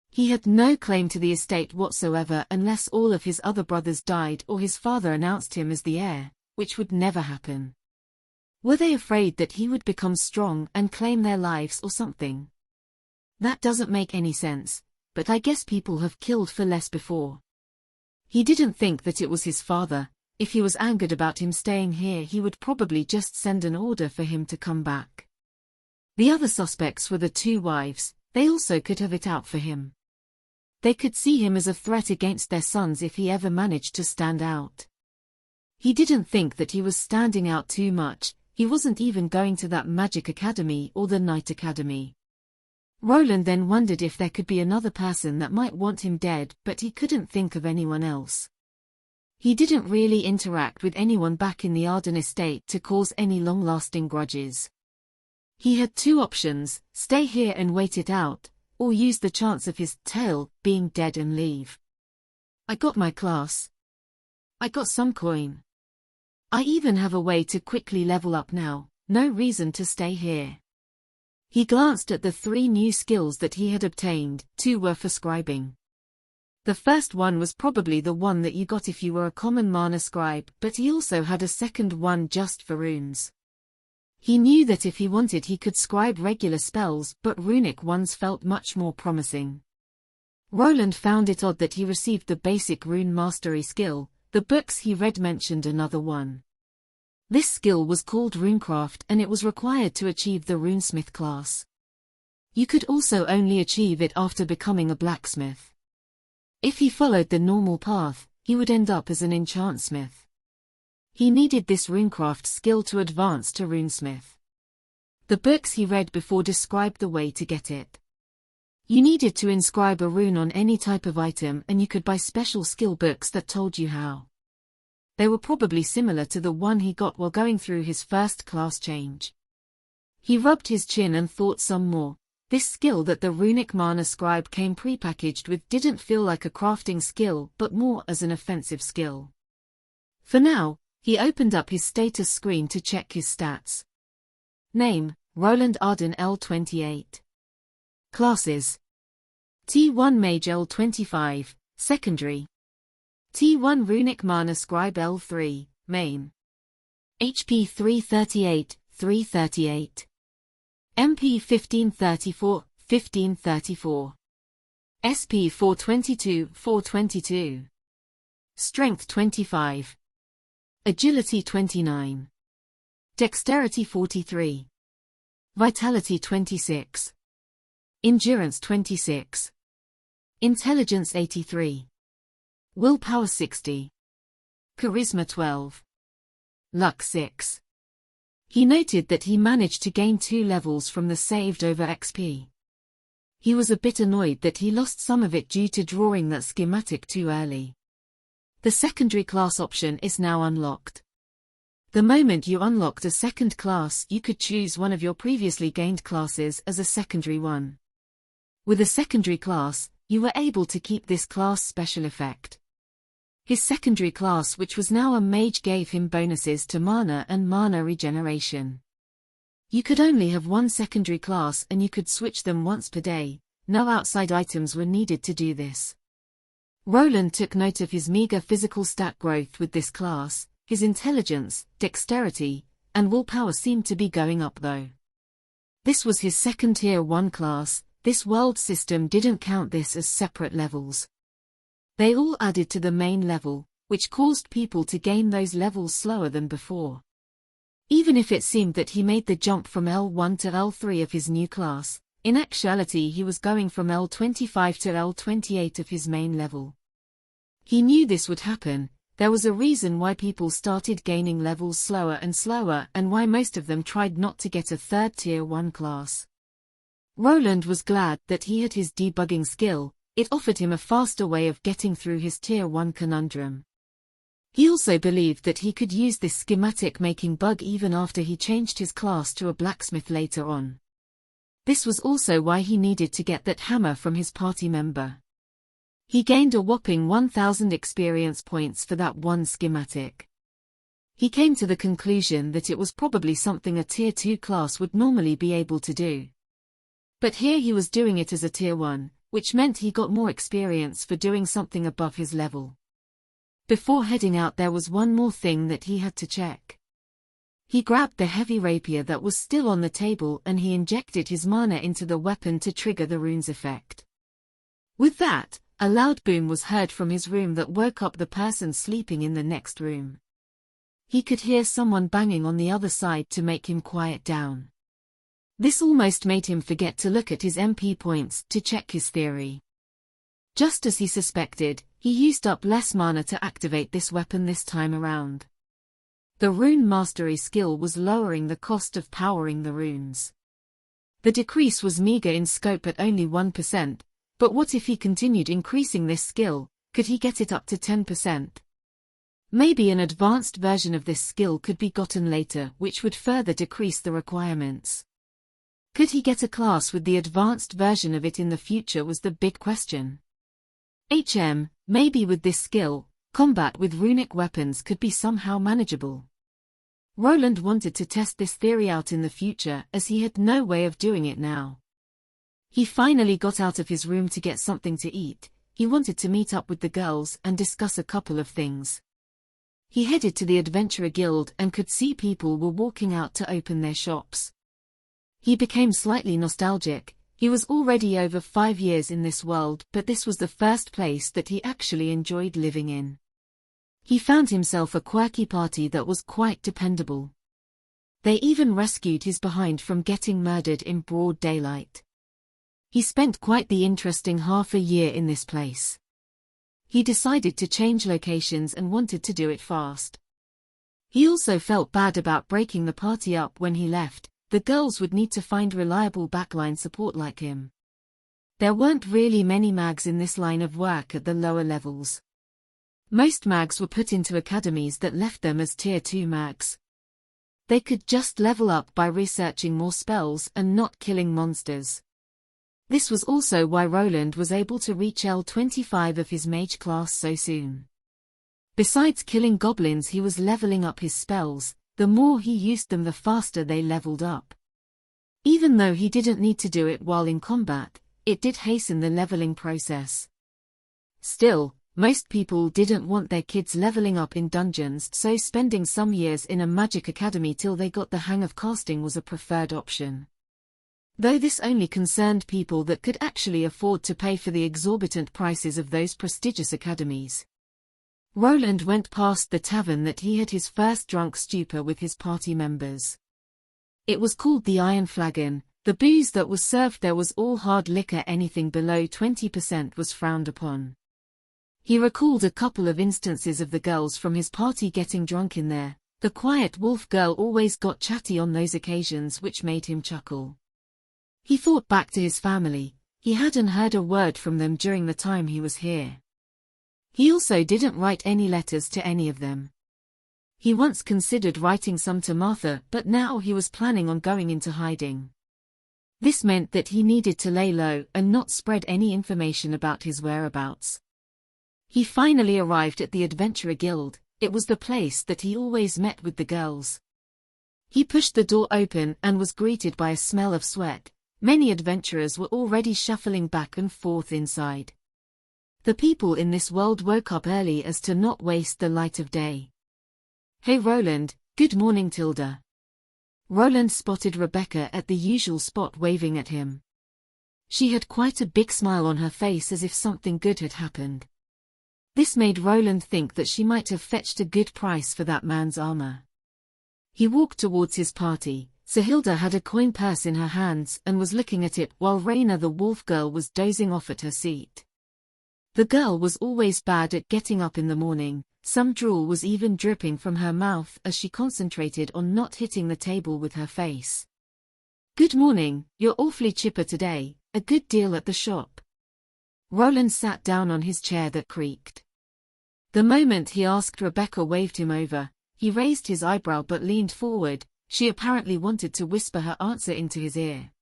He had no claim to the estate whatsoever unless all of his other brothers died or his father announced him as the heir, which would never happen. Were they afraid that he would become strong and claim their lives or something? That doesn't make any sense, but I guess people have killed for less before. He didn't think that it was his father. If he was angered about him staying here, he would probably just send an order for him to come back. The other suspects were the two wives. They also could have it out for him. They could see him as a threat against their sons if he ever managed to stand out. He didn't think that he was standing out too much. He wasn't even going to that magic academy or the night academy. Roland then wondered if there could be another person that might want him dead, but he couldn't think of anyone else. He didn't really interact with anyone back in the Arden estate to cause any long-lasting grudges. He had two options: stay here and wait it out, or use the chance of his tail being dead and leave. I got my class. I got some coin. I even have a way to quickly level up now, no reason to stay here. He glanced at the 3 new skills that he had obtained. 2 were for scribing. The first one was probably the one that you got if you were a common mana scribe, but he also had a second one just for runes. He knew that if he wanted he could scribe regular spells, but runic ones felt much more promising. Roland found it odd that he received the basic rune mastery skill. The books he read mentioned another one. This skill was called runecraft and it was required to achieve the runesmith class. You could also only achieve it after becoming a blacksmith. If he followed the normal path, he would end up as an enchantsmith. He needed this runecraft skill to advance to runesmith. The books he read before described the way to get it. You needed to inscribe a rune on any type of item and you could buy special skill books that told you how. They were probably similar to the one he got while going through his first class change. He rubbed his chin and thought some more. This skill that the runic mana scribe came prepackaged with didn't feel like a crafting skill but more as an offensive skill. For now, he opened up his status screen to check his stats. Name: Roland Arden L28. Classes: T1 Mage L25, Secondary. T1 Runic Mana Scribe L3, Main. HP 338, 338. MP 1534, 1534. SP 422, 422. Strength 25. Agility 29. Dexterity 43. Vitality 26. Endurance 26. Intelligence 83. Willpower 60. Charisma 12. Luck 6. He noted that he managed to gain 2 levels from the saved over XP. He was a bit annoyed that he lost some of it due to drawing that schematic too early. The secondary class option is now unlocked. The moment you unlocked a second class, you could choose one of your previously gained classes as a secondary one. With a secondary class, you were able to keep this class special effect. His secondary class, which was now a mage, gave him bonuses to mana and mana regeneration. You could only have one secondary class and you could switch them once per day. No outside items were needed to do this. Roland took note of his meager physical stat growth with this class. His intelligence, dexterity, and willpower seemed to be going up though. This was his second tier 1 class. this world system didn't count this as separate levels. They all added to the main level, which caused people to gain those levels slower than before. Even if it seemed that he made the jump from L1 to L3 of his new class, in actuality he was going from L25 to L28 of his main level. He knew this would happen. There was a reason why people started gaining levels slower and why most of them tried not to get a third tier 1 class. Roland was glad that he had his debugging skill. It offered him a faster way of getting through his tier 1 conundrum. He also believed that he could use this schematic making bug even after he changed his class to a blacksmith later on. This was also why he needed to get that hammer from his party member. He gained a whopping 1,000 experience points for that one schematic. He came to the conclusion that it was probably something a tier 2 class would normally be able to do. But here he was doing it as a tier 1, which meant he got more experience for doing something above his level. Before heading out, there was one more thing that he had to check. He grabbed the heavy rapier that was still on the table and he injected his mana into the weapon to trigger the runes effect. With that, a loud boom was heard from his room that woke up the person sleeping in the next room. He could hear someone banging on the other side to make him quiet down. This almost made him forget to look at his MP points to check his theory. Just as he suspected, he used up less mana to activate this weapon this time around. The rune mastery skill was lowering the cost of powering the runes. The decrease was meager in scope at only 1%, but what if he continued increasing this skill? Could he get it up to 10%? Maybe an advanced version of this skill could be gotten later, which would further decrease the requirements. Could he get a class with the advanced version of it in the future was the big question. Maybe with this skill, combat with runic weapons could be somehow manageable. Roland wanted to test this theory out in the future as he had no way of doing it now. He finally got out of his room to get something to eat. He wanted to meet up with the girls and discuss a couple of things. He headed to the Adventurer Guild and could see people were walking out to open their shops. He became slightly nostalgic. He was already over 5 years in this world, but this was the first place that he actually enjoyed living in. He found himself a quirky party that was quite dependable. They even rescued his behind from getting murdered in broad daylight. He spent quite the interesting half a year in this place. He decided to change locations and wanted to do it fast. He also felt bad about breaking the party up when he left. The girls would need to find reliable backline support like him. There weren't really many mags in this line of work at the lower levels. Most mags were put into academies that left them as tier 2 mags. They could just level up by researching more spells and not killing monsters. This was also why Roland was able to reach L25 of his mage class so soon. Besides killing goblins, he was leveling up his spells. The more he used them, the faster they leveled up. Even though he didn't need to do it while in combat, it did hasten the leveling process. Still, most people didn't want their kids leveling up in dungeons, so spending some years in a magic academy till they got the hang of casting was a preferred option. Though this only concerned people that could actually afford to pay for the exorbitant prices of those prestigious academies. Roland went past the tavern that he had his first drunk stupor with his party members. It was called the Iron Flagon. The booze that was served there was all hard liquor. Anything below 20% was frowned upon. He recalled a couple of instances of the girls from his party getting drunk in there. The quiet wolf girl always got chatty on those occasions, which made him chuckle. He thought back to his family. He hadn't heard a word from them during the time he was here. He also didn't write any letters to any of them. He once considered writing some to Martha, but now he was planning on going into hiding. This meant that he needed to lay low and not spread any information about his whereabouts. He finally arrived at the Adventurer Guild. It was the place that he always met with the girls. He pushed the door open and was greeted by a smell of sweat. Many adventurers were already shuffling back and forth inside. The people in this world woke up early as to not waste the light of day. Hey Roland, good morning Tilda. Roland spotted Rebecca at the usual spot waving at him. She had quite a big smile on her face as if something good had happened. This made Roland think that she might have fetched a good price for that man's armor. He walked towards his party. Sahilda had a coin purse in her hands and was looking at it while Raina the wolf girl was dozing off at her seat. The girl was always bad at getting up in the morning. Some drool was even dripping from her mouth as she concentrated on not hitting the table with her face. "Good morning, you're awfully chipper today, a good deal at the shop." Roland sat down on his chair that creaked. The moment he asked, Rebecca waved him over. He raised his eyebrow but leaned forward. She apparently wanted to whisper her answer into his ear.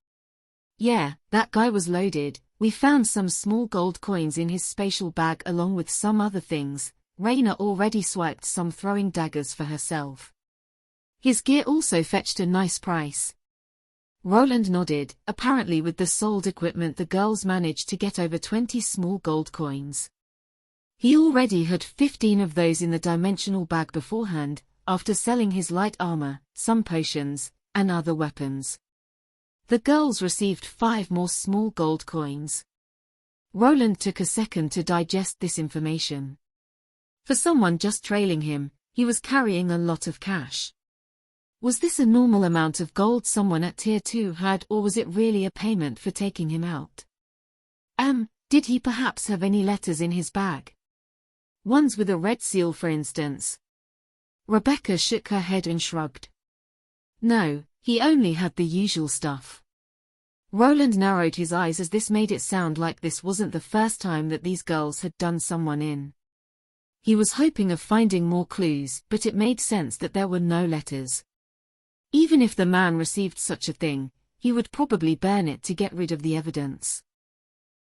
"Yeah, that guy was loaded. We found some small gold coins in his spatial bag along with some other things." Raina already swiped some throwing daggers for herself. "His gear also fetched a nice price." Roland nodded. Apparently with the sold equipment the girls managed to get over 20 small gold coins. He already had 15 of those in the dimensional bag beforehand, after selling his light armor, some potions, and other weapons. The girls received 5 more small gold coins. Roland took a second to digest this information. For someone just trailing him, he was carrying a lot of cash. Was this a normal amount of gold someone at Tier 2 had, or was it really a payment for taking him out? Did he perhaps have any letters in his bag? Ones with a red seal, for instance? Rebecca shook her head and shrugged. No, he only had the usual stuff. Roland narrowed his eyes as this made it sound like this wasn't the first time that these girls had done someone in. He was hoping of finding more clues, but it made sense that there were no letters. Even if the man received such a thing, he would probably burn it to get rid of the evidence.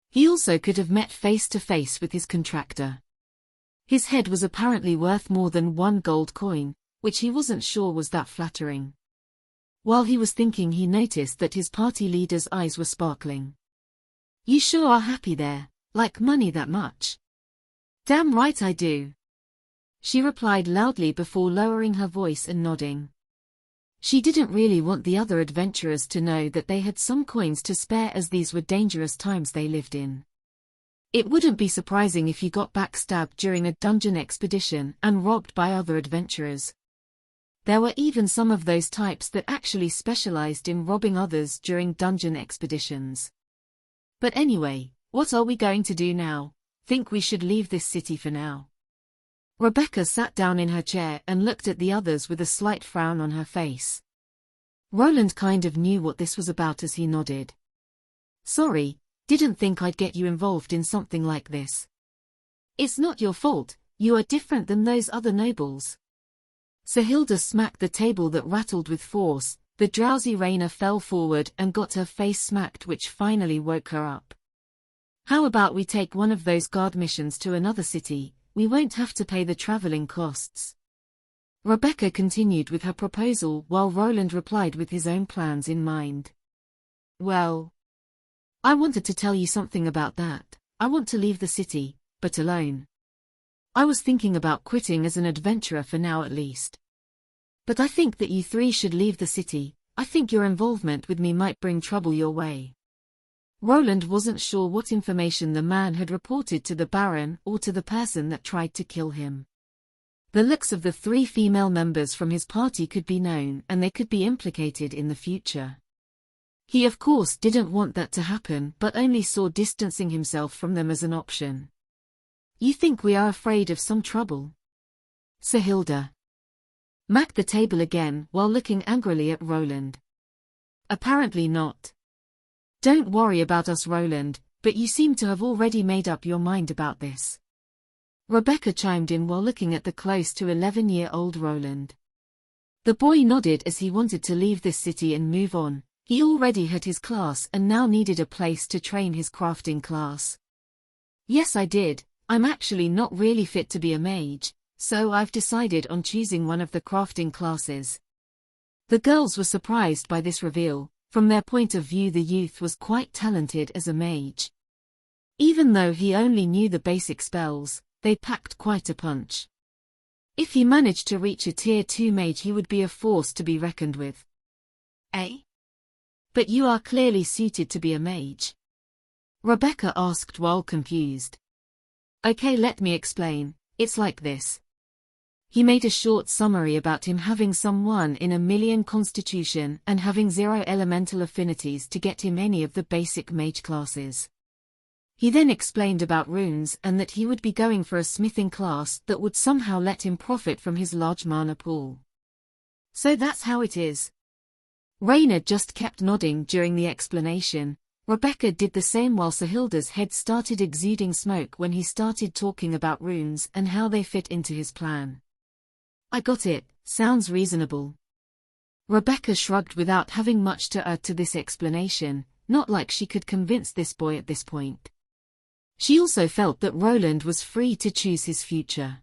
He also could have met face to face with his contractor. His head was apparently worth more than 1 gold coin, which he wasn't sure was that flattering. While he was thinking, he noticed that his party leader's eyes were sparkling. "You sure are happy there, like money that much?" "Damn right I do," she replied loudly before lowering her voice and nodding. She didn't really want the other adventurers to know that they had some coins to spare, as these were dangerous times they lived in. It wouldn't be surprising if he got backstabbed during a dungeon expedition and robbed by other adventurers. There were even some of those types that actually specialized in robbing others during dungeon expeditions. But anyway, what are we going to do now? Think we should leave this city for now. Rebecca sat down in her chair and looked at the others with a slight frown on her face. Roland kind of knew what this was about as he nodded. "Sorry, didn't think I'd get you involved in something like this." "It's not your fault, you are different than those other nobles." Sahilda smacked the table that rattled with force. The drowsy Raina fell forward and got her face smacked, which finally woke her up. "How about we take one of those guard missions to another city? We won't have to pay the traveling costs." Rebecca continued with her proposal while Roland replied with his own plans in mind. "Well, I wanted to tell you something about that. I want to leave the city, but alone. I was thinking about quitting as an adventurer for now at least. But I think that you 3 should leave the city. I think your involvement with me might bring trouble your way." Roland wasn't sure what information the man had reported to the Baron or to the person that tried to kill him. The looks of the 3 female members from his party could be known, and they could be implicated in the future. He of course didn't want that to happen, but only saw distancing himself from them as an option. "You think we are afraid of some trouble?" Sahilda smacked the table again while looking angrily at Roland. "Apparently not. Don't worry about us, Roland, but you seem to have already made up your mind about this." Rebecca chimed in while looking at the close to 11-year-old Roland. The boy nodded as he wanted to leave this city and move on. He already had his class and now needed a place to train his crafting class. "Yes, I did. I'm actually not really fit to be a mage, so I've decided on choosing one of the crafting classes." The girls were surprised by this reveal. From their point of view, the youth was quite talented as a mage. Even though he only knew the basic spells, they packed quite a punch. If he managed to reach a Tier 2 mage, he would be a force to be reckoned with. "Eh? But you are clearly suited to be a mage." Rebecca asked while confused. Okay, let me explain. It's like this. He made a short summary about him having some 1 in a million constitution and having 0 elemental affinities to get him any of the basic mage classes. He then explained about runes and that he would be going for a smithing class that would somehow let him profit from his large mana pool. So that's how it is. Raina just kept nodding during the explanation. Rebecca did the same while Sahilda's head started exuding smoke when he started talking about runes and how they fit into his plan. I got it, sounds reasonable. Rebecca shrugged without having much to add to this explanation, not like she could convince this boy at this point. She also felt that Roland was free to choose his future.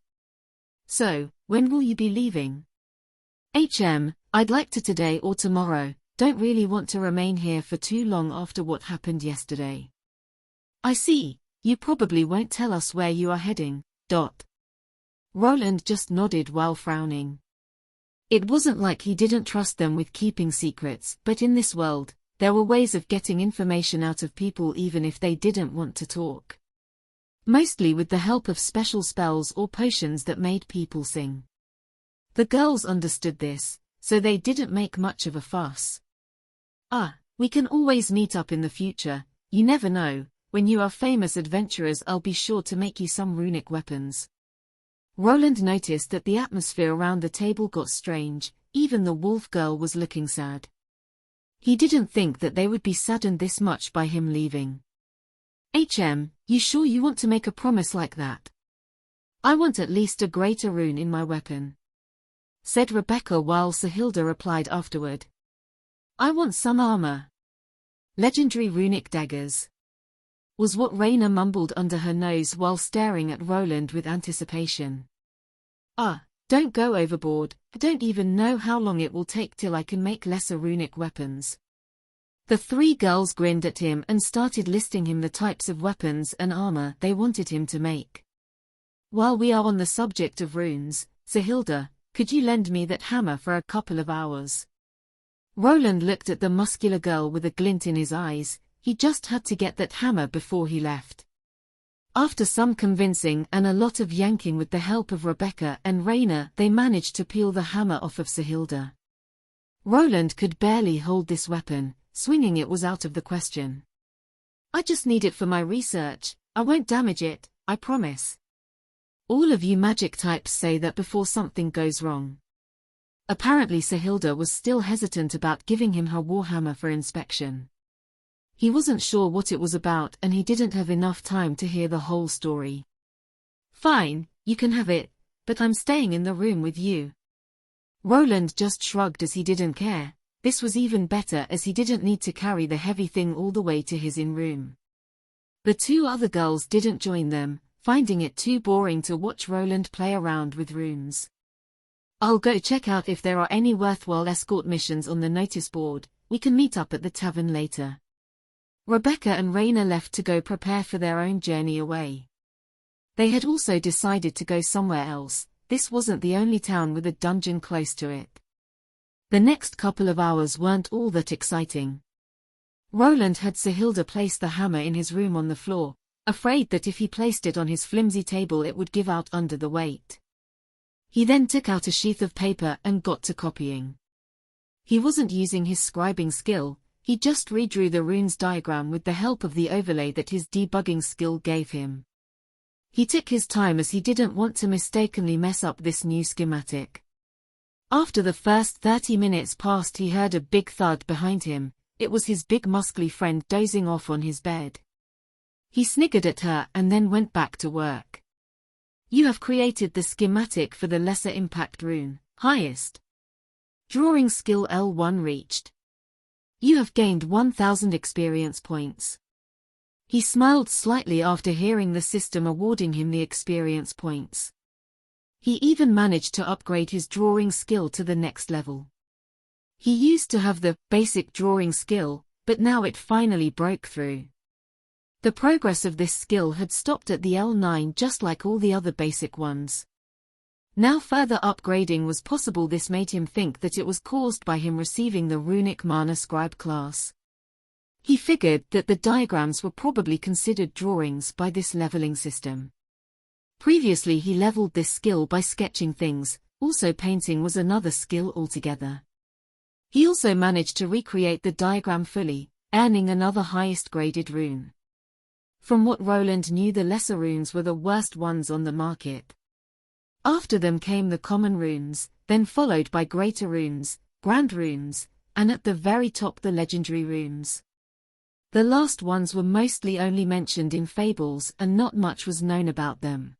So, when will you be leaving? I'd like to today or tomorrow, don't really want to remain here for too long after what happened yesterday. I see, you probably won't tell us where you are heading. Roland just nodded while frowning. It wasn't like he didn't trust them with keeping secrets, but in this world, there were ways of getting information out of people even if they didn't want to talk. Mostly with the help of special spells or potions that made people sing. The girls understood this, so they didn't make much of a fuss. We can always meet up in the future, you never know, when you are famous adventurers I'll be sure to make you some runic weapons. Roland noticed that the atmosphere around the table got strange, even the wolf girl was looking sad. He didn't think that they would be saddened this much by him leaving. You sure you want to make a promise like that? I want at least a greater rune in my weapon, said Rebecca while Sahilda replied afterward. I want some armor. Legendary runic daggers, was what Raina mumbled under her nose while staring at Roland with anticipation. Don't go overboard, I don't even know how long it will take till I can make lesser runic weapons. The 3 girls grinned at him and started listing him the types of weapons and armor they wanted him to make. While we are on the subject of runes, Sahilda, could you lend me that hammer for a couple of hours? Roland looked at the muscular girl with a glint in his eyes. He just had to get that hammer before he left. After some convincing and a lot of yanking with the help of Rebecca and Raina, they managed to peel the hammer off of Sahilda. Roland could barely hold this weapon, swinging it was out of the question. I just need it for my research, I won't damage it, I promise. All of you magic types say that before something goes wrong. Apparently Sahilda was still hesitant about giving him her warhammer for inspection. He wasn't sure what it was about and he didn't have enough time to hear the whole story. Fine, you can have it, but I'm staying in the room with you. Roland just shrugged as he didn't care. This was even better as he didn't need to carry the heavy thing all the way to his in-room. The 2 other girls didn't join them, finding it too boring to watch Roland play around with runes. I'll go check out if there are any worthwhile escort missions on the notice board, we can meet up at the tavern later. Rebecca and Raina left to go prepare for their own journey away. They had also decided to go somewhere else, this wasn't the only town with a dungeon close to it. The next couple of hours weren't all that exciting. Roland had Sahilda place the hammer in his room on the floor, afraid that if he placed it on his flimsy table it would give out under the weight. He then took out a sheath of paper and got to copying. He wasn't using his scribing skill, he just redrew the runes diagram with the help of the overlay that his debugging skill gave him. He took his time as he didn't want to mistakenly mess up this new schematic. After the first 30 minutes passed he heard a big thud behind him, it was his big muscly friend dozing off on his bed. He sniggered at her and then went back to work. You have created the schematic for the lesser impact rune, highest drawing skill L1 reached. You have gained 1000 experience points. He smiled slightly after hearing the system awarding him the experience points. He even managed to upgrade his drawing skill to the next level. He used to have the basic drawing skill, but now it finally broke through. The progress of this skill had stopped at the L9 just like all the other basic ones. Now further upgrading was possible. This made him think that it was caused by him receiving the runic mana scribe class. He figured that the diagrams were probably considered drawings by this leveling system. Previously he leveled this skill by sketching things, also painting was another skill altogether. He also managed to recreate the diagram fully, earning another highest graded rune. From what Roland knew, the lesser runes were the worst ones on the market. After them came the common runes, then followed by greater runes, grand runes, and at the very top the legendary runes. The last ones were mostly only mentioned in fables and not much was known about them.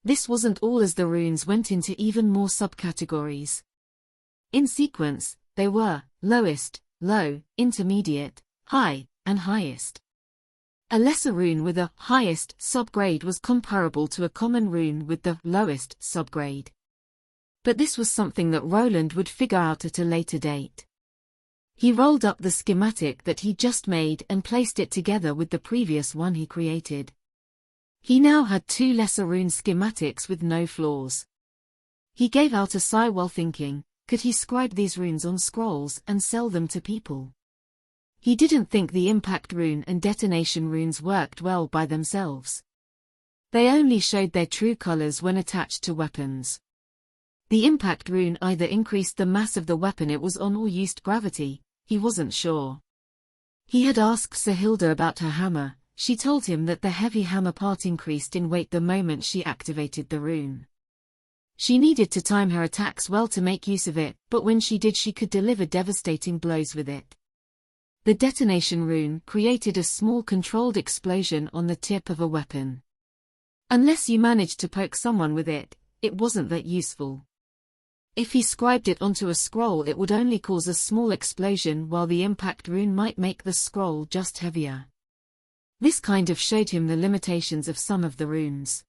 This wasn't all, as the runes went into even more subcategories. In sequence, they were lowest, low, intermediate, high, and highest. A lesser rune with a highest subgrade was comparable to a common rune with the lowest subgrade. But this was something that Roland would figure out at a later date. He rolled up the schematic that he just made and placed it together with the previous one he created. He now had 2 lesser rune schematics with no flaws. He gave out a sigh while thinking, could he scribe these runes on scrolls and sell them to people? He didn't think the impact rune and detonation runes worked well by themselves. They only showed their true colors when attached to weapons. The impact rune either increased the mass of the weapon it was on or used gravity, he wasn't sure. He had asked Sahilda about her hammer. She told him that the heavy hammer part increased in weight the moment she activated the rune. She needed to time her attacks well to make use of it, but when she did she could deliver devastating blows with it. The detonation rune created a small controlled explosion on the tip of a weapon. Unless you managed to poke someone with it, it wasn't that useful. If he scribed it onto a scroll it would only cause a small explosion, while the impact rune might make the scroll just heavier. This kind of showed him the limitations of some of the runes.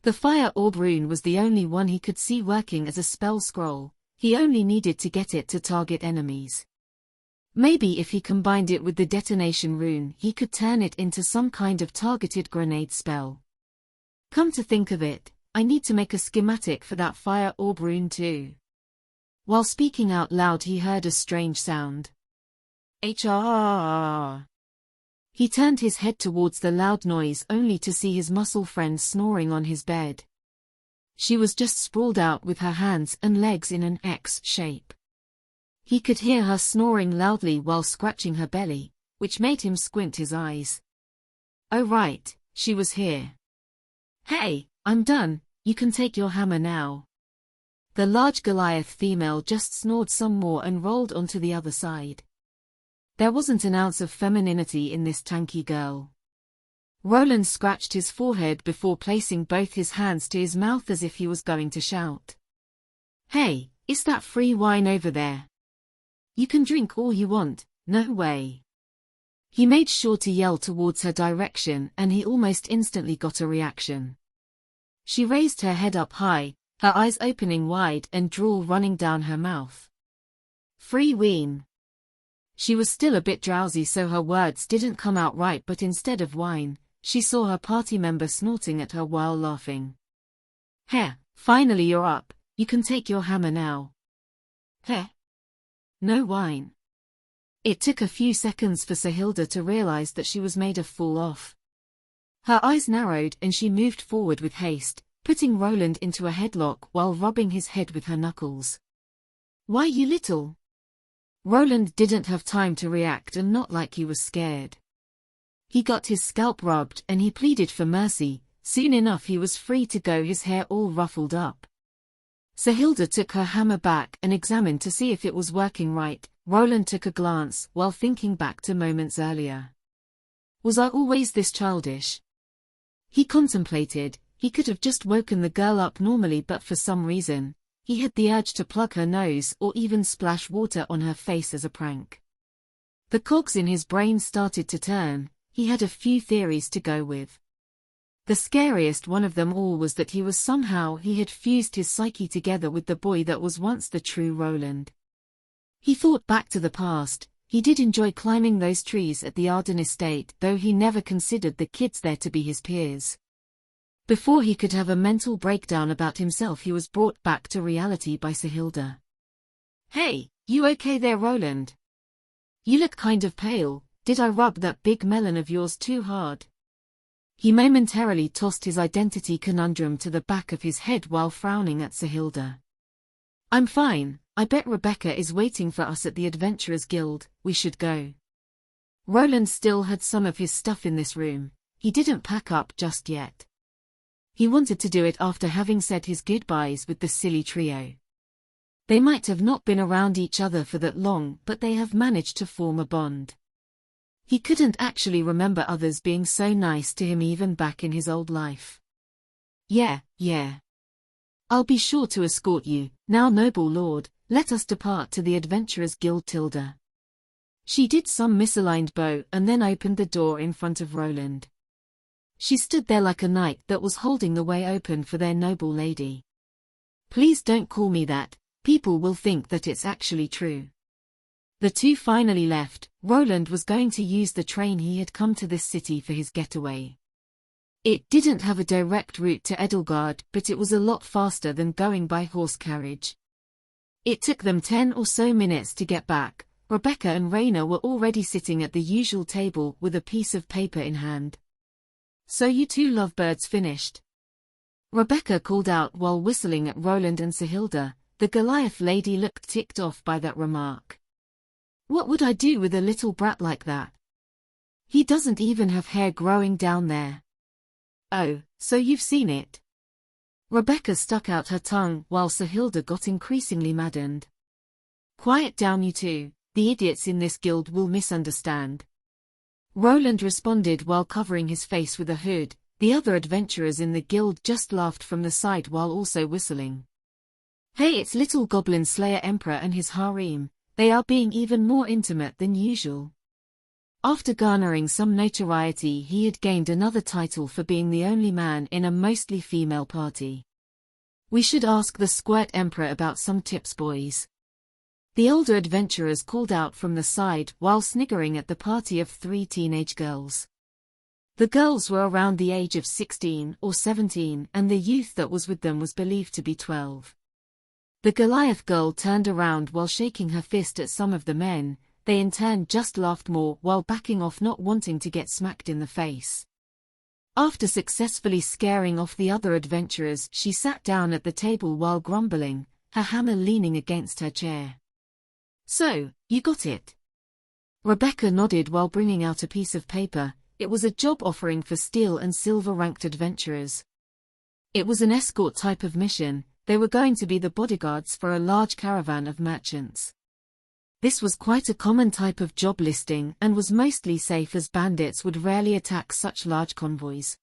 The fire orb rune was the only one he could see working as a spell scroll. He only needed to get it to target enemies. Maybe if he combined it with the detonation rune he could turn it into some kind of targeted grenade spell. Come to think of it, I need to make a schematic for that fire orb rune too. While speaking out loud he heard a strange sound. HR. He turned his head towards the loud noise only to see his muscle friend snoring on his bed. She was just sprawled out with her hands and legs in an X shape. He could hear her snoring loudly while scratching her belly, which made him squint his eyes. Oh right, she was here. Hey, I'm done, you can take your hammer now. The large Goliath female just snored some more and rolled onto the other side. There wasn't an ounce of femininity in this tanky girl. Roland scratched his forehead before placing both his hands to his mouth as if he was going to shout. Hey, is that free wine over there? You can drink all you want, no way. He made sure to yell towards her direction and he almost instantly got a reaction. She raised her head up high, her eyes opening wide and drool running down her mouth. Free wine. She was still a bit drowsy so her words didn't come out right, but instead of wine, she saw her party member snorting at her while laughing. Heh, finally you're up, you can take your hammer now. Heh. No wine. It took a few seconds for Sahilda to realize that she was made a fool of. Her eyes narrowed and she moved forward with haste, putting Roland into a headlock while rubbing his head with her knuckles. Why, you little? Roland didn't have time to react, and not like he was scared. He got his scalp rubbed and he pleaded for mercy. Soon enough he was free to go, his hair all ruffled up. Sahilda took her hammer back and examined to see if it was working right. Roland took a glance while thinking back to moments earlier. Was I always this childish? He contemplated. He could have just woken the girl up normally, but for some reason, he had the urge to plug her nose or even splash water on her face as a prank. The cogs in his brain started to turn. He had a few theories to go with. The scariest one of them all was that he had fused his psyche together with the boy that was once the true Roland. He thought back to the past. He did enjoy climbing those trees at the Arden estate, though he never considered the kids there to be his peers. Before he could have a mental breakdown about himself, he was brought back to reality by Sahilda. Hey, you okay there, Roland? You look kind of pale. did I rub that big melon of yours too hard? He momentarily tossed his identity conundrum to the back of his head while frowning at Sahilda. I'm fine, I bet Rebecca is waiting for us at the Adventurers Guild, we should go. Roland still had some of his stuff in this room, he didn't pack up just yet. He wanted to do it after having said his goodbyes with the silly trio. They might have not been around each other for that long, but they have managed to form a bond. He couldn't actually remember others being so nice to him even back in his old life. Yeah. I'll be sure to escort you, now noble lord, let us depart to the Adventurers Guild. Tilda. She did some misaligned bow and then opened the door in front of Roland. She stood there like a knight that was holding the way open for their noble lady. Please don't call me that, people will think that it's actually true. The two finally left. Roland was going to use the train he had come to this city for his getaway. It didn't have a direct route to Edelgard, but it was a lot faster than going by horse carriage. It took them 10 or so minutes to get back. Rebecca and Raina were already sitting at the usual table with a piece of paper in hand. So you two lovebirds finished? Rebecca called out while whistling at Roland and Sahilda. The Goliath lady looked ticked off by that remark. What would I do with a little brat like that? He doesn't even have hair growing down there. Oh, so you've seen it? Rebecca stuck out her tongue while Sahilda got increasingly maddened. Quiet down you two, the idiots in this guild will misunderstand. Roland responded while covering his face with a hood. The other adventurers in the guild just laughed from the side while also whistling. Hey, it's little Goblin Slayer Emperor and his harem. They are being even more intimate than usual. After garnering some notoriety, he had gained another title for being the only man in a mostly female party. We should ask the Squirt Emperor about some tips, boys. The older adventurers called out from the side while sniggering at the party of 3 teenage girls. The girls were around the age of 16 or 17, and the youth that was with them was believed to be 12. The Goliath girl turned around while shaking her fist at some of the men. They in turn just laughed more while backing off, not wanting to get smacked in the face. After successfully scaring off the other adventurers, she sat down at the table while grumbling, her hammer leaning against her chair. So, you got it? Rebecca nodded while bringing out a piece of paper. It was a job offering for steel and silver ranked adventurers. It was an escort type of mission. They were going to be the bodyguards for a large caravan of merchants. This was quite a common type of job listing and was mostly safe as bandits would rarely attack such large convoys.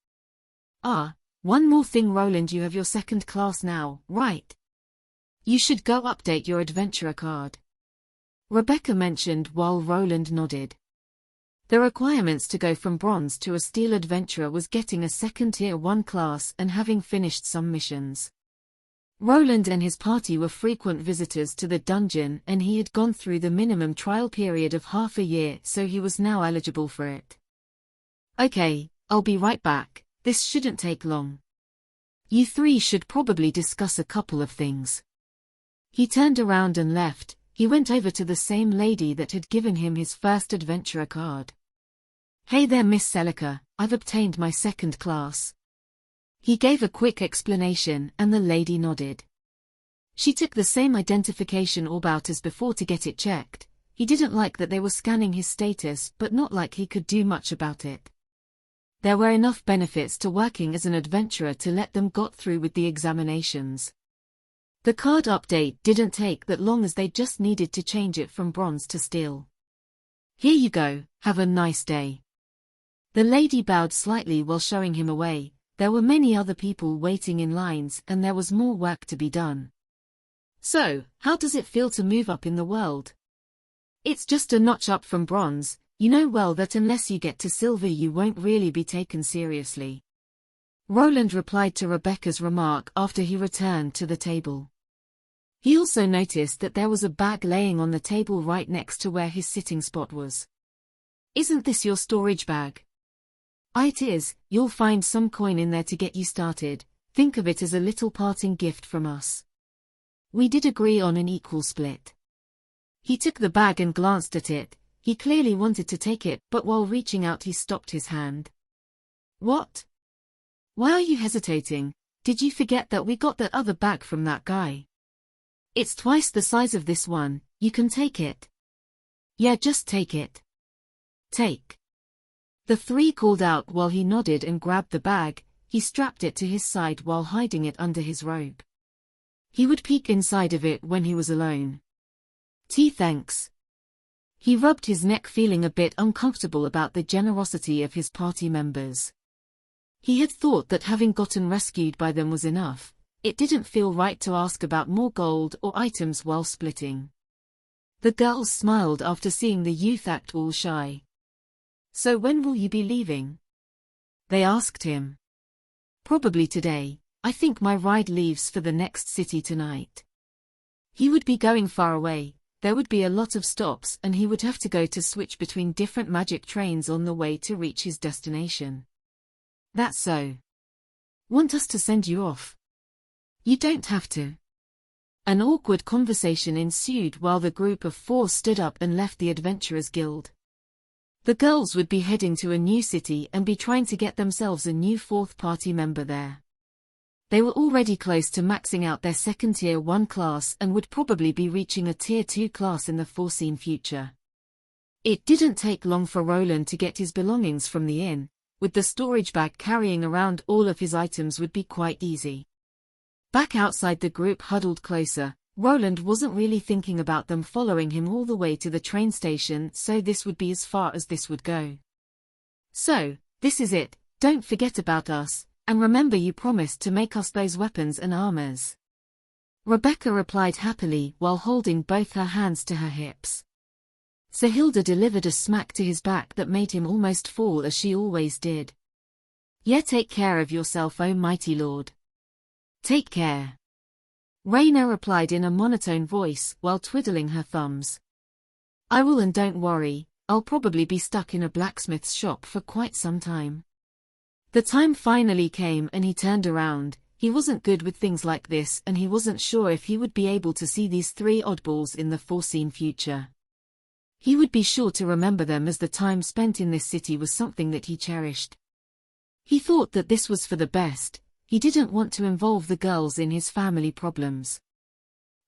Ah, one more thing, Roland, you have your second class now, right? You should go update your adventurer card. Rebecca mentioned while Roland nodded. The requirements to go from bronze to a steel adventurer was getting a second tier 1 class and having finished some missions. Roland and his party were frequent visitors to the dungeon, and he had gone through the minimum trial period of half a year, so he was now eligible for it. Okay, I'll be right back, this shouldn't take long. You three should probably discuss a couple of things. He turned around and left. He went over to the same lady that had given him his first adventurer card. Hey there, Miss Celica, I've obtained my second class. He gave a quick explanation and the lady nodded. She took the same identification orb out as before to get it checked. He didn't like that they were scanning his status, but not like he could do much about it. There were enough benefits to working as an adventurer to let them got through with the examinations. The card update didn't take that long as they just needed to change it from bronze to steel. Here you go, have a nice day. The lady bowed slightly while showing him away. There were many other people waiting in lines and there was more work to be done. So, how does it feel to move up in the world? It's just a notch up from bronze. You know well that unless you get to silver you won't really be taken seriously. Roland replied to Rebecca's remark after he returned to the table. He also noticed that there was a bag laying on the table right next to where his sitting spot was. Isn't this your storage bag? It is, you'll find some coin in there to get you started. Think of it as a little parting gift from us. We did agree on an equal split. He took the bag and glanced at it. He clearly wanted to take it, but while reaching out he stopped his hand. What? Why are you hesitating? Did you forget that we got that other bag from that guy? It's twice the size of this one, you can take it. Yeah, just take it. Take. The three called out while he nodded and grabbed the bag. He strapped it to his side while hiding it under his robe. He would peek inside of it when he was alone. Thanks. He rubbed his neck, feeling a bit uncomfortable about the generosity of his party members. He had thought that having gotten rescued by them was enough. It didn't feel right to ask about more gold or items while splitting. The girls smiled after seeing the youth act all shy. So when will you be leaving? They asked him. Probably today. I think my ride leaves for the next city tonight. He would be going far away. There would be a lot of stops and he would have to go to switch between different magic trains on the way to reach his destination. That's so. Want us to send you off? You don't have to. An awkward conversation ensued while the group of four stood up and left the Adventurers Guild. The girls would be heading to a new city and be trying to get themselves a new fourth party member there. They were already close to maxing out their second Tier 1 class and would probably be reaching a Tier 2 class in the foreseen future. It didn't take long for Roland to get his belongings from the inn. With the storage bag carrying around all of his items would be quite easy. Back outside, the group huddled closer. Roland wasn't really thinking about them following him all the way to the train station, so this would be as far as this would go. So, this is it, don't forget about us. And remember, you promised to make us those weapons and armors. Rebecca replied happily while holding both her hands to her hips. Sahilda delivered a smack to his back that made him almost fall, as she always did. Yeah, take care of yourself, oh mighty lord. Take care. Raina replied in a monotone voice while twiddling her thumbs. I will, and don't worry, I'll probably be stuck in a blacksmith's shop for quite some time. The time finally came and he turned around. He wasn't good with things like this and he wasn't sure if he would be able to see these three oddballs in the foreseen future. He would be sure to remember them, as the time spent in this city was something that he cherished. He thought that this was for the best. He didn't want to involve the girls in his family problems.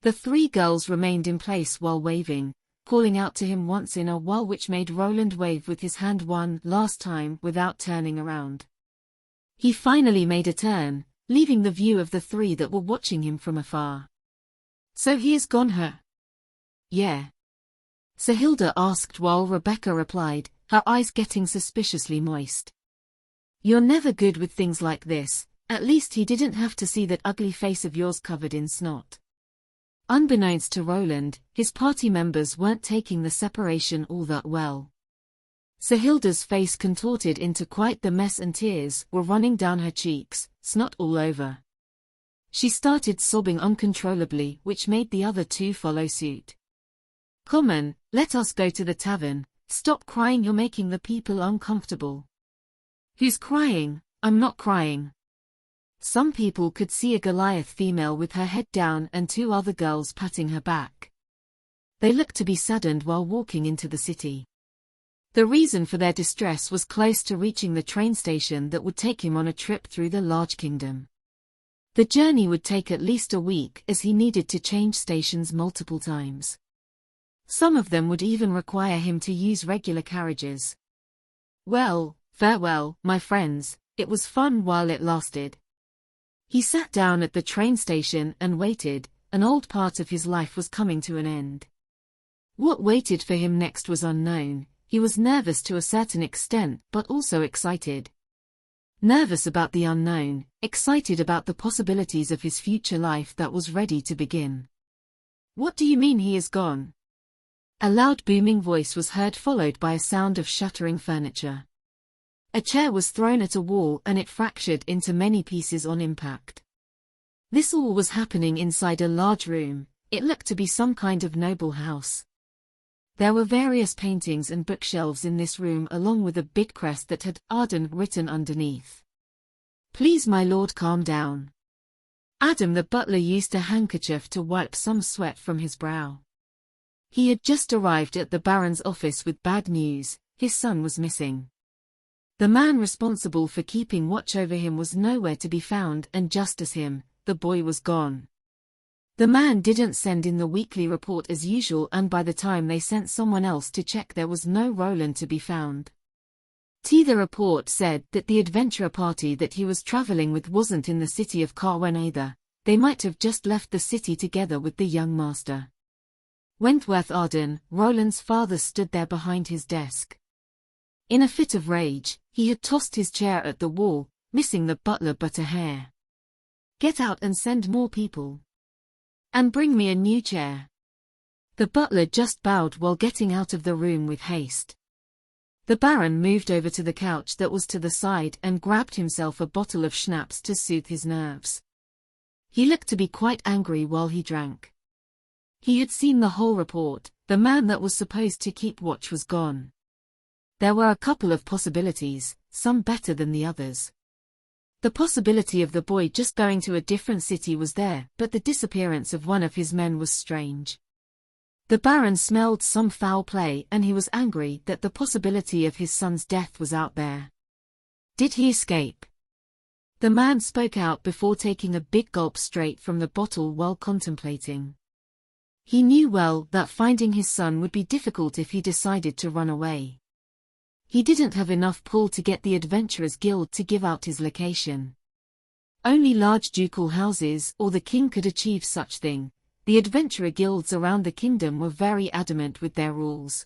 The three girls remained in place while waving, calling out to him once in a while, which made Roland wave with his hand one last time without turning around. He finally made a turn, leaving the view of the three that were watching him from afar. So he is gone, huh? Yeah. Sahilda asked while Rebecca replied, her eyes getting suspiciously moist. You're never good with things like this. At least he didn't have to see that ugly face of yours covered in snot. Unbeknownst to Roland, his party members weren't taking the separation all that well. Sahilda's face contorted into quite the mess and tears were running down her cheeks, snot all over. She started sobbing uncontrollably, which made the other two follow suit. Come on, let us go to the tavern. Stop crying, you're making the people uncomfortable. Who's crying? I'm not crying. Some people could see a Goliath female with her head down and two other girls patting her back. They looked to be saddened while walking into the city. The reason for their distress was close to reaching the train station that would take him on a trip through the large kingdom. The journey would take at least a week, as he needed to change stations multiple times. Some of them would even require him to use regular carriages. Well, farewell, my friends, it was fun while it lasted. He sat down at the train station and waited. An old part of his life was coming to an end. What waited for him next was unknown. He was nervous to a certain extent, but also excited. Nervous about the unknown, excited about the possibilities of his future life that was ready to begin. What do you mean he is gone? A loud booming voice was heard, followed by a sound of shattering furniture. A chair was thrown at a wall and it fractured into many pieces on impact. This all was happening inside a large room. It looked to be some kind of noble house. There were various paintings and bookshelves in this room, along with a big crest that had Arden written underneath. Please my lord, calm down. Adam the butler used a handkerchief to wipe some sweat from his brow. He had just arrived at the Baron's office with bad news: his son was missing. The man responsible for keeping watch over him was nowhere to be found, and just as him, the boy was gone. The man didn't send in the weekly report as usual, and by the time they sent someone else to check, there was no Roland to be found. The report said that the adventurer party that he was traveling with wasn't in the city of Carwen either. They might have just left the city together with the young master. Wentworth Arden, Roland's father, stood there behind his desk. In a fit of rage, he had tossed his chair at the wall, missing the butler but a hair. "Get out and send more people. And bring me a new chair." The butler just bowed while getting out of the room with haste. The Baron moved over to the couch that was to the side and grabbed himself a bottle of schnapps to soothe his nerves. He looked to be quite angry while he drank. He had seen the whole report. The man that was supposed to keep watch was gone. There were a couple of possibilities, some better than the others. The possibility of the boy just going to a different city was there, but the disappearance of one of his men was strange. The Baron smelled some foul play, and he was angry that the possibility of his son's death was out there. Did he escape? The man spoke out before taking a big gulp straight from the bottle while contemplating. He knew well that finding his son would be difficult if he decided to run away. He didn't have enough pull to get the Adventurers Guild to give out his location. Only large ducal houses or the king could achieve such thing. The adventurer guilds around the kingdom were very adamant with their rules.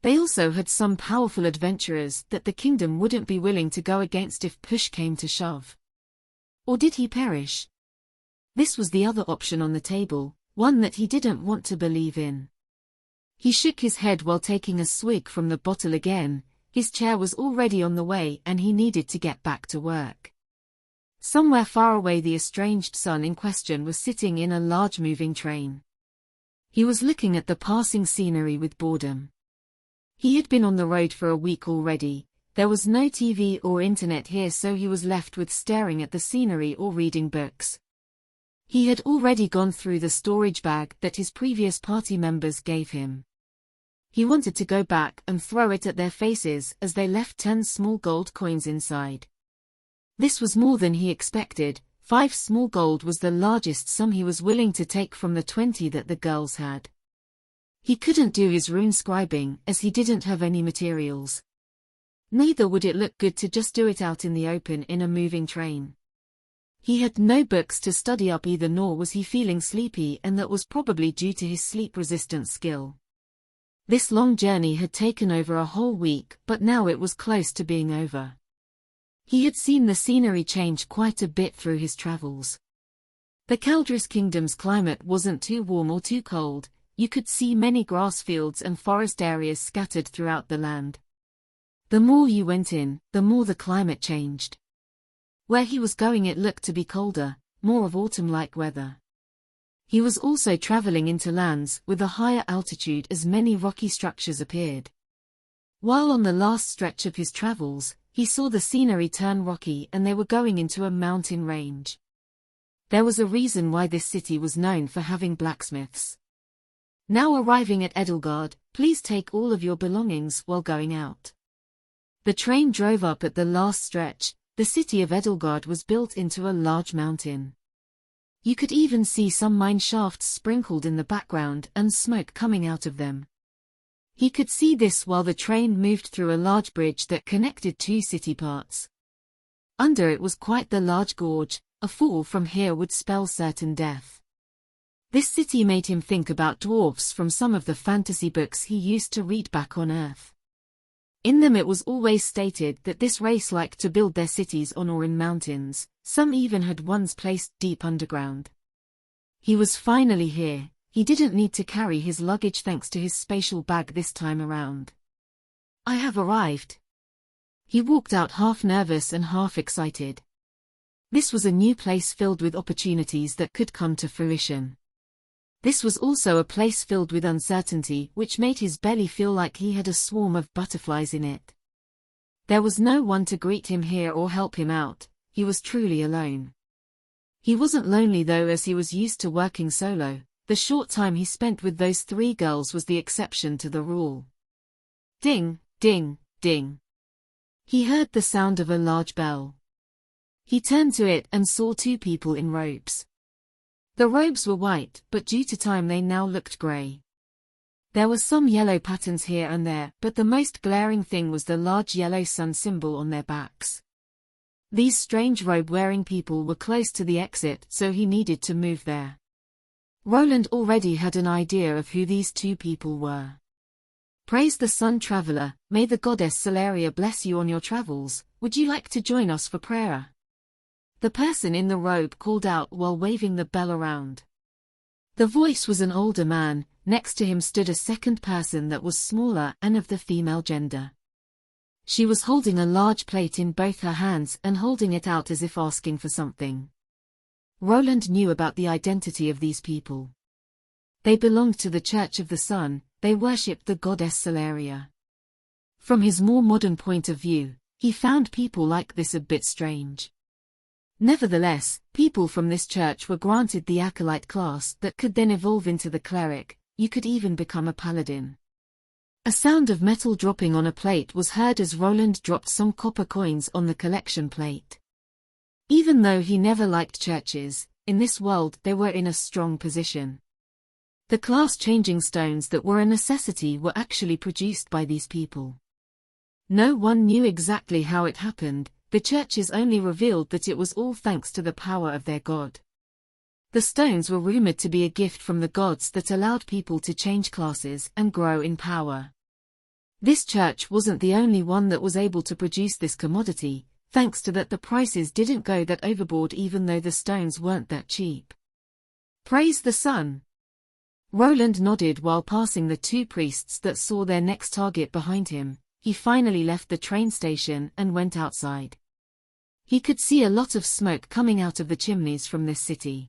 They also had some powerful adventurers that the kingdom wouldn't be willing to go against if push came to shove. Or did he perish? This was the other option on the table, one that he didn't want to believe in. He shook his head while taking a swig from the bottle again. His chair was already on the way and he needed to get back to work. Somewhere far away, the estranged son in question was sitting in a large moving train. He was looking at the passing scenery with boredom. He had been on the road for a week already. There was no TV or internet here, so he was left with staring at the scenery or reading books. He had already gone through the storage bag that his previous party members gave him. He wanted to go back and throw it at their faces as they left 10 small gold coins inside. This was more than he expected. 5 small gold was the largest sum he was willing to take from the 20 that the girls had. He couldn't do his rune scribing as he didn't have any materials. Neither would it look good to just do it out in the open in a moving train. He had no books to study up either, nor was he feeling sleepy, and that was probably due to his sleep-resistant skill. This long journey had taken over a whole week, but now it was close to being over. He had seen the scenery change quite a bit through his travels. The Keldris Kingdom's climate wasn't too warm or too cold. You could see many grass fields and forest areas scattered throughout the land. The more you went in, the more the climate changed. Where he was going, it looked to be colder, more of autumn-like weather. He was also traveling into lands with a higher altitude as many rocky structures appeared. While on the last stretch of his travels, he saw the scenery turn rocky and they were going into a mountain range. There was a reason why this city was known for having blacksmiths. Now arriving at Edelgard, please take all of your belongings while going out. The train drove up at the last stretch. The city of Edelgard was built into a large mountain. You could even see some mine shafts sprinkled in the background and smoke coming out of them. He could see this while the train moved through a large bridge that connected 2 city parts. Under it was quite the large gorge. A fall from here would spell certain death. This city made him think about dwarfs from some of the fantasy books he used to read back on Earth. In them it was always stated that this race liked to build their cities on or in mountains. Some even had ones placed deep underground. He was finally here. He didn't need to carry his luggage thanks to his spatial bag this time around. I have arrived. He walked out half nervous and half excited. This was a new place filled with opportunities that could come to fruition. This was also a place filled with uncertainty, which made his belly feel like he had a swarm of butterflies in it. There was no one to greet him here or help him out. He was truly alone. He wasn't lonely though, as he was used to working solo. the short time he spent with those 3 girls was the exception to the rule. Ding, ding, ding. He heard the sound of a large bell. He turned to it and saw 2 people in robes. The robes were white, but due to time they now looked grey. There were some yellow patterns here and there, but the most glaring thing was the large yellow sun symbol on their backs. These strange robe-wearing people were close to the exit, so he needed to move there. Roland already had an idea of who these 2 people were. Praise the Sun Traveler, may the goddess Celeria bless you on your travels, would you like to join us for prayer? The person in the robe called out while waving the bell around. The voice was an older man, next to him stood a second person that was smaller and of the female gender. She was holding a large plate in both her hands and holding it out as if asking for something. Roland knew about the identity of these people. They belonged to the Church of the Sun, they worshipped the goddess Celeria. From his more modern point of view, he found people like this a bit strange. Nevertheless, people from this church were granted the acolyte class that could then evolve into the cleric. You could even become a paladin. A sound of metal dropping on a plate was heard as Roland dropped some copper coins on the collection plate. Even though he never liked churches, in this world they were in a strong position. The class-changing stones that were a necessity were actually produced by these people. No one knew exactly how it happened, the churches only revealed that it was all thanks to the power of their god. The stones were rumored to be a gift from the gods that allowed people to change classes and grow in power. This church wasn't the only one that was able to produce this commodity, thanks to that the prices didn't go that overboard even though the stones weren't that cheap. Praise the sun! Roland nodded while passing the 2 priests that saw their next target behind him. He finally left the train station and went outside. He could see a lot of smoke coming out of the chimneys from this city.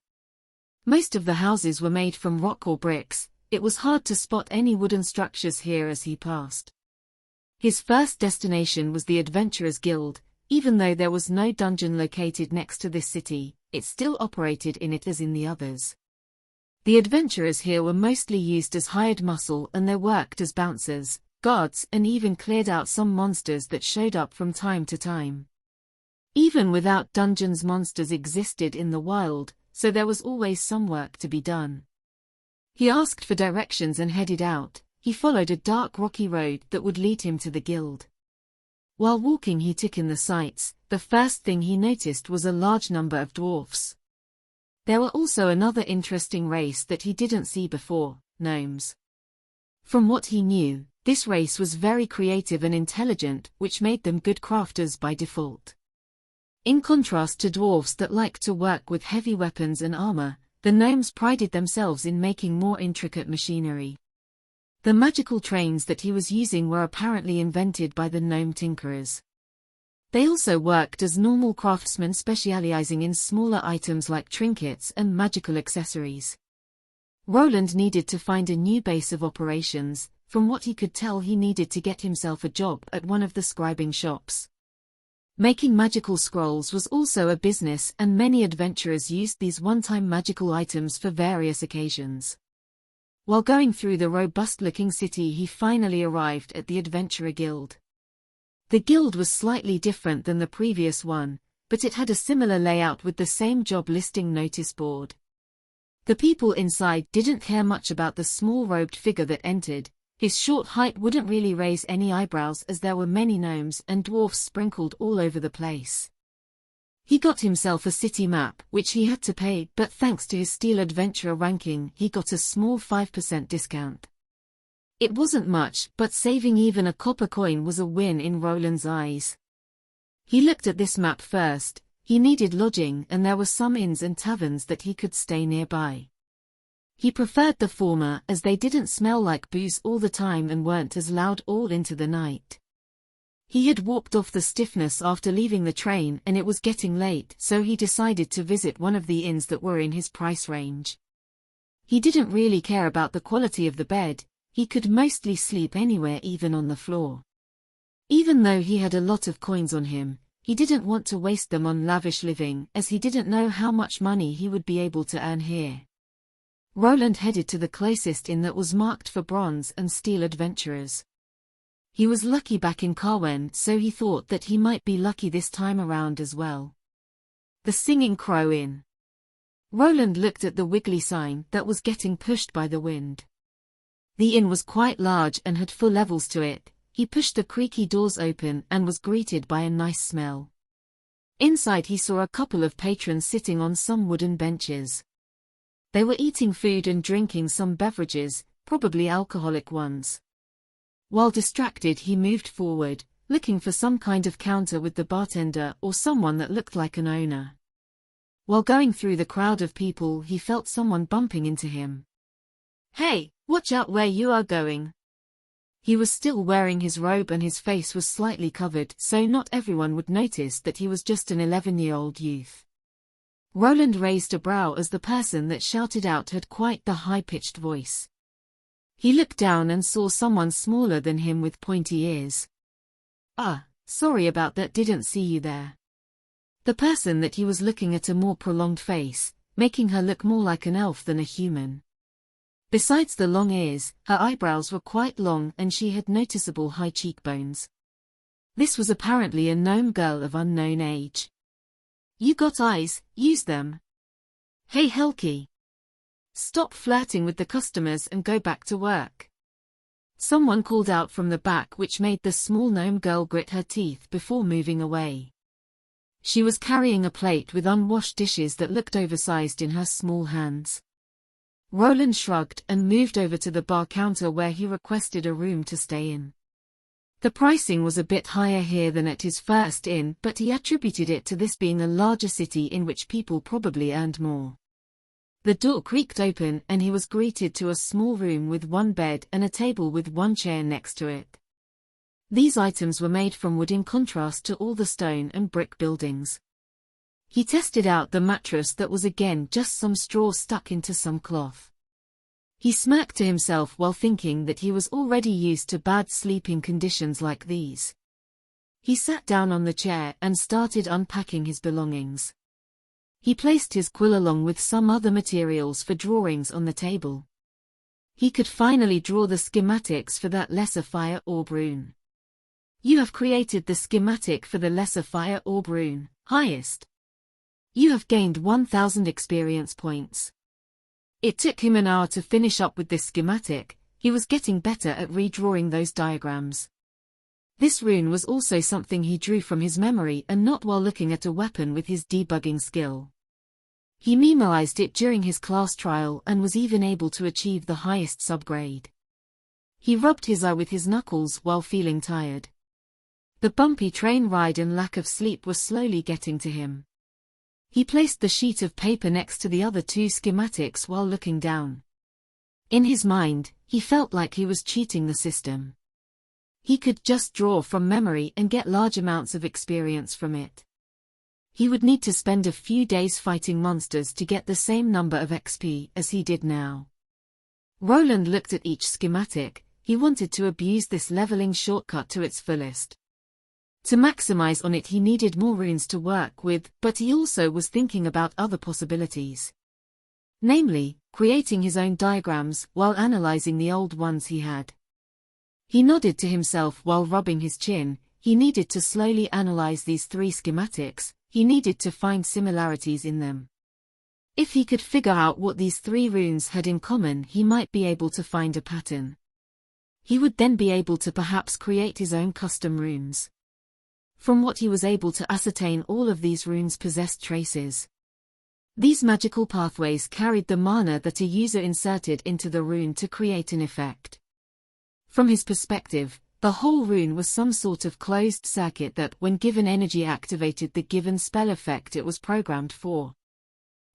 Most of the houses were made from rock or bricks. It was hard to spot any wooden structures here as he passed. His first destination was the Adventurers Guild. Even though there was no dungeon located next to this city, it still operated in it as in the others. The adventurers here were mostly used as hired muscle and they worked as bouncers, guards, and even cleared out some monsters that showed up from time to time. Even without dungeons, monsters existed in the wild, so there was always some work to be done. He asked for directions and headed out. He followed a dark rocky road that would lead him to the guild. While walking he took in the sights. The first thing he noticed was a large number of dwarfs. There were also another interesting race that he didn't see before, gnomes. From what he knew, this race was very creative and intelligent, which made them good crafters by default. In contrast to dwarfs that liked to work with heavy weapons and armor, the gnomes prided themselves in making more intricate machinery. The magical trains that he was using were apparently invented by the gnome tinkerers. They also worked as normal craftsmen specializing in smaller items like trinkets and magical accessories. Roland needed to find a new base of operations. From what he could tell, he needed to get himself a job at one of the scribing shops. Making magical scrolls was also a business, and many adventurers used these one-time magical items for various occasions. While going through the robust-looking city, he finally arrived at the Adventurer Guild. The guild was slightly different than the previous one, but it had a similar layout with the same job listing notice board. The people inside didn't care much about the small robed figure that entered. His short height wouldn't really raise any eyebrows as there were many gnomes and dwarfs sprinkled all over the place. He got himself a city map, which he had to pay, but thanks to his Steel Adventurer ranking, he got a small 5% discount. It wasn't much, but saving even a copper coin was a win in Roland's eyes. He looked at this map first. He needed lodging, and there were some inns and taverns that he could stay nearby. He preferred the former as they didn't smell like booze all the time and weren't as loud all into the night. He had walked off the stiffness after leaving the train and it was getting late, so he decided to visit one of the inns that were in his price range. He didn't really care about the quality of the bed. He could mostly sleep anywhere, even on the floor. Even though he had a lot of coins on him, he didn't want to waste them on lavish living as he didn't know how much money he would be able to earn here. Roland headed to the closest inn that was marked for bronze and steel adventurers. He was lucky back in Carwen, so he thought that he might be lucky this time around as well. The Singing Crow Inn. Roland looked at the wiggly sign that was getting pushed by the wind. The inn was quite large and had 4 levels to it. He pushed the creaky doors open and was greeted by a nice smell. Inside he saw a couple of patrons sitting on some wooden benches. They were eating food and drinking some beverages, probably alcoholic ones. While distracted, he moved forward, looking for some kind of counter with the bartender or someone that looked like an owner. While going through the crowd of people, he felt someone bumping into him. "Hey, watch out where you are going." He was still wearing his robe and his face was slightly covered, so not everyone would notice that he was just an 11-year-old youth. Roland raised a brow as the person that shouted out had quite the high-pitched voice. He looked down and saw someone smaller than him with pointy ears. Sorry about that, didn't see you there." The person that he was looking at a more prolonged face, making her look more like an elf than a human. Besides the long ears, her eyebrows were quite long and she had noticeable high cheekbones. This was apparently a gnome girl of unknown age. "You got eyes, use them. Hey Helki. Stop flirting with the customers and go back to work." Someone called out from the back, which made the small gnome girl grit her teeth before moving away. She was carrying a plate with unwashed dishes that looked oversized in her small hands. Roland shrugged and moved over to the bar counter where he requested a room to stay in. The pricing was a bit higher here than at his first inn, but he attributed it to this being a larger city in which people probably earned more. The door creaked open and he was greeted to a small room with 1 bed and a table with 1 chair next to it. These items were made from wood in contrast to all the stone and brick buildings. He tested out the mattress that was again just some straw stuck into some cloth. He smirked to himself while thinking that he was already used to bad sleeping conditions like these. He sat down on the chair and started unpacking his belongings. He placed his quill along with some other materials for drawings on the table. He could finally draw the schematics for that lesser fire orb rune. "You have created the schematic for the lesser fire orb rune, highest. You have gained 1000 experience points." It took him an hour to finish up with this schematic. He was getting better at redrawing those diagrams. This rune was also something he drew from his memory and not while looking at a weapon with his debugging skill. He memorized it during his class trial and was even able to achieve the highest subgrade. He rubbed his eye with his knuckles while feeling tired. The bumpy train ride and lack of sleep was slowly getting to him. He placed the sheet of paper next to the other 2 schematics while looking down. In his mind, he felt like he was cheating the system. He could just draw from memory and get large amounts of experience from it. He would need to spend a few days fighting monsters to get the same number of XP as he did now. Roland looked at each schematic. He wanted to abuse this leveling shortcut to its fullest. To maximize on it, he needed more runes to work with, but he also was thinking about other possibilities. Namely, creating his own diagrams while analyzing the old ones he had. He nodded to himself while rubbing his chin. He needed to slowly analyze these 3 schematics. He needed to find similarities in them. If he could figure out what these 3 runes had in common, he might be able to find a pattern. He would then be able to perhaps create his own custom runes. From what he was able to ascertain, all of these runes possessed traces. These magical pathways carried the mana that a user inserted into the rune to create an effect. From his perspective, the whole rune was some sort of closed circuit that, when given energy, activated the given spell effect it was programmed for.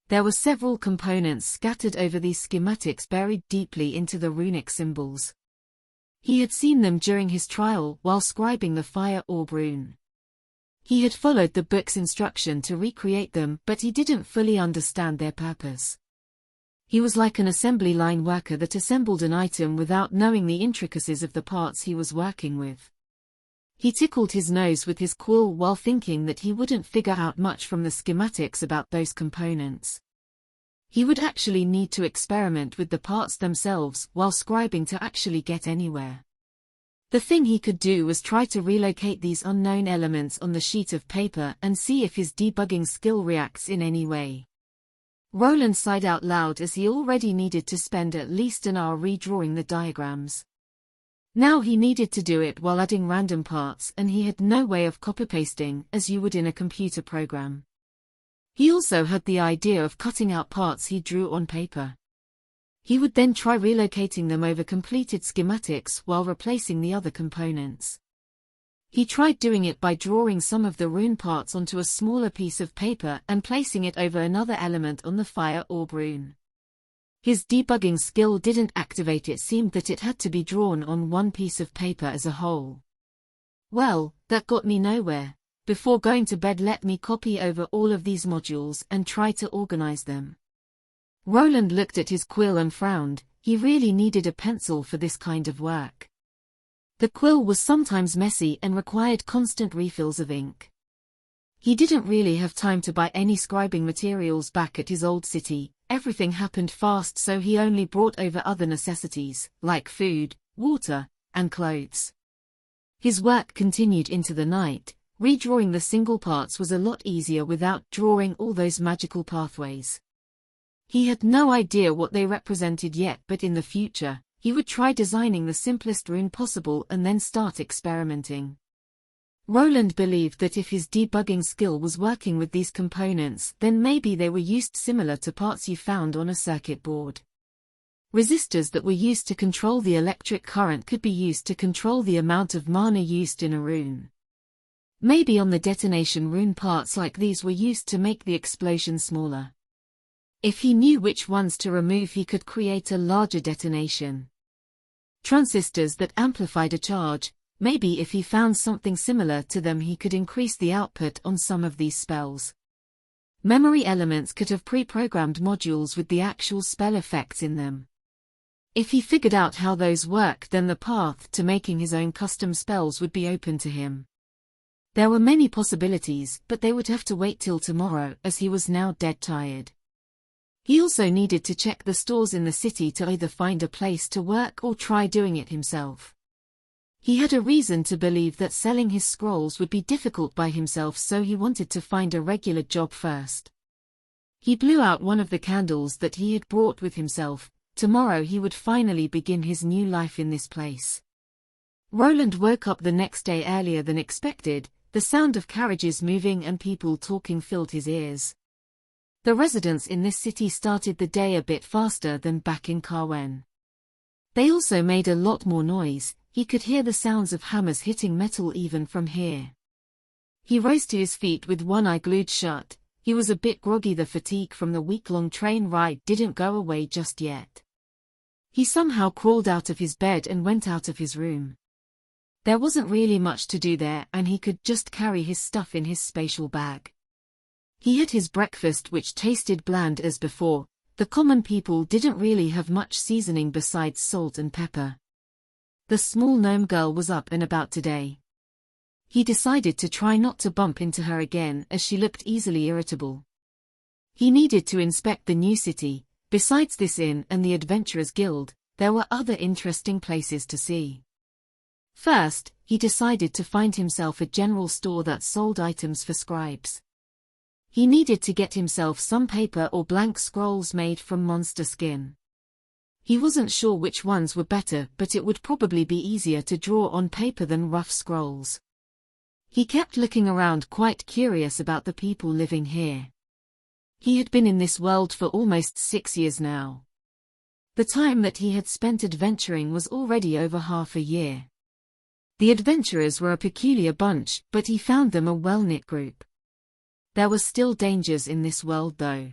There were several components scattered over these schematics, buried deeply into the runic symbols. He had seen them during his trial while scribing the fire orb rune. He had followed the book's instruction to recreate them, but he didn't fully understand their purpose. He was like an assembly line worker that assembled an item without knowing the intricacies of the parts he was working with. He tickled his nose with his quill while thinking that he wouldn't figure out much from the schematics about those components. He would actually need to experiment with the parts themselves while scribing to actually get anywhere. The thing he could do was try to relocate these unknown elements on the sheet of paper and see if his debugging skill reacts in any way. Roland sighed out loud as he already needed to spend at least an hour redrawing the diagrams. Now he needed to do it while adding random parts, and he had no way of copy-pasting as you would in a computer program. He also had the idea of cutting out parts he drew on paper. He would then try relocating them over completed schematics while replacing the other components. He tried doing it by drawing some of the rune parts onto a smaller piece of paper and placing it over another element on the fire orb rune. His debugging skill didn't activate. It seemed that it had to be drawn on one piece of paper as a whole. Well, that got me nowhere. Before going to bed, let me copy over all of these modules and try to organize them. Roland looked at his quill and frowned. He really needed a pencil for this kind of work. The quill was sometimes messy and required constant refills of ink. He didn't really have time to buy any scribing materials back at his old city. Everything happened fast, so he only brought over other necessities, like food, water, and clothes. His work continued into the night. Redrawing the single parts was a lot easier without drawing all those magical pathways. He had no idea what they represented yet, but in the future, he would try designing the simplest rune possible and then start experimenting. Roland believed that if his debugging skill was working with these components, then maybe they were used similar to parts you found on a circuit board. Resistors that were used to control the electric current could be used to control the amount of mana used in a rune. Maybe on the detonation rune, parts like these were used to make the explosion smaller. If he knew which ones to remove, he could create a larger detonation. Transistors that amplified a charge, maybe if he found something similar to them, he could increase the output on some of these spells. Memory elements could have pre-programmed modules with the actual spell effects in them. If he figured out how those work, then the path to making his own custom spells would be open to him. There were many possibilities, but they would have to wait till tomorrow, as he was now dead tired. He also needed to check the stores in the city to either find a place to work or try doing it himself. He had a reason to believe that selling his scrolls would be difficult by himself, so he wanted to find a regular job first. He blew out one of the candles that he had brought with himself. Tomorrow he would finally begin his new life in this place. Roland woke up the next day earlier than expected. The sound of carriages moving and people talking filled his ears. The residents in this city started the day a bit faster than back in Carwen. They also made a lot more noise. He could hear the sounds of hammers hitting metal even from here. He rose to his feet with one eye glued shut. He was a bit groggy. The fatigue from the week-long train ride didn't go away just yet. He somehow crawled out of his bed and went out of his room. There wasn't really much to do there, and he could just carry his stuff in his spatial bag. He had his breakfast, which tasted bland as before. The common people didn't really have much seasoning besides salt and pepper. The small gnome girl was up and about today. He decided to try not to bump into her again, as she looked easily irritable. He needed to inspect the new city. Besides this inn and the Adventurers Guild, there were other interesting places to see. First, he decided to find himself a general store that sold items for scribes. He needed to get himself some paper or blank scrolls made from monster skin. He wasn't sure which ones were better, but it would probably be easier to draw on paper than rough scrolls. He kept looking around, quite curious about the people living here. He had been in this world for almost 6 years now. The time that he had spent adventuring was already over half a year. The adventurers were a peculiar bunch, but he found them a well-knit group. There were still dangers in this world though.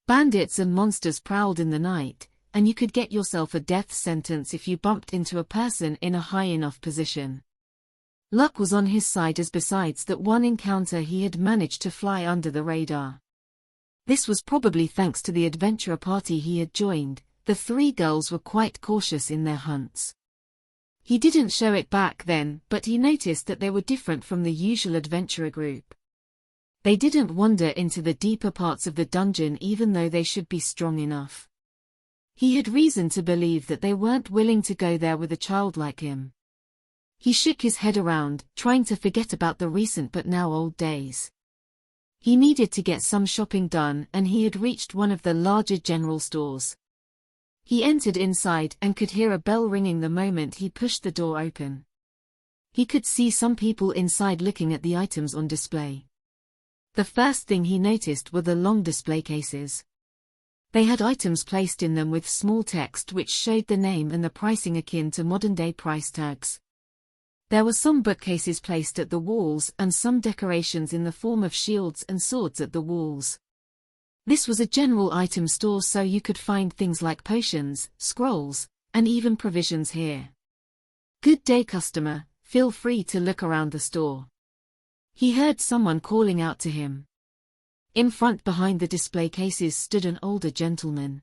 Bandits and monsters prowled in the night, and you could get yourself a death sentence if you bumped into a person in a high enough position. Luck was on his side, as besides that one encounter he had managed to fly under the radar. This was probably thanks to the adventurer party he had joined. The 3 girls were quite cautious in their hunts. He didn't show it back then, but he noticed that they were different from the usual adventurer group. They didn't wander into the deeper parts of the dungeon even though they should be strong enough. He had reason to believe that they weren't willing to go there with a child like him. He shook his head around, trying to forget about the recent but now old days. He needed to get some shopping done and he had reached one of the larger general stores. He entered inside and could hear a bell ringing the moment he pushed the door open. He could see some people inside looking at the items on display. The first thing he noticed were the long display cases. They had items placed in them with small text which showed the name and the pricing akin to modern-day price tags. There were some bookcases placed at the walls and some decorations in the form of shields and swords at the walls. This was a general item store, so you could find things like potions, scrolls, and even provisions here. "Good day, customer, feel free to look around the store." He heard someone calling out to him. In front behind the display cases stood an older gentleman.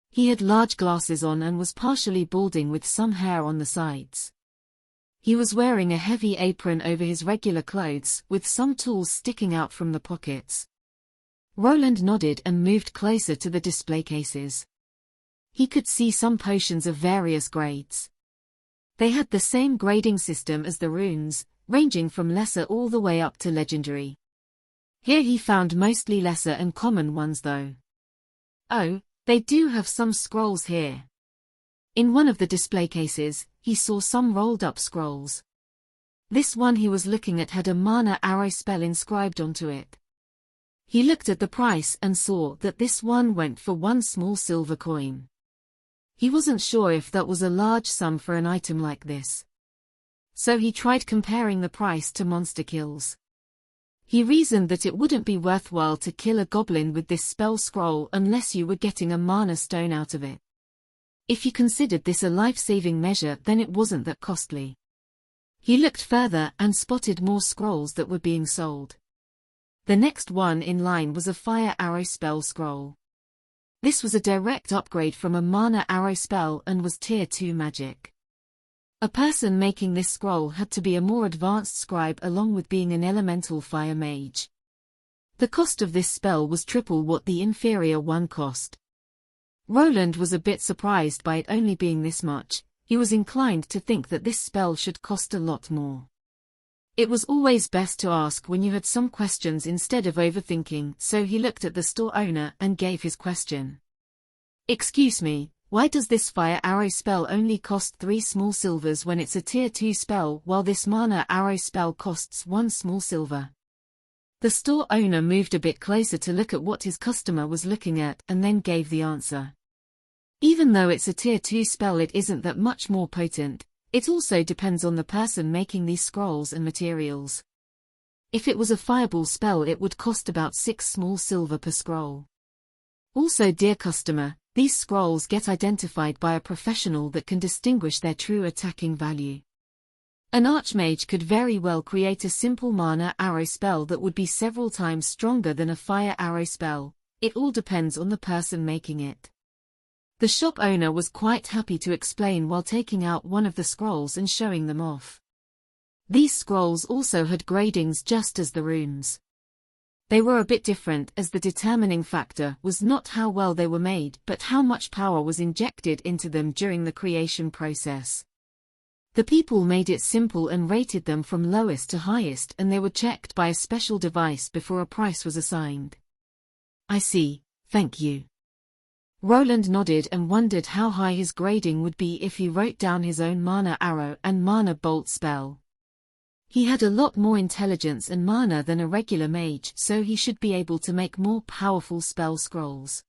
He had large glasses on and was partially balding with some hair on the sides. He was wearing a heavy apron over his regular clothes, with some tools sticking out from the pockets. Roland nodded and moved closer to the display cases. He could see some potions of various grades. They had the same grading system as the runes, ranging from lesser all the way up to legendary. Here he found mostly lesser and common ones though. Oh, they do have some scrolls here. In one of the display cases, he saw some rolled-up scrolls. This one he was looking at had a mana arrow spell inscribed onto it. He looked at the price and saw that this one went for 1 small silver coin. He wasn't sure if that was a large sum for an item like this. So he tried comparing the price to monster kills. He reasoned that it wouldn't be worthwhile to kill a goblin with this spell scroll unless you were getting a mana stone out of it. If you considered this a life-saving measure, then it wasn't that costly. He looked further and spotted more scrolls that were being sold. The next one in line was a fire arrow spell scroll. This was a direct upgrade from a mana arrow spell and was tier 2 magic. A person making this scroll had to be a more advanced scribe along with being an elemental fire mage. The cost of this spell was triple what the inferior one cost. Roland was a bit surprised by it only being this much. He was inclined to think that this spell should cost a lot more. It was always best to ask when you had some questions instead of overthinking, so he looked at the store owner and gave his question. "Excuse me, why does this fire arrow spell only cost 3 small silvers when it's a tier 2 spell while this mana arrow spell costs 1 small silver?" The store owner moved a bit closer to look at what his customer was looking at and then gave the answer. Even though it's a tier 2 spell, it isn't that much more potent. It also depends on the person making these scrolls and materials. If it was a fireball spell, it would cost about 6 small silver per scroll. Also, dear customer, these scrolls get identified by a professional that can distinguish their true attacking value. An archmage could very well create a simple mana arrow spell that would be several times stronger than a fire arrow spell. It all depends on the person making it. The shop owner was quite happy to explain while taking out one of the scrolls and showing them off. These scrolls also had gradings just as the runes. They were a bit different as the determining factor was not how well they were made but how much power was injected into them during the creation process. The people made it simple and rated them from lowest to highest, and they were checked by a special device before a price was assigned. "I see, thank you." Roland nodded and wondered how high his grading would be if he wrote down his own mana arrow and mana bolt spell. He had a lot more intelligence and mana than a regular mage, so he should be able to make more powerful spell scrolls.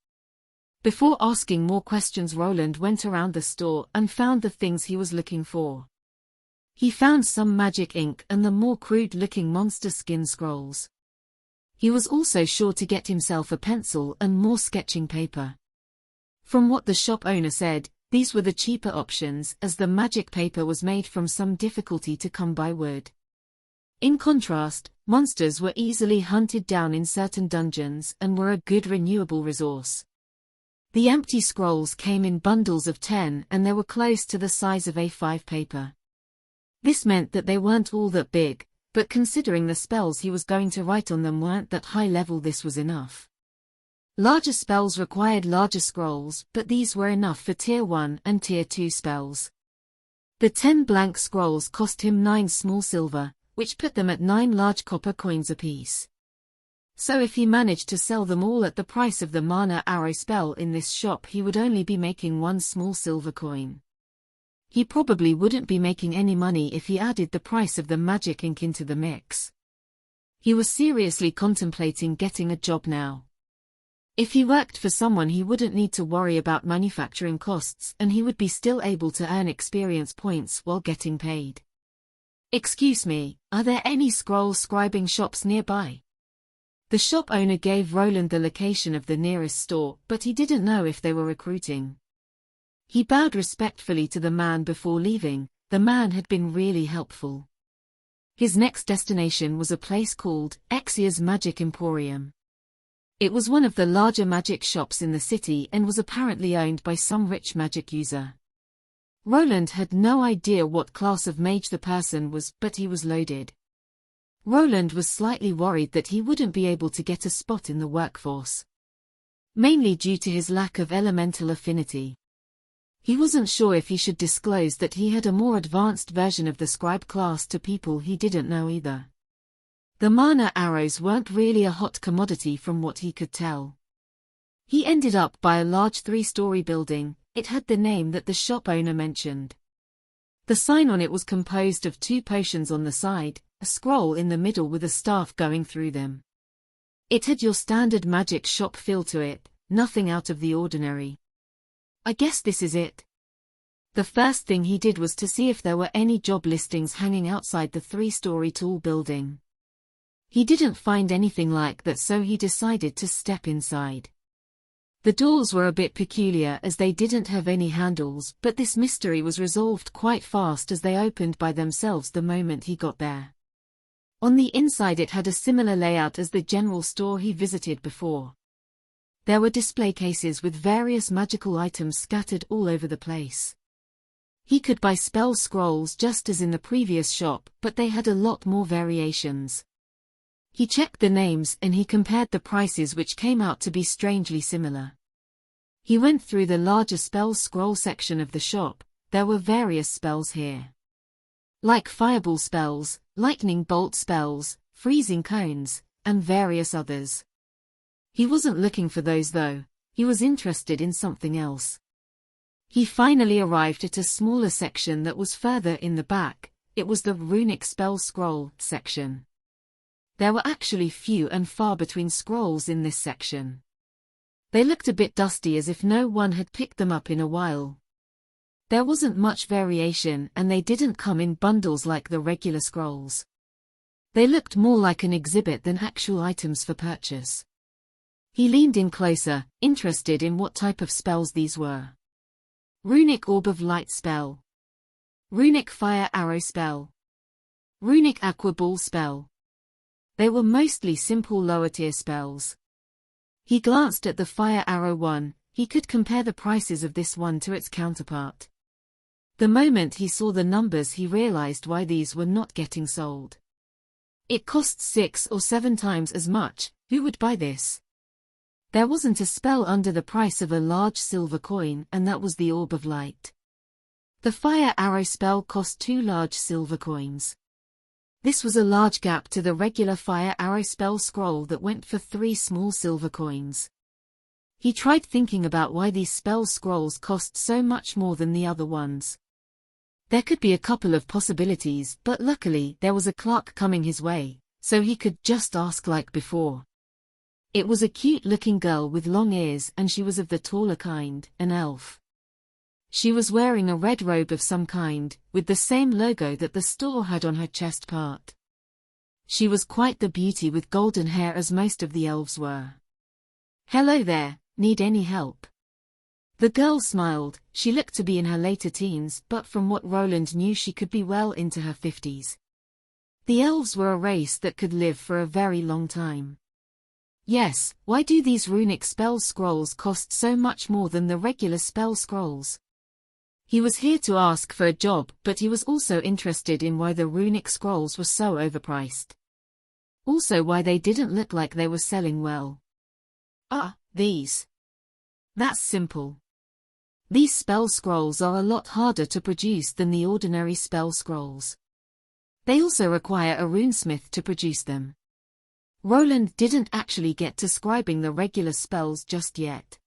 Before asking more questions, Roland went around the store and found the things he was looking for. He found some magic ink and the more crude-looking monster skin scrolls. He was also sure to get himself a pencil and more sketching paper. From what the shop owner said, these were the cheaper options as the magic paper was made from some difficulty to come by wood. In contrast, monsters were easily hunted down in certain dungeons and were a good renewable resource. The empty scrolls came in bundles of 10 and they were close to the size of A5 paper. This meant that they weren't all that big, but considering the spells he was going to write on them weren't that high level, this was enough. Larger spells required larger scrolls, but these were enough for Tier 1 and Tier 2 spells. The 10 blank scrolls cost him 9 small silver, which put them at 9 large copper coins apiece. So if he managed to sell them all at the price of the mana arrow spell in this shop, he would only be making 1 small silver coin. He probably wouldn't be making any money if he added the price of the magic ink into the mix. He was seriously contemplating getting a job now. If he worked for someone, he wouldn't need to worry about manufacturing costs, and he would be still able to earn experience points while getting paid. "Excuse me, are there any scroll scribing shops nearby?" The shop owner gave Roland the location of the nearest store, but he didn't know if they were recruiting. He bowed respectfully to the man before leaving. The man had been really helpful. His next destination was a place called Exia's Magic Emporium. It was one of the larger magic shops in the city and was apparently owned by some rich magic user. Roland had no idea what class of mage the person was, but he was loaded. Roland was slightly worried that he wouldn't be able to get a spot in the workforce, mainly due to his lack of elemental affinity. He wasn't sure if he should disclose that he had a more advanced version of the scribe class to people he didn't know either. The mana arrows weren't really a hot commodity from what he could tell. He ended up by a large 3-story building. It had the name that the shop owner mentioned. The sign on it was composed of 2 potions on the side, a scroll in the middle with a staff going through them. It had your standard magic shop feel to it, nothing out of the ordinary. "I guess this is it." The first thing he did was to see if there were any job listings hanging outside the 3-story tall building. He didn't find anything like that, so he decided to step inside. The doors were a bit peculiar as they didn't have any handles, but this mystery was resolved quite fast as they opened by themselves the moment he got there. On the inside it had a similar layout as the general store he visited before. There were display cases with various magical items scattered all over the place. He could buy spell scrolls just as in the previous shop, but they had a lot more variations. He checked the names and he compared the prices, which came out to be strangely similar. He went through the larger spell scroll section of the shop. There were various spells here, like fireball spells, lightning bolt spells, freezing cones, and various others. He wasn't looking for those though. He was interested in something else. He finally arrived at a smaller section that was further in the back. It was the runic spell scroll section. There were actually few and far between scrolls in this section. They looked a bit dusty, as if no one had picked them up in a while. There wasn't much variation, and they didn't come in bundles like the regular scrolls. They looked more like an exhibit than actual items for purchase. He leaned in closer, interested in what type of spells these were. Runic Orb of Light spell. Runic Fire Arrow spell. Runic Aqua Ball spell. They were mostly simple lower-tier spells. He glanced at the Fire Arrow one. He could compare the prices of this one to its counterpart. The moment he saw the numbers, he realized why these were not getting sold. It cost 6 or 7 times as much. Who would buy this? There wasn't a spell under the price of a large silver coin, and that was the Orb of Light. The Fire Arrow spell cost 2 large silver coins. This was a large gap to the regular Fire Arrow spell scroll that went for 3 small silver coins. He tried thinking about why these spell scrolls cost so much more than the other ones. There could be a couple of possibilities, but luckily there was a clerk coming his way, so he could just ask like before. It was a cute-looking girl with long ears, and she was of the taller kind, an elf. She was wearing a red robe of some kind, with the same logo that the store had on her chest part. She was quite the beauty, with golden hair as most of the elves were. "Hello there, need any help?" The girl smiled. She looked to be in her later teens, but from what Roland knew she could be well into her 50s. The elves were a race that could live for a very long time. "Yes, why do these runic spell scrolls cost so much more than the regular spell scrolls?" He was here to ask for a job, but he was also interested in why the runic scrolls were so overpriced. Also why they didn't look like they were selling well. These. That's simple. These spell scrolls are a lot harder to produce than the ordinary spell scrolls. They also require a runesmith to produce them. Roland didn't actually get to scribing the regular spells just yet.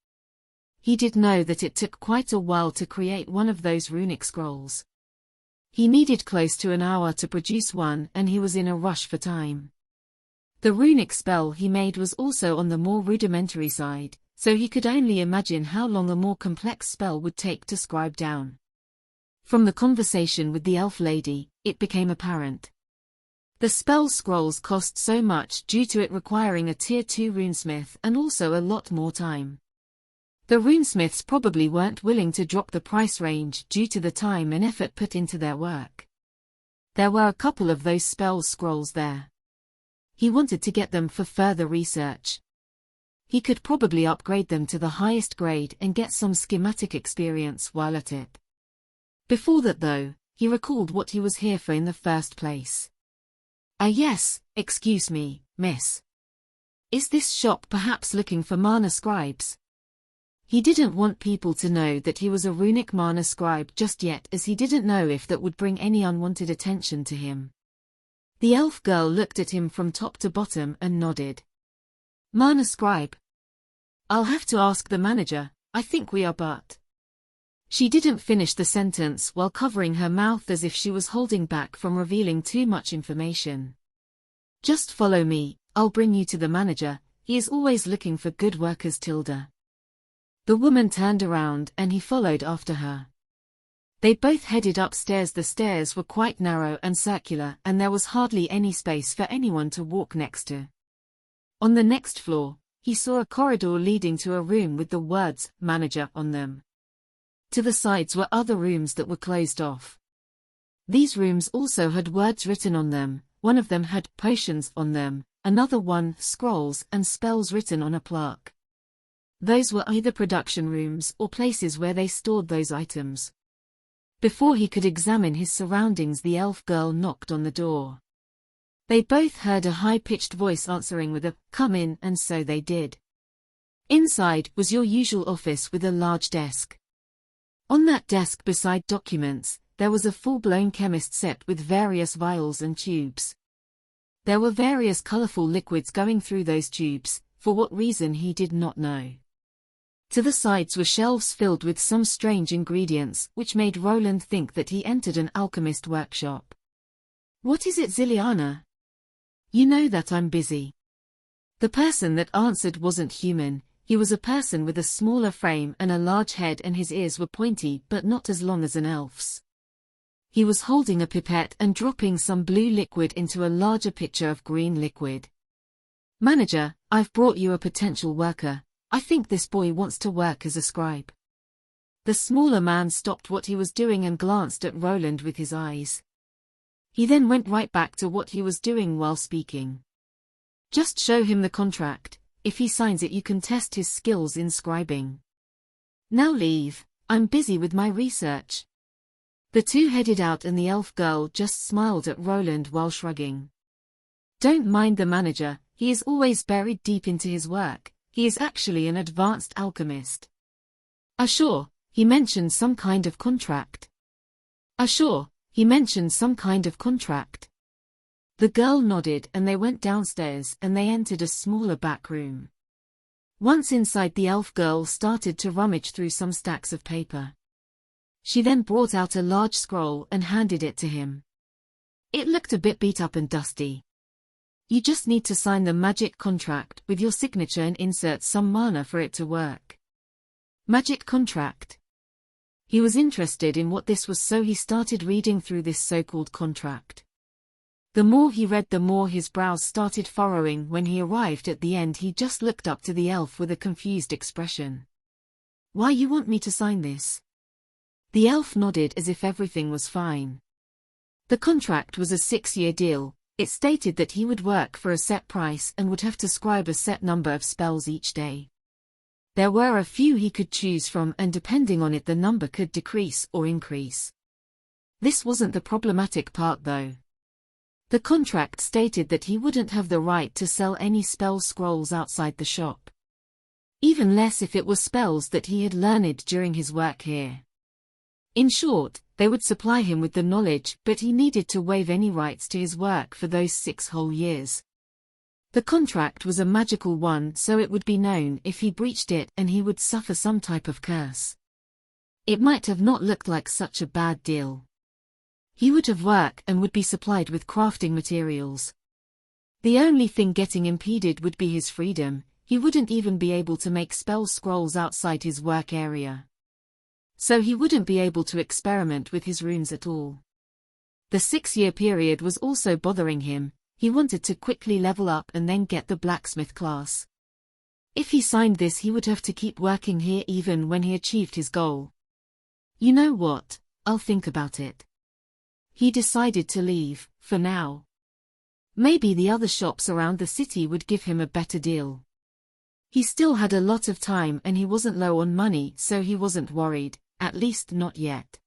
He did know that it took quite a while to create one of those runic scrolls. He needed close to an hour to produce one, and he was in a rush for time. The runic spell he made was also on the more rudimentary side, so he could only imagine how long a more complex spell would take to scribe down. From the conversation with the elf lady, it became apparent. The spell scrolls cost so much due to it requiring a Tier 2 runesmith and also a lot more time. The runesmiths probably weren't willing to drop the price range due to the time and effort put into their work. There were a couple of those spell scrolls there. He wanted to get them for further research. He could probably upgrade them to the highest grade and get some schematic experience while at it. Before that though, he recalled what he was here for in the first place. Yes, excuse me, miss. Is this shop perhaps looking for mana scribes? He didn't want people to know that he was a runic mana scribe just yet, as he didn't know if that would bring any unwanted attention to him. The elf girl looked at him from top to bottom and nodded. Mana scribe? I'll have to ask the manager, I think we are but. She didn't finish the sentence while covering her mouth as if she was holding back from revealing too much information. Just follow me, I'll bring you to the manager, he is always looking for good workers, Tilda. The woman turned around and he followed after her. They both headed upstairs. The stairs were quite narrow and circular, and there was hardly any space for anyone to walk next to. On the next floor, he saw a corridor leading to a room with the words, manager, on them. To the sides were other rooms that were closed off. These rooms also had words written on them, one of them had potions on them, another one scrolls and spells written on a plaque. Those were either production rooms or places where they stored those items. Before he could examine his surroundings, the elf girl knocked on the door. They both heard a high-pitched voice answering with a, "Come in," and so they did. Inside was your usual office with a large desk. On that desk beside documents, there was a full-blown chemist set with various vials and tubes. There were various colorful liquids going through those tubes, for what reason he did not know. To the sides were shelves filled with some strange ingredients, which made Roland think that he entered an alchemist workshop. "What is it, Ziliana? You know that I'm busy." The person that answered wasn't human. He was a person with a smaller frame and a large head, and his ears were pointy but not as long as an elf's. He was holding a pipette and dropping some blue liquid into a larger pitcher of green liquid. "Manager, I've brought you a potential worker. I think this boy wants to work as a scribe." The smaller man stopped what he was doing and glanced at Roland with his eyes. He then went right back to what he was doing while speaking. "Just show him the contract. If he signs it, you can test his skills in scribing. Now leave, I'm busy with my research." The two headed out and the elf girl just smiled at Roland while shrugging. "Don't mind the manager, he is always buried deep into his work. He is actually an advanced alchemist." Sure, he mentioned some kind of contract." Sure, he mentioned some kind of contract." The girl nodded and they went downstairs and they entered a smaller back room. Once inside, the elf girl started to rummage through some stacks of paper. She then brought out a large scroll and handed it to him. It looked a bit beat up and dusty. "You just need to sign the magic contract with your signature and insert some mana for it to work." Magic contract? He was interested in what this was, so he started reading through this so-called contract. The more he read, the more his brows started furrowing. When he arrived at the end, he just looked up to the elf with a confused expression. "Why you want me to sign this?" The elf nodded as if everything was fine. The contract was a 6-year deal. It stated that he would work for a set price and would have to scribe a set number of spells each day. There were a few he could choose from, and depending on it the number could decrease or increase. This wasn't the problematic part though. The contract stated that he wouldn't have the right to sell any spell scrolls outside the shop. Even less if it were spells that he had learned during his work here. In short, they would supply him with the knowledge, but he needed to waive any rights to his work for those 6 whole years. The contract was a magical one, so it would be known if he breached it and he would suffer some type of curse. It might have not looked like such a bad deal. He would have work and would be supplied with crafting materials. The only thing getting impeded would be his freedom. He wouldn't even be able to make spell scrolls outside his work area. So he wouldn't be able to experiment with his runes at all. The 6-year period was also bothering him. He wanted to quickly level up and then get the blacksmith class. If he signed this, he would have to keep working here even when he achieved his goal. You know what, I'll think about it. He decided to leave, for now. Maybe the other shops around the city would give him a better deal. He still had a lot of time and he wasn't low on money, so he wasn't worried, at least not yet.